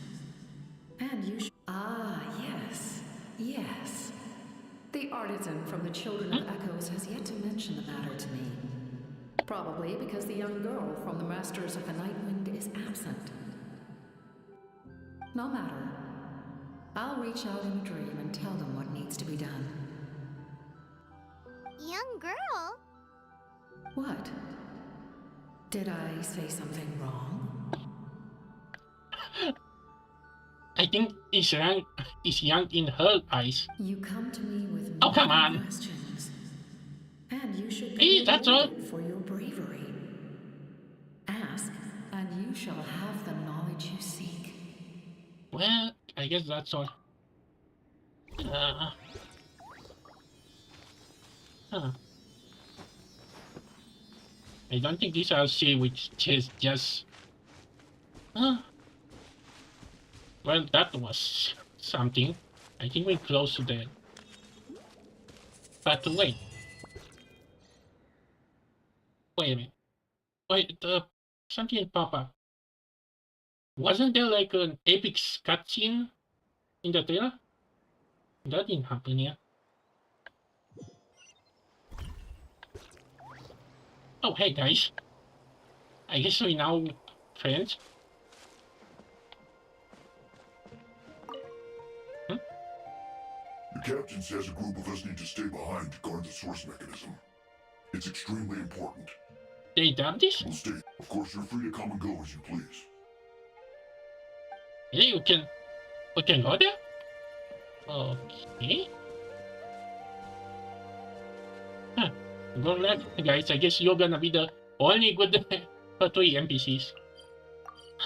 S15: and you yes. The artisan from the Children of Echoes has yet to mention the matter to me. Probably because the young girl from the Masters of the Night Wind is absent. No matter. I'll reach out in a dream and tell them what needs to be done.
S7: Young girl?
S15: What? Did I say something wrong?
S1: I think it's young in her eyes.
S15: You come to me with
S1: Oh, come
S15: many
S1: on.
S15: questions. And you should
S1: Hey,
S15: be
S1: that's all.
S15: rewarded for your bravery. Ask, and you shall have the knowledge you seek.
S1: Well, I guess that's all. I don't think these are she, which is just. Well, that was something. I think we're close to the. But wait. Wait a minute. Wait, something pop up. Wasn't there like an epic cutscene in the trailer? That didn't happen here. Oh, hey guys. I guess we're now friends.
S12: The captain says a group of us need to stay behind to guard the source mechanism. It's extremely important.
S1: They done this?
S12: We'll stay. Of course, you're free to come and go as you please.
S1: Hey, we can go there? Okay. Good luck, guys. I guess you're gonna be the only good three NPCs.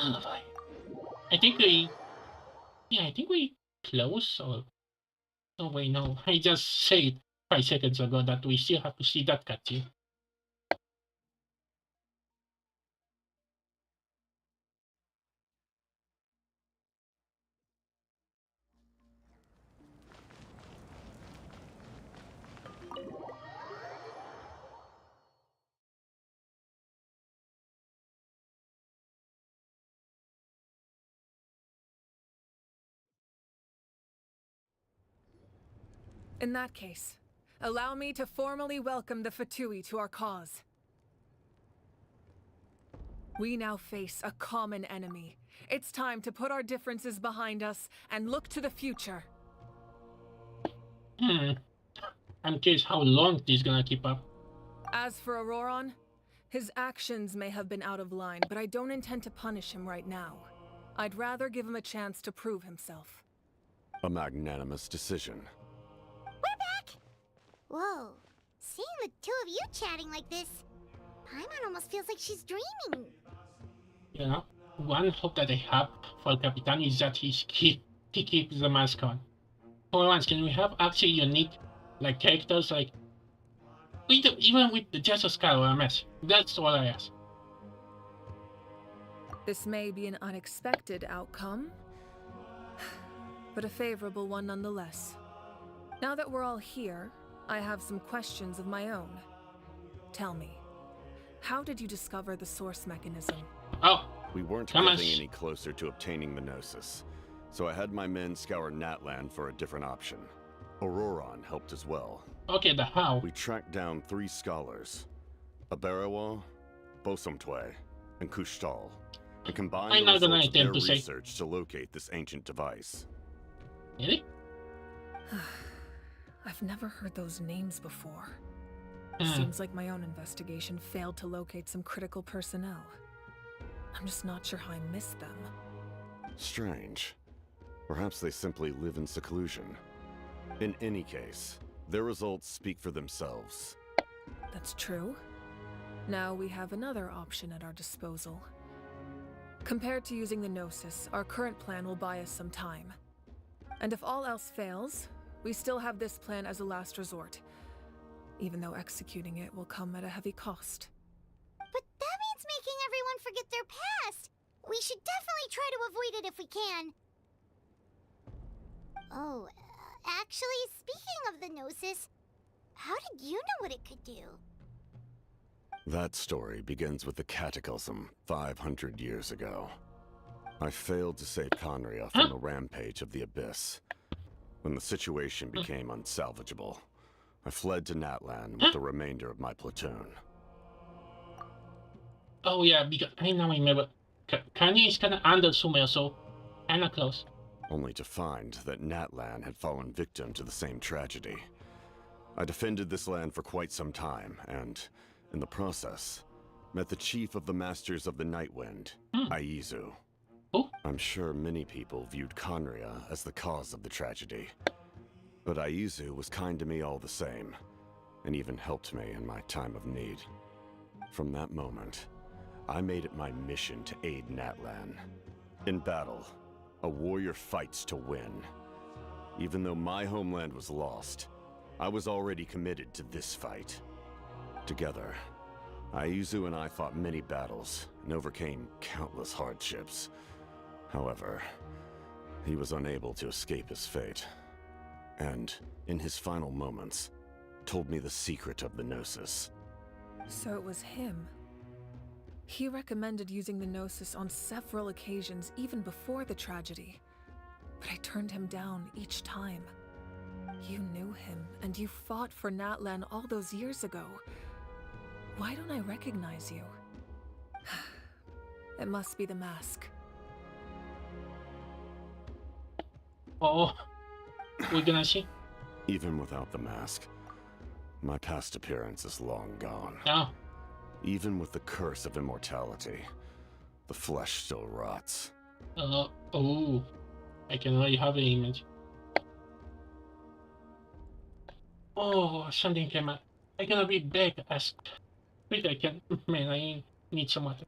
S1: Oh boy. I think we close or... Oh wait, no. I just said 5 seconds ago that we still have to see that cutscene.
S17: In that case, allow me to formally welcome the Fatui to our cause. We now face a common enemy. It's time to put our differences behind us and look to the future.
S1: I'm curious how long this is gonna keep up.
S17: As for Auroron, his actions may have been out of line, but I don't intend to punish him right now. I'd rather give him a chance to prove himself.
S11: A magnanimous decision.
S7: We're back! Whoa. Seeing the two of you chatting like this, Paimon almost feels like she's dreaming.
S1: You know, one hope that I have for Capitan is that he keeps the mask on. For once, can we have actually unique like characters like even with just a skull or a mask? That's all I ask.
S17: This may be an unexpected outcome, but a favorable one nonetheless. Now that we're all here, I have some questions of my own. Tell me, how did you discover the source mechanism?
S1: Oh,
S11: we weren't getting any closer to obtaining the Gnosis, so I had my men scour Natlan for a different option. Auroron helped as well.
S1: Okay, the how?
S11: We tracked down 3 scholars, Aberawa, Bosomtwe, and Kushtal, and combined the results of their research to locate this ancient device.
S1: Really?
S17: I've never heard those names before. Seems like my own investigation failed to locate some critical personnel. I'm just not sure how I missed them.
S11: Strange. Perhaps they simply live in seclusion. In any case, their results speak for themselves.
S17: That's true. Now we have another option at our disposal. Compared to using the Gnosis, our current plan will buy us some time. And if all else fails, we still have this plan as a last resort, even though executing it will come at a heavy cost.
S7: But that means making everyone forget their past! We should definitely try to avoid it if we can. Oh, actually, speaking of the Gnosis, how did you know what it could do?
S11: That story begins with the Cataclysm 500 years ago. I failed to save Conria from the rampage of the Abyss. When the situation became unsalvageable, I fled to Natlan with the remainder of my platoon.
S1: Oh yeah, because I now remember. Kanye is kinda under somewhere, so kinda close.
S11: only to find that Natlan had fallen victim to the same tragedy. I defended this land for quite some time, and, in the process, met the chief of the Masters of the Nightwind, Aizu. I'm sure many people viewed Conria as the cause of the tragedy, but Aizu was kind to me all the same, and even helped me in my time of need. From that moment, I made it my mission to aid Natlan. In battle, a warrior fights to win. Even though my homeland was lost, I was already committed to this fight. Together, Aizu and I fought many battles and overcame countless hardships. However, he was unable to escape his fate, and, in his final moments, told me the secret of the Gnosis.
S17: So it was him. He recommended using the Gnosis on several occasions, even before the tragedy. But I turned him down each time. You knew him, and you fought for Natlan all those years ago. Why don't I recognize you? It must be the mask.
S1: Oh, we're gonna see.
S11: Even without the mask, my past appearance is long gone.
S1: Oh.
S11: Even with the curse of immortality, the flesh still rots.
S1: Oh. I can already have an image. Oh, something came up. I'm gonna be back as quick I can. Man, I need some water.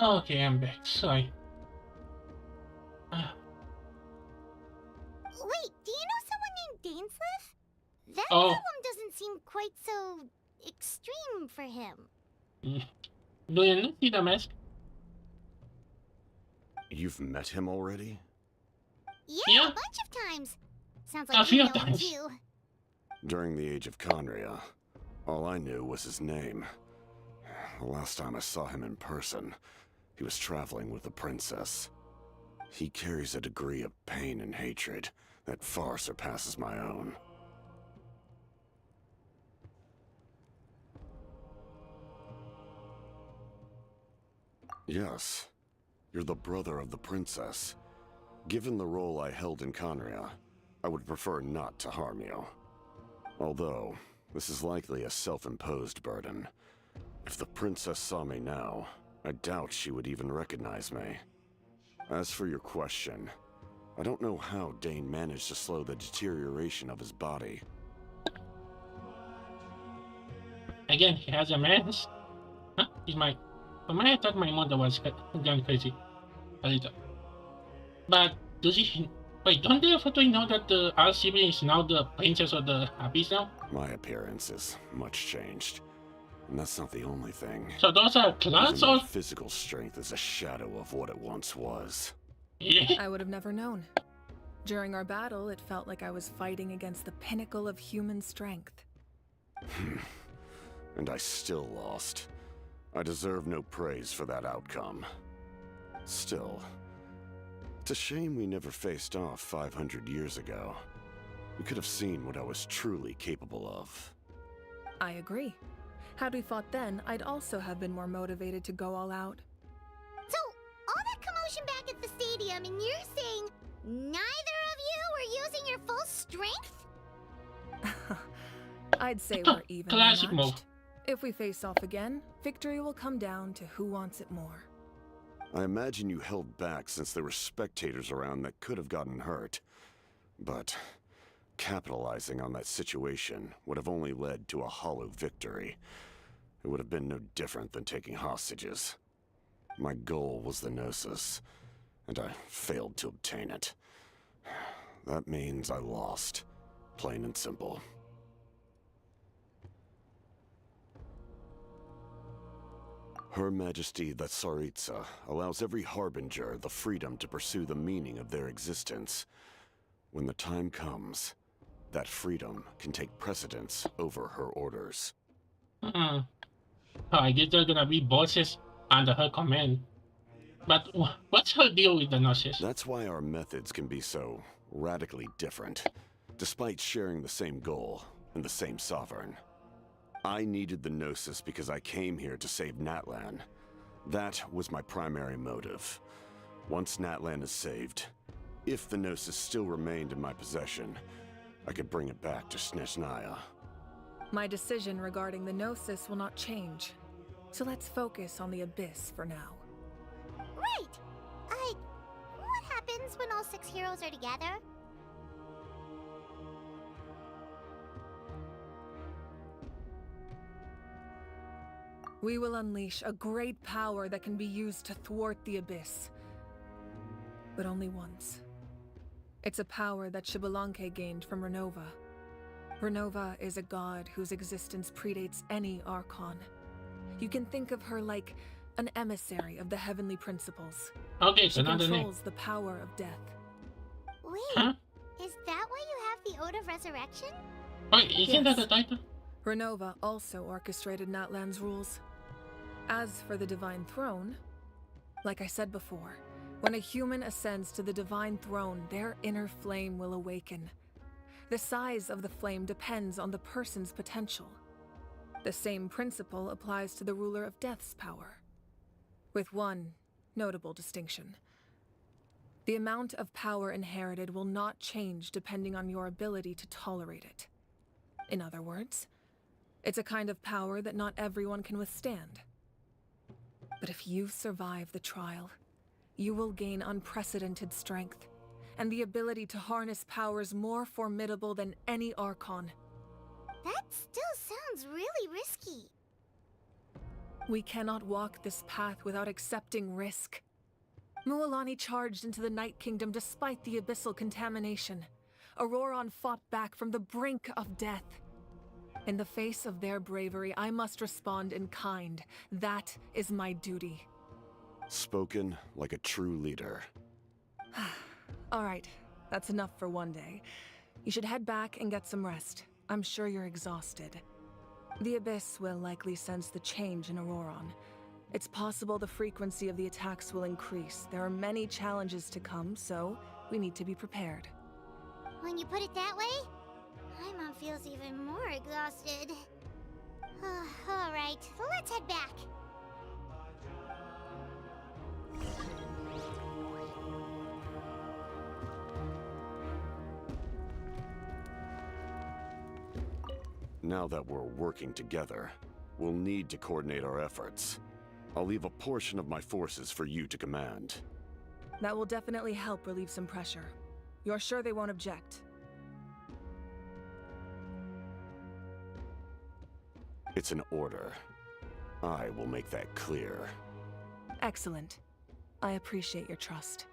S1: Okay, I'm back. Sorry.
S7: Wait, do you know someone named Dainsleif? That
S1: Oh.
S7: problem doesn't seem quite so extreme for him.
S1: Do you not see the mask?
S11: You've met him already?
S7: Yeah, a bunch of times. Sounds like
S1: A
S7: you
S1: few
S7: know him
S1: times.
S7: too.
S11: During the Age of Conria, all I knew was his name. The last time I saw him in person, he was traveling with the princess. He carries a degree of pain and hatred that far surpasses my own. Yes, you're the brother of the princess. Given the role I held in Conria, I would prefer not to harm you. Although, this is likely a self-imposed burden. If the princess saw me now, I doubt she would even recognize me. As for your question, I don't know how Dane managed to slow the deterioration of his body.
S1: Again, he has a mask. Huh? He's my... For my, I thought my mother was gone crazy. A little. But does he... Wait, don't they officially know that the RCB is now the princess of the Abyss now?
S11: My appearance is much changed. And that's not the only thing.
S1: So those are clones
S11: Even my
S1: or...
S11: physical strength is a shadow of what it once was.
S1: Yeah.
S17: I would have never known. During our battle, it felt like I was fighting against the pinnacle of human strength.
S11: And I still lost. I deserve no praise for that outcome. Still, it's a shame we never faced off 500 years ago. We could have seen what I was truly capable of.
S17: I agree. Had we fought then, I'd also have been more motivated to go all out.
S7: So, all that commotion back at the stadium, and you're saying neither of you were using your full strength?
S17: I'd say we're even
S1: Classic move.
S17: matched. If we face off again, victory will come down to who wants it more.
S11: I imagine you held back since there were spectators around that could have gotten hurt. But capitalizing on that situation would have only led to a hollow victory. It would have been no different than taking hostages. My goal was the Gnosis, and I failed to obtain it. That means I lost, plain and simple. Her Majesty the Tsaritsa allows every Harbinger the freedom to pursue the meaning of their existence. When the time comes, that freedom can take precedence over her orders.
S1: Oh, I guess they're gonna be bosses under her command. But what's her deal with the Gnosis?
S11: That's why our methods can be so radically different, despite sharing the same goal and the same sovereign. I needed the Gnosis because I came here to save Natlan. That was my primary motive. Once Natlan is saved, if the Gnosis still remained in my possession, I could bring it back to Snezhnaya.
S17: My decision regarding the Gnosis will not change. So let's focus on the Abyss for now.
S7: Right! What happens when all 6 heroes are together?
S17: We will unleash a great power that can be used to thwart the Abyss. But only once. It's a power that Xbalanque gained from Renova. Renova is a god whose existence predates any Archon. You can think of her like an emissary of the heavenly principles.
S1: Okay,
S17: she
S1: so not the name.
S17: controls the power of death.
S7: Wait, is that why you have the Ode of Resurrection?
S1: Wait, isn't that the title?
S17: Renova also orchestrated Natlan's rules. As for the Divine Throne, like I said before, when a human ascends to the Divine Throne, their inner flame will awaken. The size of the flame depends on the person's potential. The same principle applies to the Ruler of Death's power, with one notable distinction. The amount of power inherited will not change depending on your ability to tolerate it. In other words, it's a kind of power that not everyone can withstand. But if you survive the trial, you will gain unprecedented strength, and the ability to harness powers more formidable than any Archon.
S7: That still sounds really risky.
S17: We cannot walk this path without accepting risk. Mualani charged into the Night Kingdom despite the abyssal contamination. Auroron fought back from the brink of death. In the face of their bravery, I must respond in kind. That is my duty.
S11: Spoken like a true leader.
S17: All right, that's enough for one day. You should head back and get some rest. I'm sure you're exhausted. The Abyss will likely sense the change in Auroron. It's possible the frequency of the attacks will increase. There are many challenges to come, so we need to be prepared.
S7: When you put it that way, my mom feels even more exhausted. Alright, let's head back.
S11: Now that we're working together, we'll need to coordinate our efforts. I'll leave a portion of my forces for you to command.
S17: That will definitely help relieve some pressure. You're sure they won't object?
S11: It's an order. I will make that clear.
S17: Excellent. I appreciate your trust.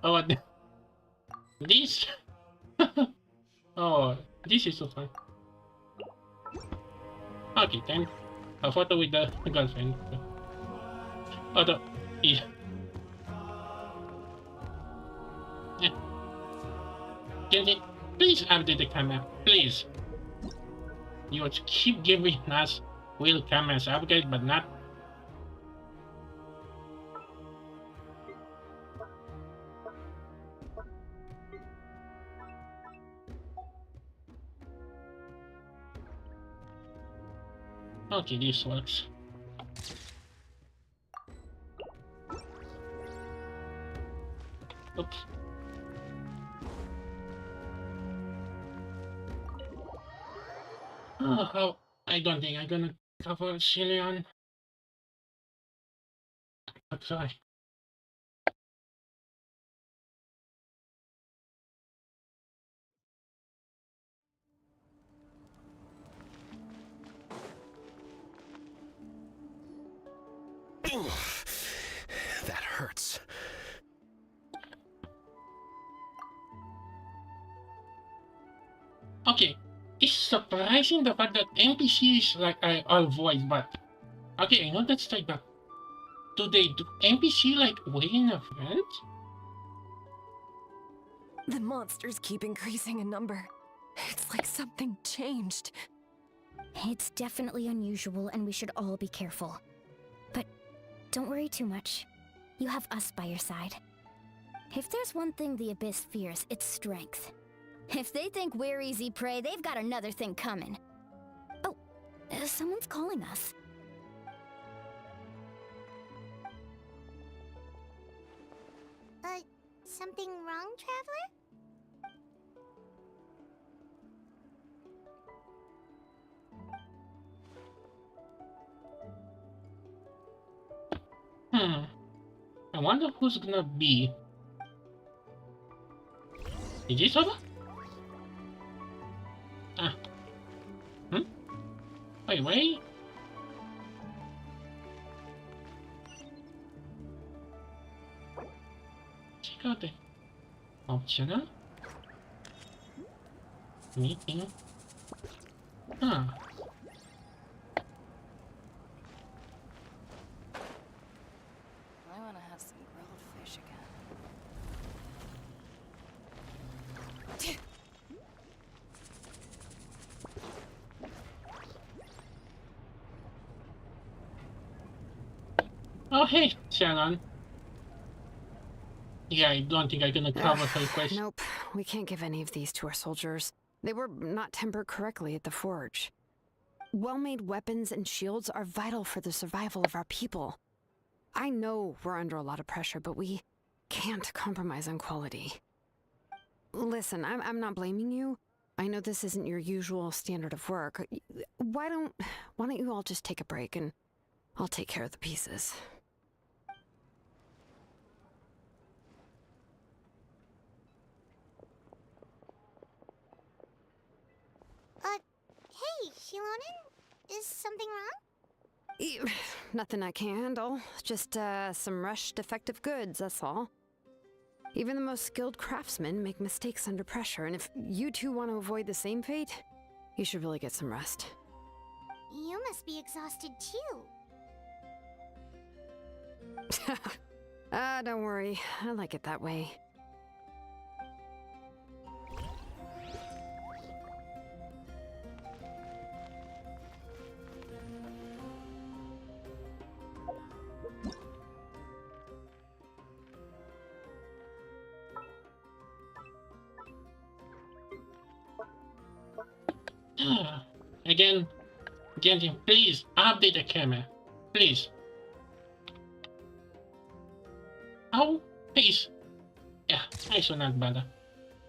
S1: Oh, this. Oh, this is so fun. Okay, then a photo with the girlfriend. Oh, yeah. Genshin, please update the camera, please. You keep giving us real cameras upgrade, but not. Okay, this works. Oops. Oh, how? I don't think I'm gonna cover Cillian. I'll try.
S3: That hurts.
S1: Okay, it's surprising the fact that NPCs like are all voice, but okay, I know that's like that. Do NPC like way in advance?
S5: The monsters keep increasing in number. It's like something changed.
S20: It's definitely unusual and we should all be careful. But don't worry too much. You have us by your side. If there's one thing the Abyss fears, it's strength. If they think we're easy prey, they've got another thing coming. Oh, someone's calling us.
S7: Something wrong, Traveler?
S1: I wonder who's gonna be. Is this over? Ah. Wait. Optional. Meeting. Huh.
S5: I want to have some grilled fish again.
S1: Oh hey, Shannon. Yeah, I don't think I'm gonna cover her question.
S2: Nope, we can't give any of these to our soldiers. They were not tempered correctly at the forge. Well-made weapons and shields are vital for the survival of our people. I know we're under a lot of pressure, but we can't compromise on quality. Listen, I'm not blaming you. I know this isn't your usual standard of work. Why don't you all just take a break and I'll take care of the pieces.
S7: Hey, Shilonen? Is something wrong?
S2: Nothing I can't handle. Just, some rushed defective goods, that's all. Even the most skilled craftsmen make mistakes under pressure, and if you two want to avoid the same fate, you should really get some rest.
S7: You must be exhausted too.
S2: Don't worry. I like it that way.
S1: Again, Genshin, please update the camera. Please. Oh, please. Yeah, I should not bother.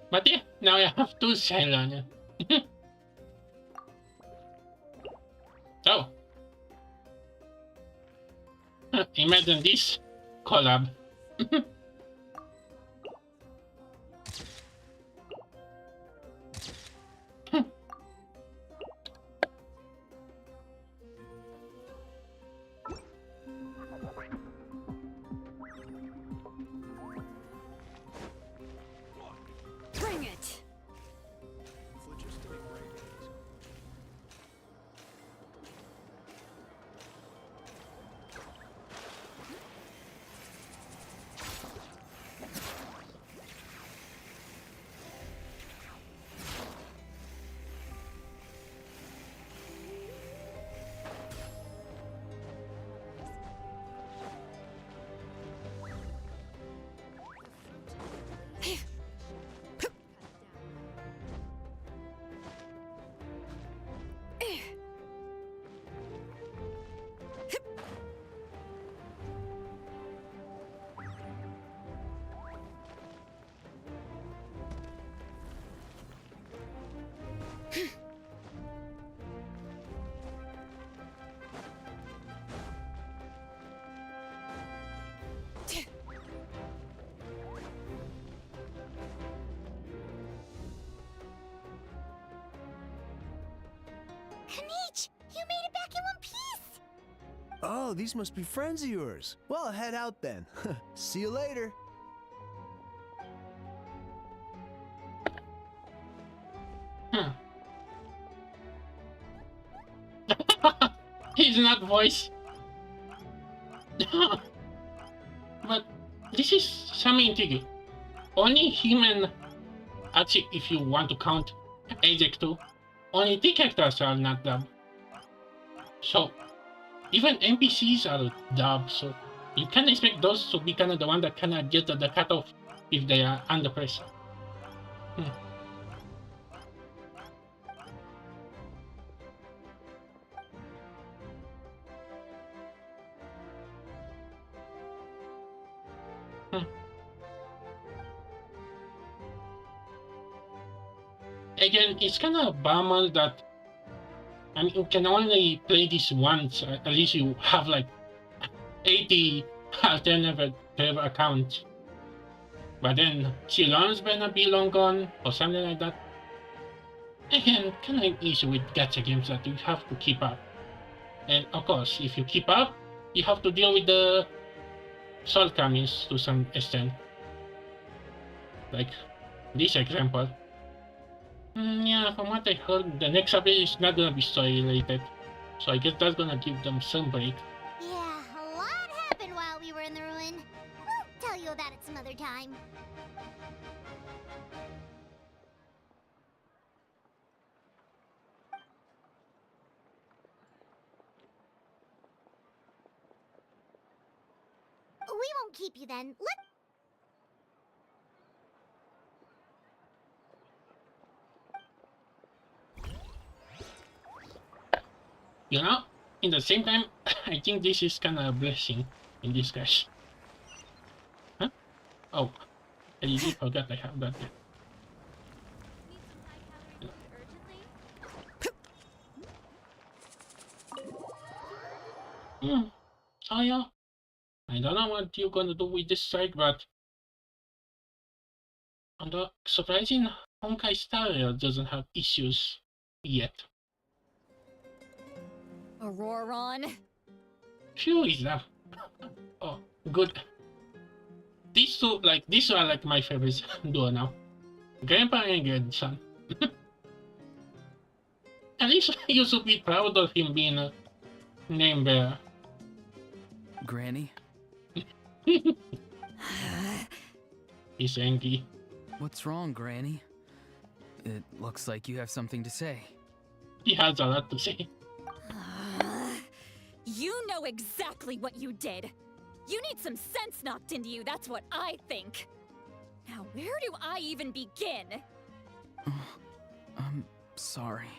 S1: But yeah, now I have two Cylon. Oh. Imagine this collab.
S2: Bring it!
S7: Kanich, you made it back in one piece!
S16: Oh, these must be friends of yours. Well, head out then. See you later.
S1: He's not voice. But this is something to do. Only human, actually, if you want to count Ajak too, only the characters are not dubbed. So, even NPCs are dubbed, so you can expect those to be kind of the one that kind of get the cutoff if they are under pressure. Again, it's kind of a bummer that you can only play this once. At least you have like 80 alternative accounts. But then Cylon's gonna be long gone or something like that. Again, kind of issue with gacha games that you have to keep up. And of course, if you keep up, you have to deal with the shortcomings to some extent. Like this example. Yeah, from what I heard, the next update is not gonna be story related. So I guess that's gonna give them some break.
S7: Yeah, a lot happened while we were in the ruin. We'll tell you about it some other time. We won't keep you then.
S1: You know, in the same time, I think this is kind of a blessing in disguise. Huh? Oh, I really forgot I have that. Oh yeah. I don't know what you're gonna do with this strike, but on the surprising, Honkai Star Rail doesn't have issues yet.
S9: Auroron.
S1: Sure is that. Oh, good. These two are like my favorites duo now. Grandpa and grandson. At least you should be proud of him being a name bearer.
S10: Granny?
S1: He's angry.
S10: What's wrong, Granny? It looks like you have something to say.
S1: He has a lot to say.
S9: You know exactly what you did. You need some sense knocked into you, that's what I think. Now, where do I even begin?
S10: I'm sorry.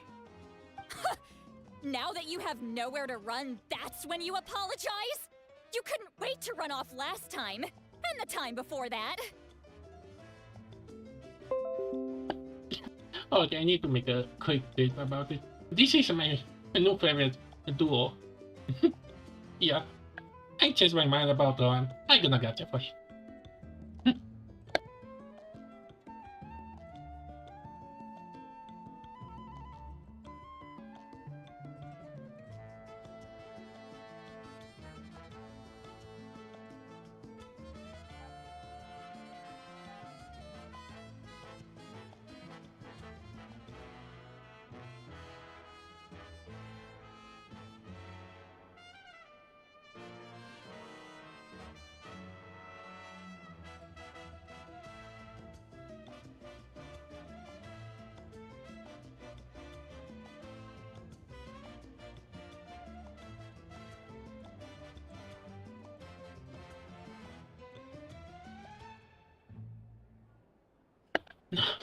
S9: Now that you have nowhere to run, that's when you apologize? You couldn't wait to run off last time, and the time before that.
S1: Okay, I need to make a quick bit about it. This is my new favorite duo. Yeah, I changed my mind about the one. I'm gonna get it for you.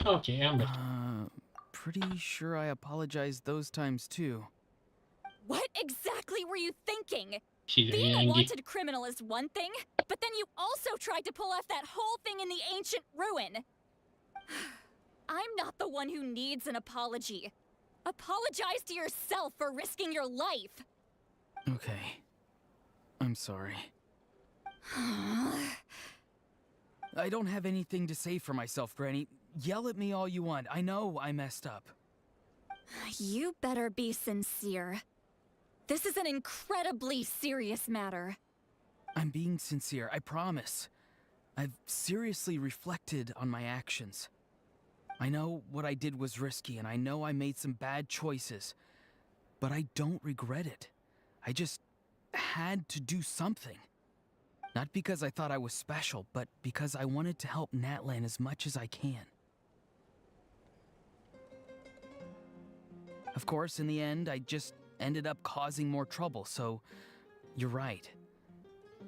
S1: Okay, I'm back.
S10: Pretty sure I apologized those times too.
S9: What exactly were you thinking?
S1: She's
S9: Being
S1: really
S9: a
S1: angry.
S9: wanted criminal is one thing, but then you also tried to pull off that whole thing in the ancient ruin. I'm not the one who needs an apology. Apologize to yourself for risking your life.
S10: Okay. I'm sorry. I don't have anything to say for myself, Granny. Yell at me all you want. I know I messed up.
S9: You better be sincere. This is an incredibly serious matter.
S10: I'm being sincere, I promise. I've seriously reflected on my actions. I know what I did was risky, and I know I made some bad choices. But I don't regret it. I just had to do something. Not because I thought I was special, but because I wanted to help Natlan as much as I can. Of course, in the end, I just ended up causing more trouble, so you're right.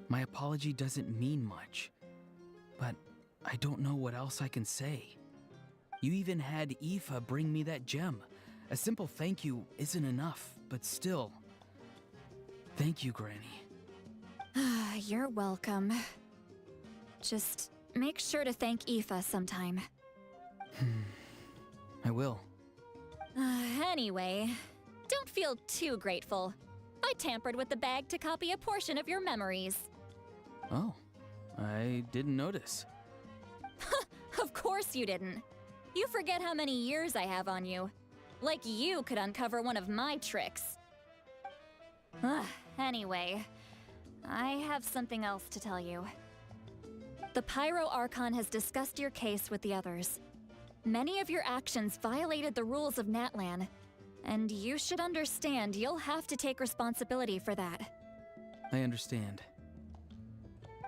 S10: My apology doesn't mean much, but I don't know what else I can say. You even had Aoife bring me that gem. A simple thank you isn't enough, but still. Thank you, Granny.
S9: You're welcome. Just make sure to thank Aoife sometime.
S10: I will.
S9: Anyway, don't feel too grateful. I tampered with the bag to copy a portion of your memories.
S10: Oh, I didn't notice.
S9: Of course you didn't. You forget how many years I have on you. Like you could uncover one of my tricks. Anyway, I have something else to tell you. The Pyro Archon has discussed your case with the others. Many of your actions violated the rules of Natlan, and you should understand you'll have to take responsibility for that.
S10: I understand.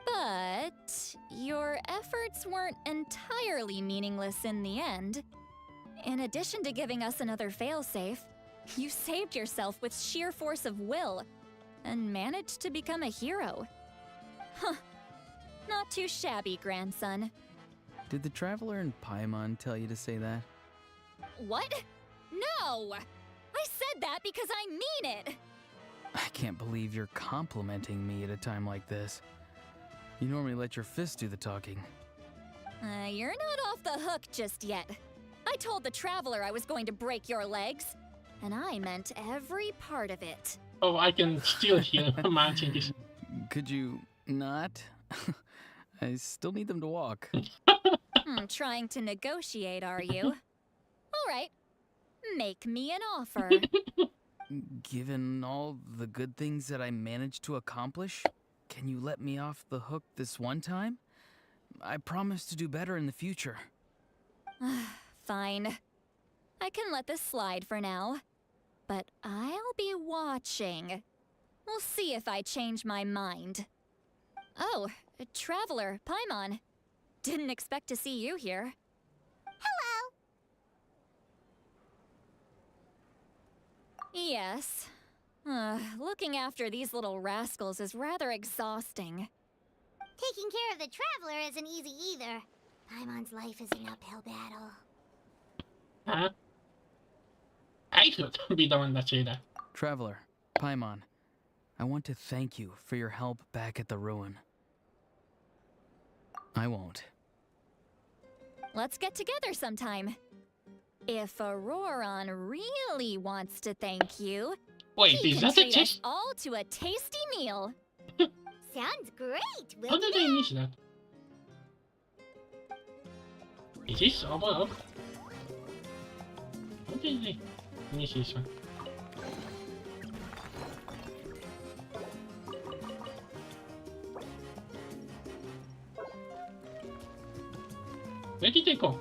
S9: But your efforts weren't entirely meaningless in the end. In addition to giving us another failsafe, you saved yourself with sheer force of will and managed to become a hero. Huh. Not too shabby, grandson.
S10: Did the Traveler in Paimon tell you to say that?
S9: What? No! I said that because I mean it!
S10: I can't believe you're complimenting me at a time like this. You normally let your fist do the talking.
S9: You're not off the hook just yet. I told the Traveler I was going to break your legs, and I meant every part of it.
S1: Oh, I can still hear mounting this.
S10: Could you not? I still need them to walk.
S9: Trying to negotiate, are you? All right. Make me an offer.
S10: Given all the good things that I managed to accomplish, can you let me off the hook this one time? I promise to do better in the future.
S9: Fine. I can let this slide for now. But I'll be watching. We'll see if I change my mind. Oh, Traveler, Paimon. Didn't expect to see you here.
S7: Hello!
S9: Yes. Looking after these little rascals is rather exhausting.
S7: Taking care of the Traveler isn't easy either. Paimon's life is an uphill battle.
S1: Huh? I should be the one that say that.
S10: Traveler, Paimon, I want to thank you for your help back at the ruin. I won't.
S9: Let's get together sometime. If Auroron really wants to thank you,
S1: wait,
S9: he
S1: is
S9: can
S1: that a
S9: treat us
S1: taste?
S9: all to a tasty meal.
S7: Sounds great! We'll
S1: How
S7: do
S1: did I
S7: that.
S1: miss that? Is this over up? How did I miss this one? Where did they go?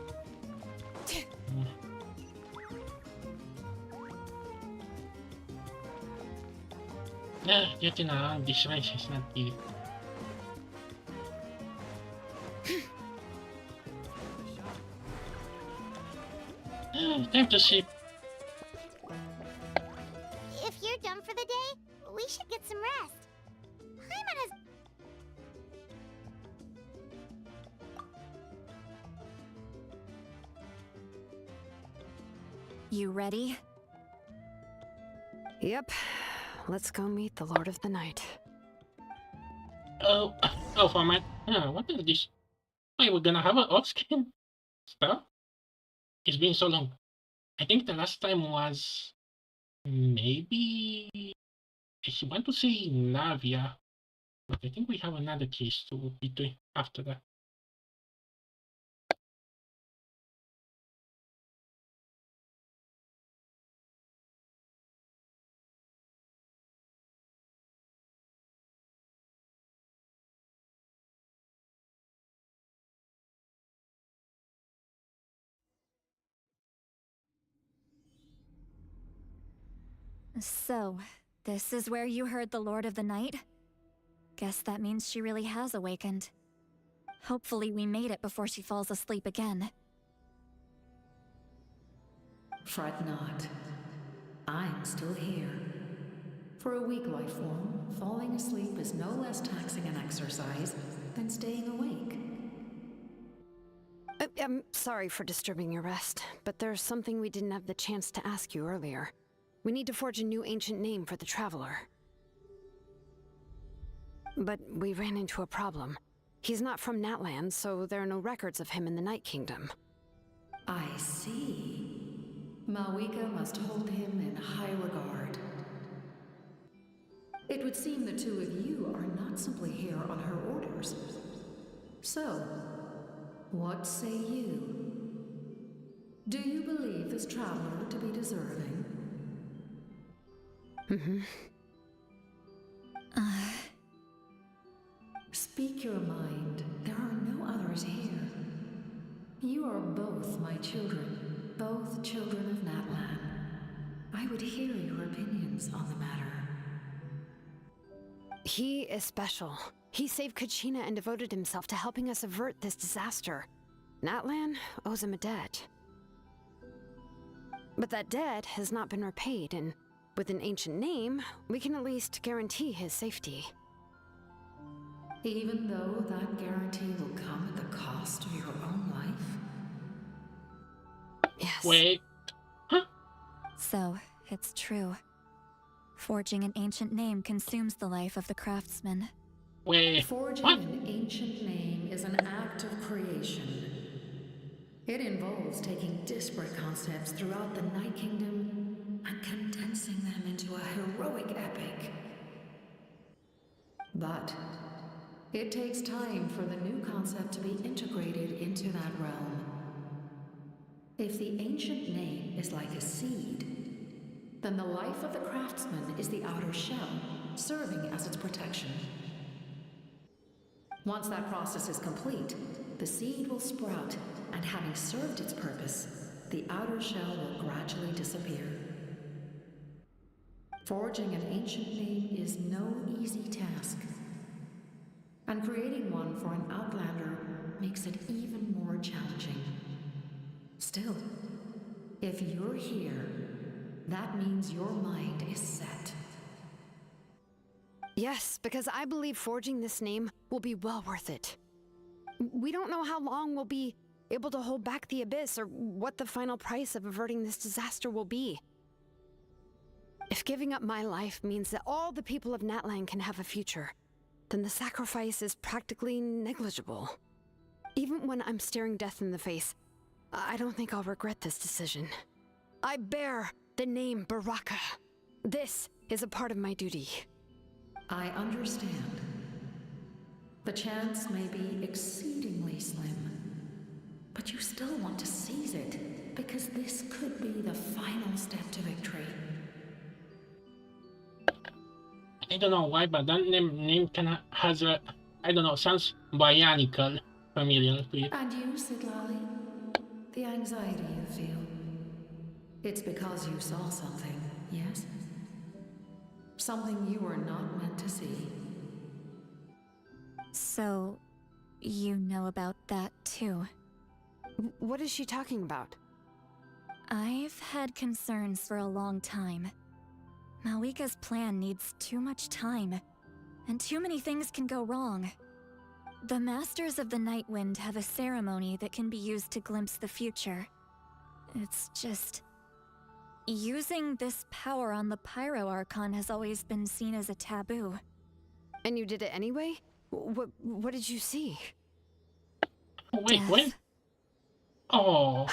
S1: Getting around this race is not easy. Time to sleep.
S7: If you're done for the day, we should get some rest. Paimon has...
S9: You ready?
S2: Yep. Let's go meet the Lord of the Night.
S1: Oh, for my... what is this? Wait, we're gonna have an off-screen spell? It's been so long. I think the last time was... maybe... I want to say Navia. But I think we have another case to be doing after that.
S9: So, this is where you heard the Lord of the Night? Guess that means she really has awakened. Hopefully we made it before she falls asleep again.
S15: Fret not. I'm still here. For a weak life form, falling asleep is no less taxing an exercise than staying awake.
S2: I'm sorry for disturbing your rest, but there's something we didn't have the chance to ask you earlier. We need to forge a new ancient name for the Traveler. But we ran into a problem. He's not from Natlan, so there are no records of him in the Night Kingdom.
S15: I see. Malwika must hold him in high regard. It would seem the two of you are not simply here on her orders. So, what say you? Do you believe this traveler to be deserving? Speak your mind. There are no others here. You are both my children, both children of Natlan. I would hear your opinions on the matter.
S2: He is special. He saved Kachina and devoted himself to helping us avert this disaster. Natlan owes him a debt. But that debt has not been repaid, and with an ancient name, we can at least guarantee his safety.
S15: Even though that guarantee will come at the cost of your own life?
S2: Yes.
S1: Wait.
S9: So, it's true. Forging an ancient name consumes the life of the craftsman.
S1: Wait.
S15: Forging an ancient name is an act of creation. It involves taking disparate concepts throughout the Night Kingdom and condensing them into a heroic epic. But it takes time for the new concept to be integrated into that realm. If the ancient name is like a seed, then the life of the craftsman is the outer shell, serving as its protection. Once that process is complete, the seed will sprout, and having served its purpose, the outer shell will gradually disappear. Forging an ancient name is no easy task, and creating one for an outlander makes it even more challenging. Still, if you're here, that means your mind is set.
S2: Yes, because I believe forging this name will be well worth it. We don't know how long we'll be able to hold back the Abyss or what the final price of averting this disaster will be. If giving up my life means that all the people of Natlan can have a future, then the sacrifice is practically negligible. Even when I'm staring death in the face, I don't think I'll regret this decision. I bear the name Baraka. This is a part of my duty.
S15: I understand. The chance may be exceedingly slim, but you still want to seize it, because this could be the final step to victory.
S1: I don't know why, but that name kinda has a, I don't know, sounds bionical, familiar to it.
S15: And you, Siglali? The anxiety you feel. It's because you saw something, yes? Something you were not meant to see.
S9: So, you know about that too?
S2: What is she talking about?
S9: I've had concerns for a long time. Malika's plan needs too much time, and too many things can go wrong. The Masters of the Night Wind have a ceremony that can be used to glimpse the future. It's just... using this power on the Pyro Archon has always been seen as a taboo.
S2: And you did it anyway? What did you see?
S1: Wait, what? Oh.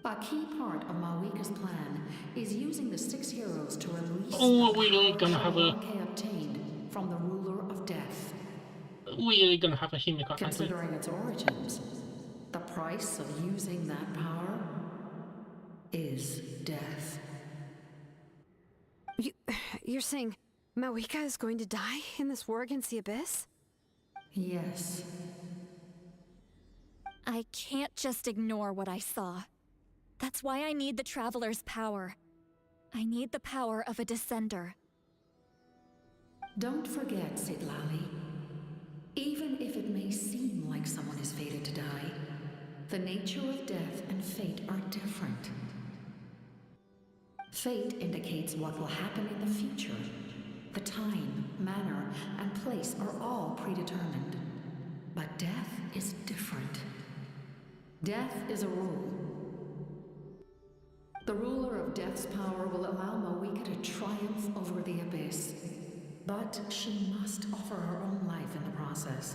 S15: A key part of Malika's plan is using the 6 heroes to release
S1: Oh,
S15: the
S1: we're
S15: power
S1: gonna have a...
S15: Shalake obtained from the ruler of death.
S1: We're gonna have a Himiko, aren't we?
S15: Considering its origins, the price of using that power is death.
S2: You're saying Malika is going to die in this war against the Abyss?
S15: Yes.
S9: I can't just ignore what I saw. That's why I need the Traveler's power. I need the power of a Descender.
S15: Don't forget, Siglali. Even if it may seem like someone is fated to die, the nature of death and fate are different. Fate indicates what will happen in the future. The time, manner, and place are all predetermined. But death is different. Death is a rule. The ruler of Death's power will allow Malika to triumph over the Abyss. But she must offer her own life in the process.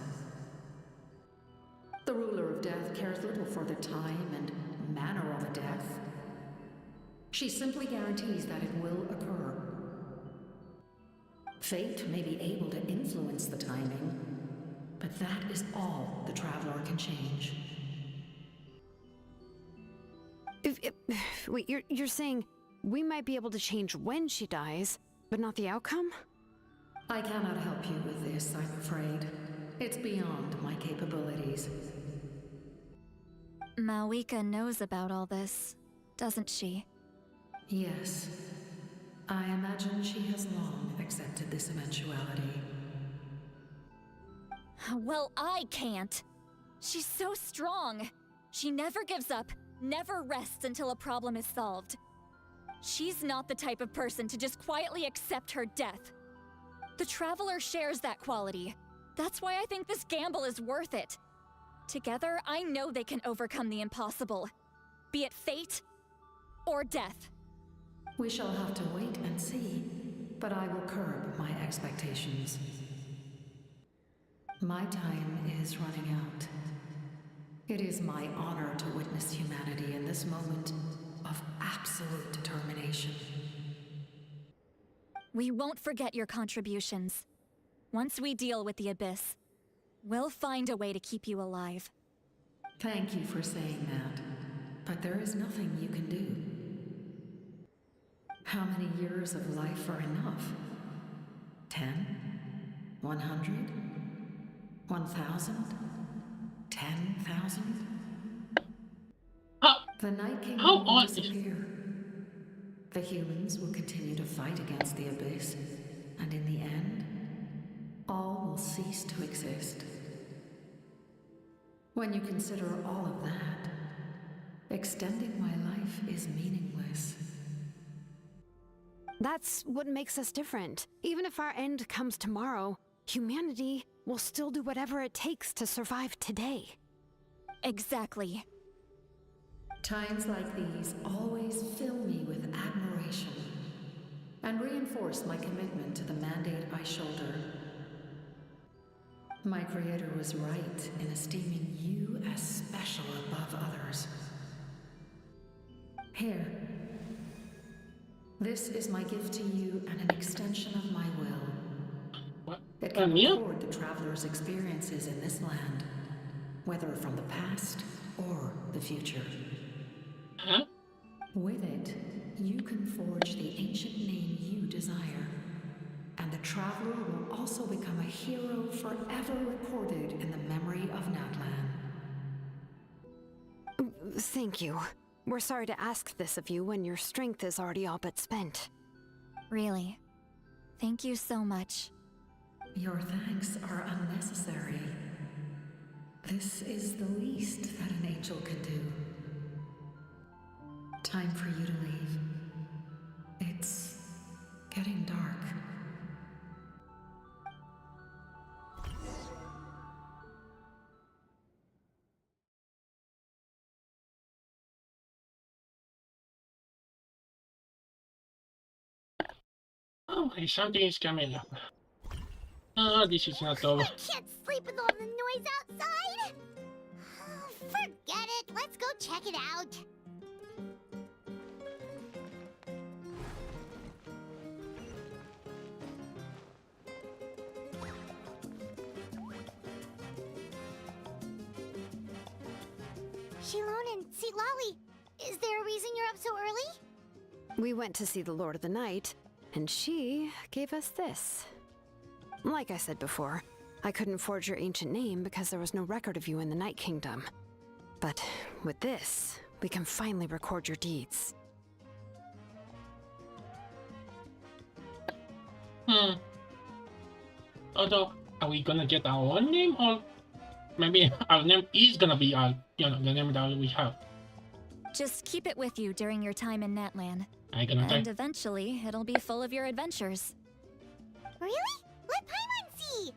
S15: The ruler of Death cares little for the time and manner of a death. She simply guarantees that it will occur. Fate may be able to influence the timing, but that is all the Traveler can change.
S2: Wait, you're saying we might be able to change when she dies, but not the outcome?
S15: I cannot help you with this, I'm afraid. It's beyond my capabilities.
S9: Malwika knows about all this, doesn't she?
S15: Yes. I imagine she has long accepted this eventuality.
S9: Well, I can't. She's so strong. She never gives up, never rests until a problem is solved. She's not the type of person to just quietly accept her death. The Traveler shares that quality. That's why I think this gamble is worth it. Together, I know they can overcome the impossible. Be it fate or death.
S15: We shall have to wait and see, but I will curb my expectations. My time is running out. It is my honor to witness humanity in this moment of absolute determination.
S9: We won't forget your contributions. Once we deal with the Abyss, we'll find a way to keep you alive.
S15: Thank you for saying that, but there is nothing you can do. How many years of life are enough? 10? 100? 1,000? 10,000? The Night Kingdom will disappear. The humans will continue to fight against the Abyss, and in the end, all will cease to exist. When you consider all of that, extending my life is meaningless.
S2: That's what makes us different. Even if our end comes tomorrow, humanity will still do whatever it takes to survive today.
S9: Exactly.
S15: Times like these always fill me with admiration and reinforce my commitment to the mandate I shoulder. My creator was right in esteeming you as special above others. Here. This is my gift to you and an extension of my will.
S1: What?
S15: It can record the traveler's experiences in this land, whether from the past or the future.
S1: Huh?
S15: With it, you can forge the ancient name you desire, and the traveler will also become a hero forever recorded in the memory of Natlan.
S2: Thank you. We're sorry to ask this of you when your strength is already all but spent.
S9: Really. Thank you so much.
S15: Your thanks are unnecessary. This is the least that an angel can do. Time for you to leave. It's getting dark.
S1: Oh, something is coming up. Oh, this is not over.
S7: I can't sleep with all the noise outside. Forget it. Let's go check it out. Shilon and Lolly, is there a reason you're up so early?
S2: We went to see the Lord of the Night, and she gave us this. Like I said before, I couldn't forge your ancient name because there was no record of you in the Night Kingdom. But with this, we can finally record your deeds.
S1: Although, are we gonna get our own name, or maybe our name is gonna be our, the name that we have?
S9: Just keep it with you during your time in Natlan.
S1: And
S9: eventually, it'll be full of your adventures.
S7: Really? Let Paimon see!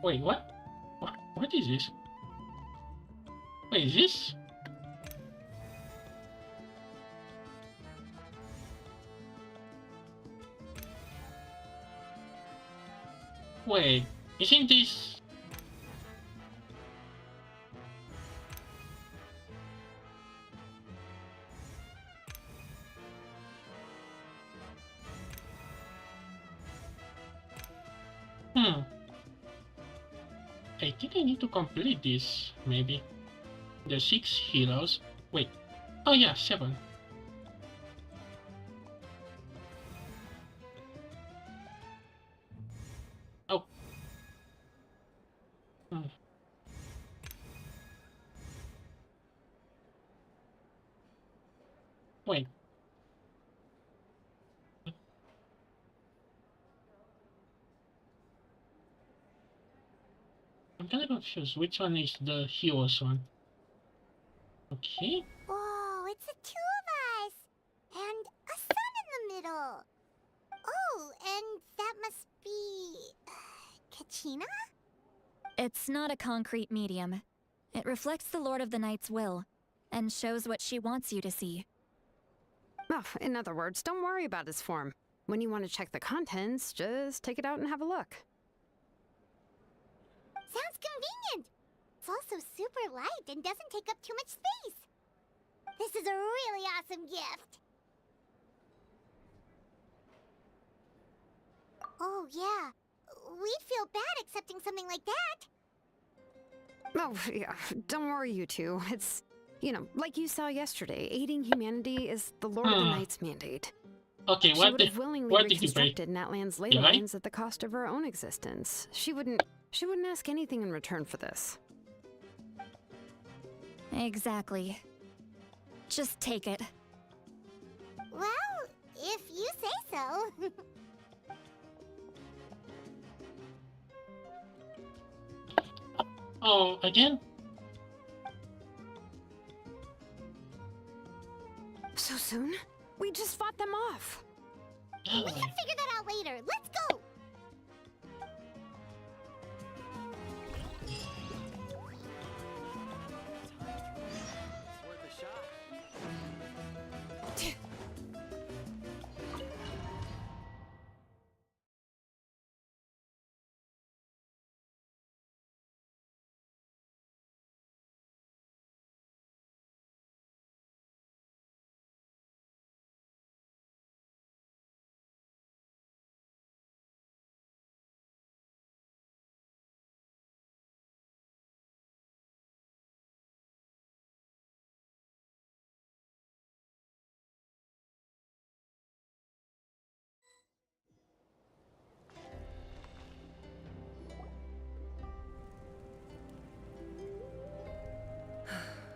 S1: Wait, what? What is this? Wait, is this? Wait, isn't this... I think I need to complete this, maybe. The 6 heroes. Wait. Oh yeah, 7. I'm kind of confused. Which one is the hero's one? Okay.
S7: Whoa, it's the two of us! And a sun in the middle! Oh, and that must be... Kachina?
S9: It's not a concrete medium. It reflects the Lord of the Night's will, and shows what she wants you to see.
S2: Oh, in other words, don't worry about his form. When you want to check the contents, just take it out and have a look.
S7: Sounds convenient! It's also super light and doesn't take up too much space. This is a really awesome gift. Oh, yeah. We'd feel bad accepting something like that.
S2: Oh, yeah, don't worry, you two. It's, you know, like you saw yesterday, aiding humanity is the Lord of the Night's mandate.
S1: Okay,
S2: She
S1: what
S2: would
S1: did
S2: have willingly
S1: you pay?
S2: reconstructed Natlan's ley
S1: Yeah, right?
S2: lines at the cost of her own existence. She wouldn't ask anything in return for this.
S9: Exactly. Just take it.
S7: Well, if you say so.
S1: Oh, again?
S2: So soon? We just fought them off.
S7: We can figure that out later. Let's go!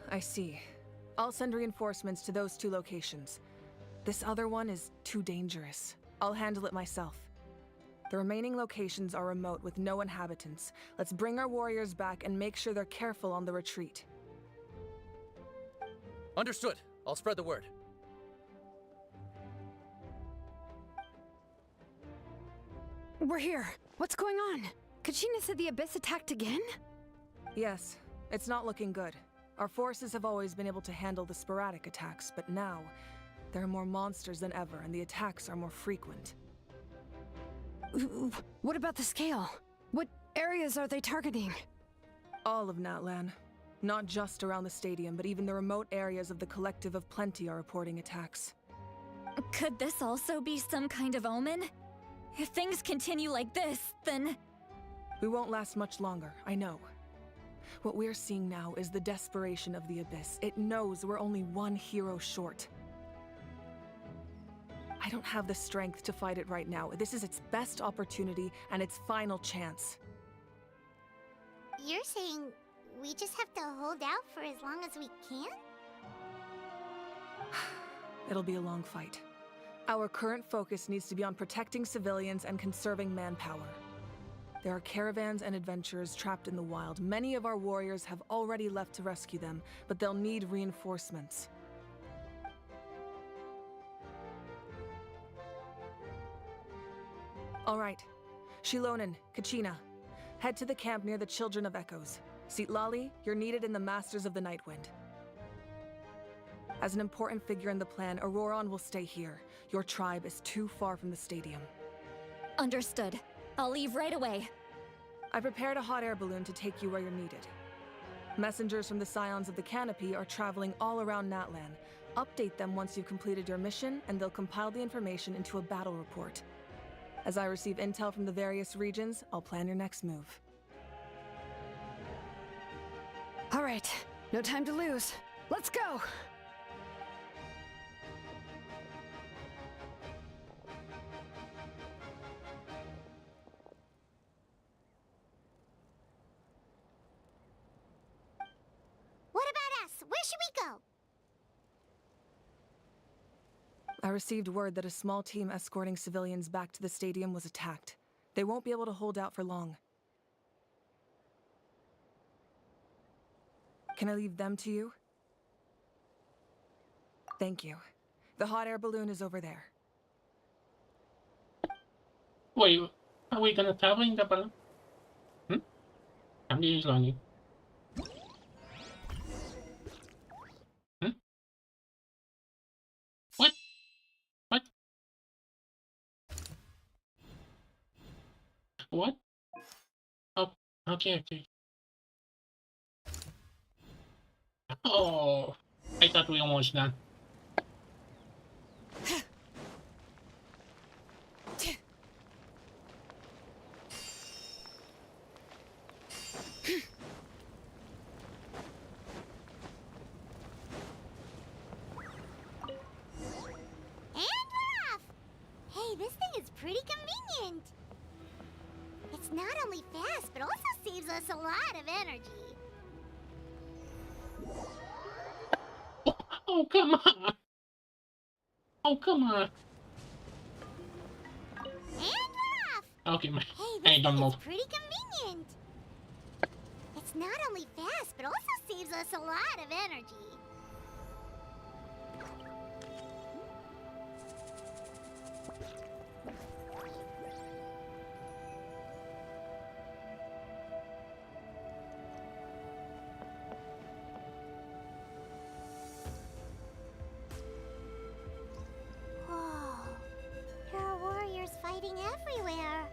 S17: I see. I'll send reinforcements to those 2 locations. This other one is too dangerous. I'll handle it myself. The remaining locations are remote with no inhabitants. Let's bring our warriors back and make sure they're careful on the retreat.
S19: Understood. I'll spread the word.
S2: We're here. What's going on? Kachina said the Abyss attacked again?
S17: Yes, it's not looking good. Our forces have always been able to handle the sporadic attacks, but now, there are more monsters than ever, and the attacks are more frequent.
S2: What about the scale? What areas are they targeting?
S17: All of Natlan. Not just around the stadium, but even the remote areas of the Collective of Plenty are reporting attacks.
S9: Could this also be some kind of omen? If things continue like this, then...
S17: We won't last much longer, I know. What we're seeing now is the desperation of the Abyss. It knows we're only one hero short. I don't have the strength to fight it right now. This is its best opportunity and its final chance.
S7: You're saying we just have to hold out for as long as we can?
S17: It'll be a long fight. Our current focus needs to be on protecting civilians and conserving manpower. There are caravans and adventurers trapped in the wild. Many of our warriors have already left to rescue them, but they'll need reinforcements. All right. Shilonen, Kachina, head to the camp near the Children of Echoes. Citlali, you're needed in the Masters of the Nightwind. As an important figure in the plan, Auroron will stay here. Your tribe is too far from the stadium.
S9: Understood. I'll leave right away.
S17: I prepared a hot air balloon to take you where you're needed. Messengers from the Scions of the Canopy are traveling all around Natlan. Update them once you've completed your mission, and they'll compile the information into a battle report. As I receive intel from the various regions, I'll plan your next move.
S2: All right, no time to lose. Let's go!
S7: What about us? Where should we go?
S17: I received word that a small team escorting civilians back to the stadium was attacked. They won't be able to hold out for long. Can I leave them to you? Thank you. The hot air balloon is over there.
S1: Wait, are we gonna travel in the balloon? I'm just learning. What? What? What? Oh, okay, okay. Oh, I thought we almost done.
S7: This thing is pretty convenient. It's not only fast, but also saves us a lot of energy.
S1: Oh, come on. Oh, come on.
S7: And we're off.
S1: Okay, man.
S7: Hey,
S1: I don't know.
S7: It's pretty convenient. It's not only fast, but also saves us a lot of energy. Fighting everywhere.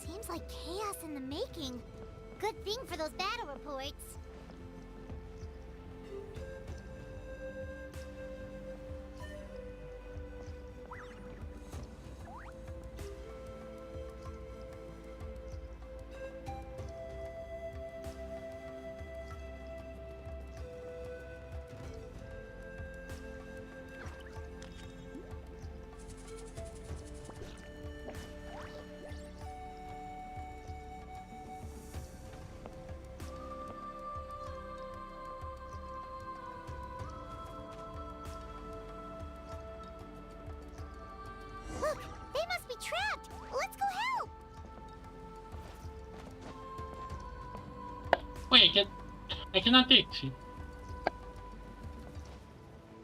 S7: Seems like chaos in the making. Good thing for those battle reports. Trapped! Let's go help!
S1: Wait, I cannot take it.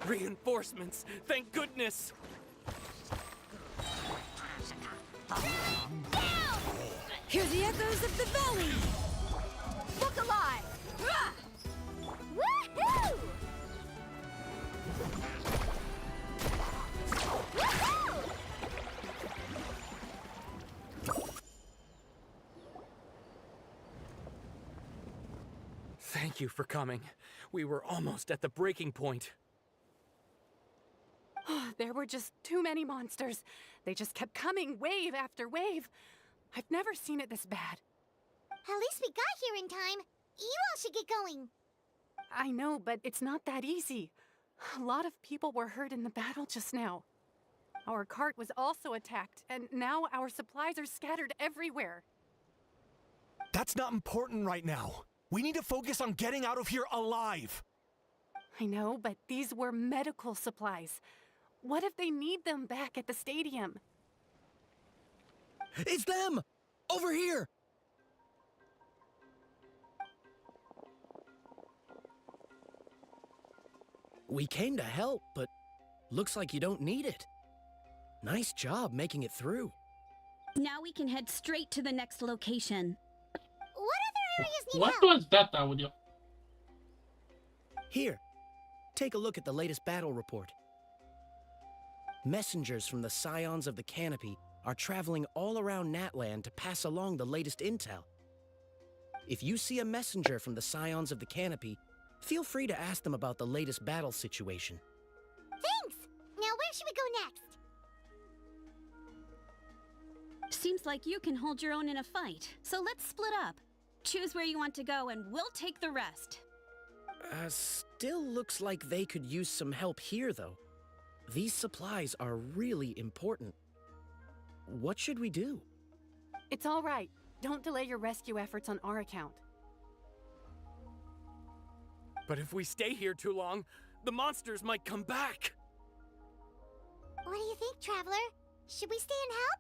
S18: Reinforcements! Thank goodness!
S21: Hear the echoes of the valley! Look alive!
S7: Woohoo!
S18: Thank you for coming. We were almost at the breaking point.
S22: There were just too many monsters. They just kept coming, wave after wave. I've never seen it this bad.
S7: At least we got here in time. You all should get going.
S22: I know, but it's not that easy. A lot of people were hurt in the battle just now. Our cart was also attacked, and now our supplies are scattered everywhere.
S3: That's not important right now. We need to focus on getting out of here alive.
S22: I know, but these were medical supplies. What if they need them back at the stadium?
S10: It's them! Over here! We came to help, but looks like you don't need it. Nice job making it through.
S21: Now we can head straight to the next location.
S7: What other areas need
S1: What
S7: help?
S1: was that audio?
S10: Here, take a look at the latest battle report. Messengers from the Scions of the Canopy are traveling all around Natland to pass along the latest intel. If you see a messenger from the Scions of the Canopy, feel free to ask them about the latest battle situation.
S7: Thanks! Now where should we go next?
S21: Seems like you can hold your own in a fight, so let's split up. Choose where you want to go and we'll take the rest.
S10: Still looks like they could use some help here, though. These supplies are really important. What should we do?
S22: It's all right. Don't delay your rescue efforts on our account.
S18: But if we stay here too long, the monsters might come back.
S7: What do you think, Traveler? Should we stay and help?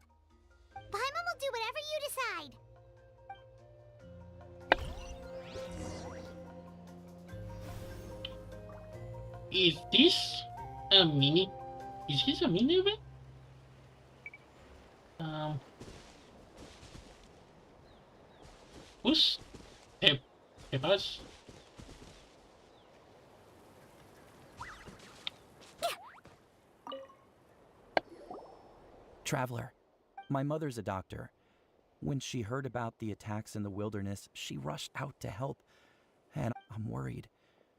S7: Paimon will do whatever you decide.
S1: Is this a mini? Is this a mini event? Who's Pepas?
S6: Traveler, my mother's a doctor. When she heard about the attacks in the wilderness, she rushed out to help. And I'm worried.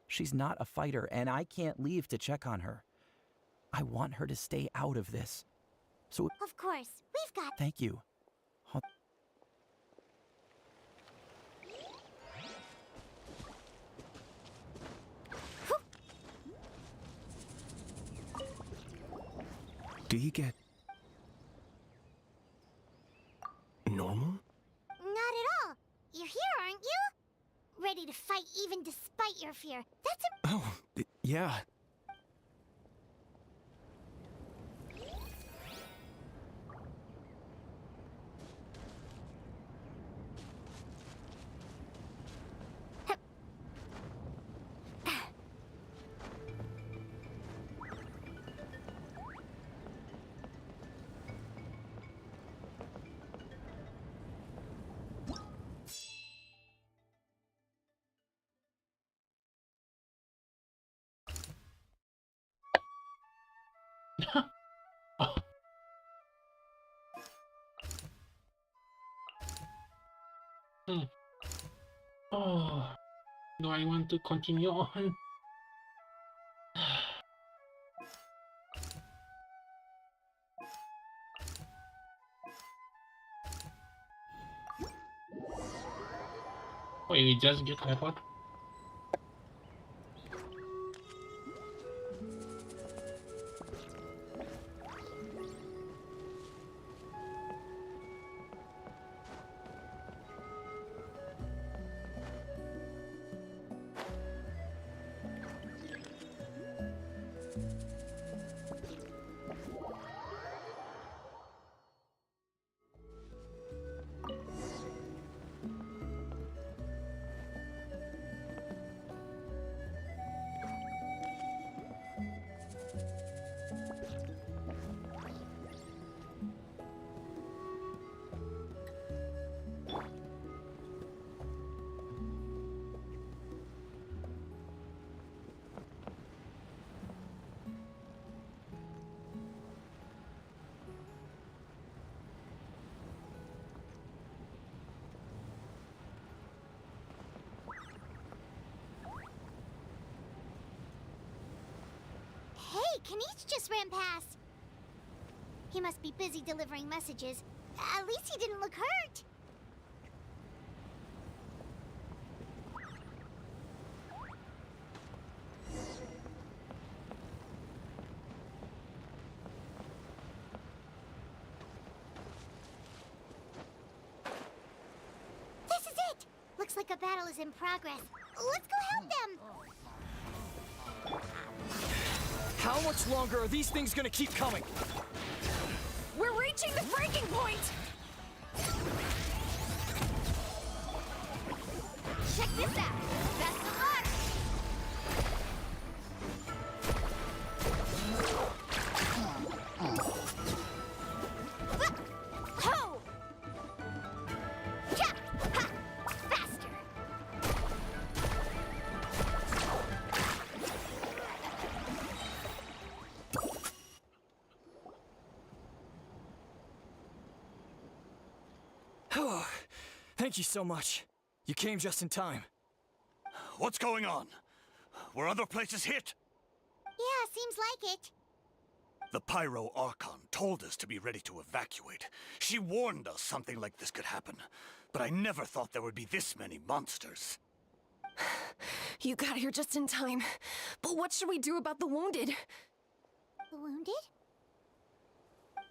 S6: She's not a fighter, and I can't leave to check on her. I want her to stay out of this. So...
S7: Of course, we've got...
S6: Thank you.
S16: Do you get... normal?
S7: Not at all. You're here, aren't you? Ready to fight even despite your fear. That's a...
S16: Oh, yeah.
S1: Oh, do I want to continue on? Wait, we just get teleport?
S7: Hey, Kanish just ran past. He must be busy delivering messages. At least he didn't look hurt. This is it! Looks like a battle is in progress. Let's go help them!
S18: How much longer are these things gonna keep coming?
S5: We're reaching the breaking point!
S7: Check this out! Best of luck! Ho! Ja! Ha! Faster!
S18: Thank you so much. You came just in time.
S12: What's going on? Were other places hit?
S7: Yeah, seems like it.
S12: The Pyro Archon told us to be ready to evacuate. She warned us something like this could happen. But I never thought there would be this many monsters.
S5: You got here just in time. But what should we do about the wounded?
S7: The wounded?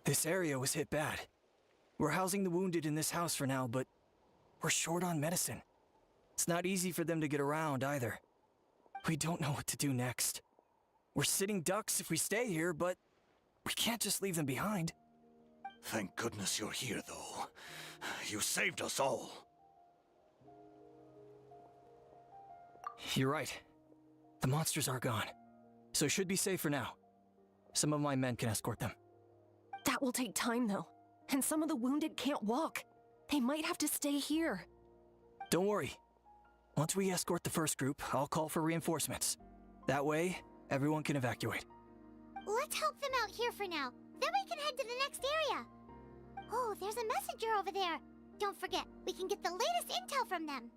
S18: This area was hit bad. We're housing the wounded in this house for now, but we're short on medicine. It's not easy for them to get around either. We don't know what to do next. We're sitting ducks if we stay here, but we can't just leave them behind.
S12: Thank goodness you're here, though. You saved us all.
S18: You're right. The monsters are gone. so should be safe for now. Some of my men can escort them.
S5: That will take time, though. And some of the wounded can't walk. They might have to stay here.
S18: Don't worry. Once we escort the first group, I'll call for reinforcements. That way, everyone can evacuate.
S7: Let's help them out here for now. Then we can head to the next area. Oh, there's a messenger over there. Don't forget, we can get the latest intel from them.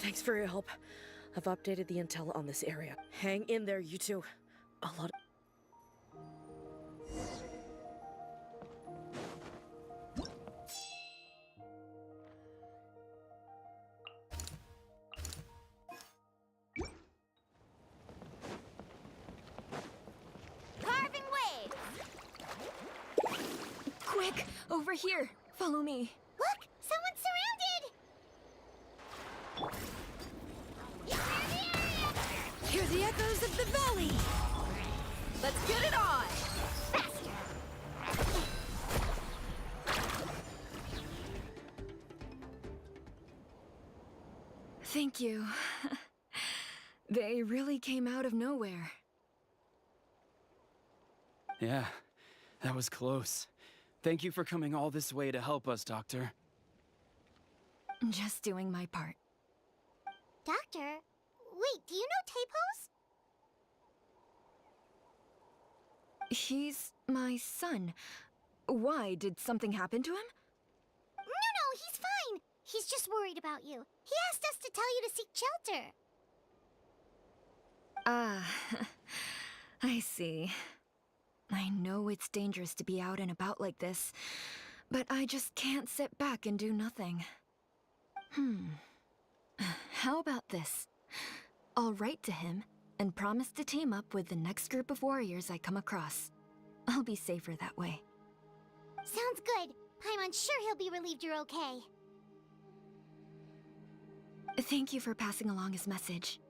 S8: Thanks for your help. I've updated the intel on this area. Hang in there, you two. A lot
S7: Carving way!
S5: Quick, over here. Follow me.
S7: Look, someone's surrounded!
S2: Hear the echoes of the valley! Let's get it on!
S5: Thank you. They really came out of nowhere.
S10: Yeah, that was close. Thank you for coming all this way to help us, Doctor.
S5: Just doing my part.
S7: Doctor, wait, do you know Tapos?
S5: He's my son. Why? Did something happen to him?
S7: No, he's fine. He's just worried about you. He asked us to tell you to seek shelter.
S5: Ah, I see. I know it's dangerous to be out and about like this, but I just can't sit back and do nothing. How about this? I'll write to him and promise to team up with the next group of warriors I come across. I'll be safer that way.
S7: Sounds good. I'm sure he'll be relieved you're okay.
S5: Thank you for passing along his message.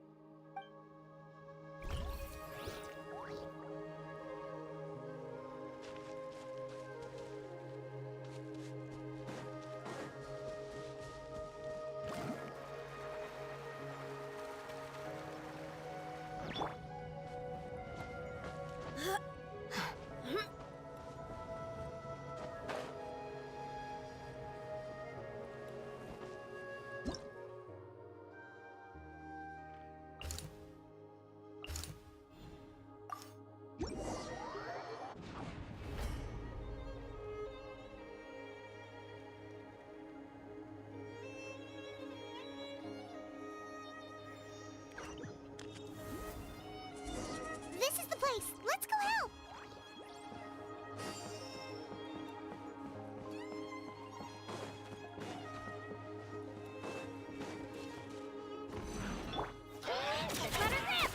S7: This is the place. Let's go help. Let her grip.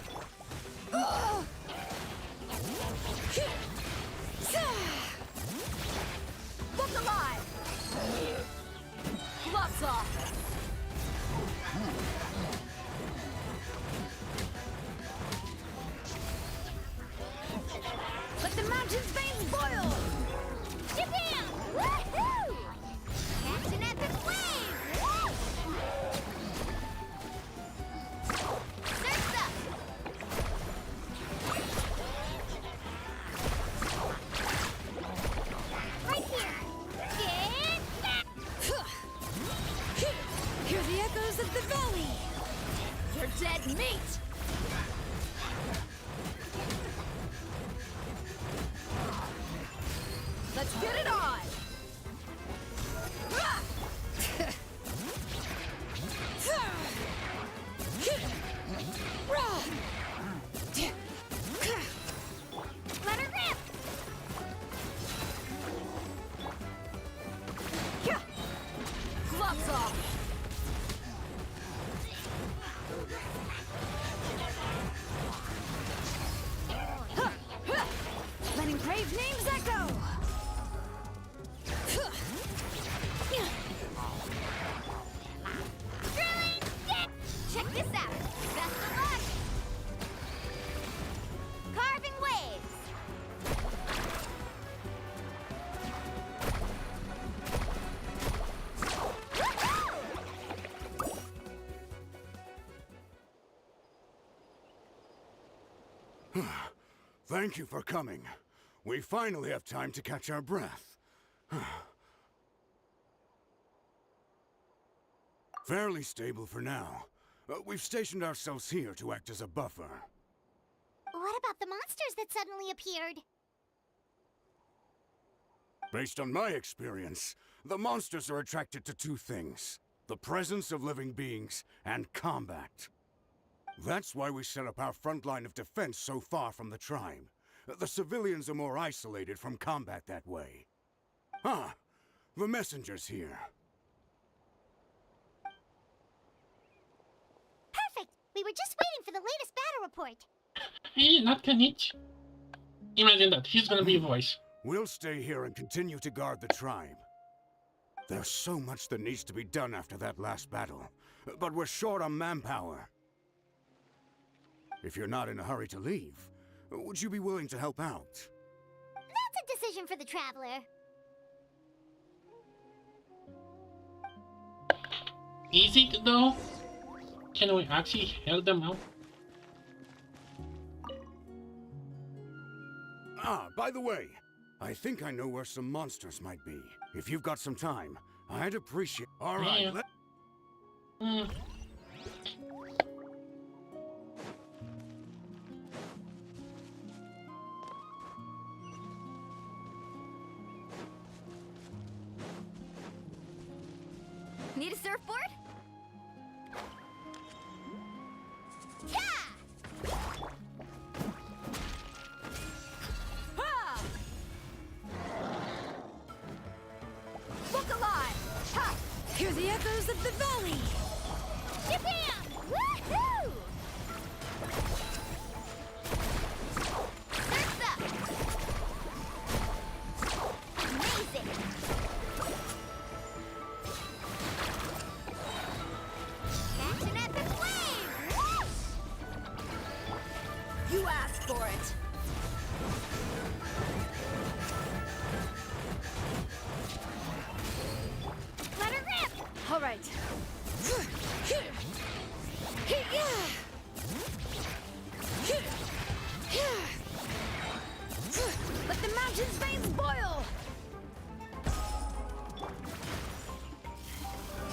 S2: Look alive! Gloves off! Let the mountain's veins boil!
S7: Japan! Woohoo! Catch an epic wave! Surf's up! Right here! Get back!
S2: Hear the echoes of the valley! You're dead meat! Let's get it on!
S7: Let her rip!
S2: Gloves off!
S4: Thank you for coming. We finally have time to catch our breath. Fairly stable for now. We've stationed ourselves here to act as a buffer.
S7: What about the monsters that suddenly appeared?
S4: Based on my experience, the monsters are attracted to two things: the presence of living beings and combat. That's why we set up our front line of defense so far from the tribe. The civilians are more isolated from combat that way. Ah, the messenger's here.
S7: Perfect! We were just waiting for the latest battle report.
S1: Hey, not Kanich. Imagine that, he's gonna be a voice.
S4: We'll stay here and continue to guard the tribe. There's so much that needs to be done after that last battle, but we're short on manpower. If you're not in a hurry to leave, would you be willing to help out?
S7: That's a decision for the traveler.
S1: Is it though? Can we actually help them out?
S4: Ah, by the way, I think I know where some monsters might be. If you've got some time, I'd appreciate... Alright,
S1: Yeah.
S5: Need a surfboard?
S13: Look alive! Ha! Hear the echoes of the valley!
S7: Japan! Woohoo! Surf's up! Amazing! Catch an epic wave! Whoosh!
S13: You asked for it!
S7: Let her rip!
S13: All right. Let the mountain's veins boil!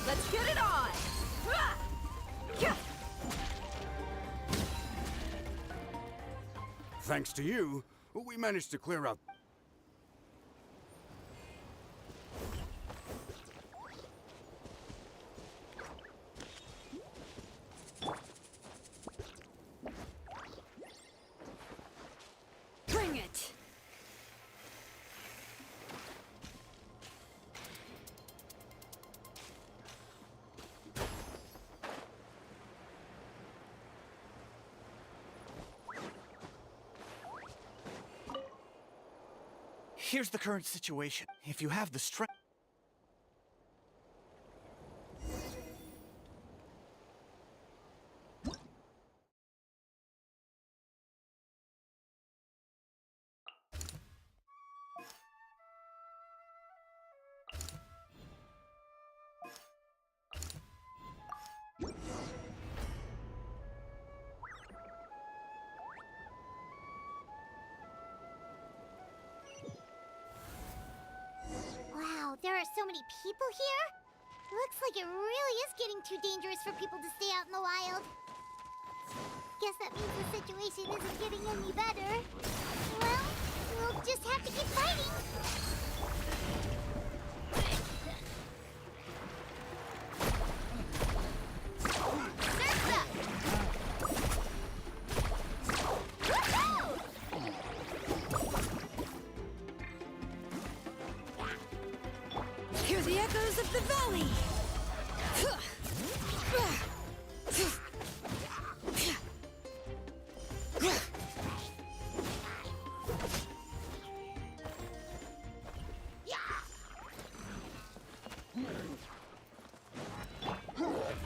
S13: Let's get it on!
S4: Thanks to you, we managed to clear out...
S13: Bring it!
S23: Here's the current situation. If you have the strength...
S7: Wow, there are so many people here? Looks like it really is getting too dangerous for people to stay out in the wild. Guess that means the situation isn't getting any better. Well, we'll just have to keep fighting. Surf's up! Woohoo!
S13: Hear the echoes of the valley!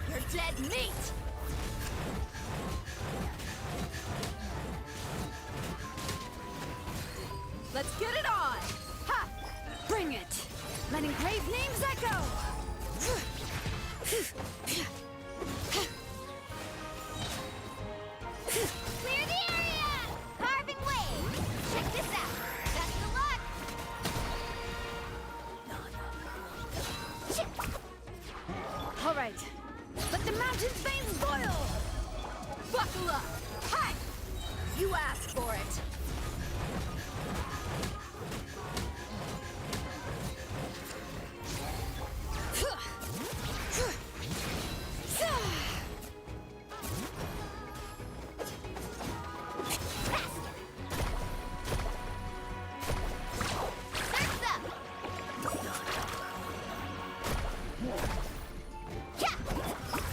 S13: You're dead meat! Let's get it on! Ha! Bring it! Letting grave names echo!
S7: Clear the area! Carving wave!
S13: fountain's veins boil! Buckle up! Hey! You asked for it!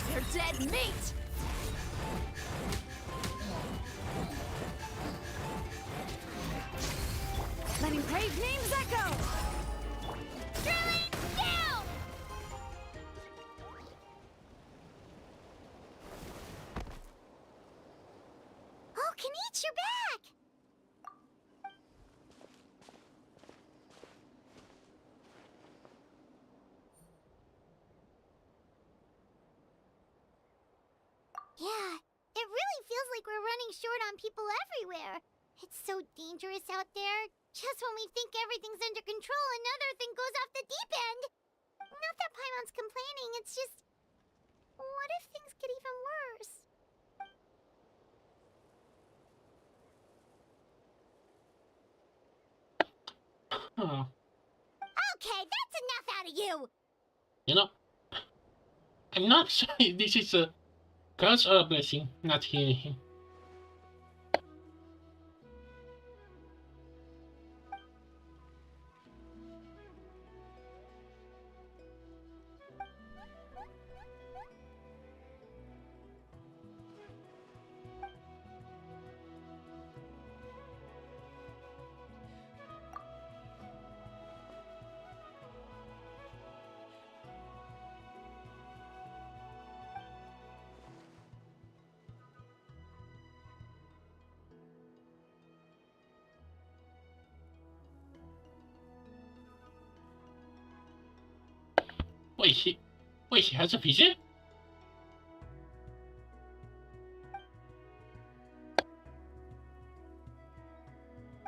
S13: They're dead meat! Letting brave names echo!
S7: Drilling down! Oh, Kanichi, you're back! Yeah, it really feels like we're running short on people everywhere. It's so dangerous out there. Just when we think everything's under control, another thing goes off the deep end. Not that Paimon's complaining, it's just... What if things get even worse?
S1: Huh.
S7: Okay, that's enough out of you!
S1: You know, I'm not sure if this is a curse or a blessing, not hearing him. Wait, she has a vision?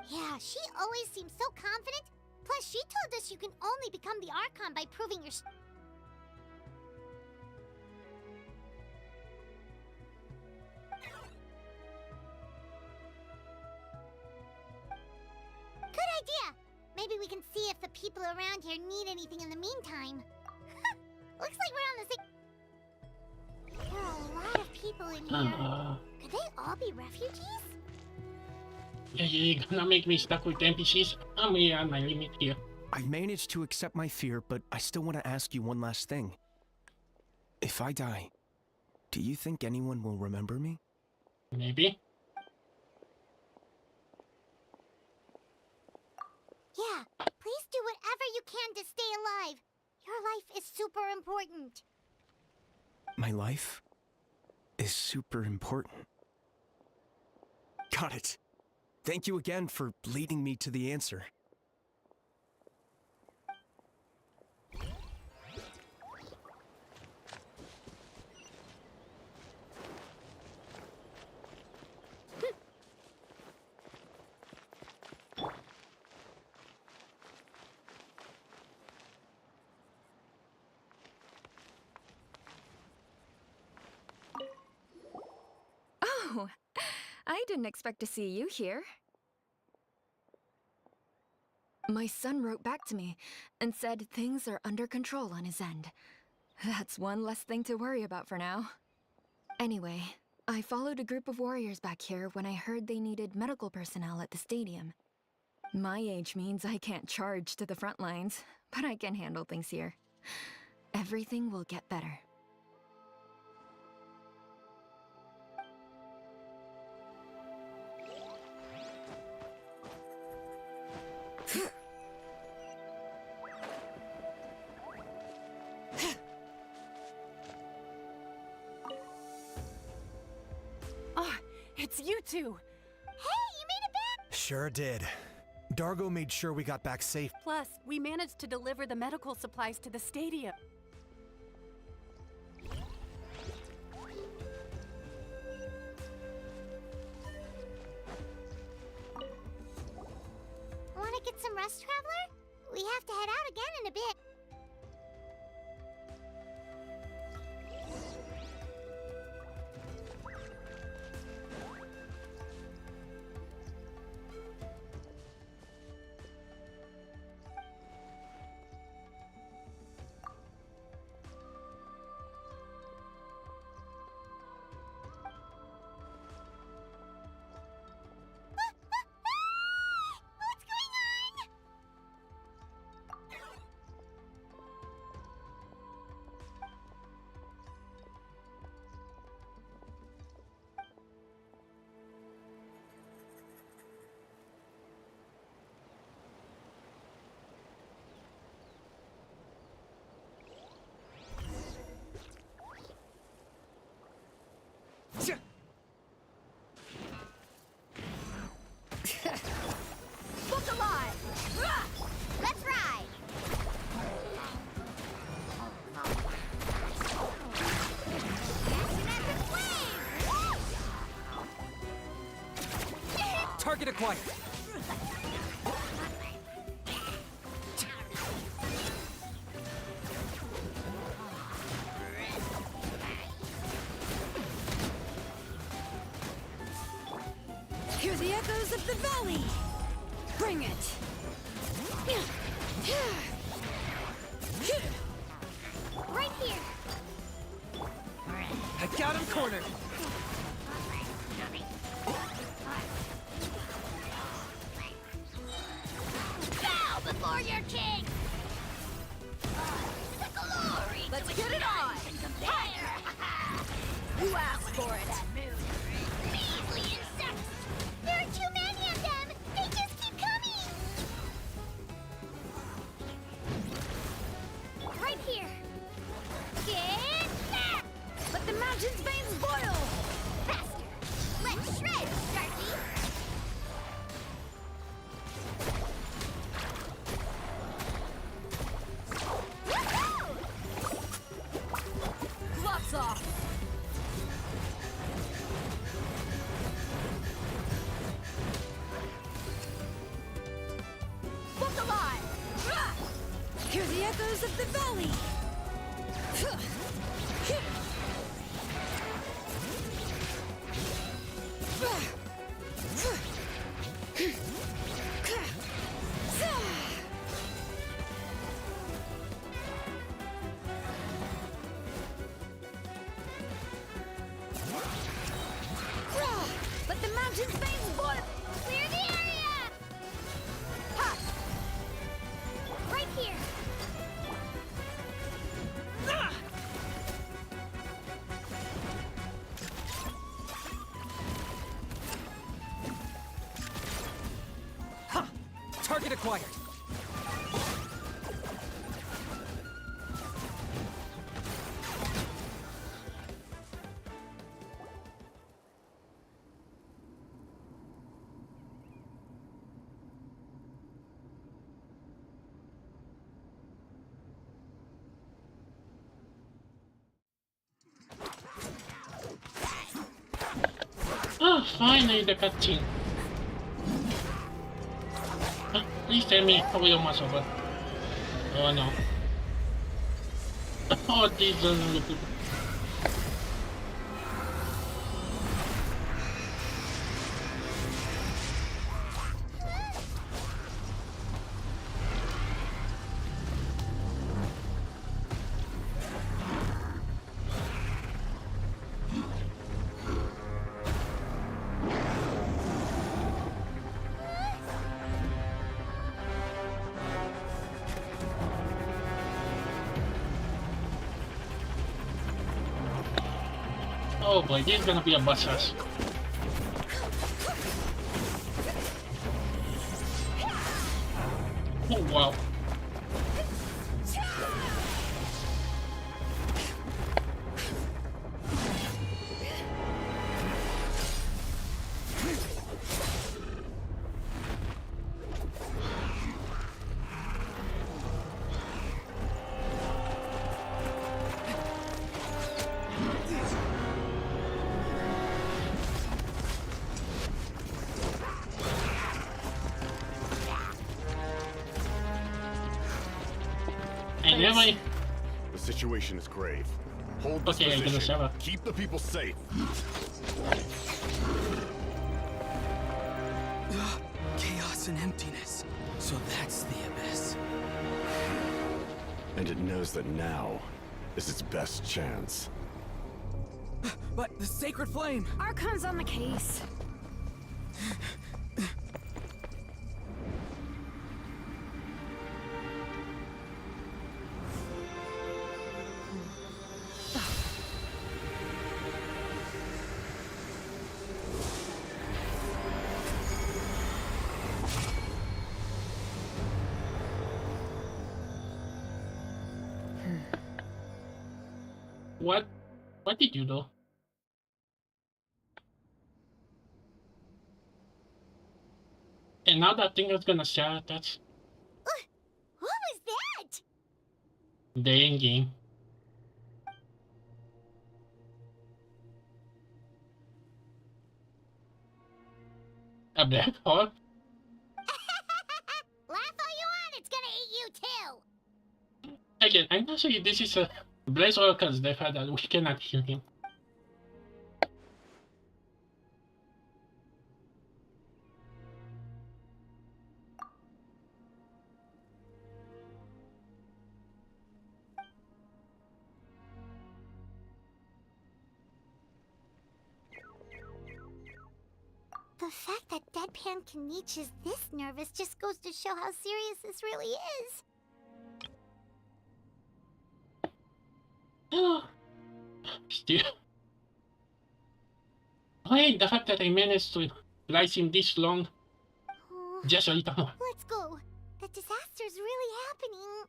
S7: Yeah, she always seems so confident. Plus, she told us you can only become the Archon by proving your... Good idea! Maybe we can see if the people around here need anything in the meantime. Looks like we're on the same... There are a lot of people in here. Could they all be refugees?
S1: Yeah, you're gonna make me stuck with NPCs. I'm really on my limit here.
S3: I've managed to accept my fear, but I still want to ask you one last thing. If I die, do you think anyone will remember me?
S1: Maybe.
S7: Yeah, please do whatever you can to stay alive. Your life is super important.
S3: My life is super important. Got it. Thank you again for leading me to the answer.
S5: Oh, I didn't expect to see you here. My son wrote back to me and said things are under control on his end. That's one less thing to worry about for now. Anyway, I followed a group of warriors back here when I heard they needed medical personnel at the stadium. My age means I can't charge to the front lines, but I can handle things here. Everything will get better.
S22: Oh, it's you two!
S7: Hey, you made it back!
S3: Sure did. Dargo made sure we got back safe.
S22: Plus, we managed to deliver the medical supplies to the stadium.
S7: Wanna get some rest, Traveler? We have to head out again in a bit.
S18: acquired.
S13: Hear the echoes of the valley! Bring it!
S7: Right here.
S18: I got him cornered.
S7: Bow before your king. The glory.
S13: Let's get it on! You asked for it!
S7: Measly insects. There are too many of them. They just keep coming. Right here. Get that.
S13: Let the mountain's veins boil!
S7: Faster. Let's shred, Sharky.
S13: Gloves off! Book alive! Hear the echoes of the valley! Let the mountain's veins boil!
S7: Clear the area.
S13: Ha!
S7: Right here.
S18: Ha! Target acquired.
S1: Oh, finally the cutscene. Please tell me how we almost over. Oh no. Oh, these are the people. Oh boy, this is gonna be a bus rush. Oh wow. Anyway.
S4: The situation is grave. Hold this
S1: Okay,
S4: position. Keep the people safe.
S10: Chaos and emptiness. So that's the abyss.
S4: And it knows that now is its best chance.
S10: But the sacred flame!
S2: Archon's on the case.
S1: What did you do? And now that thing is gonna shout, that's
S7: What was that?
S1: the end game. A black hole?
S7: Laugh all you want, it's gonna eat you too!
S1: Again, I'm not sure if this is a Blaze or because the fact that we cannot hear him.
S7: The fact that Deadpan Kanichi is this nervous just goes to show how serious this really is.
S1: Still. Wait, the fact that I managed to rise him this long. Just a little more.
S7: Let's go. The disaster's really happening.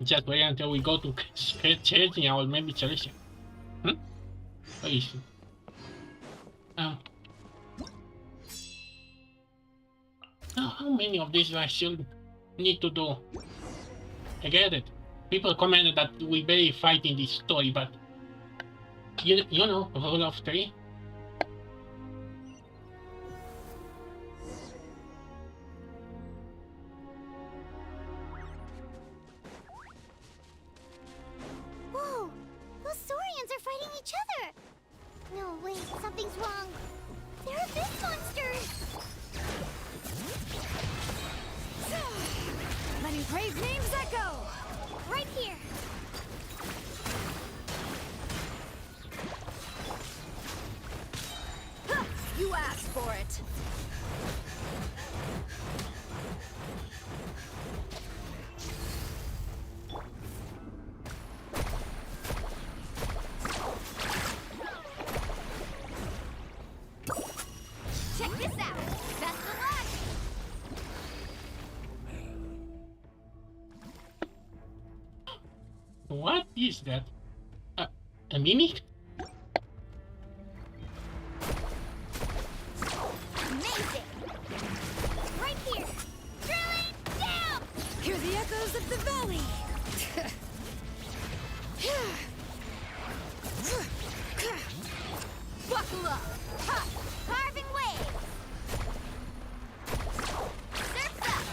S1: Just wait until we go to Chechnya or maybe Chalicia. Where is he? How many of these do I still need to do? I get it. People commented that we barely fight in this story, but you know, rule of 3.
S7: Whoa! Those Saurians are fighting each other! No, wait, something's wrong. They're abyss monsters!
S13: Letting praise names echo!
S7: Right here!
S13: Huh, you asked for it!
S7: Check this out! Best of luck!
S1: What is that? A mimic?
S7: Amazing! Right here! Drilling down!
S13: Hear the echoes of the valley!
S7: Buckle up! Ha! Carving waves! Surf's up!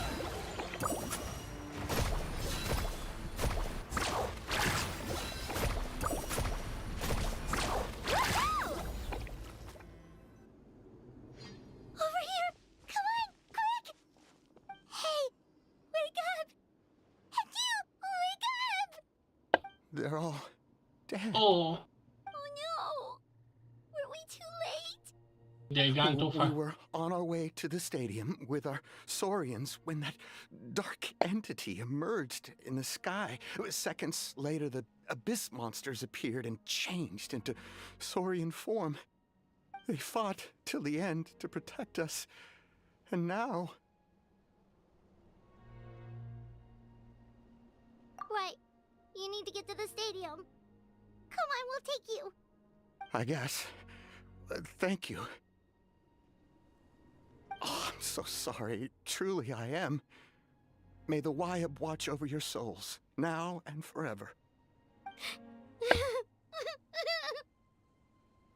S7: Woohoo! Over here! Come on, quick! Hey, wake up! And you, wake up!
S3: They're all dead.
S1: Oh,
S7: Oh no! Were we too late?
S1: they gone too far.
S11: We were on our way to the stadium with our Saurians when that dark entity emerged in the sky. Seconds later, the abyss monsters appeared and changed into Saurian form. They fought till the end to protect us. And now...
S7: Right. You need to get to the stadium. Come on, we'll take you.
S11: I guess. Thank you. Oh, I'm so sorry. Truly, I am. May the Wyab watch over your souls, now and forever.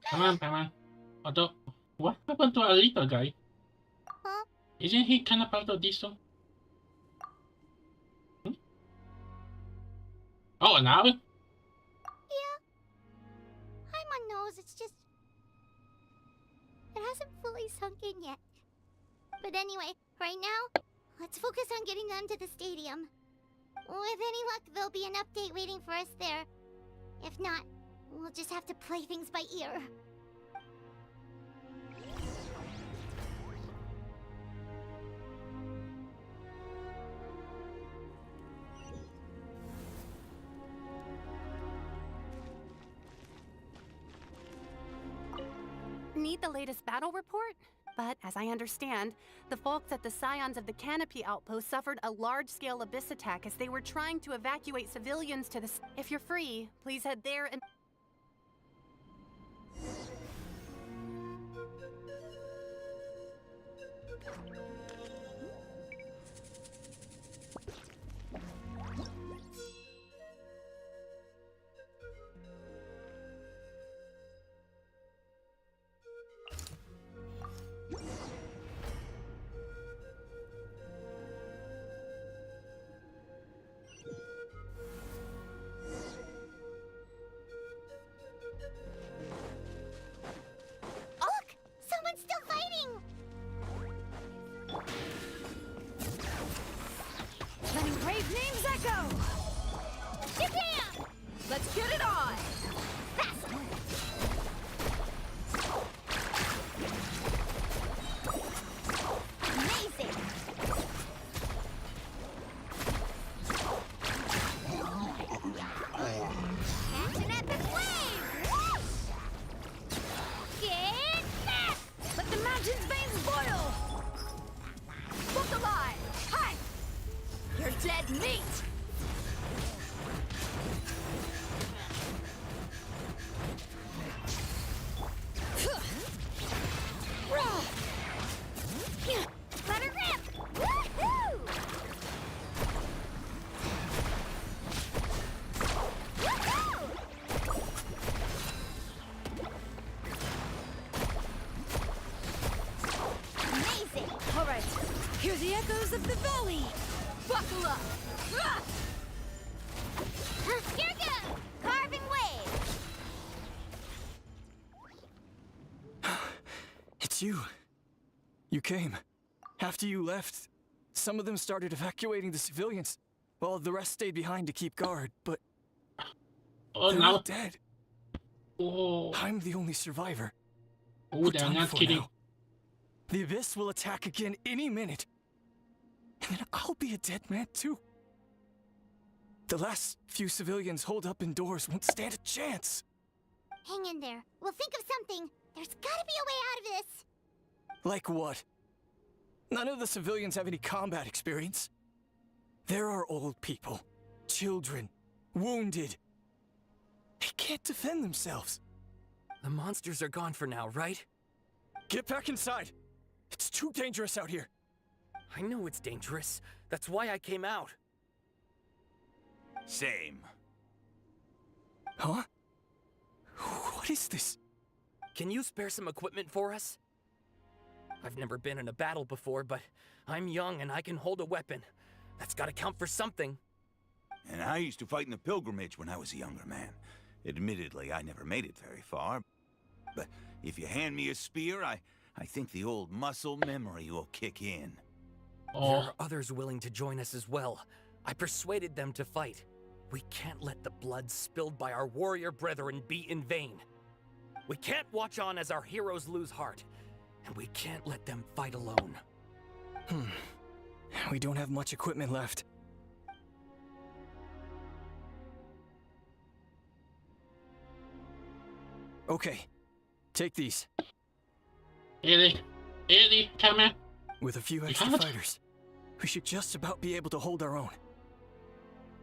S1: Come on. Although, what happened to our little guy?
S7: Huh?
S1: Isn't he kind of part of this too? Oh, now?
S7: Yeah. I'm on nose, it's just... It hasn't fully sunk in yet. But anyway, right now, let's focus on getting them to the stadium. With any luck, there'll be an update waiting for us there. If not, we'll just have to play things by ear.
S22: Need the latest battle report? But as I understand, the folks at the Scions of the Canopy Outpost suffered a large-scale abyss attack as they were trying to evacuate civilians to the... If you're free, please head there and...
S13: Get it on!
S7: Amazing! Catch an epic wave! Whoosh! Get that!
S13: Let the mountain's veins boil! Look alive! Hi! You're dead meat!
S7: Let her rip! Woohoo! Woohoo! Amazing!
S13: All right, hear the echoes of the valley! Buckle up! Ah!
S7: Here goes! Carving wave!
S18: It's you. You came. After you left, some of them started evacuating the civilians, while the rest stayed behind to keep guard, but they're all dead.
S1: Oh.
S18: I'm the only survivor.
S1: Oh,
S18: We're
S1: they're
S18: done
S1: not
S18: for
S1: kidding.
S18: now. The Abyss will attack again any minute. And then I'll be a dead man too. The last few civilians holed up indoors won't stand a chance.
S7: Hang in there. We'll think of something. There's gotta be a way out of this.
S18: Like what? None of the civilians have any combat experience. There are old people, children, wounded. They can't defend themselves.
S14: The monsters are gone for now, right?
S18: Get back inside. It's too dangerous out here.
S14: I know it's dangerous. That's why I came out.
S15: Same.
S18: Huh? What is this?
S14: Can you spare some equipment for us? I've never been in a battle before, but I'm young and I can hold a weapon. That's gotta count for something.
S15: And I used to fight in the pilgrimage when I was a younger man. Admittedly, I never made it very far. But if you hand me a spear, I think the old muscle memory will kick in.
S14: There are others willing to join us as well. I persuaded them to fight. We can't let the blood spilled by our warrior brethren be in vain. We can't watch on as our heroes lose heart. And we can't let them fight alone.
S18: We don't have much equipment left. Okay, take these.
S1: Eddie, come here.
S18: With a few extra fighters, we should just about be able to hold our own.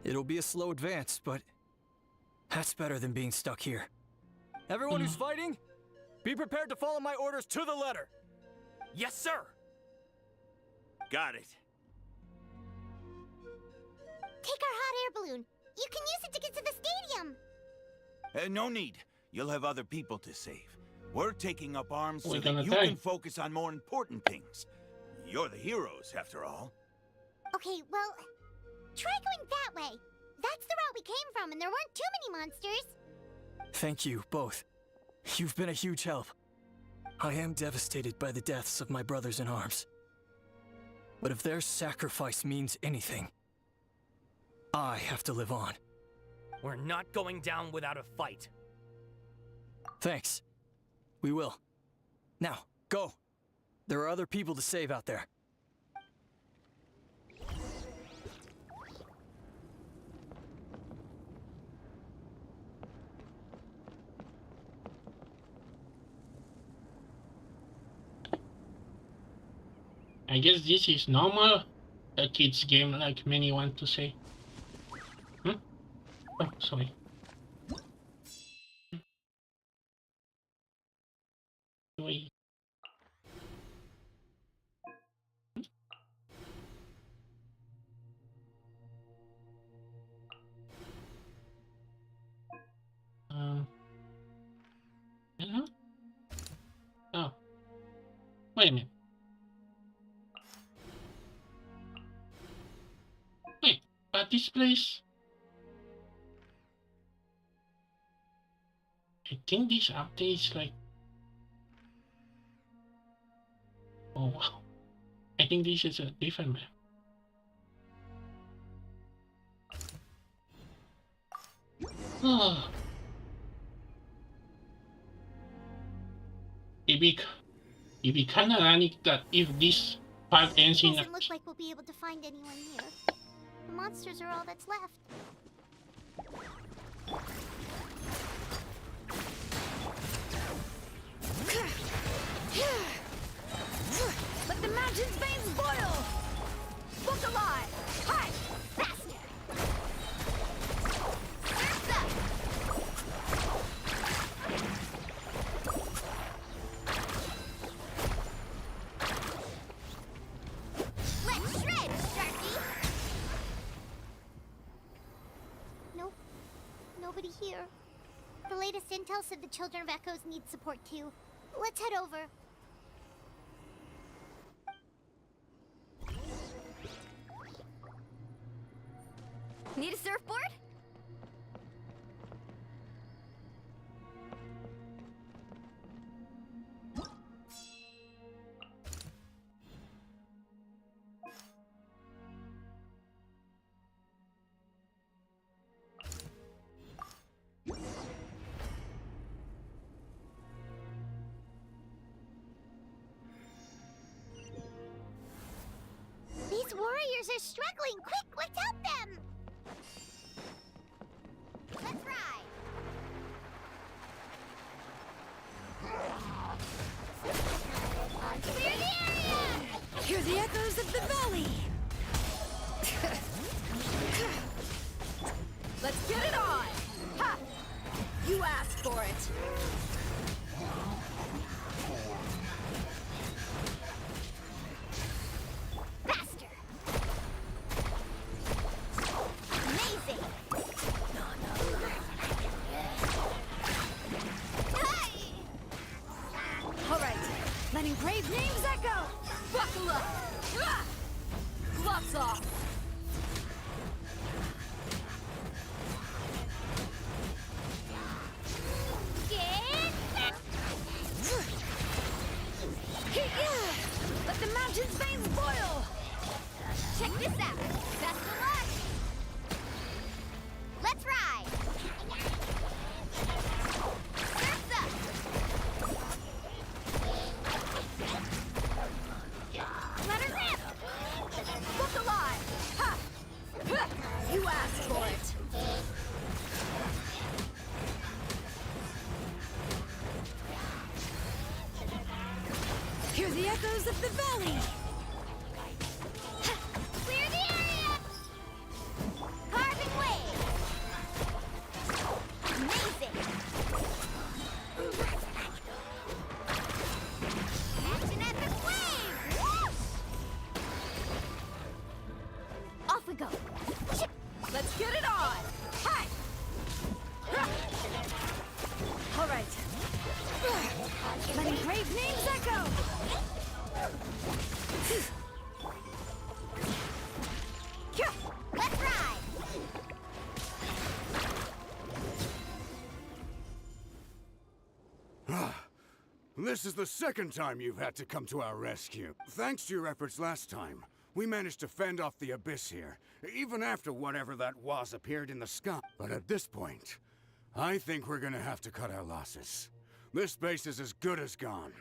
S18: It'll be a slow advance, but that's better than being stuck here.
S14: Everyone who's fighting, be prepared to follow my orders to the letter. Yes, sir.
S15: Got it.
S7: Take our hot air balloon. You can use it to get to the stadium.
S15: No need. You'll have other people to save. We're taking up arms so
S1: We're
S15: that
S1: gonna
S15: you
S1: die.
S15: can focus on more important things. You're the heroes, after all.
S7: Okay, well, try going that way. That's the route we came from, and there weren't too many monsters.
S18: Thank you, both. You've been a huge help. I am devastated by the deaths of my brothers in arms. But if their sacrifice means anything, I have to live on.
S14: We're not going down without a fight.
S18: Thanks. We will. Now, go. There are other people to save out there.
S1: I guess this is normal. A kid's game, like many want to say. Oh, sorry. Wait. Hello? Oh. Wait a minute. Wait, but this place... I think this update is like... Oh wow. I think this is a different map. It'd be kinda ironic that if this part ends in a...
S7: Doesn't look like we'll be able to find anyone here. The monsters are all that's left.
S13: Let the mountain's veins boil! Book alive! Hi! Faster! Surf's up! Let's shred, Sharky!
S7: Nope. Nobody here. The latest intel said the Children of Echoes need support too. Let's head over.
S13: Need a surfboard?
S7: These warriors are struggling. Quick, let's help them! Let's ride! Clear the area!
S13: Hear the echoes of the valley! Let's get it on! Ha! You asked for it!
S7: Faster! Amazing!
S13: All right, letting brave names echo! Buckle up! Ah! Gloves off! Let the mountain's veins boil!
S7: Check this out! Best of luck! Let's ride! Surf's up! Let her rip!
S13: Book alive! Ha! Ha! You asked for it! Hear the echoes of the valley!
S7: Clear the area! Carving wave! Amazing! Catch an epic wave! Whoosh! Off we go!
S13: Let's get it on! Hi! All right. Letting brave names echo!
S7: Let's ride!
S4: This is the second time you've had to come to our rescue. Thanks to your efforts last time, we managed to fend off the abyss here, even after whatever that was appeared in the sky. But at this point, I think we're gonna have to cut our losses. This base is as good as gone.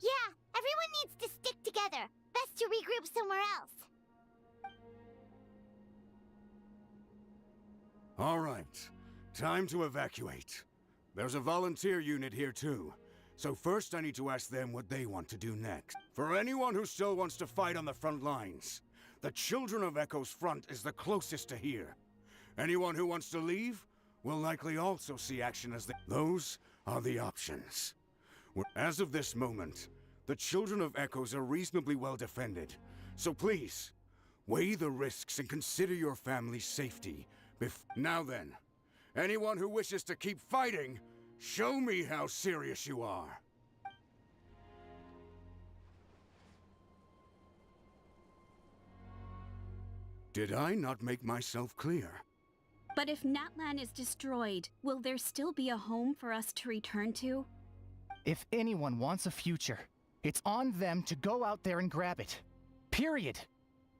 S7: Yeah, everyone needs to stick together. Best to regroup somewhere else.
S4: All right, time to evacuate. There's a volunteer unit here too. So first I need to ask them what they want to do next. For anyone who still wants to fight on the front lines, the Children of Echo's front is the closest to here. Anyone who wants to leave will likely also see action as those are the options. As of this moment, the Children of Echoes are reasonably well defended. So please, weigh the risks and consider your family's safety. Now then, anyone who wishes to keep fighting, show me how serious you are. Did I not make myself clear?
S21: But if Natlan is destroyed, will there still be a home for us to return to?
S9: If anyone wants a future, it's on them to go out there and grab it. Period.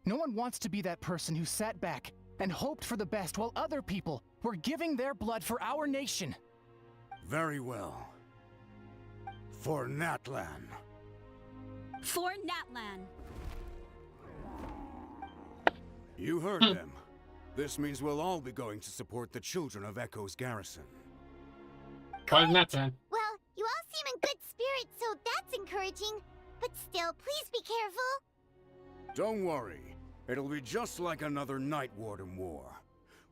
S9: No one wants to be that person who sat back and hoped for the best while other people We're giving their blood for our nation.
S4: Very well. For Natlan.
S21: For Natlan.
S4: You heard them. This means we'll all be going to support the children of Echo's garrison.
S1: For Natlan.
S7: Well, you all seem in good spirits, so that's encouraging. But still, please be careful.
S4: Don't worry. It'll be just like another Night Warden war.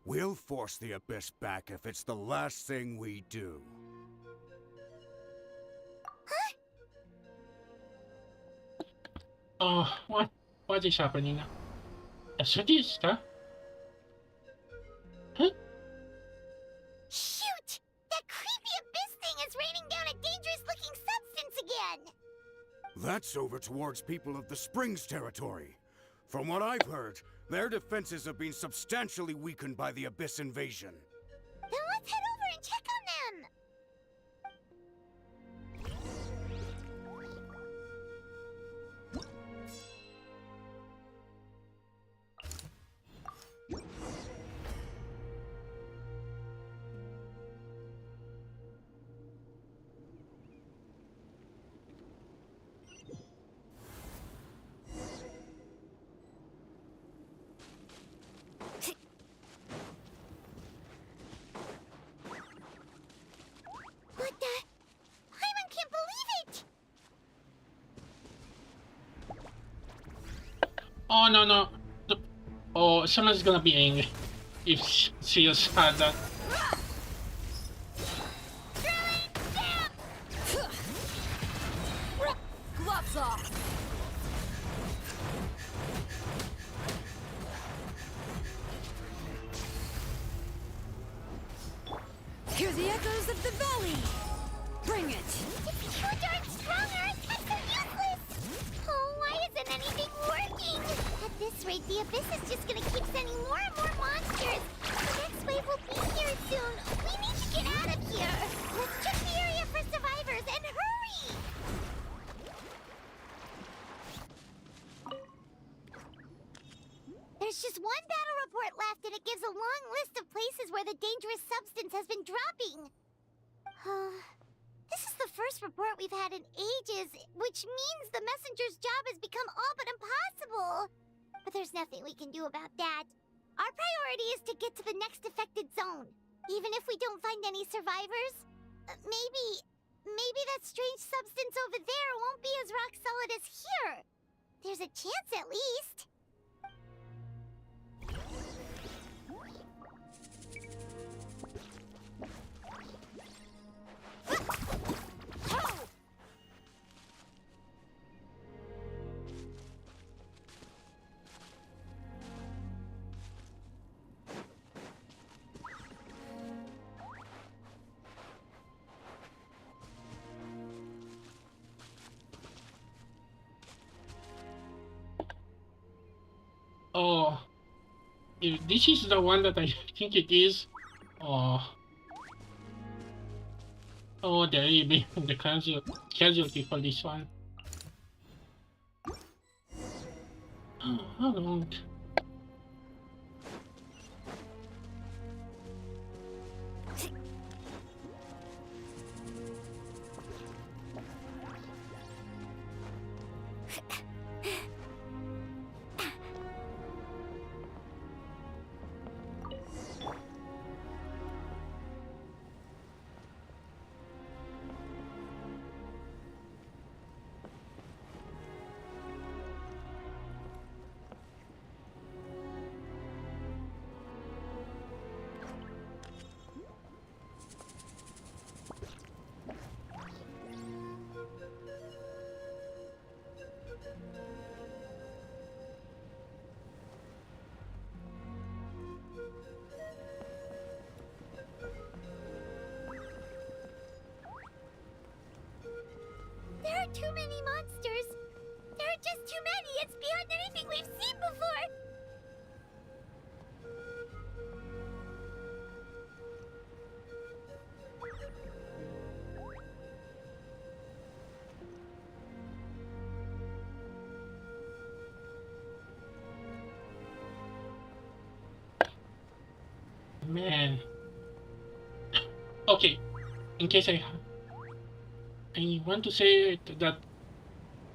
S4: We'll force the Abyss back if it's the last thing we do.
S1: Oh, what is happening now? A sadista? Huh?
S7: Shoot! That creepy Abyss thing is raining down a dangerous-looking substance again!
S4: That's over towards people of the Springs territory. From what I've heard, their defenses have been substantially weakened by the Abyss invasion.
S7: Then let's head over and check on them! What the? Paimon can't believe it!
S1: Oh no no. Oh, someone's gonna be angry if she has had that.
S13: Gloves off! Hear the echoes of the valley! Bring it!
S7: It's too darn strong, our attacks are useless! Oh, why isn't anything working? At this rate, the Abyss is just gonna keep sending more and more monsters! The next wave will be here soon! We need to get out of here! Let's check the area for survivors, and hurry! There's just one battle report left, and it gives a long list of places where the dangerous substance has been dropping. This is the first report we've had in ages, which means the messenger's job has become all but impossible. But there's nothing we can do about that. Our priority is to get to the next affected zone. Even if we don't find any survivors, maybe that strange substance over there won't be as rock solid as here. There's a chance at least.
S1: Oh, if this is the one that I think it is. Oh, there will be the casualty for this one. How long?
S7: There are too many monsters. There are just too many. It's beyond anything we've seen before.
S1: Man. Okay, in case I want to say that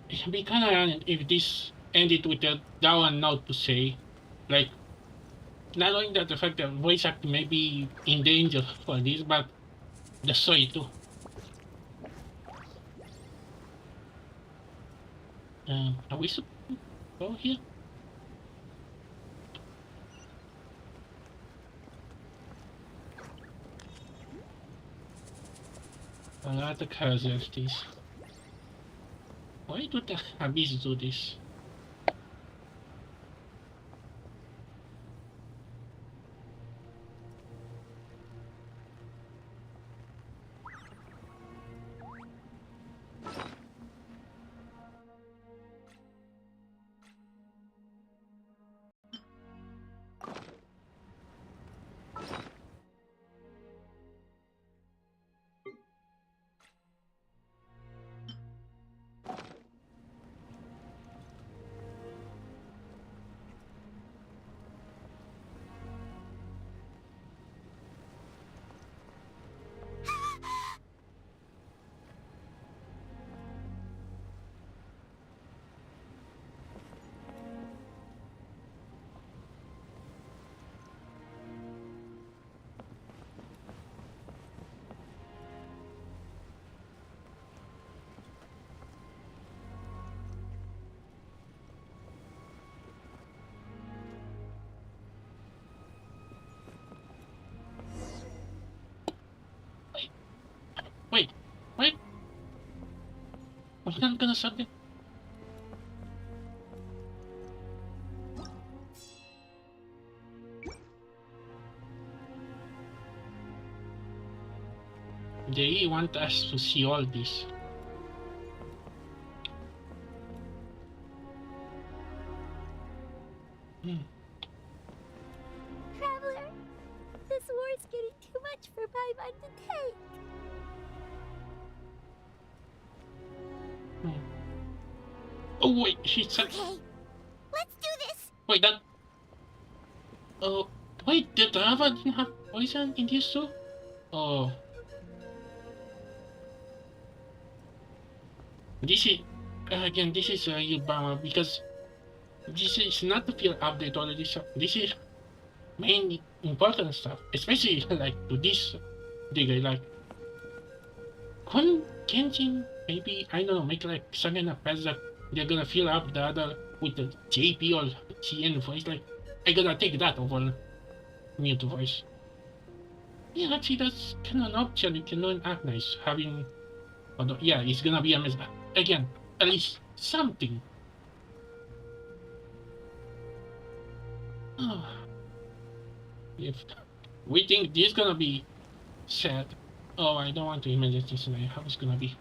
S1: it'd be kind of random if this ended with a down note to say, like, not only that the fact that voice acting may be in danger for this, but the story too. Are we supposed to go here? A lot of casualties. Why do the Abyss do this? Wait, wait. Was not gonna something? They want us to see all this.
S7: Traveler, this war's getting too much for my mind to take.
S1: Oh wait, she said.
S7: Okay, let's do this.
S1: Wait, that. Oh, wait, did the lava didn't have poison in this too? Oh. This is again. This is a bummer because this is not the field update or this. This is main important stuff, especially like to this digger. Like, couldn't Genshin maybe I don't know make like some kind of patch that they're gonna fill up the other with the JP or CN voice? Like, I gotta take that over mute voice. Yeah, actually that's kind of an option you can learn act nice having. Although, yeah, it's gonna be a mess. Again, at least something. Oh. If we think this is gonna be sad. Oh, I don't want to imagine this scenario. How it's gonna be.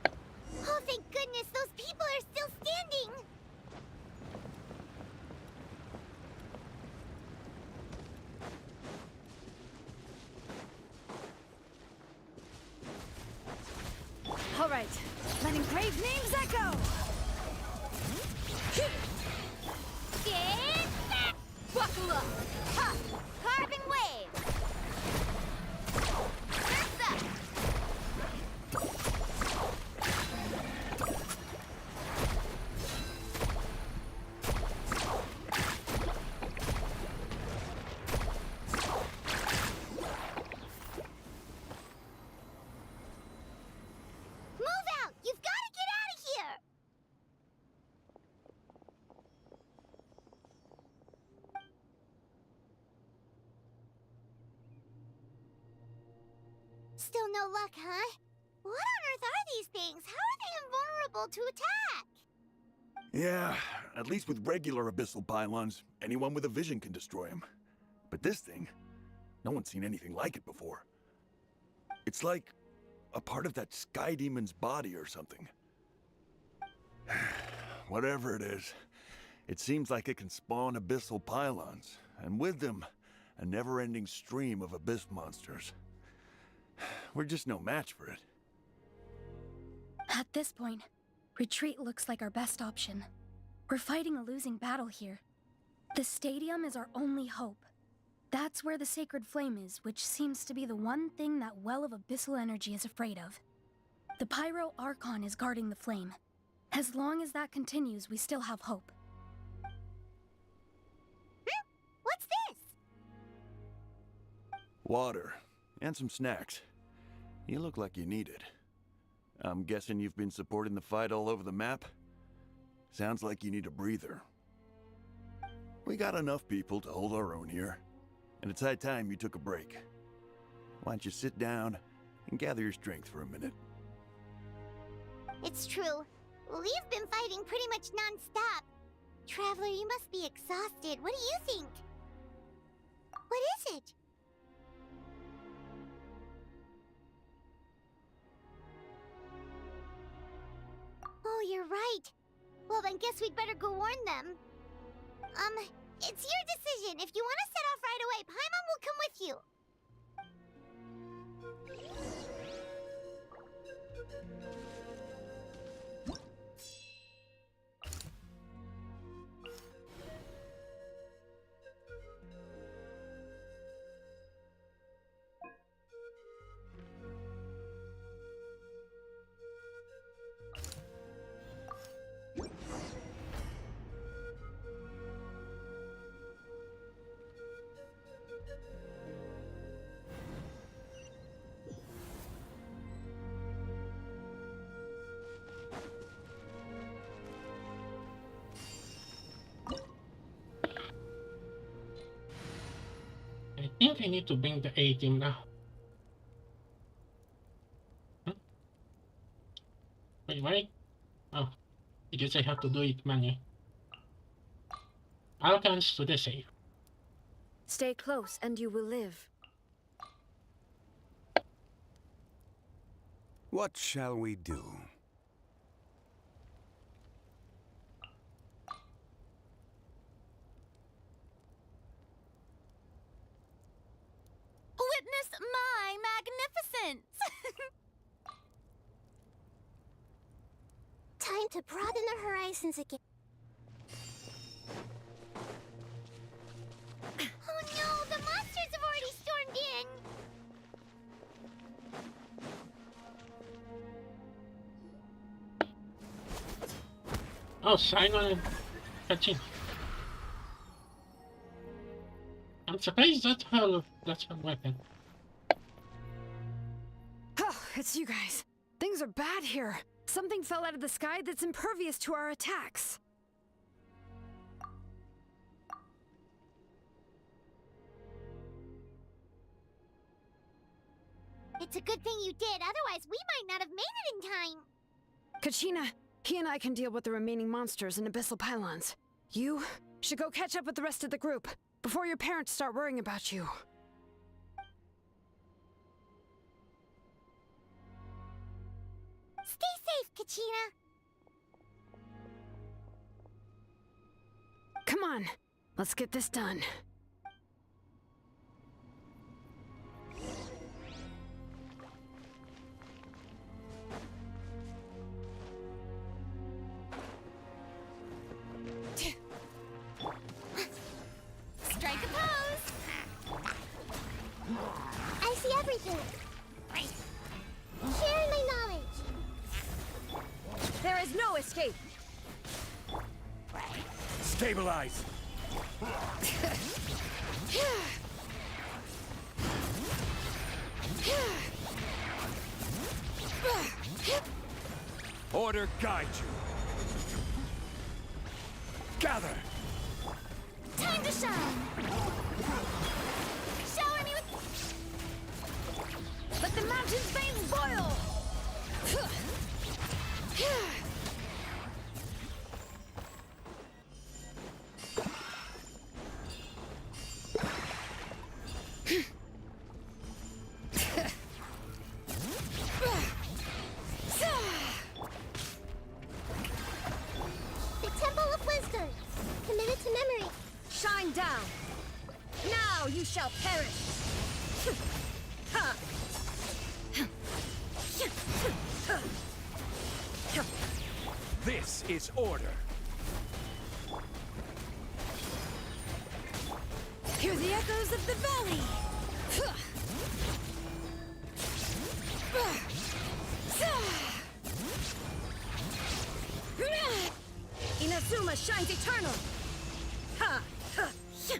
S7: Oh, thank goodness, those people are still standing.
S13: All right, let engraved names echo.
S7: Get back!
S13: Buckle up.
S7: Ha! Carving waves. Surf's up. Move out! You've got to get out of here! Still no luck, huh? What on earth are these things? How are they invulnerable to attack?
S12: Yeah, at least with regular abyssal pylons, anyone with a vision can destroy them. But this thing, no one's seen anything like it before. It's like a part of that sky demon's body or something. Whatever it is, it seems like it can spawn abyssal pylons, and with them, a never-ending stream of abyss monsters. We're just no match for it.
S17: At this point, retreat looks like our best option. We're fighting a losing battle here. The stadium is our only hope. That's where the sacred flame is, which seems to be the one thing that well of abyssal energy is afraid of. The Pyro Archon is guarding the flame. As long as that continues, we still have hope.
S7: What's this?
S12: Water. And some snacks. You look like you need it. I'm guessing you've been supporting the fight all over the map? Sounds like you need a breather. We got enough people to hold our own here, and it's high time you took a break. Why don't you sit down and gather your strength for a minute?
S7: It's true. We've been fighting pretty much non-stop. Traveler, you must be exhausted. What do you think? What is it? Oh, you're right. Well, then guess we'd better go warn them. It's your decision. If you want to set off right away, Paimon will come with you.
S1: I think I need to bring the A team now. Wait. Oh, I guess I have to do it manually. Archons to the safe.
S2: Stay close and you will live.
S4: What shall we do?
S21: Witness my magnificence!
S7: Time to broaden the horizons again. Oh no, the monsters have already stormed in!
S1: Oh, Simon and Katina. I'm surprised that's her weapon.
S2: Oh, it's you guys. Things are bad here. Something fell out of the sky that's impervious to our attacks.
S7: It's a good thing you did, otherwise we might not have made it in time.
S2: Kachina, he and I can deal with the remaining monsters and abyssal pylons. You should go catch up with the rest of the group before your parents start worrying about you.
S7: Stay safe, Kachina.
S2: Come on, let's get this done.
S7: Strike a pose. I see everything. Share my knowledge.
S2: There is no escape.
S4: Stabilize. Order guide you. Gather.
S7: Time to shine. Shower me with...
S2: Let the mountain's veins boil!
S7: The Temple of Wisdom. Committed to memory.
S17: Shine down! Now you shall perish!
S4: This is order.
S2: Hear the echo?
S13: echoes of the valley! Inazuma shines eternal! Ha! Ha! Yeah.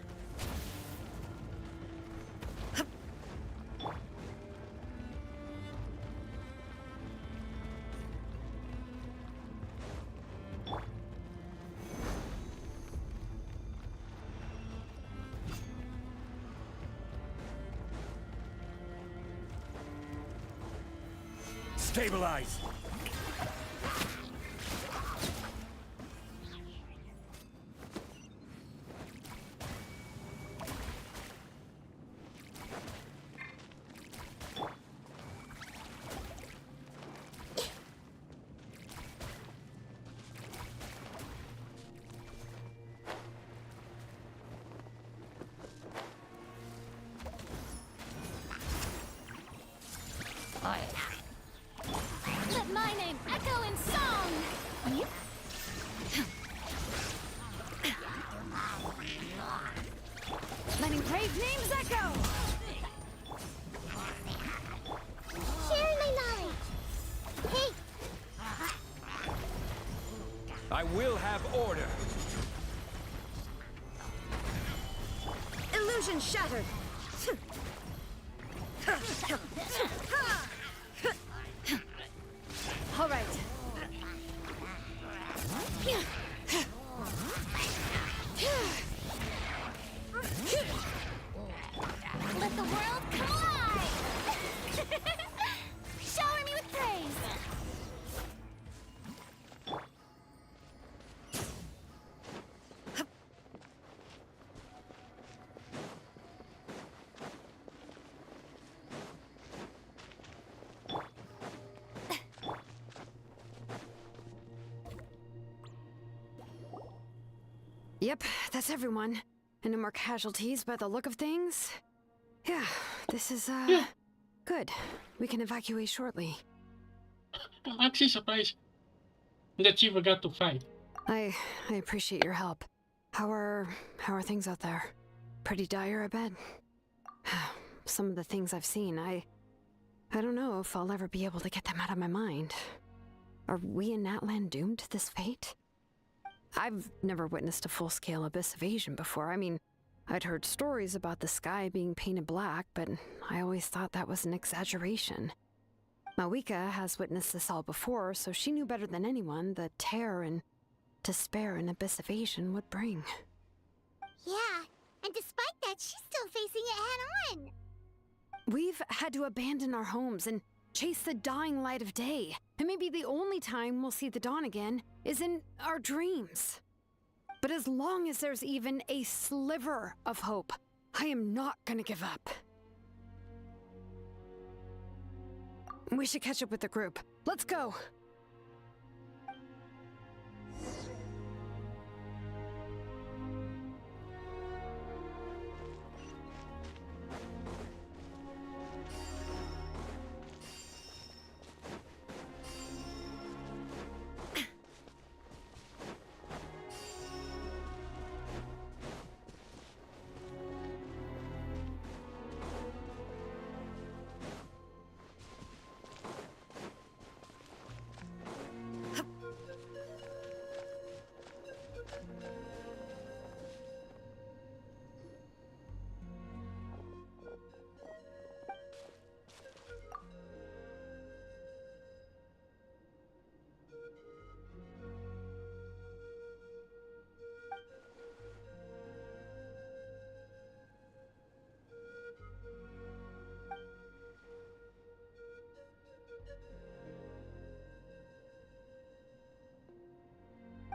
S4: Stabilize!
S13: Let my name echo in song! Letting brave names echo!
S7: Share my knowledge! Hey!
S14: I will have order.
S13: Illusion shattered! All right.
S7: Let the world come alive! Shower me with praise!
S2: Yep, that's everyone. And no more casualties by the look of things. Yeah, this is, good. We can evacuate shortly.
S1: I'm actually surprised that she forgot to fight.
S2: I appreciate your help. How are things out there? Pretty dire, I bet. Some of the things I've seen, I don't know if I'll ever be able to get them out of my mind. Are we in Natlan doomed to this fate? I've never witnessed a full-scale abyss invasion before. I mean, I'd heard stories about the sky being painted black, but I always thought that was an exaggeration. Mawika has witnessed this all before, so she knew better than anyone the terror and despair an abyss invasion would bring.
S7: Yeah, and despite that, she's still facing it head-on!
S2: We've had to abandon our homes and chase the dying light of day. And maybe the only time we'll see the dawn again is in our dreams. But as long as there's even a sliver of hope, I am not gonna give up. We should catch up with the group. Let's go!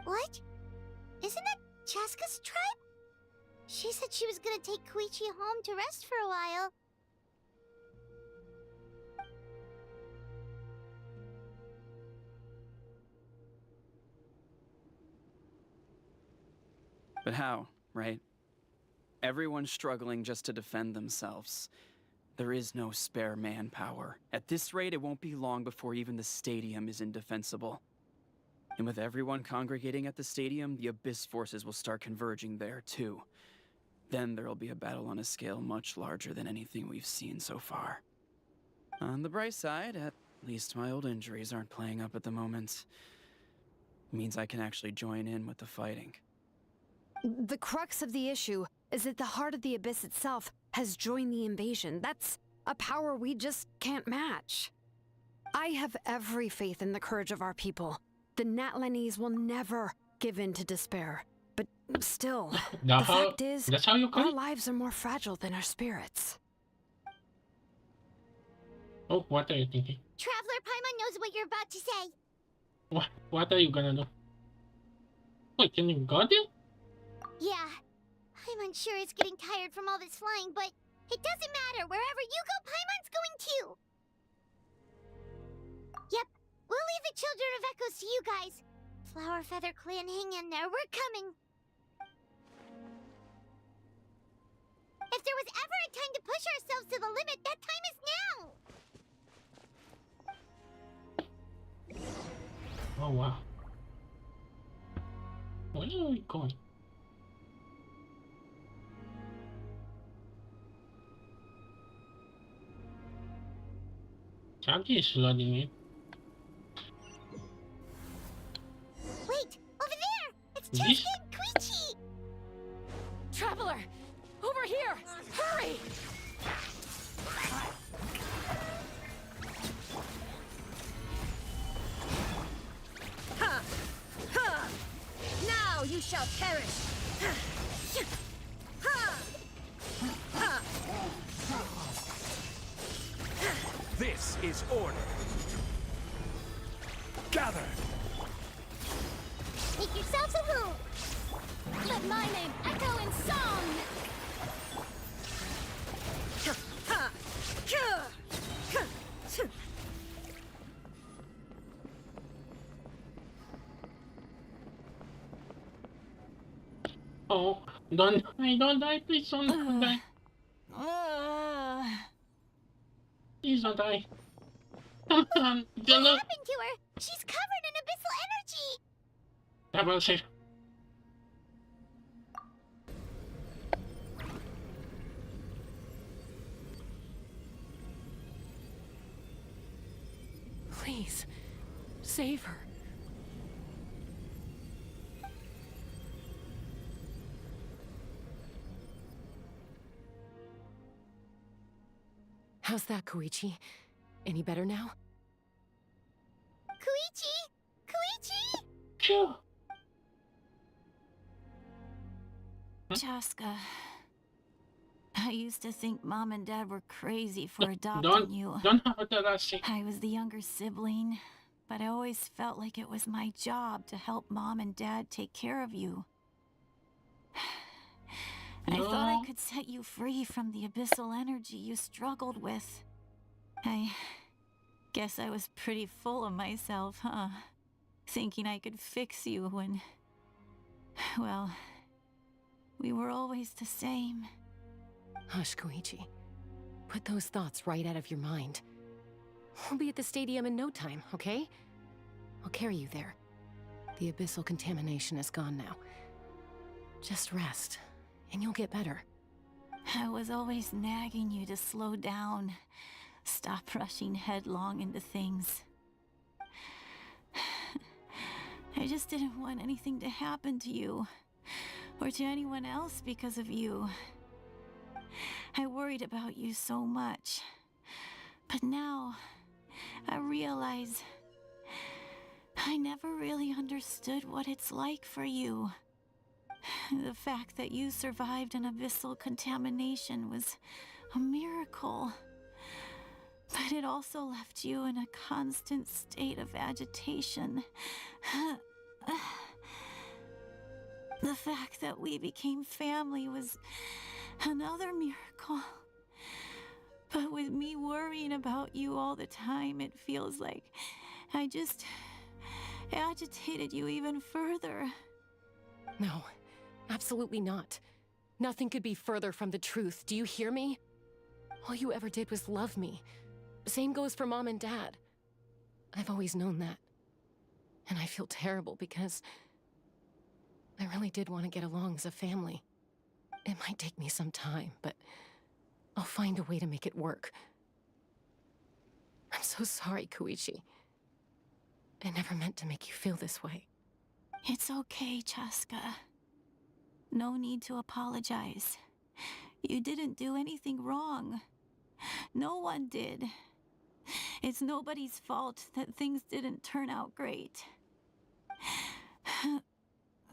S7: What? Isn't that Chaska's tribe? She said she was gonna take Koichi home to rest for a while.
S10: But how, right? Everyone's struggling just to defend themselves. There is no spare manpower. At this rate, it won't be long before even the stadium is indefensible. And with everyone congregating at the stadium, the Abyss forces will start converging there, too.
S6: Then there'll be a battle on a scale much larger than anything we've seen so far. On the bright side, at least my old injuries aren't playing up at the moment. Means I can actually join in with the fighting.
S2: The crux of the issue is that the heart of the Abyss itself has joined the invasion. That's a power we just can't match. I have every faith in the courage of our people. The Natlanese will never give in to despair. But still, the fact is,
S1: that's how you call
S2: our
S1: it?
S2: lives are more fragile than our spirits.
S1: Oh, what are you thinking?
S7: Traveler Paimon knows what you're about to say.
S1: What are you gonna do? Wait, can you go there?
S7: Yeah. Paimon sure is getting tired from all this flying, but it doesn't matter. Wherever you go, Paimon's going too. Yep. We'll leave the Children of Echoes to you guys. Flower Feather Clan, hang in there. We're coming. If there was ever a time to push ourselves to the limit, that time is now.
S1: Oh wow. Where are we going? Chunky is loading it.
S7: Wait, over there! It's
S1: This-
S7: Cheska and Koichi!
S13: Traveler! Over here! Hurry! Ha! Ha! Now you shall perish! Ha! Ha!
S19: This is order. Gather!
S7: Make yourselves a room!
S13: Let my name echo in song! Ha! Ha!
S1: Oh, don't die, please don't die. Please don't die. Come on,
S7: What
S1: Jello.
S7: happened to her? She's covered in abyssal energy!
S1: Double safe.
S8: Please, save her. How's that, Koichi? Any better now?
S7: Koichi! Koichi!
S1: Phew.
S20: Chaska, I used to think Mom and Dad were crazy for adopting you.
S1: Don't have the last thing.
S20: I was the younger sibling, but I always felt like it was my job to help Mom and Dad take care of you. I thought I could set you free from the abyssal energy you struggled with. I guess I was pretty full of myself, huh? Thinking I could fix you when... well, we were always the same.
S8: Hush, Koichi. Put those thoughts right out of your mind. We'll be at the stadium in no time, okay? I'll carry you there. The abyssal contamination is gone now. Just rest, and you'll get better.
S20: I was always nagging you to slow down. Stop rushing headlong into things. I just didn't want anything to happen to you, or to anyone else because of you. I worried about you so much. But now, I realize I never really understood what it's like for you. The fact that you survived an abyssal contamination was a miracle. But it also left you in a constant state of agitation. The fact that we became family was another miracle. But with me worrying about you all the time, it feels like I just agitated you even further.
S8: No, absolutely not. Nothing could be further from the truth. Do you hear me? All you ever did was love me. Same goes for Mom and Dad. I've always known that. And I feel terrible because I really did want to get along as a family. It might take me some time, but I'll find a way to make it work. I'm so sorry, Koichi. I never meant to make you feel this way.
S20: It's okay, Chaska. No need to apologize. You didn't do anything wrong. No one did. It's nobody's fault that things didn't turn out great.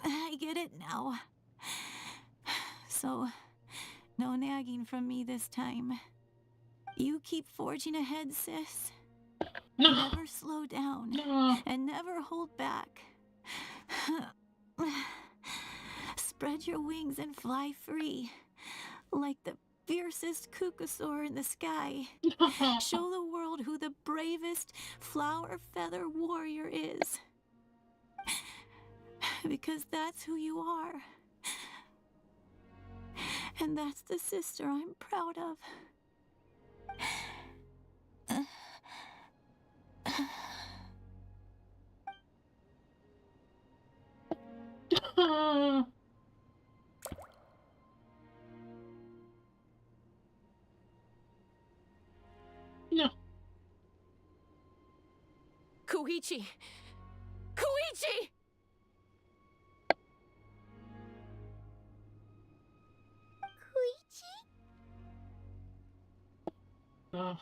S20: I get it now. So, no nagging from me this time. You keep forging ahead, sis.
S1: No.
S20: Never slow down.
S1: No.
S20: And never hold back. Spread your wings and fly free. Like the fiercest kukasaur in the sky. Show the world who the bravest flower feather warrior is. Because that's who you are. And that's the sister I'm proud of.
S1: No.
S8: Koichi! Koichi!
S1: No.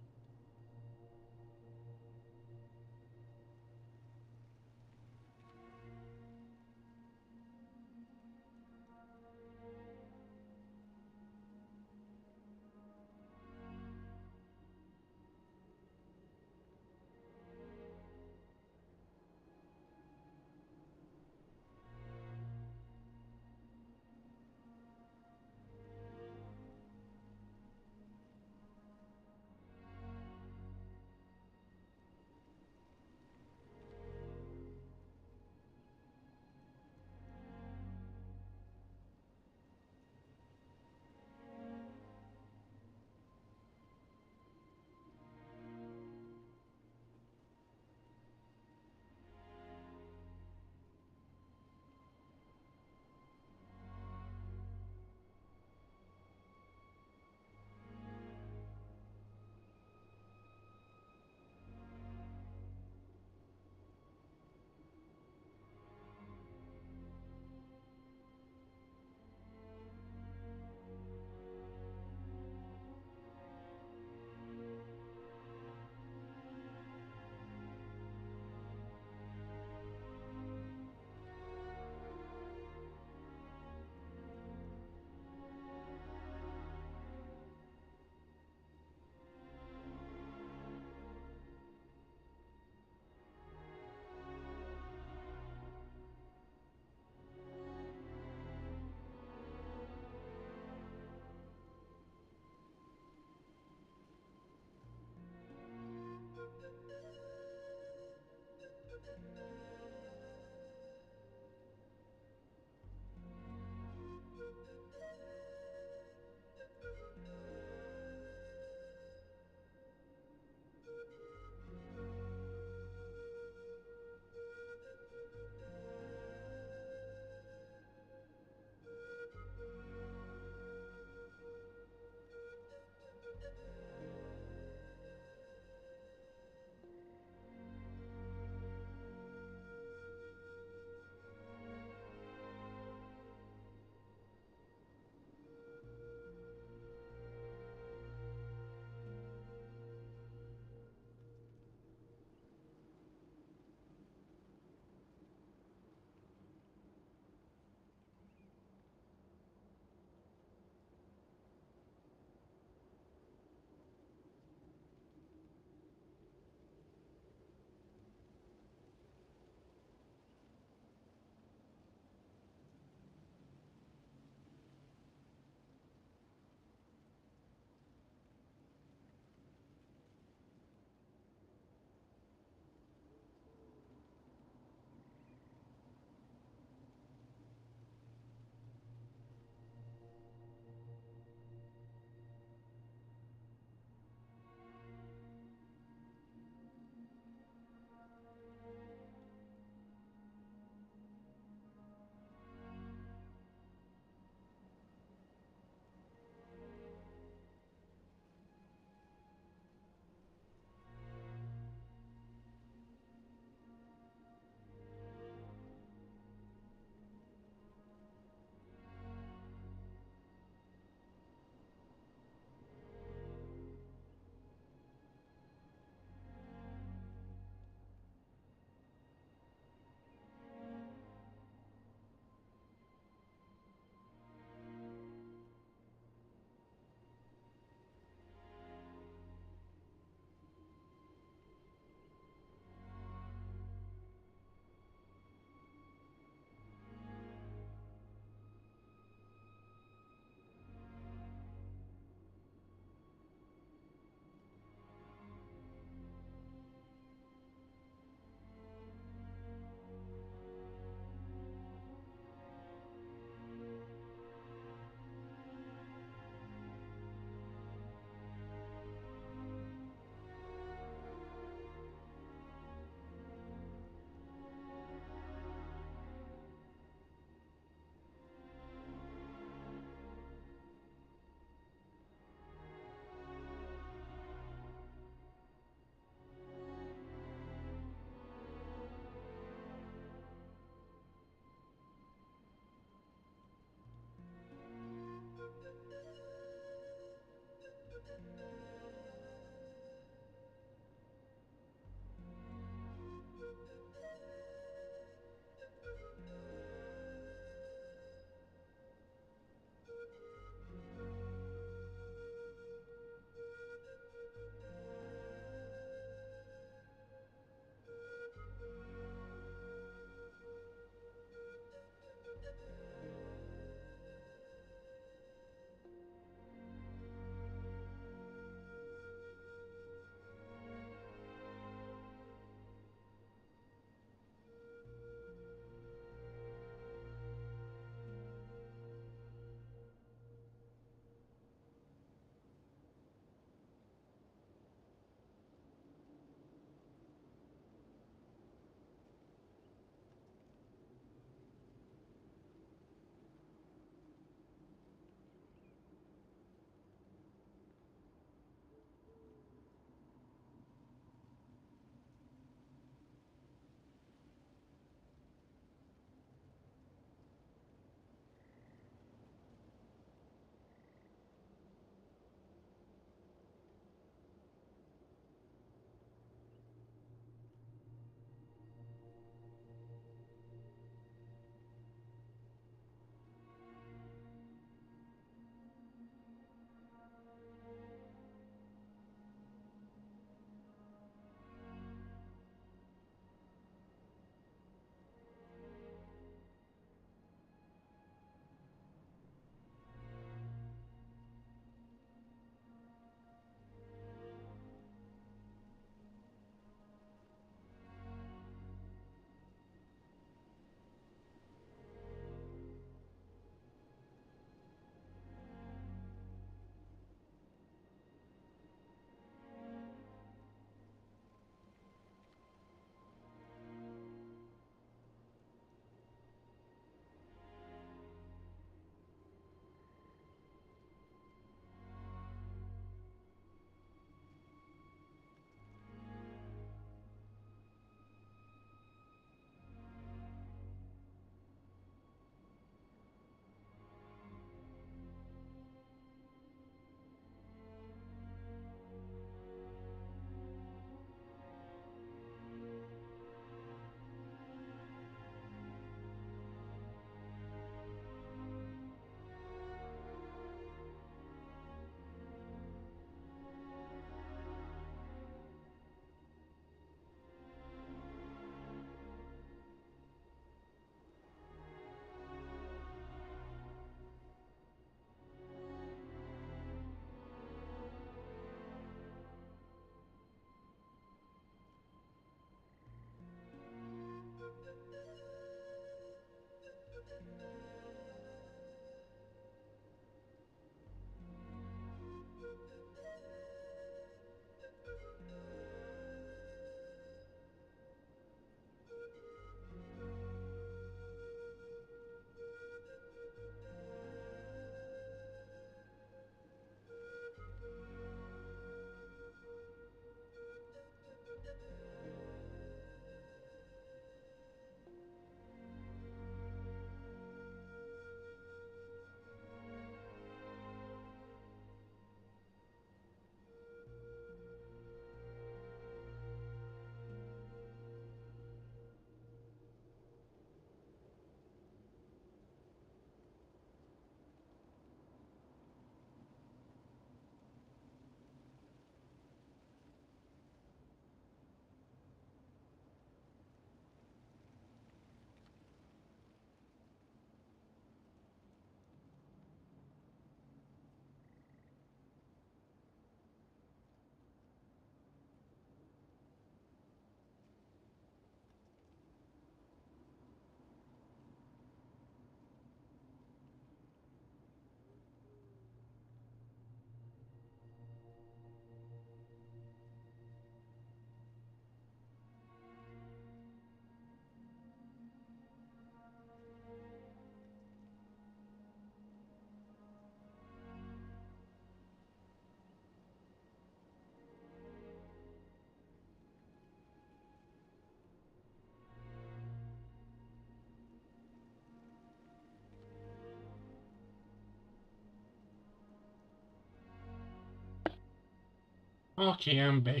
S1: Okay, I'm back.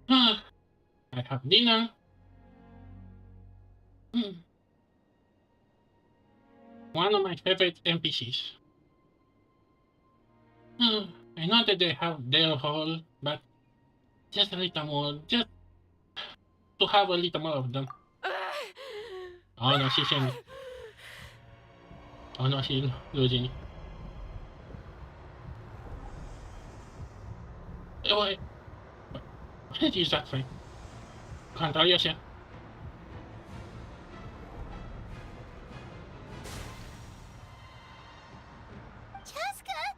S1: I have dinner. One of my favorite NPCs. I know that they have their role, but just a little more, just to have a little more of them. Oh no, she's in. Oh no, she's losing. Oh, wait. What is that thing? Control yourself.
S7: Cheska!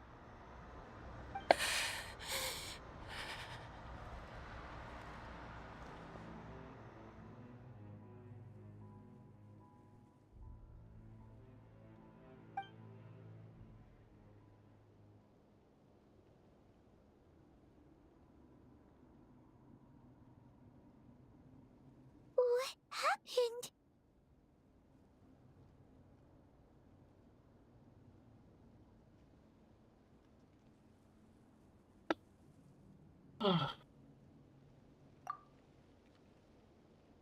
S7: What happened?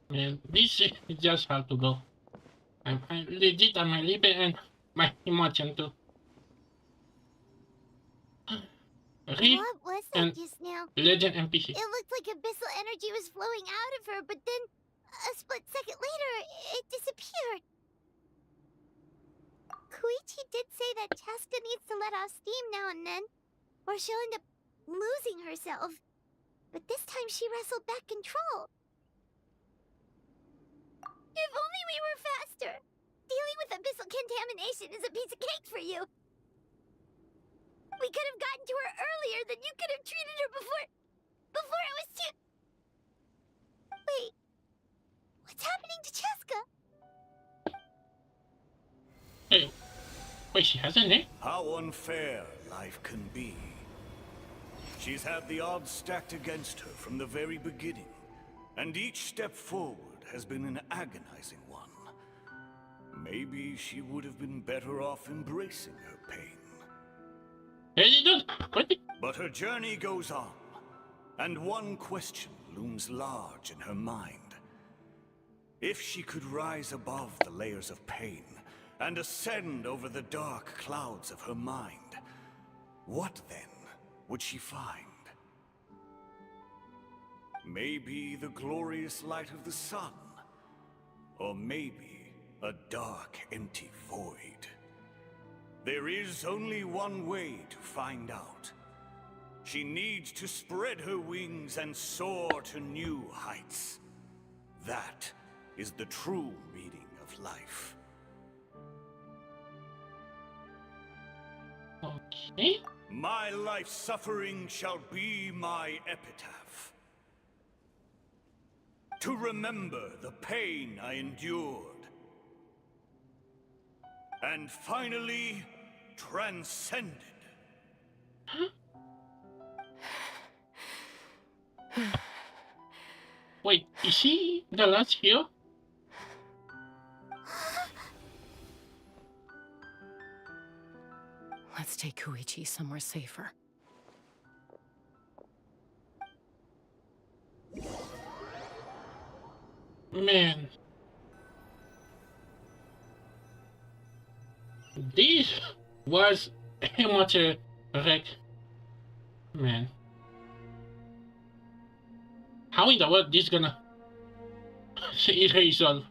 S1: Man, this is just how to go. I'm legit on my liver and my emotion too. Reef
S7: What was that
S1: and
S7: just now?
S1: legend NPC.
S7: It looked like abyssal energy was flowing out of her, but then a split second later, it disappeared. Koichi did say that Cheska needs to let off steam now and then, or she'll end up losing herself. But this time she wrestled back control. If only we were faster! Dealing with abyssal contamination is a piece of cake for you! We could have gotten to her earlier, then you could have treated her before it was too... Wait. What's happening to Cheska?
S1: Hey, wait, she has a name?
S12: How unfair life can be. She's had the odds stacked against her from the very beginning, and each step forward has been an agonizing one. Maybe she would have been better off embracing her pain. But her journey goes on, and one question looms large in her mind. If she could rise above the layers of pain and ascend over the dark clouds of her mind, what then would she find? Maybe the glorious light of the sun, or maybe a dark, empty void. There is only one way to find out. She needs to spread her wings and soar to new heights. That is the true meaning of life.
S1: Okay.
S12: My life's suffering shall be my epitaph. To remember the pain I endured. And finally, transcended.
S1: Wait, is she the last hero?
S8: Let's take Koichi somewhere safer.
S1: Man. This was a much a wreck. Man. How in the world this gonna resolve?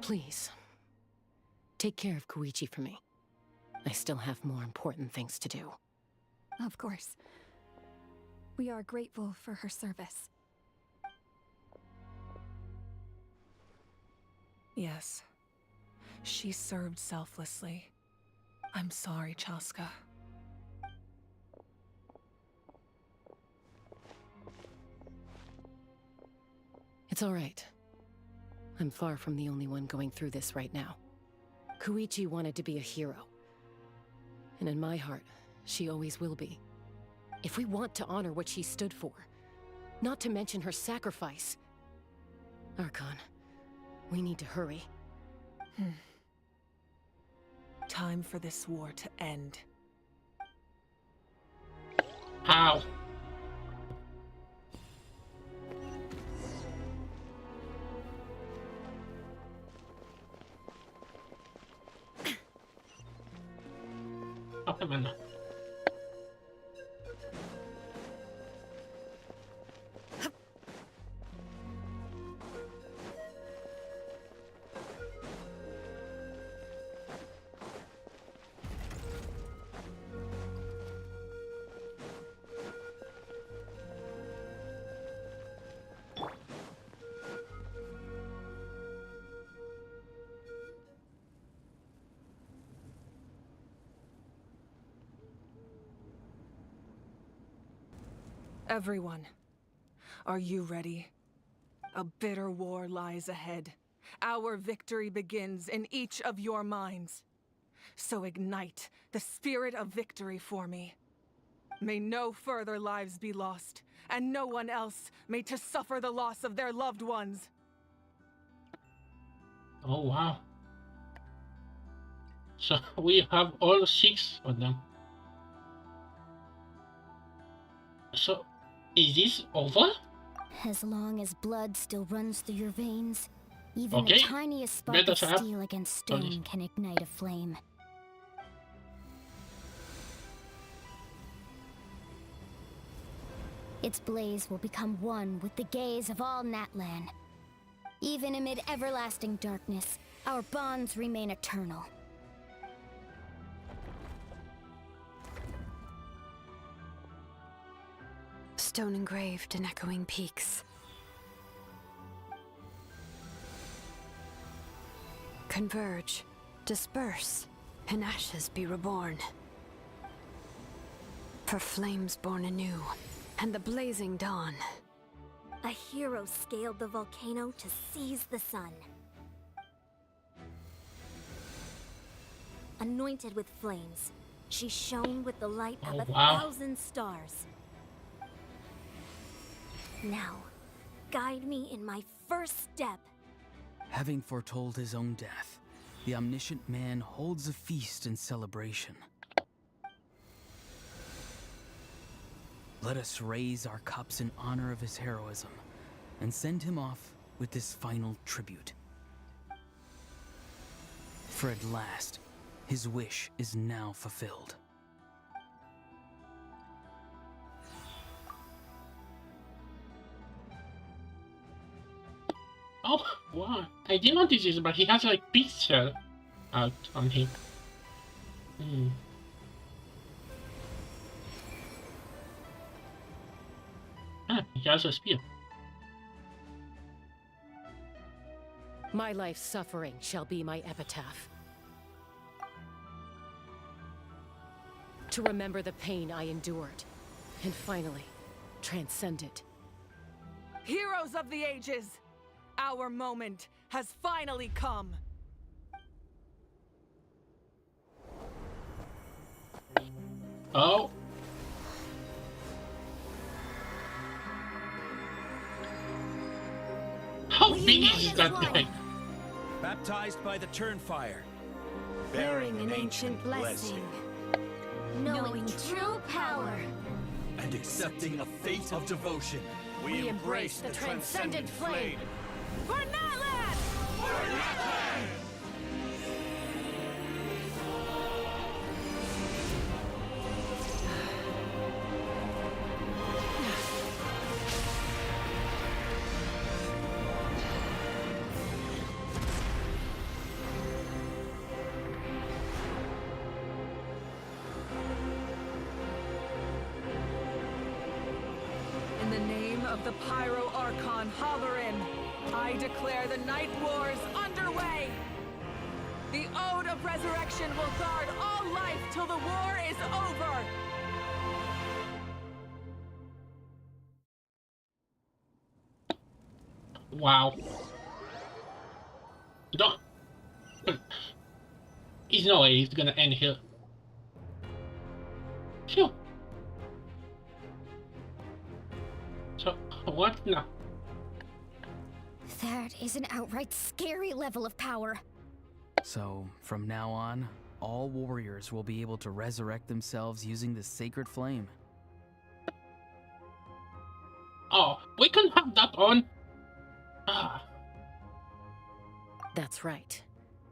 S8: Please, take care of Koichi for me. I still have more important things to do.
S17: Of course. We are grateful for her service.
S5: Yes. She served selflessly. I'm sorry, Cheska.
S8: It's all right. I'm far from the only one going through this right now. Koichi wanted to be a hero. And in my heart, she always will be. If we want to honor what she stood for, not to mention her sacrifice. Archon, we need to hurry.
S5: Time for this war to end.
S1: How? Okay, man.
S5: Everyone, are you ready? A bitter war lies ahead. Our victory begins in each of your minds. So ignite the spirit of victory for me. May no further lives be lost, and no one else may to suffer the loss of their loved ones.
S1: Oh wow. So we have all 6 of them. So, is this over?
S7: As long as blood still runs through your veins, even
S1: Okay.
S7: the tiniest spark
S1: Better
S7: of
S1: shut up.
S7: steel against stone can ignite a flame. Its blaze will become one with the gaze of all Natlan. Even amid everlasting darkness, our bonds remain eternal.
S2: Stone engraved in echoing peaks. Converge, disperse, and ashes be reborn. For flames born anew, and the blazing dawn.
S3: A hero scaled the volcano to seize the sun. Anointed with flames, she shone with the light of 1,000 stars. Now, guide me in my first step.
S10: Having foretold his own death, the omniscient man holds a feast in celebration. Let us raise our cups in honor of his heroism and send him off with this final tribute. For at last, his wish is now fulfilled.
S1: Oh, wow. I didn't notice this, but he has like pixel out on him. Ah, he has a spear.
S8: My life's suffering shall be my epitaph. To remember the pain I endured, and finally, transcend it.
S5: Heroes of the ages! Our moment has finally come!
S1: Oh. How big is that guy?
S19: Baptized by the Turnfire.
S3: Bearing an ancient blessing. Knowing true power.
S19: And accepting a fate of devotion.
S8: We embrace the transcendent flame.
S5: For Natlan! For Natlan! In the name of the Pyro Archon Halarin, I declare the Night Wars underway! The Ode of Resurrection will guard all life till the war is over!
S1: Wow. Don't. There's no way he's gonna end here. Phew. So, what now?
S17: That is an outright scary level of power.
S10: So, from now on, all warriors will be able to resurrect themselves using the sacred flame.
S1: Oh, we can have that on. Ah.
S8: That's right.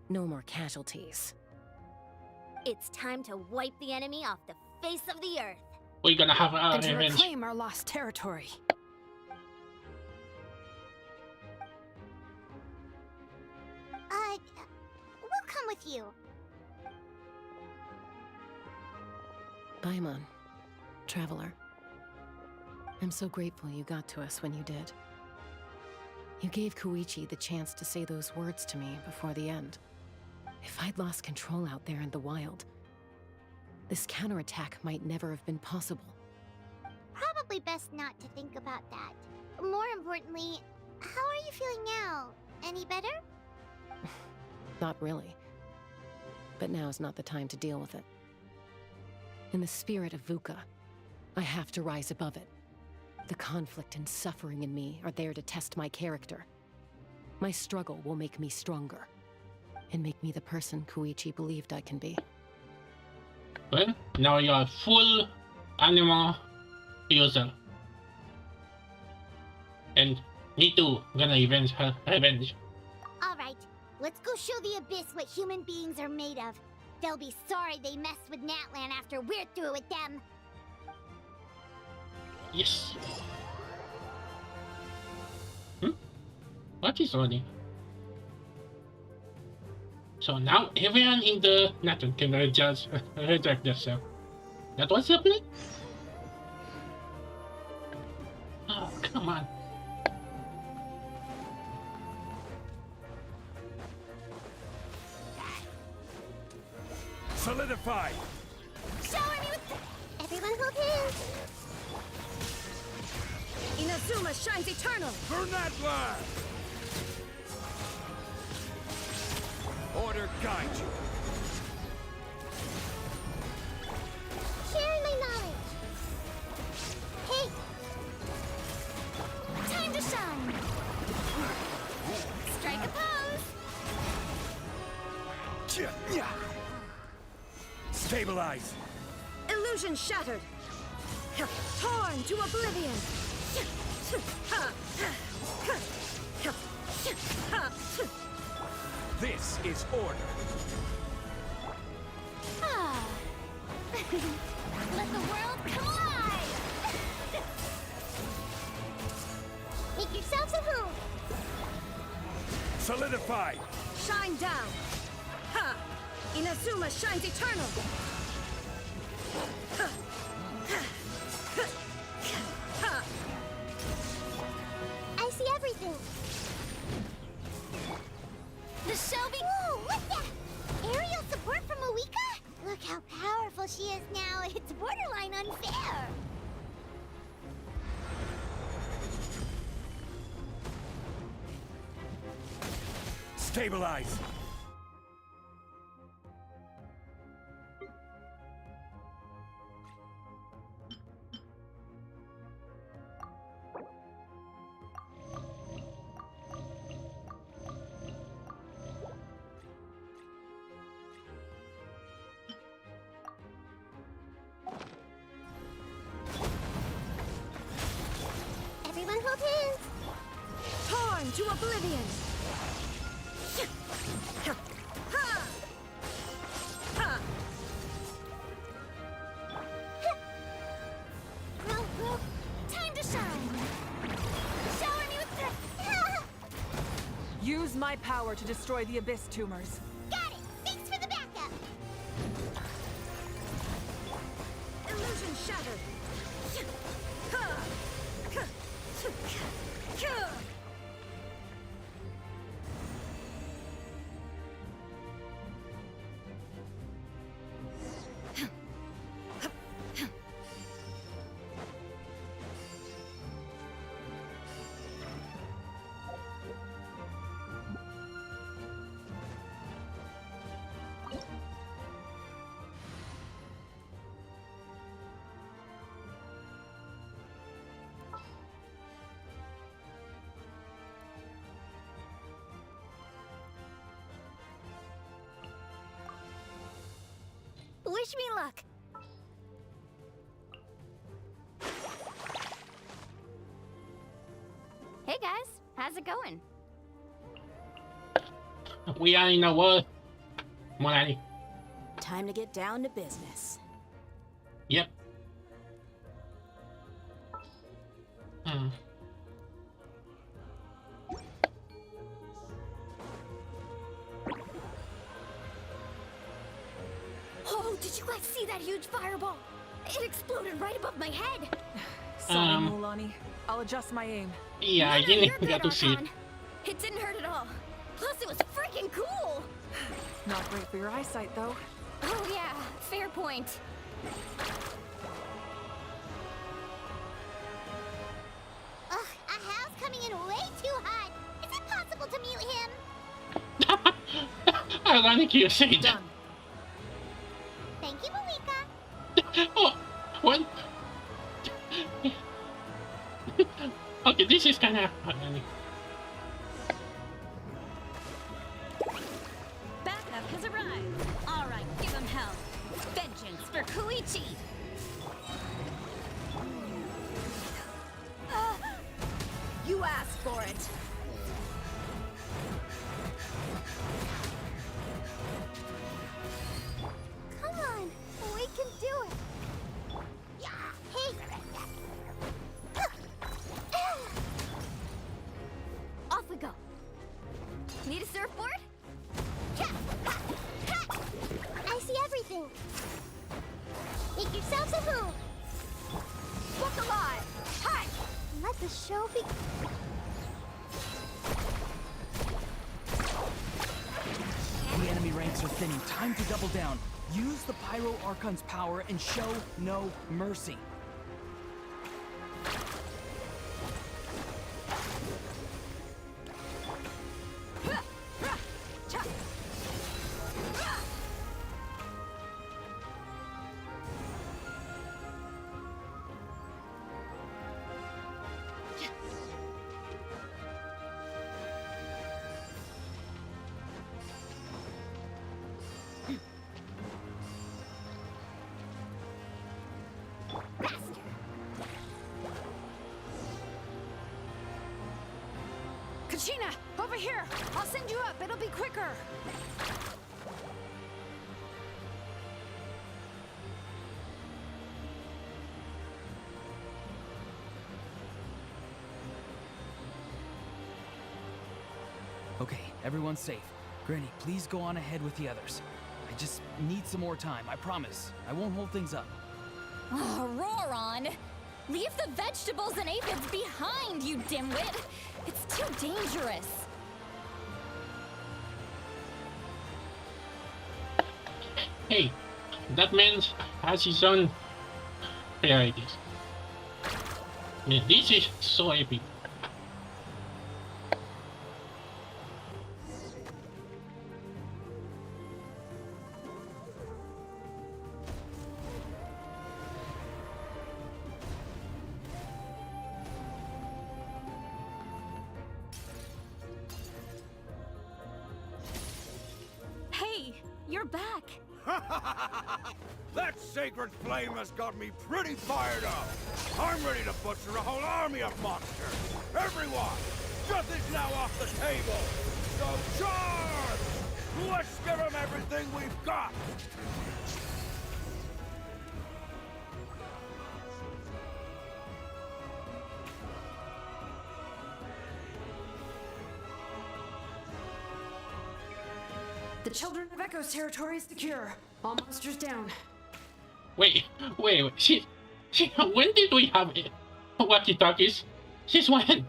S8: No more casualties.
S3: It's time to wipe the enemy off the face of the earth.
S1: We're gonna have our
S2: and to
S1: revenge.
S2: reclaim our lost territory.
S7: We'll come with you.
S8: Paimon, traveler. I'm so grateful you got to us when you did. You gave Koichi the chance to say those words to me before the end. If I'd lost control out there in the wild, this counterattack might never have been possible.
S7: Probably best not to think about that. More importantly, how are you feeling now? Any better?
S8: Not really. But now's not the time to deal with it. In the spirit of VUCA, I have to rise above it. The conflict and suffering in me are there to test my character. My struggle will make me stronger, and make me the person Koichi believed I can be.
S1: Well, now you're a full animal user. And me too, gonna avenge her revenge.
S7: Alright, let's go show the Abyss what human beings are made of. They'll be sorry they messed with Natlan after we're through with them.
S1: Yes. What is running? So now everyone in the Natlan can reject themselves. That was happening? Oh, come on.
S19: Solidify!
S7: Shower me with... Everyone hold hands.
S13: Inazuma shines eternal!
S19: For Natlan! Order guide you.
S7: Sharing my knowledge. Hey! Time to shine! Strike a pose!
S19: Stabilize!
S13: Illusion shattered! Torn to oblivion!
S19: This is order.
S7: Let the world come alive! Make yourselves at home!
S19: Solidify!
S13: Shine down! Ha! Inazuma shines eternal!
S7: I see everything! The Shelby... Whoa, what's that? Aerial support from Moika? Look how powerful she is now. It's borderline unfair.
S19: Stabilize!
S7: Everyone hold hands.
S13: Torn to oblivion!
S7: Time to shine. Shower me with the...
S5: Use my power to destroy the Abyss tumors.
S7: Got it. Thanks for the backup.
S13: Illusion shattered!
S3: Wish me luck. Hey guys, how's it going?
S1: We are in a war. Morali.
S13: Time to get down to business.
S1: Yep. Hmm.
S3: Oh, did you guys see that huge fireball? It exploded right above my head.
S5: Sorry, Mulani. I'll adjust my aim.
S1: Yeah, I didn't
S3: You're good,
S1: get to see it.
S3: Archon. It didn't hurt at all. Plus, it was freaking cool.
S5: Not great for your eyesight, though.
S3: Oh yeah, fair point. Ugh, a house coming in way too hot. Is it possible to mute him?
S1: Ironic you say that.
S5: Done.
S3: Thank you, Malika.
S1: Oh, what? Okay, this is kind of ironic.
S21: Backup has arrived. All right, give him hell. Vengeance for Koichi.
S13: You asked for it.
S3: Come on, we can do it. Yeah, hey. Off we go. Need a surfboard? I see everything. Make yourselves at home. Look alive. Hi. Let the show be.
S10: The enemy ranks are thinning. Time to double down. Use the Pyro Archon's power and show no mercy.
S2: Kachina, over here! I'll send you up, it'll be quicker!
S10: Okay, everyone's safe. Granny, please go on ahead with the others. I just need some more time, I promise. I won't hold things up.
S3: Oh, roar on! Leave the vegetables and aphids behind, you dimwit! It's too dangerous!
S1: Hey, that man has his own priorities. Yeah, this is so epic.
S21: Hey, you're back.
S19: That sacred flame has got me pretty fired up. I'm ready to butcher a whole army of monsters. Everyone, nothing's now off the table. So charge! Let's give them everything we've got.
S2: The Children of Echo's territory is secure. All monsters down.
S1: Wait. She, when did we have it? Walkie-talkies? Since when?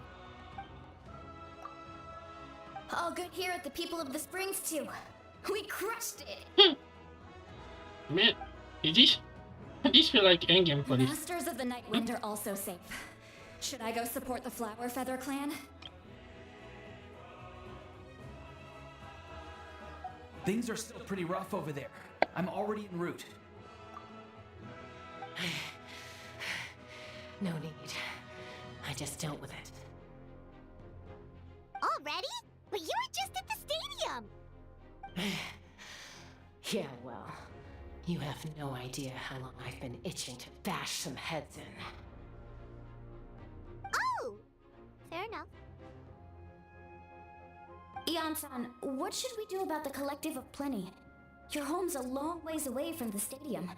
S3: All good here at the People of the Springs, too. We crushed it!
S1: Man, this feel like endgame for this.
S3: Masters of the Night Wind are also safe. Should I go support the Flower Feather clan?
S10: Things are still pretty rough over there. I'm already en route.
S8: No need. I just dealt with it.
S7: Already? But you were just at the stadium!
S8: Yeah, well, You have no idea how long I've been itching to bash some heads in.
S7: Oh! Fair enough.
S3: Ian-san, what should we do about the Collective of Plenty? Your home's a long ways away from the stadium.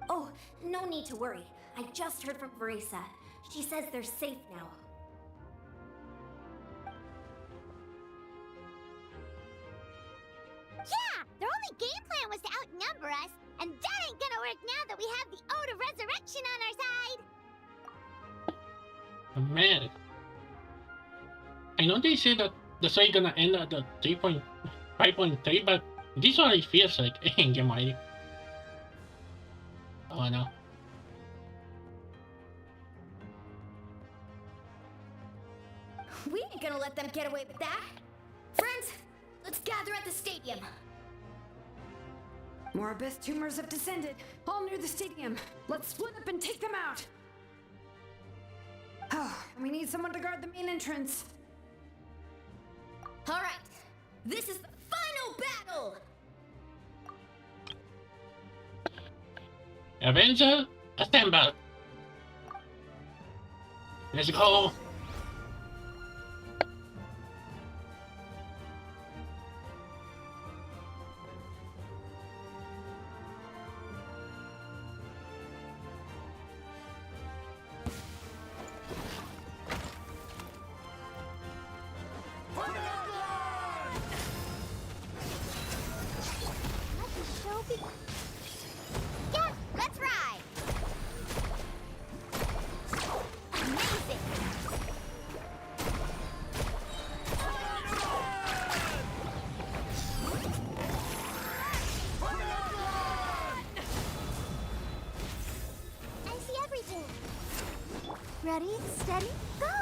S3: Oh, no need to worry. I just heard from Verisa. She says they're safe now.
S7: Yeah! Their only game plan was to outnumber us, and that ain't gonna work now that we have the Ode of Resurrection on our side!
S1: Man. I know they say that the story gonna end at the 3.5.3, but this already feels like endgame already. Oh no.
S3: We ain't gonna let them get away with that. Friends, let's gather at the stadium.
S2: More abyss tumors have descended, all near the stadium. Let's split up and take them out. Oh, we need someone to guard the main entrance.
S3: All right, this is the final battle.
S1: Avenger, assemble. Let's go.
S7: Yeah, let's ride! Amazing! I see everything. Ready, steady, go!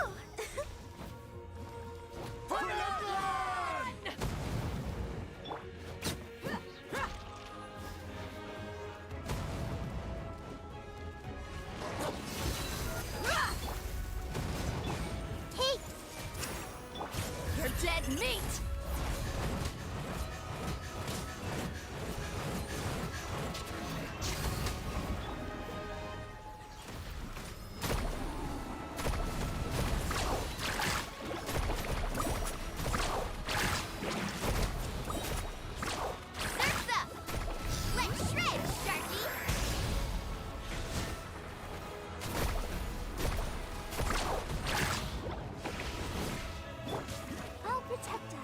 S13: You're dead meat!
S7: Surf's up! Let's shred, Sharky! I'll protect us.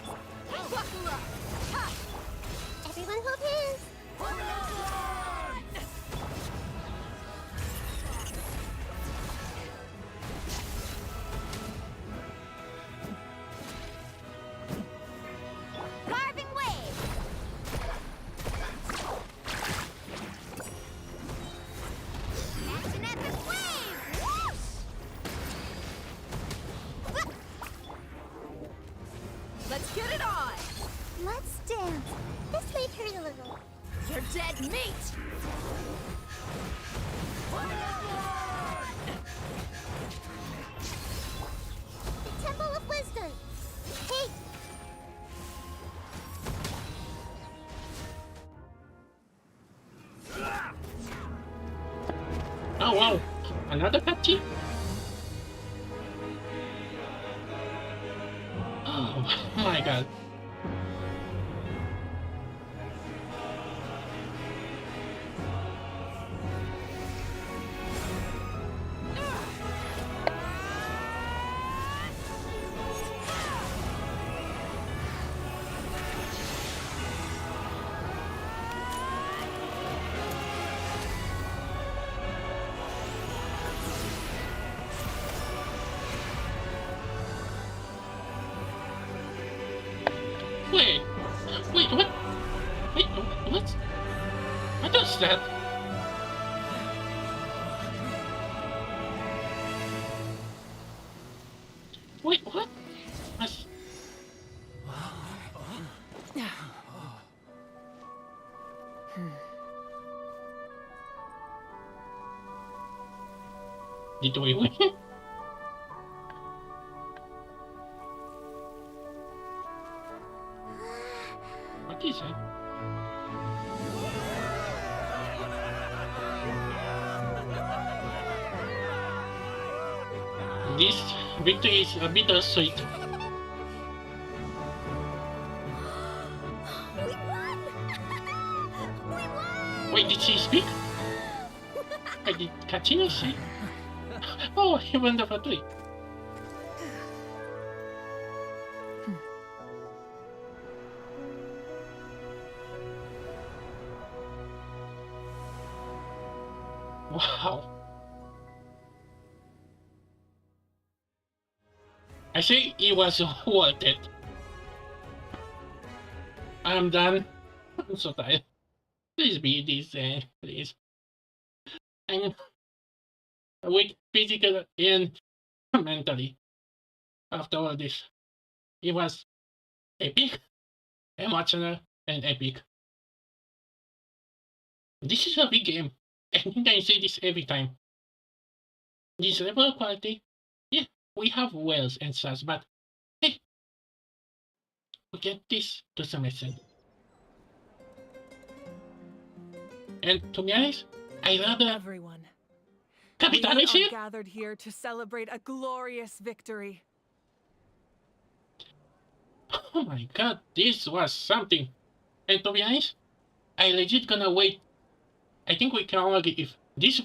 S7: Hey, buckle up! Ha! Everyone hold hands! Carving wave! That's an epic wave! Whoosh!
S13: Let's get it on!
S7: Let's dance. This may hurt a little.
S13: You're dead meat!
S7: The Temple of Wisdom. Hey!
S1: Oh wow, another patchy? Oh my god. Wait, what? Wait, what? What does that? Wait, what? That's... Did we win? What is it? this victory is a bittersweet.
S13: We won! We won!
S1: Wait, did she speak? Did Katina say? Oh, he won the victory. Wow. I say it was worth it. I'm done. I'm so tired. Please be this, please. I'm weak physically and mentally after all this. It was epic, emotional, and epic. This is a big game. I think I say this every time. This level of quality, yeah, we have whales and such, but hey, we get this to some extent. And to be honest, I rather
S5: everyone.
S1: Capitan
S5: We
S1: is
S5: are
S1: here.
S5: gathered here to celebrate a glorious victory.
S1: Oh my god, this was something. And to be honest, I legit gonna wait. I think we can argue if this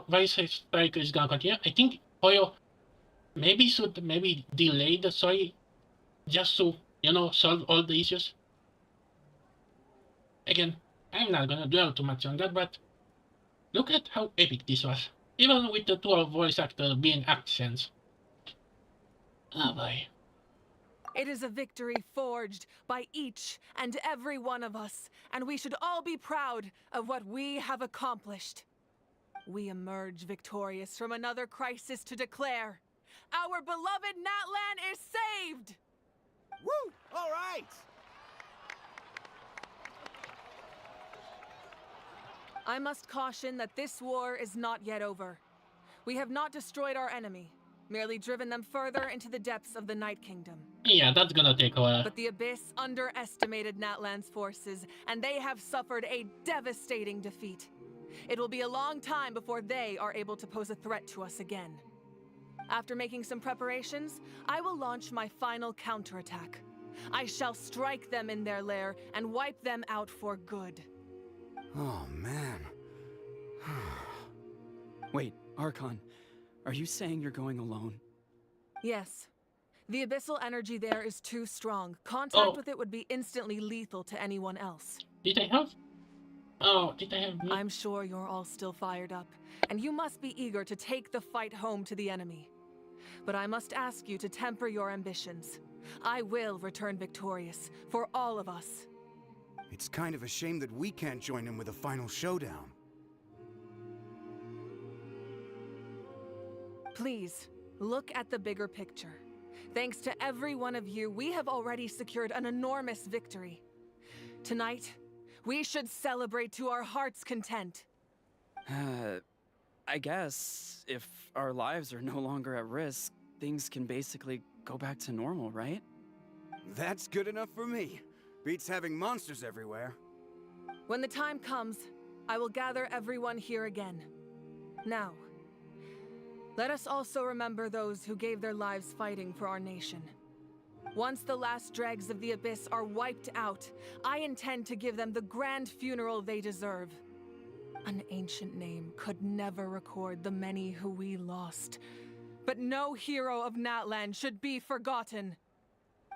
S1: Vice Strike is gonna continue. I think Hoyo maybe should delay the story just to, solve all the issues. Again, I'm not gonna dwell too much on that, but look at how epic this was. Even with the 12 voice actors being accents. Oh boy.
S5: It is a victory forged by each and every one of us, and we should all be proud of what we have accomplished. We emerge victorious from another crisis to declare, our beloved Natlan is saved!
S19: Woo! All right!
S5: I must caution that this war is not yet over. We have not destroyed our enemy, merely driven them further into the depths of the Night Kingdom.
S1: Yeah, that's gonna take a while.
S5: But the Abyss underestimated Natlan's forces, and they have suffered a devastating defeat. It will be a long time before they are able to pose a threat to us again. After making some preparations, I will launch my final counterattack. I shall strike them in their lair and wipe them out for good.
S4: Oh, man.
S6: Wait, Archon, are you saying you're going alone?
S5: Yes. The abyssal energy there is too strong. Contact with it would be instantly lethal to anyone else.
S1: Did I have? Oh, did I have?
S5: I'm sure you're all still fired up, and you must be eager to take the fight home to the enemy. But I must ask you to temper your ambitions. I will return victorious, for all of us.
S4: It's kind of a shame that we can't join in with a final showdown.
S5: Please, look at the bigger picture. Thanks to every one of you, we have already secured an enormous victory. Tonight, we should celebrate to our heart's content.
S6: I guess if our lives are no longer at risk, things can basically go back to normal, right?
S4: That's good enough for me. Beats having monsters everywhere.
S5: When the time comes, I will gather everyone here again. Now, let us also remember those who gave their lives fighting for our nation. Once the last dregs of the Abyss are wiped out, I intend to give them the grand funeral they deserve. An ancient name could never record the many who we lost. But no hero of Natlan should be forgotten.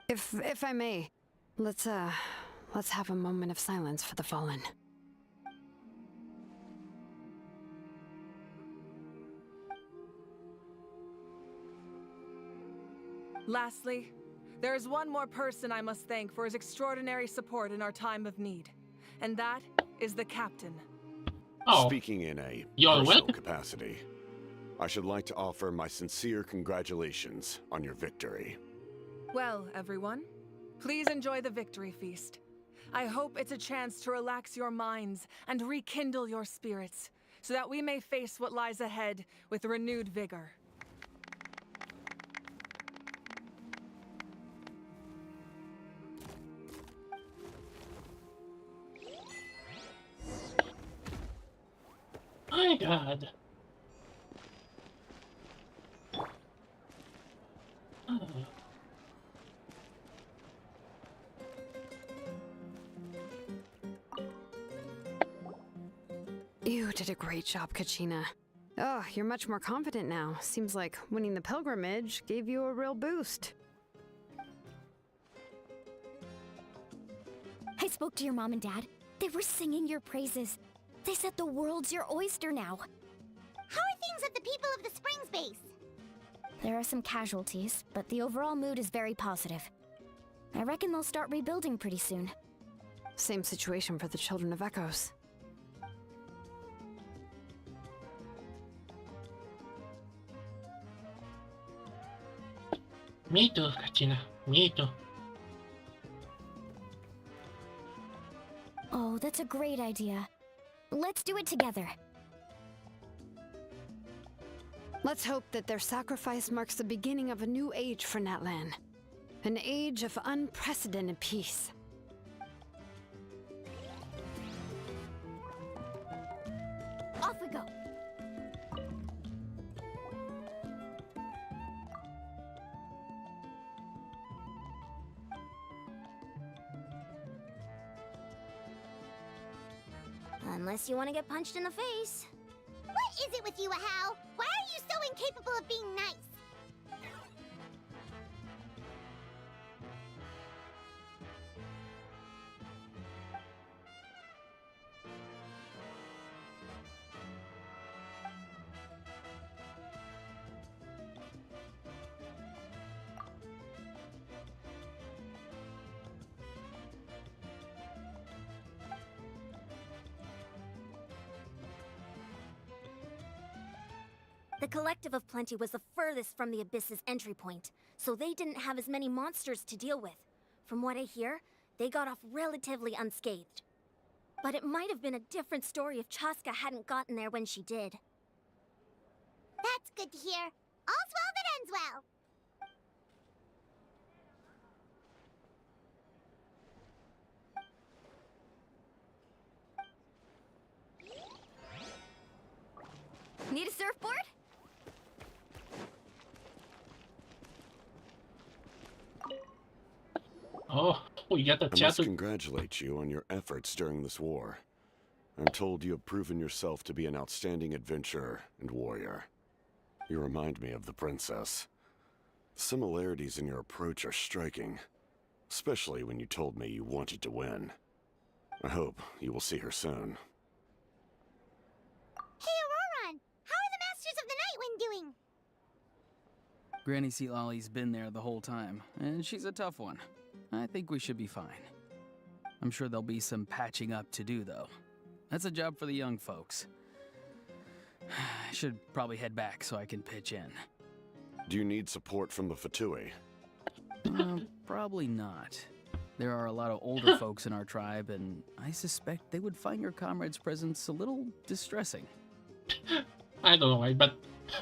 S2: If I may, let's have a moment of silence for the fallen.
S5: Lastly, there is one more person I must thank for his extraordinary support in our time of need. And that is the Captain.
S1: Oh.
S11: Speaking in a
S1: You're
S11: personal
S1: welcome.
S11: capacity, I should like to offer my sincere congratulations on your victory.
S5: Well, everyone, please enjoy the victory feast. I hope it's a chance to relax your minds and rekindle your spirits, so that we may face what lies ahead with renewed vigor.
S1: My god.
S2: You did a great job, Kachina. Oh, you're much more confident now. Seems like winning the pilgrimage gave you a real boost.
S3: I spoke to your mom and dad. They were singing your praises. They said the world's your oyster now.
S7: How are things at the People of the Springs base?
S3: There are some casualties, but the overall mood is very positive. I reckon they'll start rebuilding pretty soon.
S2: Same situation for the Children of Echoes.
S1: Me too, Kachina. Me too.
S3: Oh, that's a great idea. Let's do it together.
S2: Let's hope that their sacrifice marks the beginning of a new age for Natlan. An age of unprecedented peace.
S3: Off we go. Unless you want to get punched in the face.
S7: What is it with you, Ahau? Why are you so incapable of being nice?
S3: The Collective of Plenty was the furthest from the Abyss's entry point, so they didn't have as many monsters to deal with. From what I hear, they got off relatively unscathed. But it might have been a different story if Chaska hadn't gotten there when she did.
S7: That's good to hear. All's well that ends well.
S3: Need a surfboard?
S1: Oh, we got the
S11: I
S1: chat.
S11: must congratulate you on your efforts during this war. I'm told you have proven yourself to be an outstanding adventurer and warrior. You remind me of the princess. The similarities in your approach are striking, especially when you told me you wanted to win. I hope you will see her soon.
S7: Hey, Auroron! How are the Masters of the Nightwind doing?
S10: Granny Sealolly's been there the whole time, and she's a tough one. I think we should be fine. I'm sure there'll be some patching up to do, though. That's a job for the young folks. I should probably head back so I can pitch in.
S11: Do you need support from the Fatui?
S10: Probably not. There are a lot of older folks in our tribe, and I suspect they would find your comrade's presence a little distressing.
S1: I don't know why, but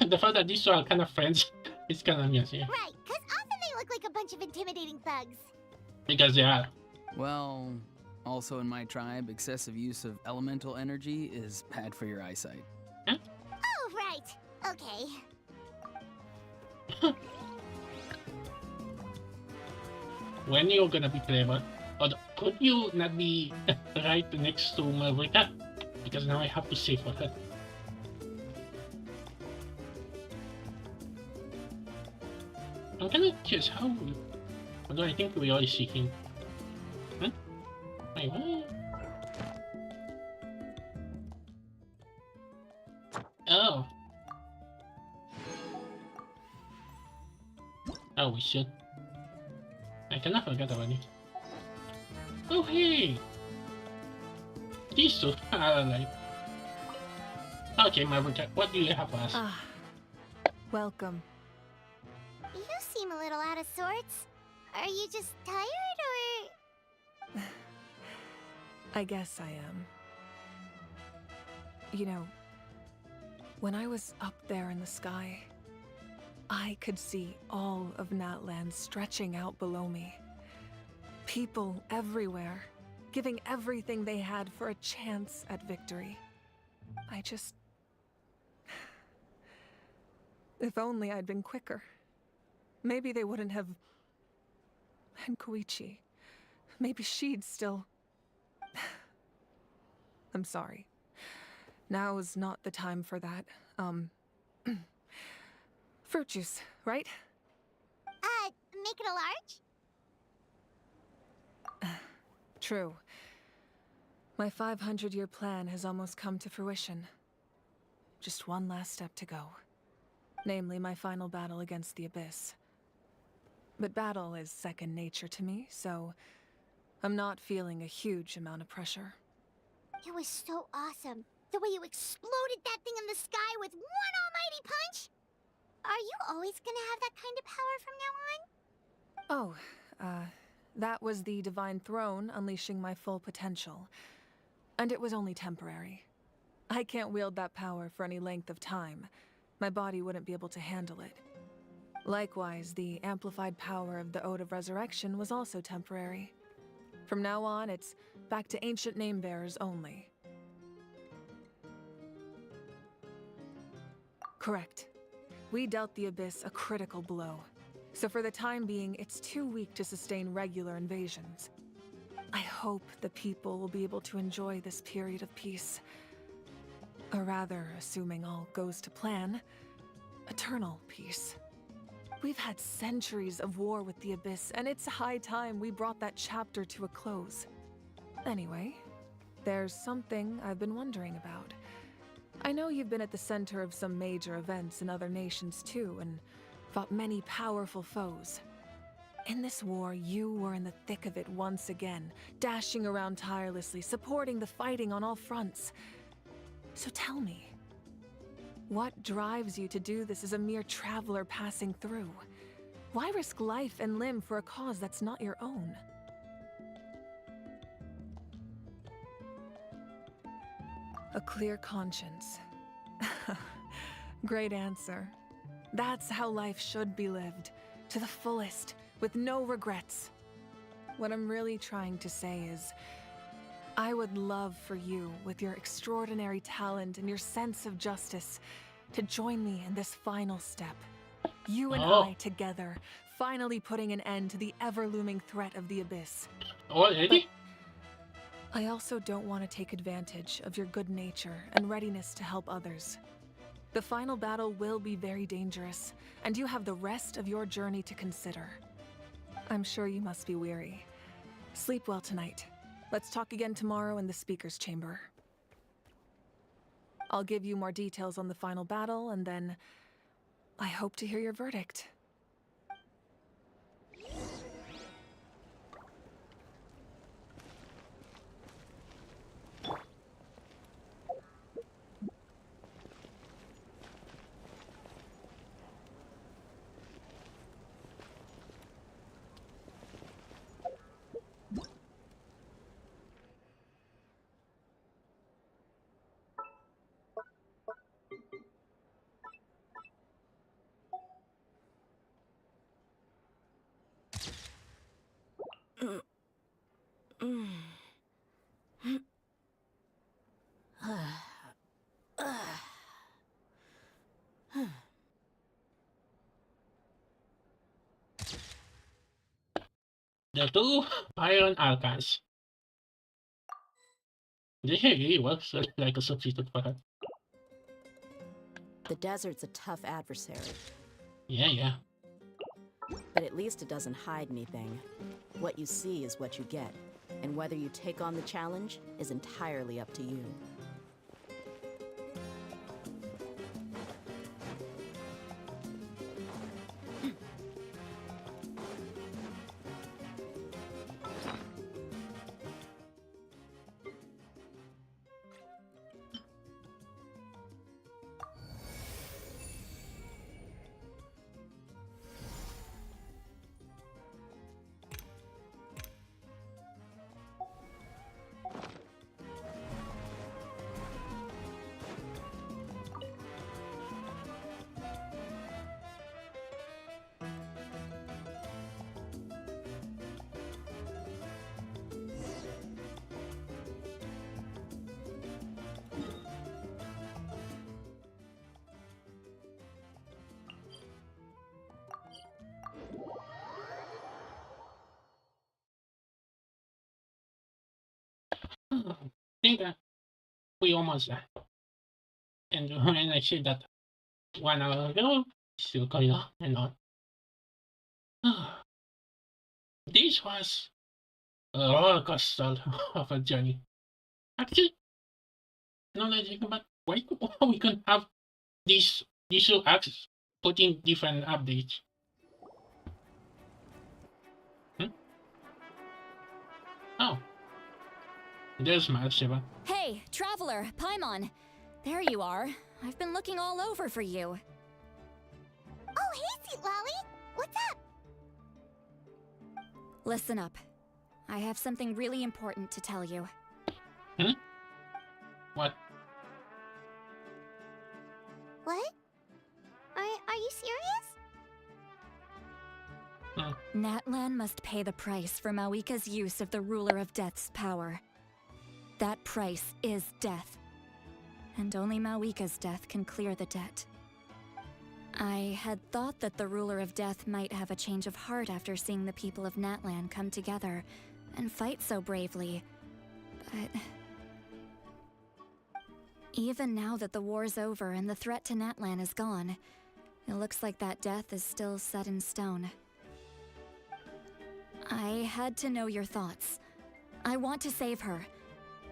S1: the fact that these two are kind of friends is kind of amusing.
S7: Right, because often they look like a bunch of intimidating thugs.
S1: Because they are.
S10: Well, also in my tribe, excessive use of elemental energy is bad for your eyesight.
S7: Oh, right. Okay.
S1: When you're gonna be clever? Or could you not be right next to Marika? Because now I have to save for her. I'm kind of curious how. Although I think we already see him. Huh? Wait, what? Oh. Oh, we should. I kind of forgot about it. Oh, hey! These two are like... Okay, Marika, what do you have for us?
S5: Ah, welcome.
S7: You seem a little out of sorts. Are you just tired, or...?
S5: I guess I am. You know, when I was up there in the sky, I could see all of Natlan stretching out below me. People everywhere, giving everything they had for a chance at victory. I just... If only I'd been quicker. maybe they wouldn't have... And Koichi, maybe she'd still... I'm sorry. Now is not the time for that. Fruit juice, right?
S7: Make it a large?
S5: True. My 500-year plan has almost come to fruition. Just one last step to go. Namely, my final battle against the Abyss. But battle is second nature to me, so I'm not feeling a huge amount of pressure.
S7: It was so awesome. The way you exploded that thing in the sky with one almighty punch! Are you always gonna have that kind of power from now on?
S5: Oh, that was the Divine Throne unleashing my full potential. And it was only temporary. I can't wield that power for any length of time. My body wouldn't be able to handle it. Likewise, the amplified power of the Ode of Resurrection was also temporary. From now on, it's back to ancient name-bearers only. Correct. We dealt the Abyss a critical blow. So for the time being, it's too weak to sustain regular invasions. I hope the people will be able to enjoy this period of peace. Or rather, assuming all goes to plan, eternal peace. We've had centuries of war with the Abyss, and it's high time we brought that chapter to a close. Anyway, there's something I've been wondering about. I know you've been at the center of some major events in other nations too, and fought many powerful foes. In this war, you were in the thick of it once again, dashing around tirelessly, supporting the fighting on all fronts. So tell me, what drives you to do this as a mere traveler passing through? Why risk life and limb for a cause that's not your own? A clear conscience. Great answer. That's how life should be lived, to the fullest, with no regrets. What I'm really trying to say is, I would love for you, with your extraordinary talent and your sense of justice, to join me in this final step. You and I together, finally putting an end to the ever-looming threat of the Abyss.
S1: Already?
S5: But I also don't want to take advantage of your good nature and readiness to help others. The final battle will be very dangerous, and you have the rest of your journey to consider. I'm sure you must be weary. Sleep well tonight. Let's talk again tomorrow in the speaker's chamber. I'll give you more details on the final battle, and then I hope to hear your verdict.
S1: The two Iron Archons. This really works like a substitute for her.
S16: The desert's a tough adversary.
S1: Yeah.
S16: But at least it doesn't hide anything. What you see is what you get. And whether you take on the challenge is entirely up to you.
S1: think that we almost there. And when I said that 1 hour ago, still going on and on. This was a roller coaster of a journey. Actually, now that I think about why we can have these two acts putting different updates. Oh. There's my 7.
S15: Hey, Traveler, Paimon. There you are. I've been looking all over for you.
S7: Oh, hey, Sweet Lolly! What's up?
S15: Listen up. I have something really important to tell you.
S1: What?
S7: What? Are you serious?
S15: Natlan must pay the price for Mawika's use of the Ruler of Death's power. That price is death. And only Mawika's death can clear the debt. I had thought that the Ruler of Death might have a change of heart after seeing the people of Natlan come together and fight so bravely, but... Even now that the war's over and the threat to Natlan is gone, it looks like that death is still set in stone. I had to know your thoughts. I want to save her,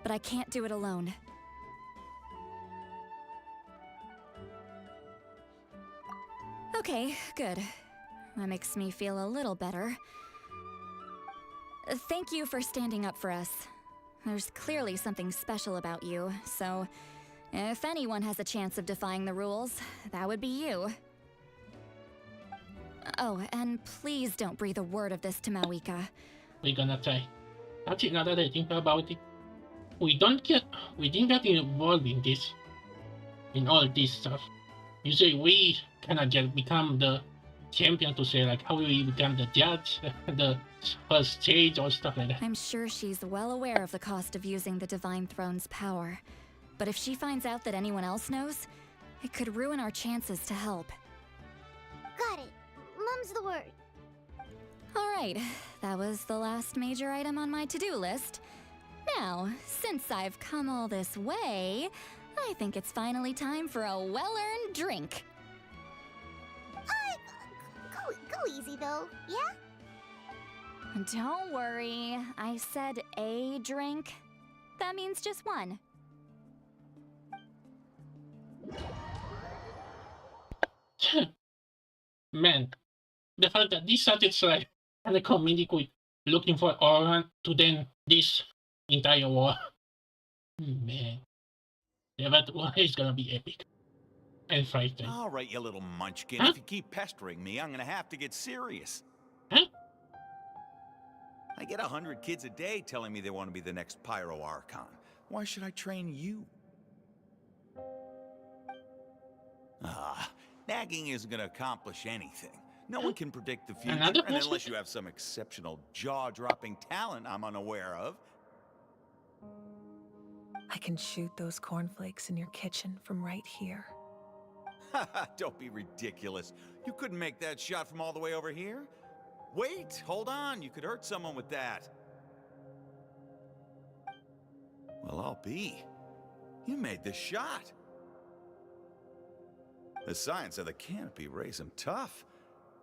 S15: but I can't do it alone. Okay, good. That makes me feel a little better. Thank you for standing up for us. There's clearly something special about you, so if anyone has a chance of defying the rules, that would be you. Oh, and please don't breathe a word of this to Mawika.
S1: We're gonna try. Actually, now that I think about it, we didn't get involved in this, in all this stuff. Usually we cannot just become the champion to say like how we become the judge, the first stage or stuff like that.
S15: I'm sure she's well aware of the cost of using the Divine Throne's power. But if she finds out that anyone else knows, it could ruin our chances to help.
S7: Got it. Mum's the word.
S15: Alright, that was the last major item on my to-do list. Now, since I've come all this way, I think it's finally time for a well-earned drink.
S7: Go easy though, yeah?
S15: Don't worry, I said a drink. That means just one.
S1: Man, the fact that this started like and the community quit looking for Archon to then this entire war. Man. Yeah, that war is gonna be epic. And frightening.
S22: All right, you little munchkin. If you keep pestering me, I'm gonna have to get serious.
S1: Huh?
S22: I get 100 kids a day telling me they want to be the next Pyro Archon. Why should I train you? Nagging isn't gonna accomplish anything. No one can predict the future, and unless you have some exceptional jaw-dropping talent I'm unaware of.
S5: I can shoot those cornflakes in your kitchen from right here.
S22: Don't be ridiculous. You couldn't make that shot from all the way over here? Wait, hold on. You could hurt someone with that. Well, I'll be. You made this shot. The science of the canopy raised him tough.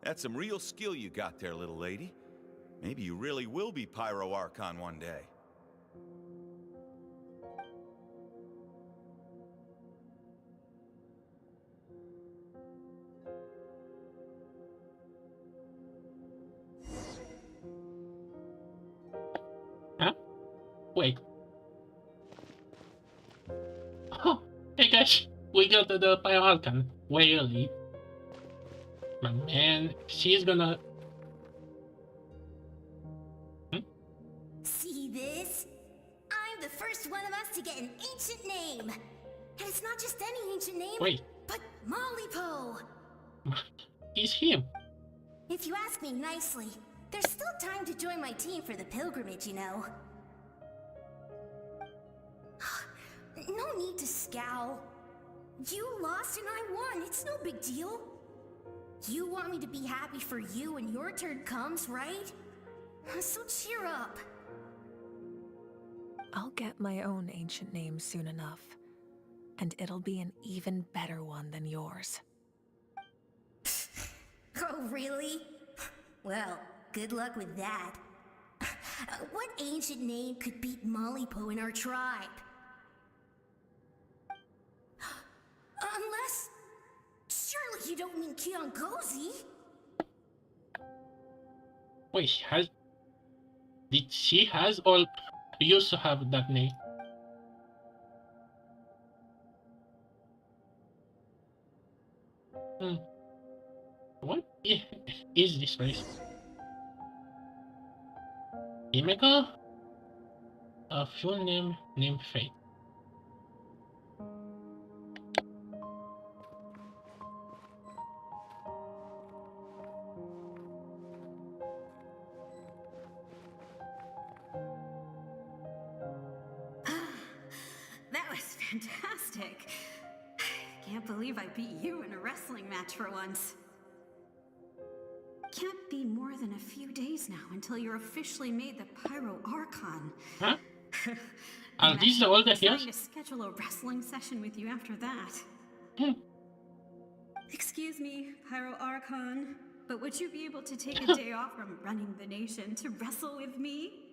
S22: That's some real skill you got there, little lady. Maybe you really will be Pyro Archon one day.
S1: Huh? Wait. Oh, hey guys, we got to the Pyro Archon way early. But man, she's gonna...
S23: See this? I'm the first one of us to get an ancient name. And it's not just any ancient name,
S1: Wait.
S23: but Malipo.
S1: It's him.
S23: If you ask me nicely, there's still time to join my team for the pilgrimage, you know. No need to scowl. You lost and I won, it's no big deal. You want me to be happy for you when your turn comes, right? So cheer up.
S5: I'll get my own ancient name soon enough, and it'll be an even better one than yours.
S23: Oh, really? Well, good luck with that. What ancient name could beat Mollypo in our tribe? Unless... Surely you don't mean Kiangozi?
S1: Wait, she has or used to have that name? What is this place? Imeka? A full name named Fate.
S21: That was fantastic. Can't believe I beat you in a wrestling match for once. Can't be more than a few days now until you're officially made the Pyro Archon.
S1: Huh? Are these all the
S21: trying
S1: heroes?
S21: to schedule a wrestling session with you after that. Excuse me, Pyro Archon, but would you be able to take a day off from running the nation to wrestle with me?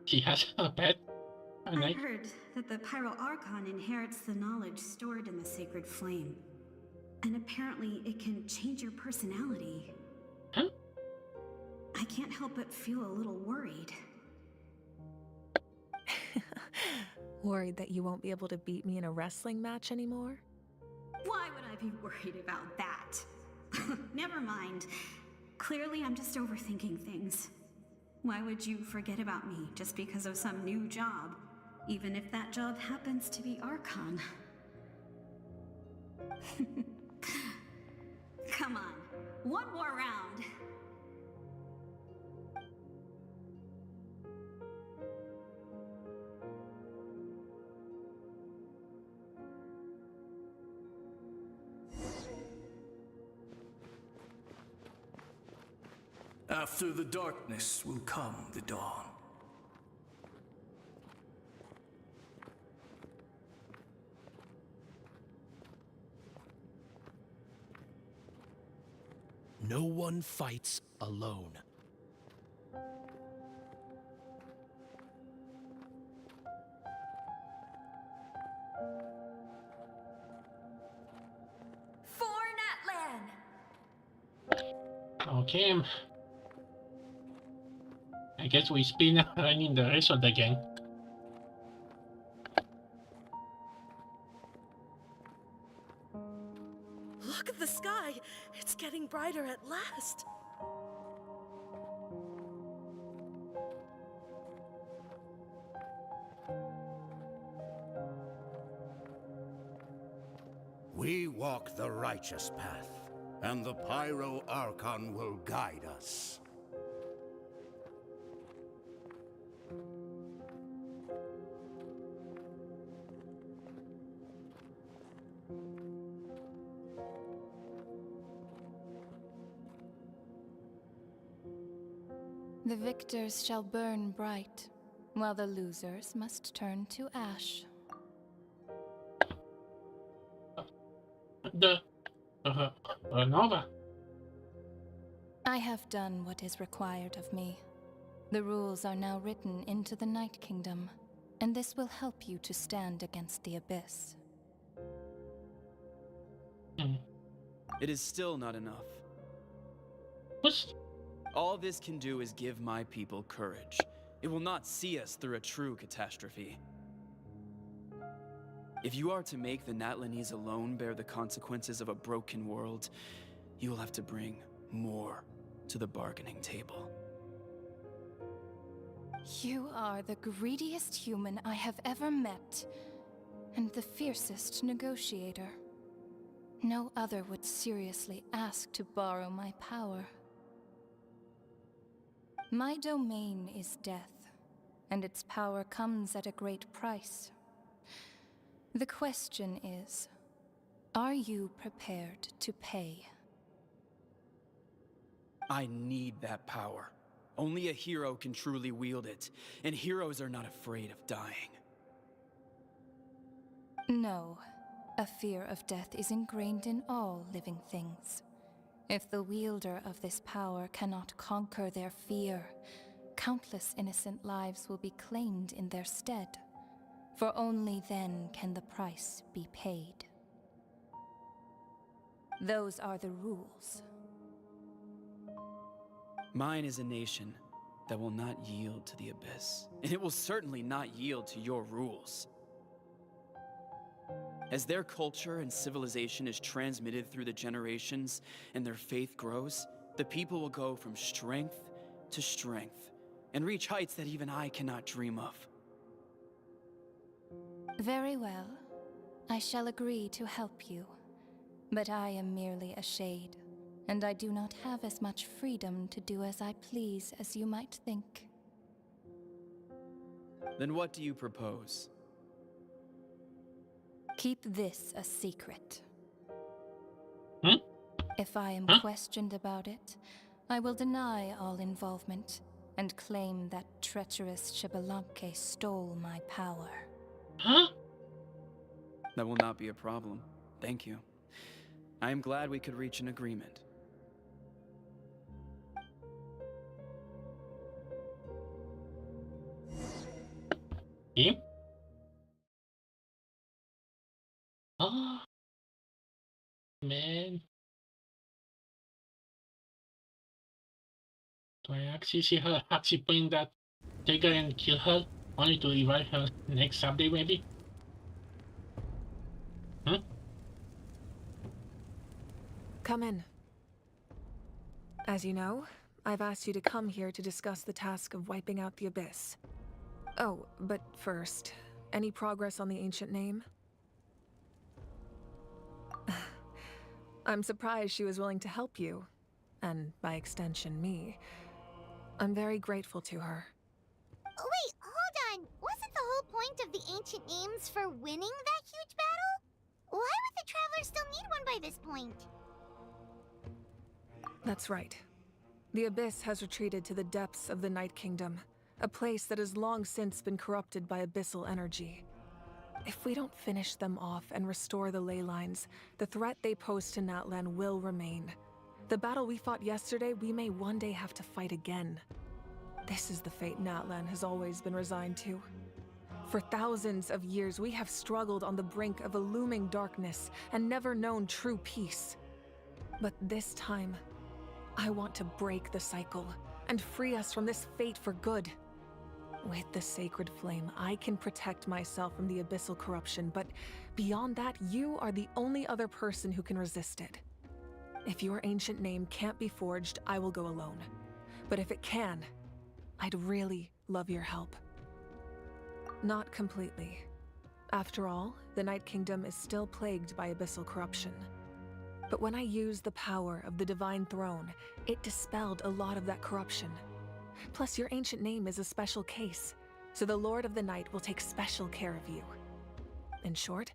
S1: She has a pet.
S21: I heard that the Pyro Archon inherits the knowledge stored in the sacred flame. And apparently it can change your personality.
S1: Huh?
S21: I can't help but feel a little worried.
S5: Worried that you won't be able to beat me in a wrestling match anymore?
S21: Why would I be worried about that? Never mind. Clearly I'm just overthinking things. Why would you forget about me just because of some new job? Even if that job happens to be Archon. Come on, one more round.
S9: After the darkness will come the dawn. No one fights alone.
S23: For Natlan!
S1: Okay. I guess we spin running the rest of the gang.
S14: Look at the sky! It's getting brighter at last!
S4: We walk the righteous path, and the Pyro Archon will guide us.
S15: The victors shall burn bright, while the losers must turn to ash.
S1: The Nova.
S15: I have done what is required of me. The rules are now written into the Night Kingdom, and this will help you to stand against the Abyss.
S6: It is still not enough.
S1: What?
S6: All this can do is give my people courage. It will not see us through a true catastrophe. If you are to make the Natlanese alone bear the consequences of a broken world, you will have to bring more to the bargaining table.
S15: You are the greediest human I have ever met, and the fiercest negotiator. No other would seriously ask to borrow my power. My domain is death, and its power comes at a great price. The question is, are you prepared to pay?
S6: I need that power. Only a hero can truly wield it, and heroes are not afraid of dying.
S15: No. A fear of death is ingrained in all living things. If the wielder of this power cannot conquer their fear, countless innocent lives will be claimed in their stead. For only then can the price be paid. Those are the rules.
S6: Mine is a nation that will not yield to the Abyss, and it will certainly not yield to your rules. As their culture and civilization is transmitted through the generations and their faith grows, the people will go from strength to strength and reach heights that even I cannot dream of.
S15: Very well. I shall agree to help you. But I am merely a shade, and I do not have as much freedom to do as I please as you might think.
S6: Then what do you propose?
S15: Keep this a secret.
S1: Hmm?
S15: If I am questioned about it, I will deny all involvement and claim that treacherous Xbalanque stole my power.
S1: Huh?
S6: That will not be a problem. Thank you. I am glad we could reach an agreement.
S1: Yeah. Oh, man. Do I actually see her actually putting that trigger and kill her, only to revive her next update, maybe? Hmm?
S5: Come in. As you know, I've asked you to come here to discuss the task of wiping out the Abyss. Oh, but first, any progress on the ancient name? I'm surprised she was willing to help you, and by extension, me. I'm very grateful to her.
S7: Oh, wait, hold on. Wasn't the whole point of the ancient names for winning that huge battle? Why would the Travelers still need one by this point?
S5: That's right. The Abyss has retreated to the depths of the Night Kingdom, a place that has long since been corrupted by abyssal energy. If we don't finish them off and restore the ley lines, the threat they pose to Natlan will remain. The battle we fought yesterday, we may one day have to fight again. This is the fate Natlan has always been resigned to. For thousands of years, we have struggled on the brink of a looming darkness and never known true peace. But this time, I want to break the cycle and free us from this fate for good. With the sacred flame, I can protect myself from the abyssal corruption, but beyond that, you are the only other person who can resist it. If your ancient name can't be forged, I will go alone. But if it can, I'd really love your help. Not completely. After all, the Night Kingdom is still plagued by abyssal corruption. But when I used the power of the Divine Throne, it dispelled a lot of that corruption. Plus, your ancient name is a special case, so the Lord of the Night will take special care of you. In short,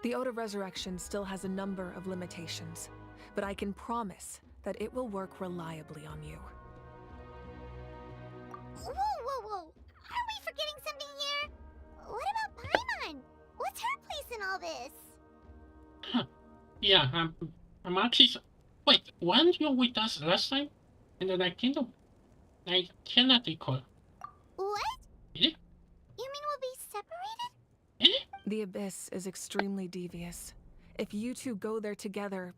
S5: the Ode of Resurrection still has a number of limitations, but I can promise that it will work reliably on you.
S7: Whoa, whoa, whoa! Are we forgetting something here? What about Paimon? What's her place in all this?
S1: Huh. Yeah, I'm actually... Wait, weren't you with us last time? In the Night Kingdom? I cannot recall.
S7: What?
S1: Yeah?
S7: You mean we'll be separated?
S5: The Abyss is extremely devious. If you two go there together,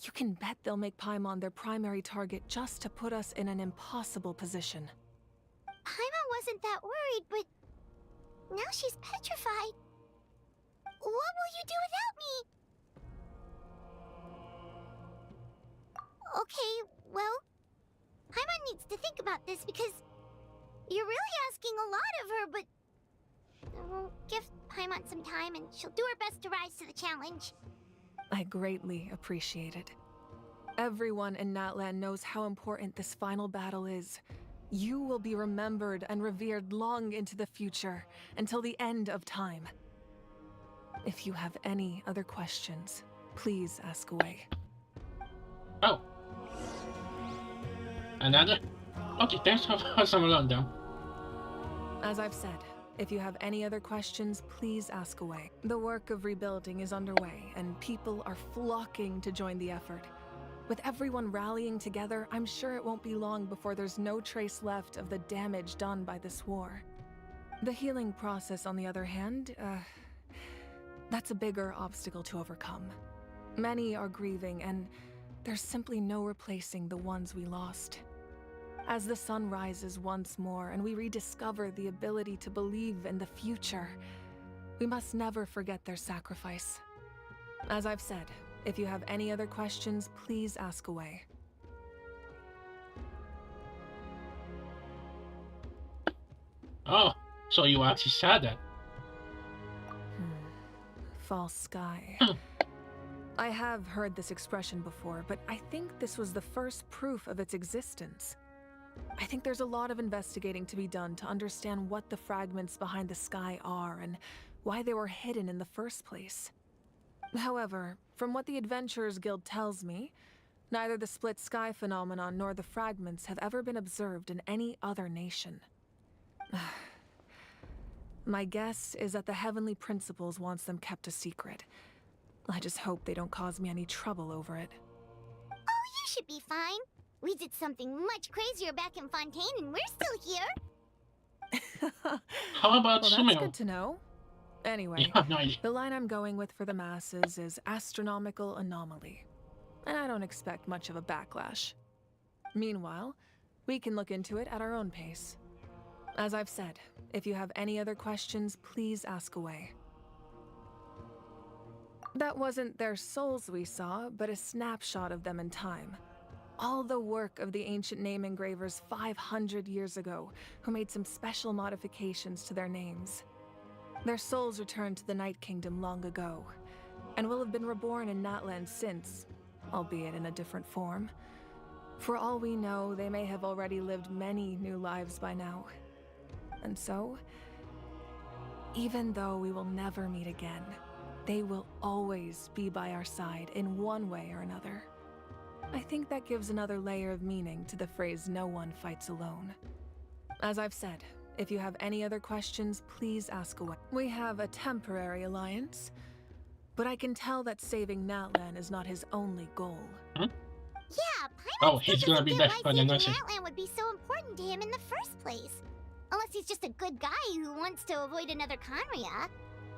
S5: you can bet they'll make Paimon their primary target just to put us in an impossible position.
S7: Paimon wasn't that worried, but now she's petrified. What will you do without me? Okay, well, Paimon needs to think about this because you're really asking a lot of her, but we'll give Paimon some time and she'll do her best to rise to the challenge.
S5: I greatly appreciate it. Everyone in Natlan knows how important this final battle is. You will be remembered and revered long into the future, until the end of time. If you have any other questions, please ask away.
S1: Oh. Another? Okay, thanks for some rundown.
S5: As I've said, if you have any other questions, please ask away. The work of rebuilding is underway, and people are flocking to join the effort. With everyone rallying together, I'm sure it won't be long before there's no trace left of the damage done by this war. The healing process, on the other hand, that's a bigger obstacle to overcome. Many are grieving, and there's simply no replacing the ones we lost. As the sun rises once more and we rediscover the ability to believe in the future, we must never forget their sacrifice. As I've said, if you have any other questions, please ask away.
S1: Oh, so you actually said that.
S5: False sky. I have heard this expression before, but I think this was the first proof of its existence. I think there's a lot of investigating to be done to understand what the fragments behind the sky are and why they were hidden in the first place. However, from what the Adventurers Guild tells me, neither the split sky phenomenon nor the fragments have ever been observed in any other nation. My guess is that the Heavenly Principles wants them kept a secret. I just hope they don't cause me any trouble over it.
S7: Oh, you should be fine. We did something much crazier back in Fontaine and we're still here.
S1: How about
S5: Well,
S1: Sumeru?
S5: that's good to know. Anyway,
S1: Yeah, no idea.
S5: the line I'm going with for the masses is astronomical anomaly. And I don't expect much of a backlash. Meanwhile, we can look into it at our own pace. As I've said, if you have any other questions, please ask away. That wasn't their souls we saw, but a snapshot of them in time. All the work of the ancient name engravers 500 years ago, who made some special modifications to their names. Their souls returned to the Night Kingdom long ago, and will have been reborn in Natland since, albeit in a different form. For all we know, they may have already lived many new lives by now. And so, even though we will never meet again, they will always be by our side in one way or another. I think that gives another layer of meaning to the phrase "no one fights alone." As I've said, if you have any other questions, please ask away. We have a temporary alliance, but I can tell that saving Natlan is not his only goal.
S7: Yeah,
S1: Oh, he's gonna be back for the
S7: saving
S1: next.
S7: Natlan would be so important to him in the first place. Unless he's just a good guy who wants to avoid another Conria.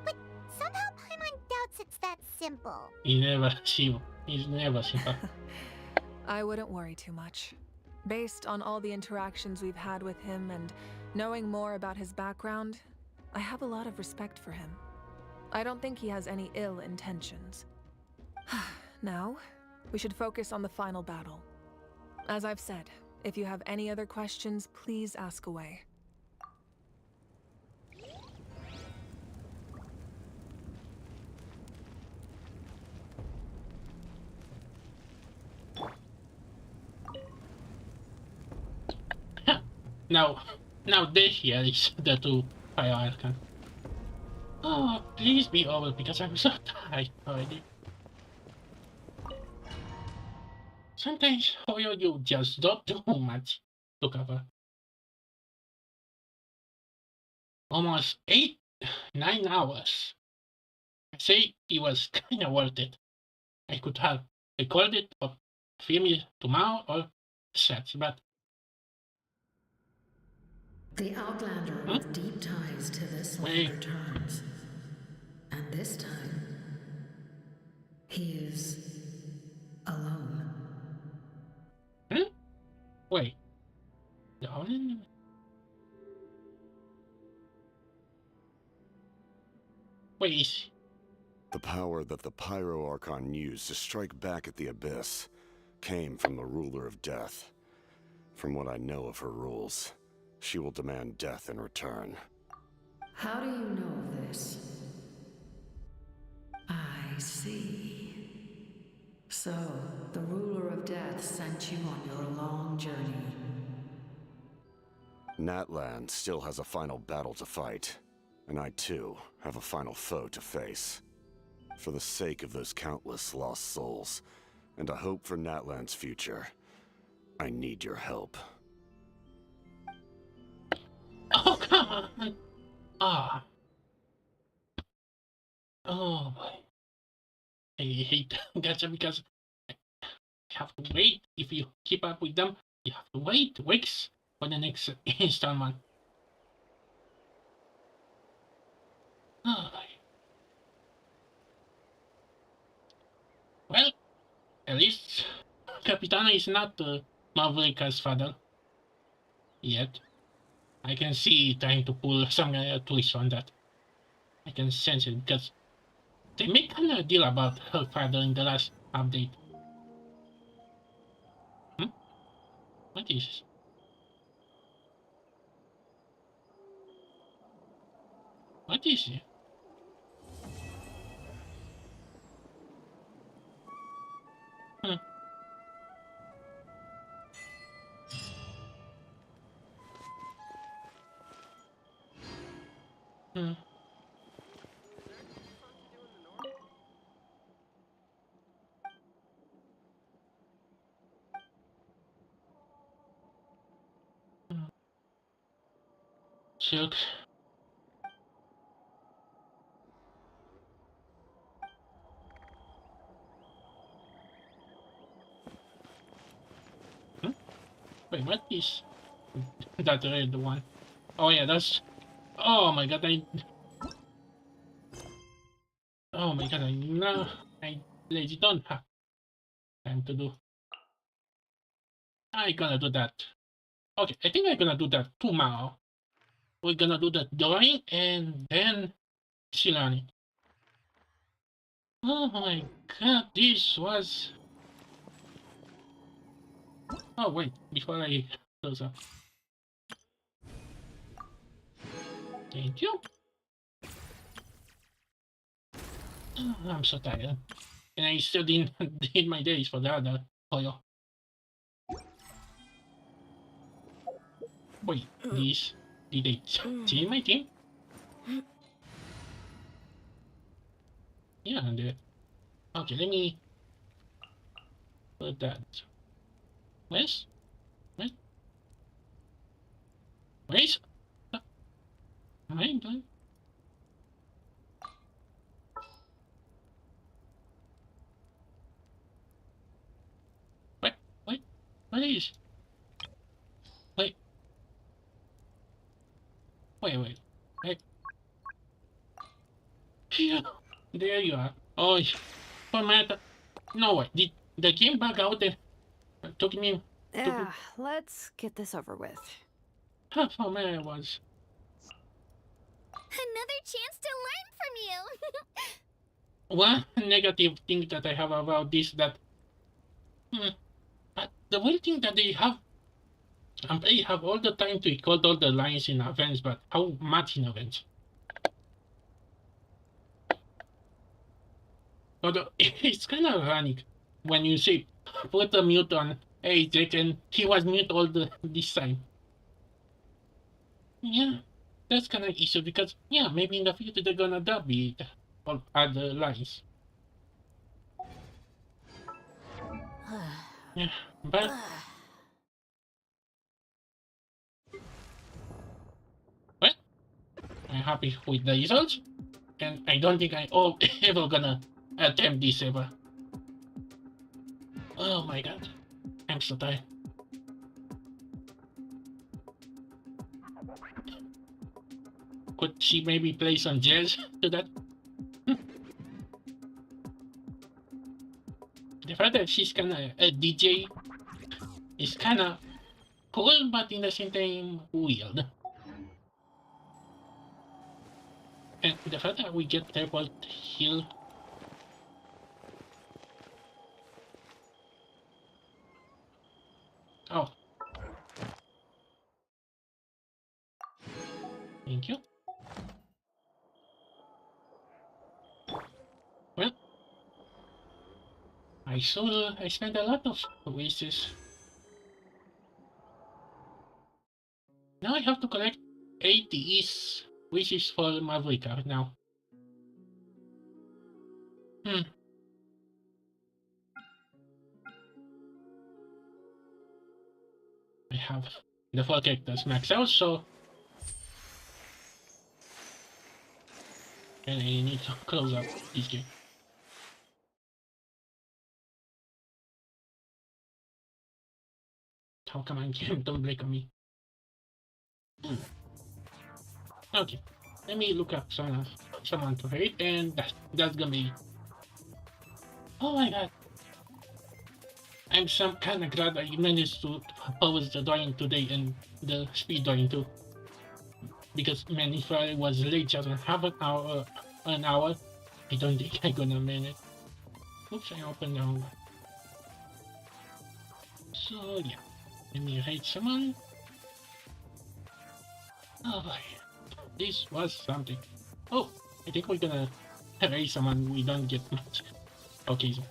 S7: But somehow Paimon doubts it's that simple.
S1: He's never simple. He's never simple.
S5: I wouldn't worry too much. Based on all the interactions we've had with him and knowing more about his background, I have a lot of respect for him. I don't think he has any ill intentions. Now, we should focus on the final battle. As I've said, if you have any other questions, please ask away.
S1: Now this here is the two fire Archon. Oh, please be over because I'm so tired already. Sometimes Hoyo, you just don't do much to cover. Almost 9 hours. I say it was kinda worth it. I could have recorded or filmed it tomorrow or such, but
S12: The Outlander with deep ties to this land returns. And this time, he is alone.
S1: Wait. The only... Wait.
S11: The power that the Pyro Archon used to strike back at the Abyss came from the Ruler of Death. From what I know of her rules, she will demand death in return.
S12: How do you know of this? I see. So, the Ruler of Death sent you on your long journey.
S11: Natlan still has a final battle to fight, and I too have a final foe to face. For the sake of those countless lost souls, and a hope for Natlan's future, I need your help.
S1: Oh, come on! Ah. Oh boy. I hate gacha because you have to wait. If you keep up with them, you have to wait weeks for the next installment. Oh boy. Well, at least Capitana is not Mavrika's father. Yet. I can see trying to pull some kind of twist on that. I can sense it because they make kind of a deal about her father in the last update. Hmm? What is? What is it? Hmm. Hmm. Shucks. Hmm? Wait, what is that red one? Oh yeah, that's. Oh my god, Oh my god, I lazy don't have time to do. I gonna do that. Okay, I think I'm gonna do that tomorrow. We're gonna do the drawing and then Shilani. Oh my god, this was. Oh wait, before I close up. Thank you. Oh, I'm so tired. And I still didn't did my days for the other oil. Wait, did they change my team? Yeah, okay, let me put that. Where's? Where's? Where's? Am I doing? What? Wait, what is? Wait, wait. Phew, there you are. Oh, format. No way. Did the game bug out and took me?
S2: Yeah, let's get this over with.
S1: How format I was.
S7: Another chance to learn from you.
S1: One negative thing that I have about this that the weird thing that they have all the time to record all the lines in events, but how much in events? Although it's kind of ironic when you say put a mute on. Hey, Jake, and he was mute all this time. Yeah, that's kind of issue because yeah, maybe in the future they're gonna dub it or other lines. Yeah, but well, I'm happy with the results, and I don't think I ever gonna attempt this ever. Oh my god, I'm so tired. Could she maybe play some jazz to that? The fact that she's kinda a DJ is kinda cool, but in the same time weird. And the fact that we get teleport heal. Oh. Thank you. Well, I spent a lot of wishes. Now I have to collect 80 wishes for Mavrika now. I have the 4 characters maxed out, so And I need to close up this game. Oh, come on, game, don't break on me. Okay, let me look up someone to hate, and that's gonna be. Oh my god! I'm some kind of glad I managed to pause the drawing today and the speed drawing too. Because man, if I was late just half an hour, I don't think I'm gonna manage. Oops, I opened the wrong one. So yeah, let me hate someone. Oh boy, this was something. Oh, I think we're gonna hate someone we don't get much. Okay, so.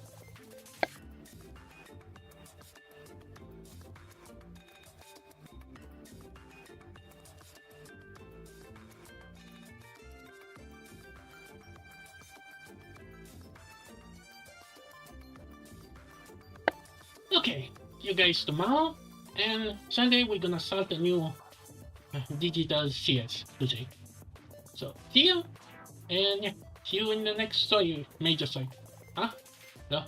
S1: Okay, see you guys tomorrow, and Sunday we're gonna start a new digital CS today. So see you, and yeah, see you in the next story, major story. Huh? No?